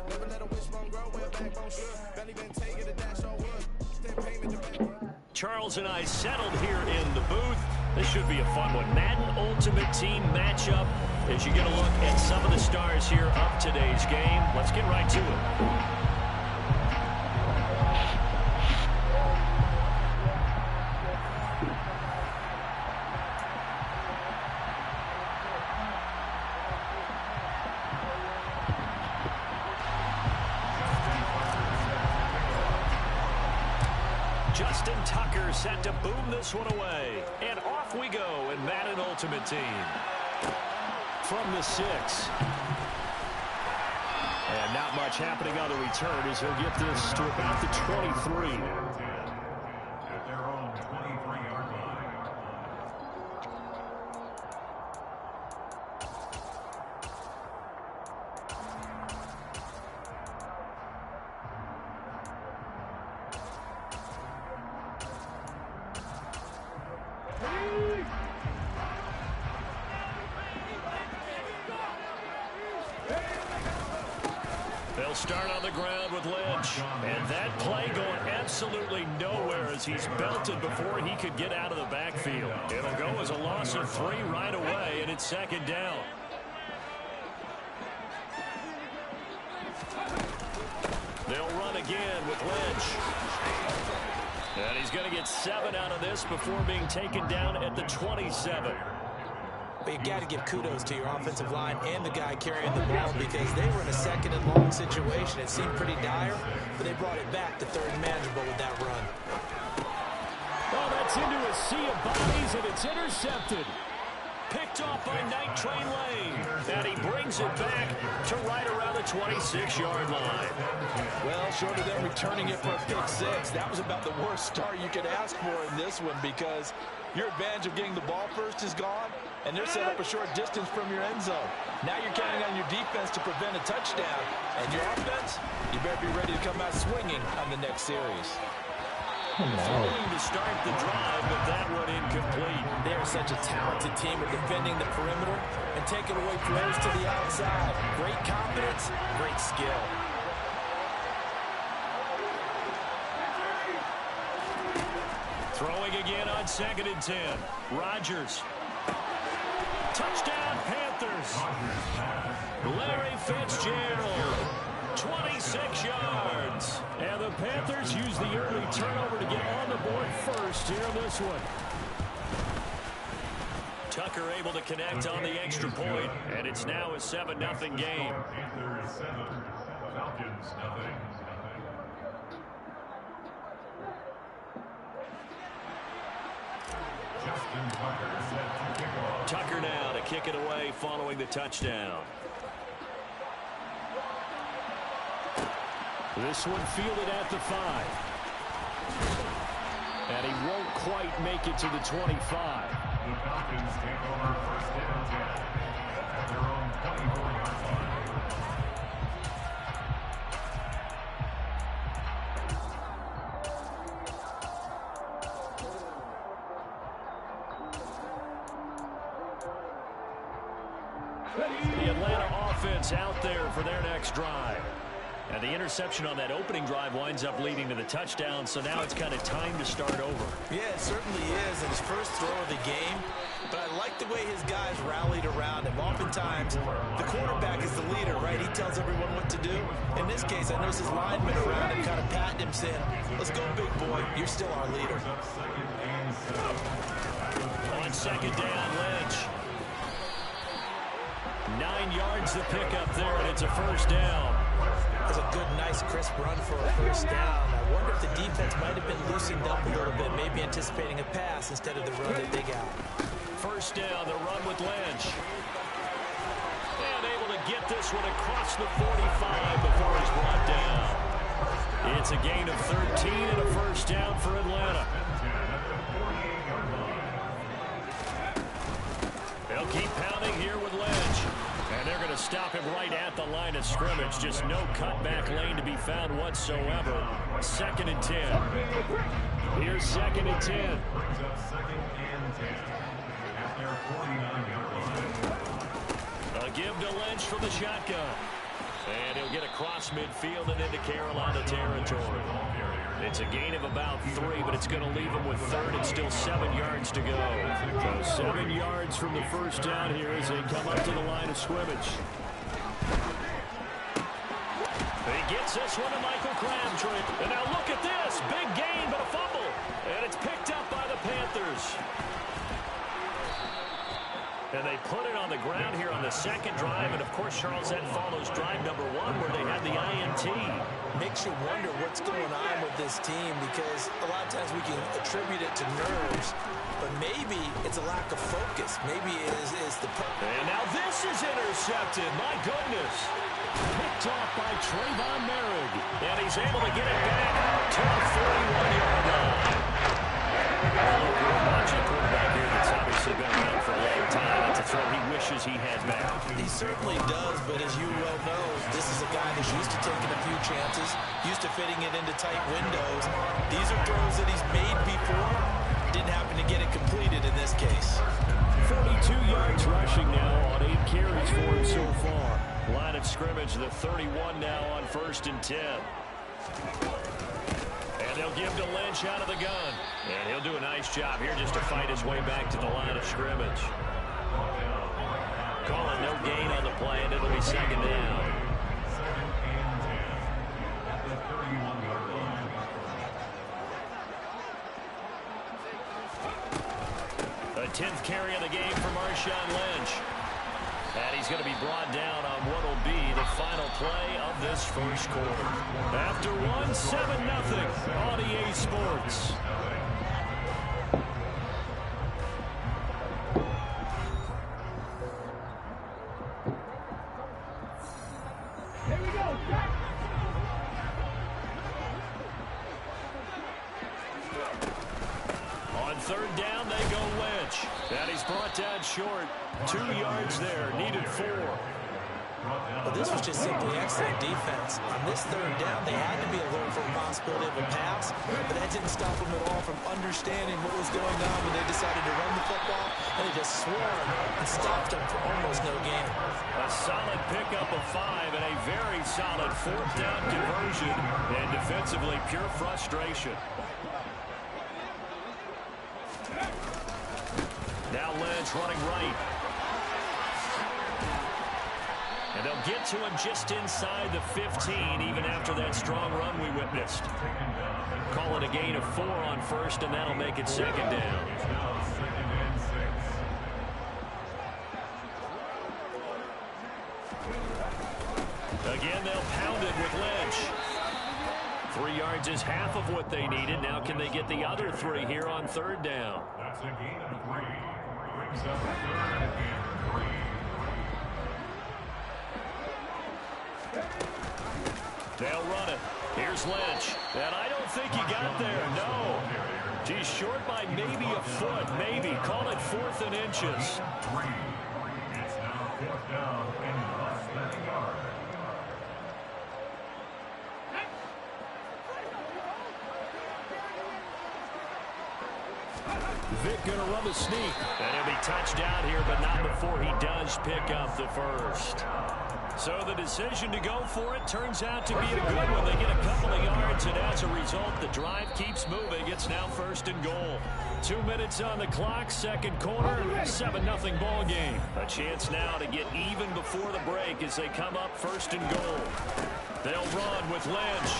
Never let a wishbone grow where backbone should. Belly been taking a dash on wood. Then payment to back. Charles and I settled here in the booth. This should be a fun one. Madden Ultimate Team matchup As you get a look at some of the stars here of today's game, let's get right to it. Justin Tucker set to boom this one away. And off we go in Madden Ultimate Team. From the 6. And not much happening on the return as he'll get this to about the 23. At their own 23-yard line. They'll start on the ground with Lynch. And that play going absolutely nowhere as he's belted before he could get out of the backfield. It'll go as a loss of 3 right away, and it's second down. They'll run again with Lynch. And he's going to get 7 out of this before being taken down at the 27. But you got to give kudos to your offensive line and the guy carrying the ball because they were in a second and long situation. It seemed pretty dire, but they brought it back to third and manageable with that run. Oh, that's into a sea of bodies, and it's intercepted. Picked off by Night Train Lane. And he brings it back to right around the 26-yard line. Well, short of them returning it for a pick 6, that was about the worst start you could ask for in this one because your advantage of getting the ball first is gone, and they're set up a short distance from your end zone. Now you're counting on your defense to prevent a touchdown, and your offense, you better be ready to come out swinging on the next series. Throwing to start the drive, but that one incomplete. They are such a talented team at defending the perimeter and taking away throws to the outside. Great confidence, great skill. Throwing again on 2nd and 10. Rodgers. Touchdown, Panthers. Larry Fitzgerald. 26 yards. And the Panthers use the early turnover to get on the board first here in this one. Tucker able to connect on the extra point, and it's now a 7-0 game. Panthers 7, Falcons nothing. Justin Tucker set to kick off. Tucker now to kick it away following the touchdown. This one fielded at the 5. And he won't quite make it to the 25. The Falcons take over 1st and 10 at their own 24-yard line. The Atlanta offense out there for their next drive. And the interception on that opening drive winds up leading to the touchdown, so now it's kind of time to start over. Yeah, it certainly is in his first throw of the game, but I like the way his guys rallied around him. Oftentimes, the quarterback is the leader, right? He tells everyone what to do. In this case, I noticed his linemen around him kind of patting him, saying, let's go, big boy. You're still our leader. On 2nd down, Lynch. 9 yards to pick up there, and it's a 1st down. That's a good, nice, crisp run for a 1st down. I wonder if the defense might have been loosened up a little bit, maybe anticipating a pass instead of the run that they got. 1st down, the run with Lynch. And able to get this one across the 45 before he's brought down. It's a gain of 13 and a 1st down for Atlanta. They'll keep pounding here with Lynch. And they're going to stop him right at the line of scrimmage. Just no cutback lane to be found whatsoever. 2nd and 10. Here's 2nd and 10. Brings up 2nd and 10 at their 49-yard line. A give to Lynch from the shotgun. And he'll get across midfield and into Carolina territory. It's a gain of about 3, but it's going to leave him with 3rd and still 7 yards to go. So 7 yards from the first down here as they come up to the line of scrimmage. He gets this one to Michael Crabtree. And now look at this. Big gain, but a fumble. And it's picked up by the Panthers. And they put it on the ground here on the second drive. And, of course, Charles, that follows drive number 1 where they had the INT. Makes you wonder what's going on with this team because a lot of times we can attribute it to nerves, but maybe it's a lack of focus. Maybe it is the... And now this is intercepted. My goodness. Picked off by Trayvon Merrick. And he's able to get it back to the 41-yard line. We're watching a quarterback here that's obviously been around for a long time. That's a throw he wishes he had back. He certainly does, but as you well know, this is a guy who's used to taking a few chances, used to fitting it into tight windows. These are throws that he's made before. Didn't happen to get it completed in this case. 42 yards rushing now on 8 carries for him so far. Line of scrimmage, the 31 now on 1st and 10. And they'll give to Lynch out of the gun. And he'll do a nice job here just to fight his way back to the line of scrimmage. Calling no gain on the play, and it'll be 2nd down. The 10th carry of the game for Marshawn Lynch. And he's going to be brought down on what will be the final play of this first quarter. After 1, 7-0 on EA Sports. Here we go, Jack. On 3rd down, they go Lynch. And he's brought down short. 2 yards there, needed 4. But this was just simply excellent defense. On this 3rd down, they had to be alert for the possibility of a pass, but that didn't stop them at all from understanding what was going on when they decided to run the football, and they just swarmed and stopped them for almost no gain. A solid pickup of 5 and a very solid 4th down conversion, and defensively pure frustration. Now Lynch running right. And they'll get to him just inside the 15, even after that strong run we witnessed. Call it a gain of 4 on 1st, and that'll make it 2nd down. Again, they'll pound it with Lynch. 3 yards is half of what they needed. Now can they get the other 3 here on 3rd down? That's a gain of 3. Brings up 3rd and 3. They'll run it. Here's Lynch. And I don't think he got there. No. He's short by maybe a foot. Maybe. Call it 4th and inches. 3. It's now 5th down and less than a yard. Vic going to run the sneak. And he'll be touched down here, but not before he does pick up the first. So the decision to go for it turns out to be a good one. They get a couple of yards, and as a result, the drive keeps moving. It's now 1st and goal. 2 minutes on the clock, 2nd quarter, 7-0 ball game. A chance now to get even before the break as they come up 1st and goal. They'll run with Lynch.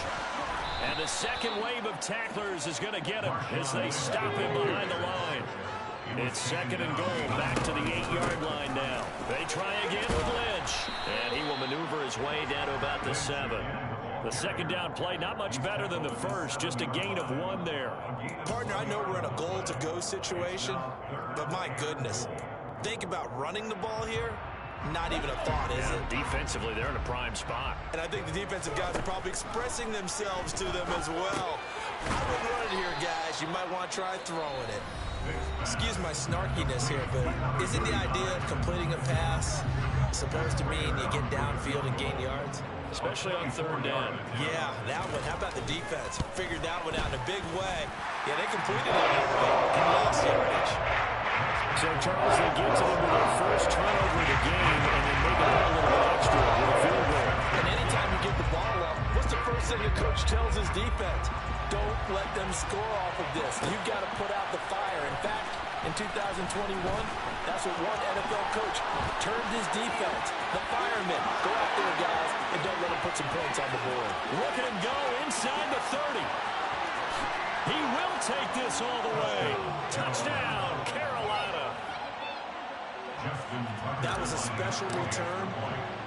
And the second wave of tacklers is going to get him as they stop him behind the line. It's 2nd and goal, back to the 8-yard line now. They try again with Lynch, and he will maneuver his way down to about the 7. The 2nd down play, not much better than the first, just a gain of 1 there. Partner, I know we're in a goal-to-go situation, but my goodness, think about running the ball here. Not even a thought, is it? Defensively, they're in a prime spot. And I think the defensive guys are probably expressing themselves to them as well. I would run it here, guys. You might want to try throwing it. Excuse my snarkiness here, but isn't the idea of completing a pass supposed to mean you get downfield and gain yards? Especially on 3rd down. Yeah, that one. How about the defense? Figured that one out in a big way. Yeah, they completed it and lost yardage. So, Charles, they get to them with their first turnover of the game, and then make it a little bit extra with a field goal. And any defense. Don't let them score off of this. You've got to put out the fire. In fact, in 2021, that's what one NFL coach termed his defense. The firemen. Go out there, guys, and don't let them put some points on the board. Look at him go inside the 30. He will take this all the way. Touchdown, Carolina. That was a special return,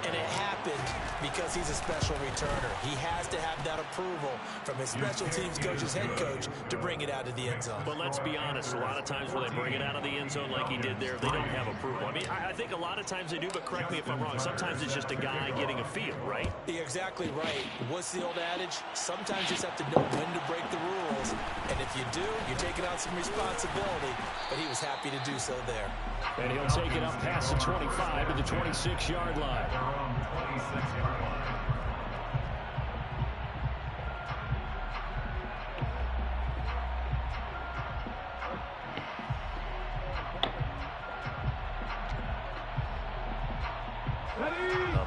and it happened because he's a special returner. He has to have that approval from his special teams coach, his head coach, to bring it out of the end zone. But let's be honest, a lot of times when they bring it out of the end zone like he did there, they don't have approval. I mean, I think a lot of times they do, but correct me if I'm wrong. Sometimes it's just a guy getting a feel, right? You're exactly right. What's the old adage? Sometimes you just have to know when to break the rules. And if you do, you're taking on some responsibility. But he was happy to do so there. And he'll take it up past the 25 to the 26-yard line.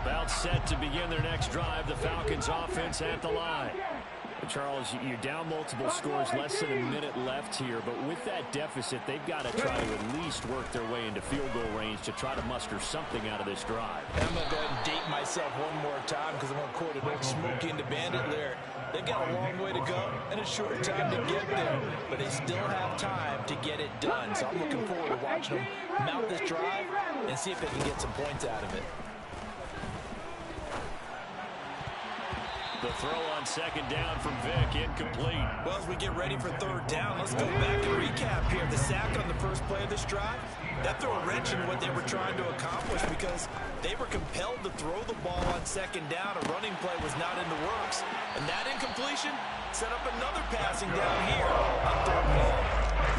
About set to begin their next drive. The Falcons offense at the line. Charles, you're down multiple scores, less than a minute left here, but with that deficit, they've got to try to at least work their way into field goal range to try to muster something out of this drive. And I'm going to go ahead and date myself one more time because I'm going to quote an old Smokey and the Bandit lyric. They've got a long way to go and a short time to get there, but they still have time to get it done. So I'm looking forward to watching them mount this drive and see if they can get some points out of it. The throw on second down from Vick, incomplete. Well, as we get ready for third down, let's go back and recap here. The sack on the first play of this drive, that threw a wrench in what they were trying to accomplish because they were compelled to throw the ball on second down. A running play was not in the works. And that incompletion set up another passing down here on third ball.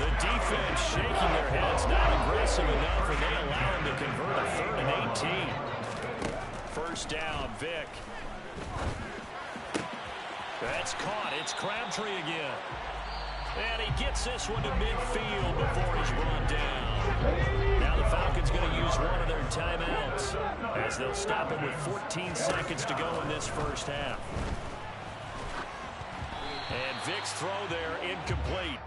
The defense shaking their heads, not aggressive enough, and they allow him to convert a 3rd and 18. First down, Vick. That's caught. It's Crabtree again. And he gets this one to midfield before he's run down. Now the Falcons going to use one of their timeouts as they'll stop him with 14 seconds to go in this first half. And Vick's throw there incomplete.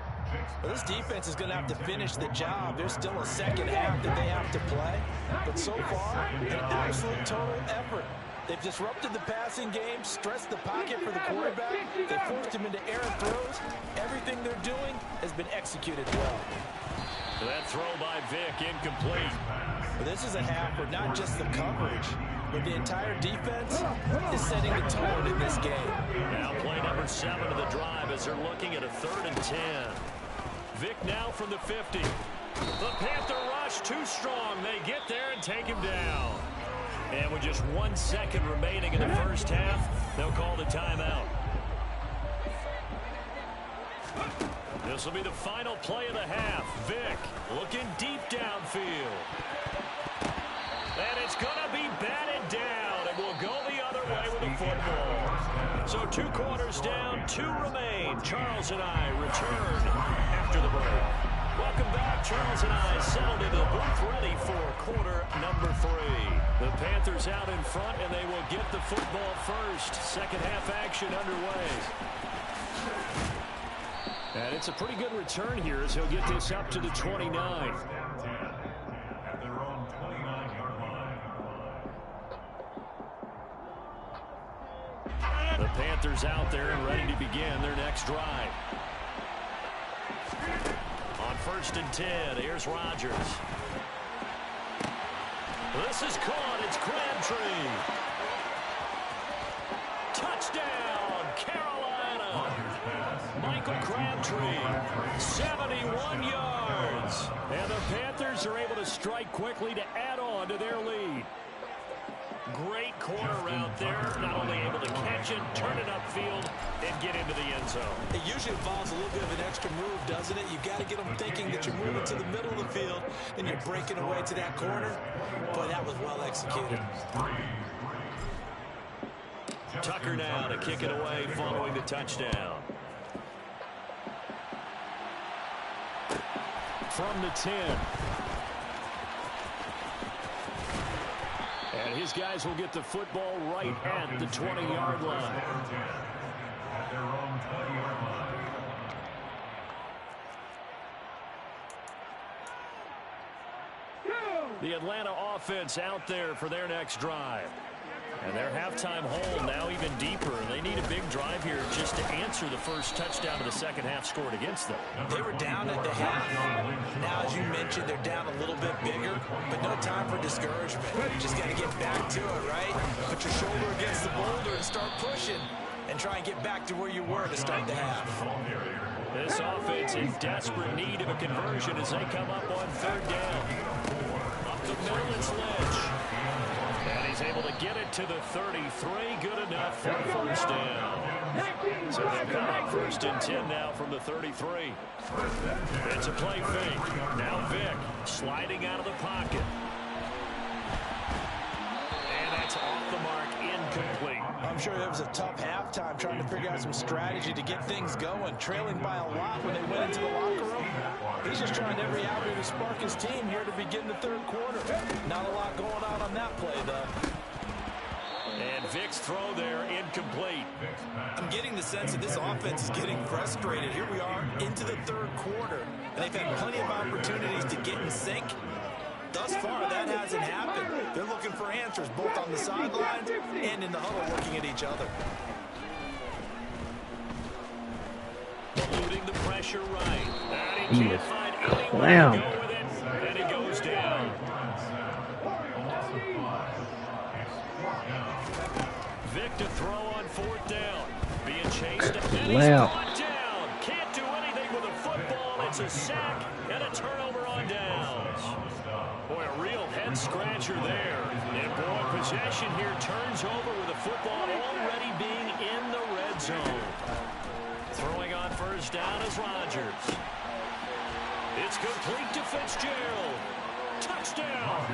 Well, this defense is going to have to finish the job. There's still a second half that they have to play. But so far, an absolute total effort. They've disrupted the passing game, stressed the pocket for the quarterback. They forced him into errant throws. Everything they're doing has been executed well. That throw by Vick incomplete. But this is a half where not just the coverage, but the entire defense is setting the tone in this game. Now play number 7 of the drive as they're looking at a 3rd and 10. Vick now from the 50. The Panther rush too strong. They get there and take him down. And with just 1 second remaining in the first half, they'll call the timeout. This will be the final play of the half. Vick looking deep downfield. And it's going to be batted down. And will go the other way with the football. So 2 quarters down, 2 remain. Charles and I return after the break. Welcome back. Charles and I settled into the booth ready for quarter number 3. The Panthers out in front, and they will get the football first. Second half action underway. And it's a pretty good return here as he'll get this up to the 29. At their own 29-yard line. The Panthers out there and ready to begin their next drive. On 1st and 10, here's Rodgers. This is caught. It's Crabtree. Touchdown, Carolina. Michael Crabtree, 71 yards. And the Panthers are able to strike quickly to add on to their lead. Great corner route there. Not only able to catch it, turn it upfield, and get into the end zone. It usually involves a little bit of an extra move, doesn't it? You've got to get them thinking that you're moving to the middle of the field and you're breaking away to that corner. Boy, that was well executed. Tucker now to kick it away following the touchdown. From the 10. And his guys will get the football right at the 20-yard line. At their own 20. The Atlanta offense out there for their next drive. And their halftime hole now even deeper. They need a big drive here just to answer the first touchdown of the second half scored against them. They were down at the half. Now, as you mentioned, they're down a little bit bigger, but no time for discouragement. You just got to get back to it, right? Put your shoulder against the boulder and start pushing and try and get back to where you were to start the half. This offense in desperate need of a conversion as they come up on third down. Up the middle, it's Lynch. And he's able to get it to the 33. Good enough for the first down. So they'll come up 1st and 10 now from the 33. It's a play fake. Now Vick sliding out of the pocket. And that's off the mark, incomplete. I'm sure it was a tough halftime trying to figure out some strategy to get things going. Trailing by a lot when they went into the locker room. He's just trying every avenue to spark his team here to begin the third quarter. Not a lot going on that play, though. And Vick's throw there, incomplete. I'm getting the sense that this offense is getting frustrated. Here we are into the third quarter, and they've had plenty of opportunities to get in sync. Thus far, that hasn't happened. They're looking for answers both on the sidelines and in the huddle looking at each other. Eluding the pressure right. And He he is can't find anyone clown. to go with it. And he goes down. Vick to throw on 4th down. Being chased. And he's Wow. brought down. Can't do anything with a football. It's a sack and a turnover on downs. Boy, a real head-scratcher there. And boy, possession here turns over with the football already being in the red zone. Throwing on 1st down is Rodgers. It's complete to Fitzgerald. Touchdown.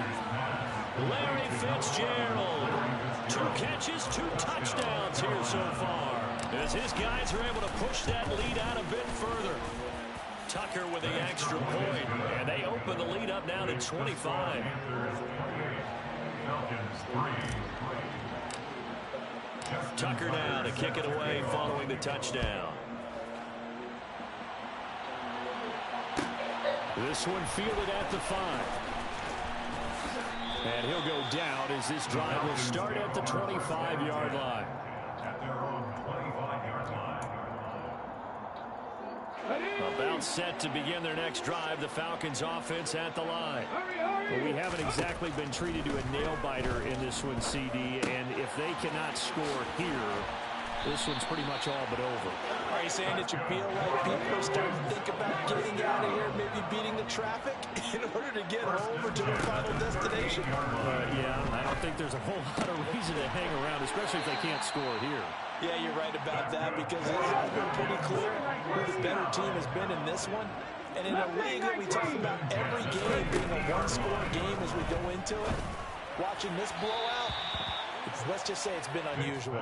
Larry Fitzgerald. 2 catches, 2 touchdowns here so far. As his guys are able to push that lead out a bit further. Tucker with the extra point, and they open the lead up now to 25. Tucker now to kick it away following the touchdown. This one fielded at the 5. And he'll go down as this drive will start at the 25-yard line. About set to begin their next drive, the Falcons offense at the line. Well, we haven't exactly been treated to a nail-biter in this one, CD, and if they cannot score here, this one's pretty much all but over. Are you saying that you feel like people are starting to think about getting out of here, maybe beating the traffic in order to get home or to their final destination? Yeah, I don't think there's a whole lot of reason to hang around, especially if they can't score here. Yeah, you're right about that because it has been pretty clear who the better team has been in this one. And in a league that we talk about every game being a one-score game as we go into it, watching this blowout, let's just say it's been unusual.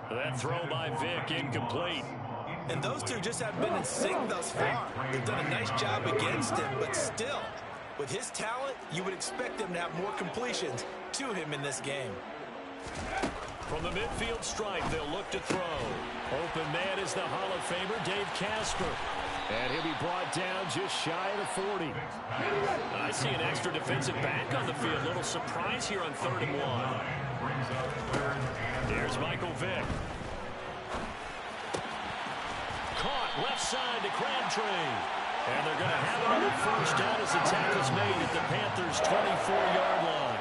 That throw by Vick incomplete. And those two just haven't been in sync thus far. They've done a nice job against him, but still, with his talent, you would expect them to have more completions to him in this game. From the midfield stripe, they'll look to throw. Open man is the Hall of Famer, Dave Casper. And he'll be brought down just shy of the 40. I see an extra defensive back on the field. Little surprise here on 3rd and 1. There's Michael Vick. Caught left side to Crabtree. And they're going to have another 1st down as the tackle's made at the Panthers' 24-yard line.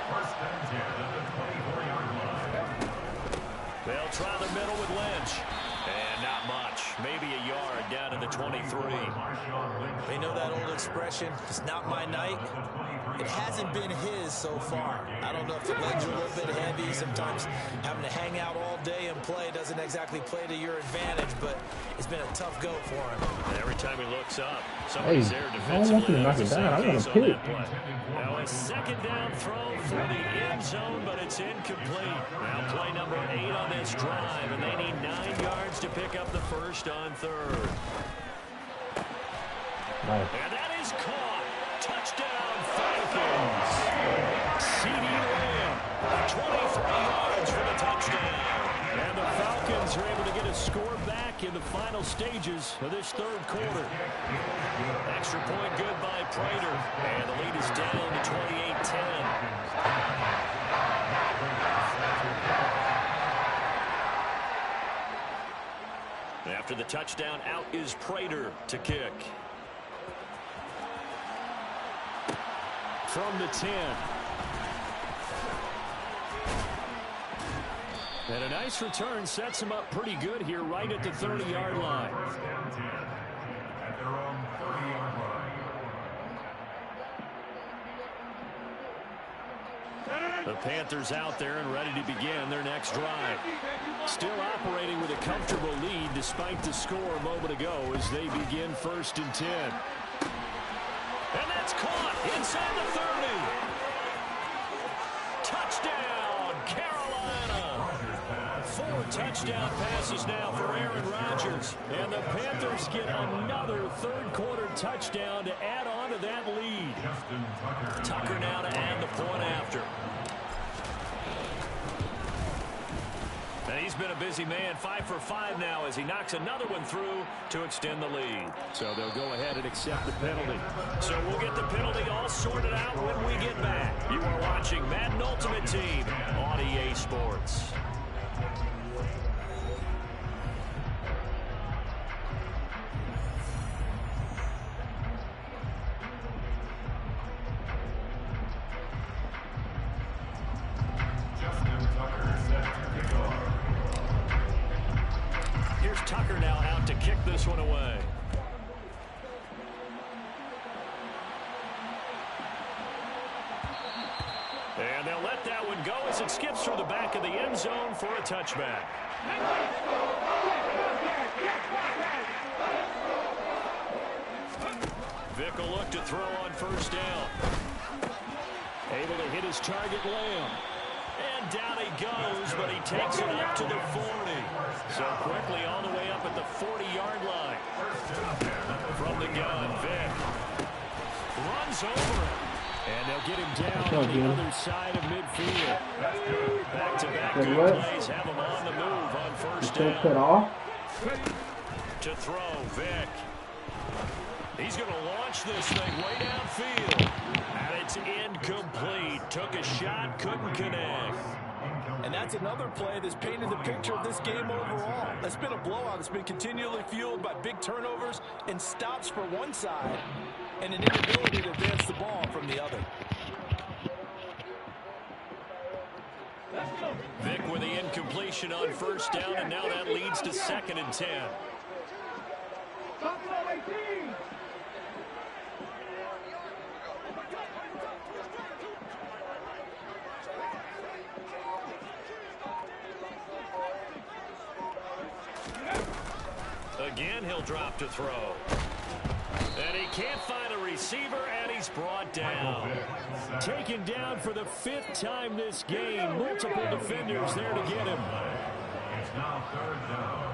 They'll try the middle with Lynch. And not much. Maybe a yard down to the 23. They know that old expression, it's not my night. It hasn't been his so far. I don't know if the legs are a little bit heavy. Sometimes having to hang out all day and play doesn't exactly play to your advantage, but it's been a tough go for him. And every time he looks up, somebody's there I defensively. don't want you to knock it down. I want to pick. Now a 2nd down throw for the end zone, but it's incomplete. Now play number 8 on this drive, and they need 9 yards to pick up the 1st on 3rd. Nice. And that is caught. Touchdown, Falcons. C.D. Lamb, 23 yards for the touchdown. And the Falcons are able to get a score back in the final final stages of this third quarter. Extra point good by Prater. And the lead is down to 28-10. After the touchdown, out is Prater to kick. From the 10. And a nice return sets him up pretty good here right at the 30-yard line. At their own 30-yard line. The Panthers out there and ready to begin their next drive. Still operating with a comfortable lead despite the score a moment ago as they begin 1st and 10. And that's caught inside the 30. Touchdown, Carolina. 4 touchdown passes now for Aaron Rodgers. And the Panthers get another third-quarter touchdown to add on to that lead. Tucker now to add the point after. And he's been a busy man, 5 for 5 now as he knocks another one through to extend the lead. So they'll go ahead and accept the penalty. So we'll get the penalty all sorted out when we get back. You are watching Madden Ultimate Team on EA Sports. Tucker now out to kick this one away. And they'll let that one go as it skips through the back of the end zone for a touchback. Vick will look to throw on 1st down. Able to hit his target, Lamb. And down he goes, but he takes it up to the 40. So quickly all the way up at the 40-yard line. From the gun, Vick runs over him. And they'll get him down on the other side of midfield. Back-to-back good plays have him on the move on 1st down. To throw, Vick. He's going to launch this thing way downfield. And it's incomplete. Took a shot, couldn't connect. And that's another play that's painted the picture of this game overall. It's been a blowout. It's been continually fueled by big turnovers and stops for one side and an inability to advance the ball from the other. Vick with the incompletion on 1st down, and now that leads to 2nd and 10. Again, he'll drop to throw. And he can't find a receiver, and he's brought down. Taken down for the 5th time this game. Multiple defenders there to get him. It's now 3rd down.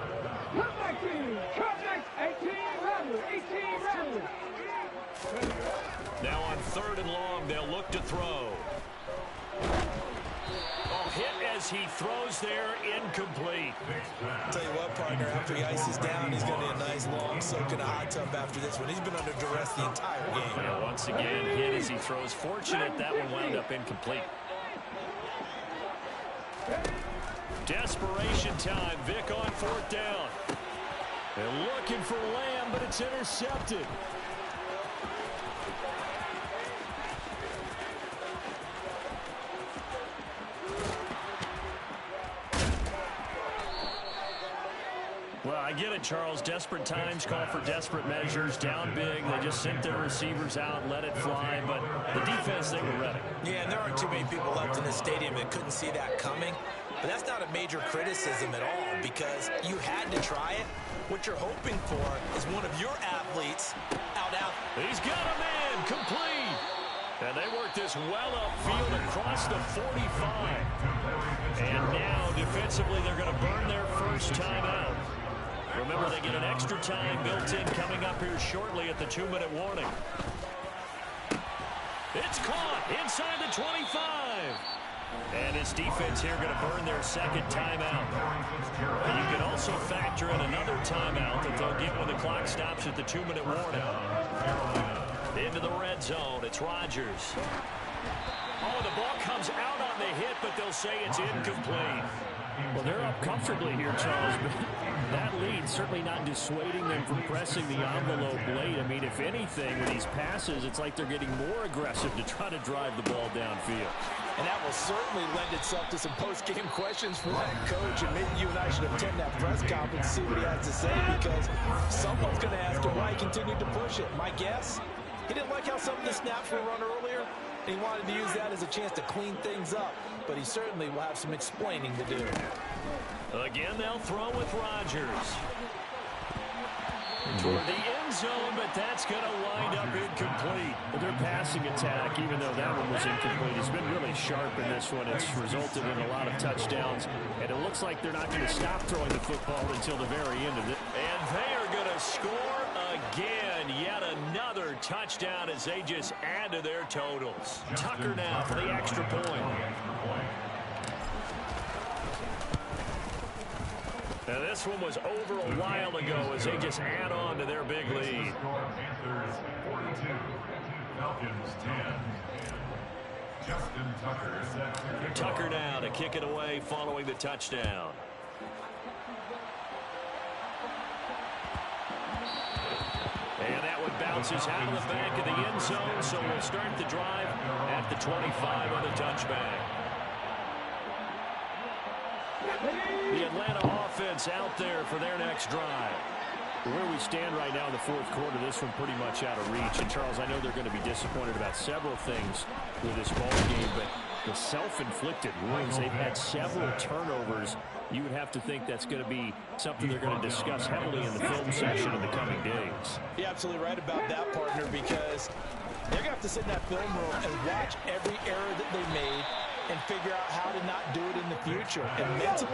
Now on 3rd and long, they'll look to throw. Hit as he throws there, incomplete. Tell you what, partner, after he ices down, he's going to need a nice long soak in a hot tub after this one. He's been under duress the entire game. Yeah, once again, hit as he throws. Fortunate that one wound up incomplete. Desperation time. Vick on 4th down. They're looking for Lamb, but it's intercepted. Well, I get it, Charles. Desperate times call for desperate measures. Down big. They just sent their receivers out, let it fly. But the defense, they were ready. Yeah, and there aren't too many people left in the stadium that couldn't see that coming. But that's not a major criticism at all because you had to try it. What you're hoping for is one of your athletes out. He's got a man complete. And they work this well upfield across the 45. And now, defensively, they're going to burn their 1st time out. Remember, they get an extra time built in coming up here shortly at the 2-minute warning. It's caught inside the 25. And this defense here going to burn their second timeout. And you can also factor in another timeout that they'll get when the clock stops at the 2-minute warning. Into the red zone, it's Rodgers. Oh, the ball comes out on the hit, but they'll say it's incomplete. Well, they're up comfortably here, Charles, but that lead certainly not dissuading them from pressing the envelope late. I mean, if anything, with these passes, it's like they're getting more aggressive to try to drive the ball downfield. And that will certainly lend itself to some post-game questions for that coach, and maybe you and I should attend that press conference to see what he has to say, because someone's going to ask him why he continued to push it. My guess, he didn't like how some of the snaps were run earlier, and he wanted to use that as a chance to clean things up. But he certainly will have some explaining to do. Again, they'll throw with Rodgers. Toward the end zone, but that's going to wind up incomplete. Well, their passing attack, even though that one was incomplete, has been really sharp in this one. It's resulted in a lot of touchdowns, and it looks like they're not going to stop throwing the football until the very end of it. And they are going to score again. Yet another touchdown as they just add to their totals. Tucker now for the extra point. Now this one was over a while ago as they just add on to their big lead. Panthers 42, Falcons 10. Justin Tucker set to kick Tucker off. now to kick it away following the touchdown. And that one bounces out of the back of the end zone, so we'll start the drive at the 25 on the touchback. The Atlanta offense out there for their next drive. Where we stand right now in the fourth quarter, this one pretty much out of reach. And, Charles, I know they're going to be disappointed about several things with this ball game, but the self-inflicted wounds, they've had several turnovers. You would have to think that's going to be something they're going to discuss heavily in the film session in the coming days. You're absolutely right about that, partner, because they're going to have to sit in that film room and watch every error that they made and figure out how to not do it in the future. And mentally,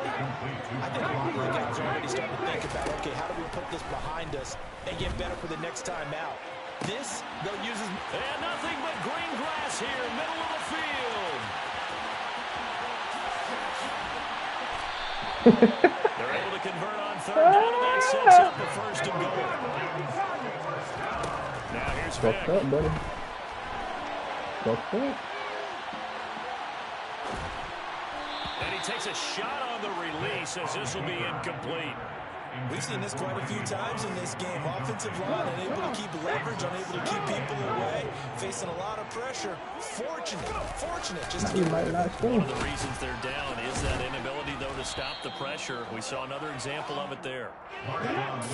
I think a lot of the guys are already starting to think about, okay, how do we put this behind us and get better for the next time out? This, they'll use as... And nothing but green grass here, middle of the field. They're able to convert on third down, and that sets up the first and goal. Now here's Vick. Fucked up, buddy. Fucked up. And he takes a shot on the release as this will be incomplete. We've seen this quite a few times in this game. Offensive line unable to keep leverage, unable to keep people away, facing a lot of pressure. Fortunate just to get rid of it. One of the reasons they're down is that inability, though, to stop the pressure. We saw another example of it there.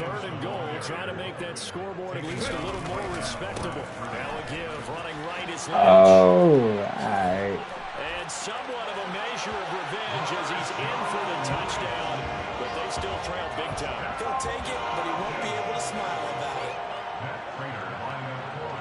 Third and goal, trying to make that scoreboard at least a little more respectable. Now a give, running right is Lynch. Oh, all right. And somewhat of a measure of revenge as he's in for the touchdown, but they still trail big time. He'll take it, but he won't be able to smile about it.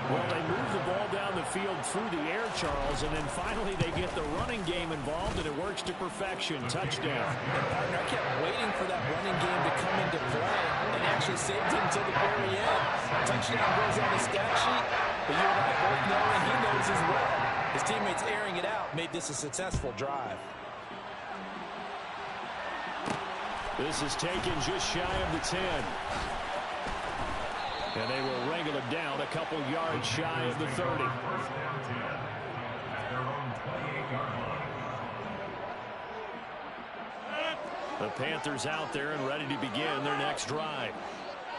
Well, they move the ball down the field through the air, Charles, and then finally they get the running game involved, and it works to perfection. Touchdown. And partner, I kept waiting for that running game to come into play and actually saved him until the very end. Touchdown goes on the stat sheet, but you and I both know, and he knows as well. His teammates airing it out made this a successful drive. This is taken just shy of the 10. And they will wrangle it down a couple yards shy of the 30. The Panthers out there and ready to begin their next drive.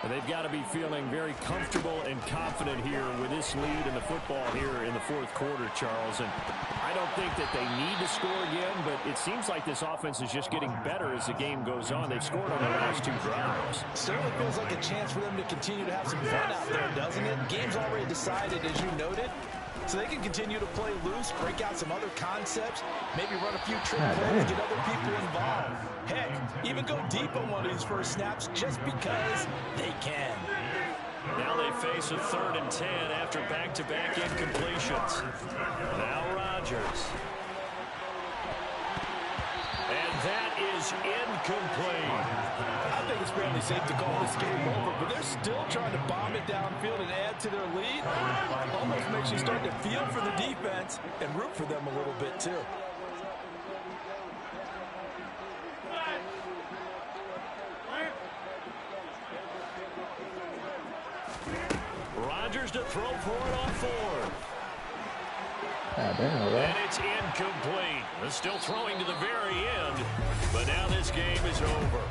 And they've got to be feeling very comfortable and confident here with this lead in the football here in the fourth quarter, Charles. And I don't think that they need to score again, but it seems like this offense is just getting better as the game goes on. They've scored on their last two drives. Certainly feels like a chance for them to continue to have some fun out there, doesn't it? Game's already decided, as you noted. So they can continue to play loose, break out some other concepts, maybe run a few trick plays, get other people involved. Heck, even go deep on one of these first snaps just because they can. Now they face a 3rd and 10 after back-to-back incompletions. Now Rodgers. And that is incomplete. I think it's fairly safe to call this game over, but they're still trying to bomb it downfield and add to their lead. Almost makes you start to feel for the defense and root for them a little bit, too. Rodgers to throw for it on fourth. God damn, And right? it's incomplete. They're still throwing to the very end, but now this game is over.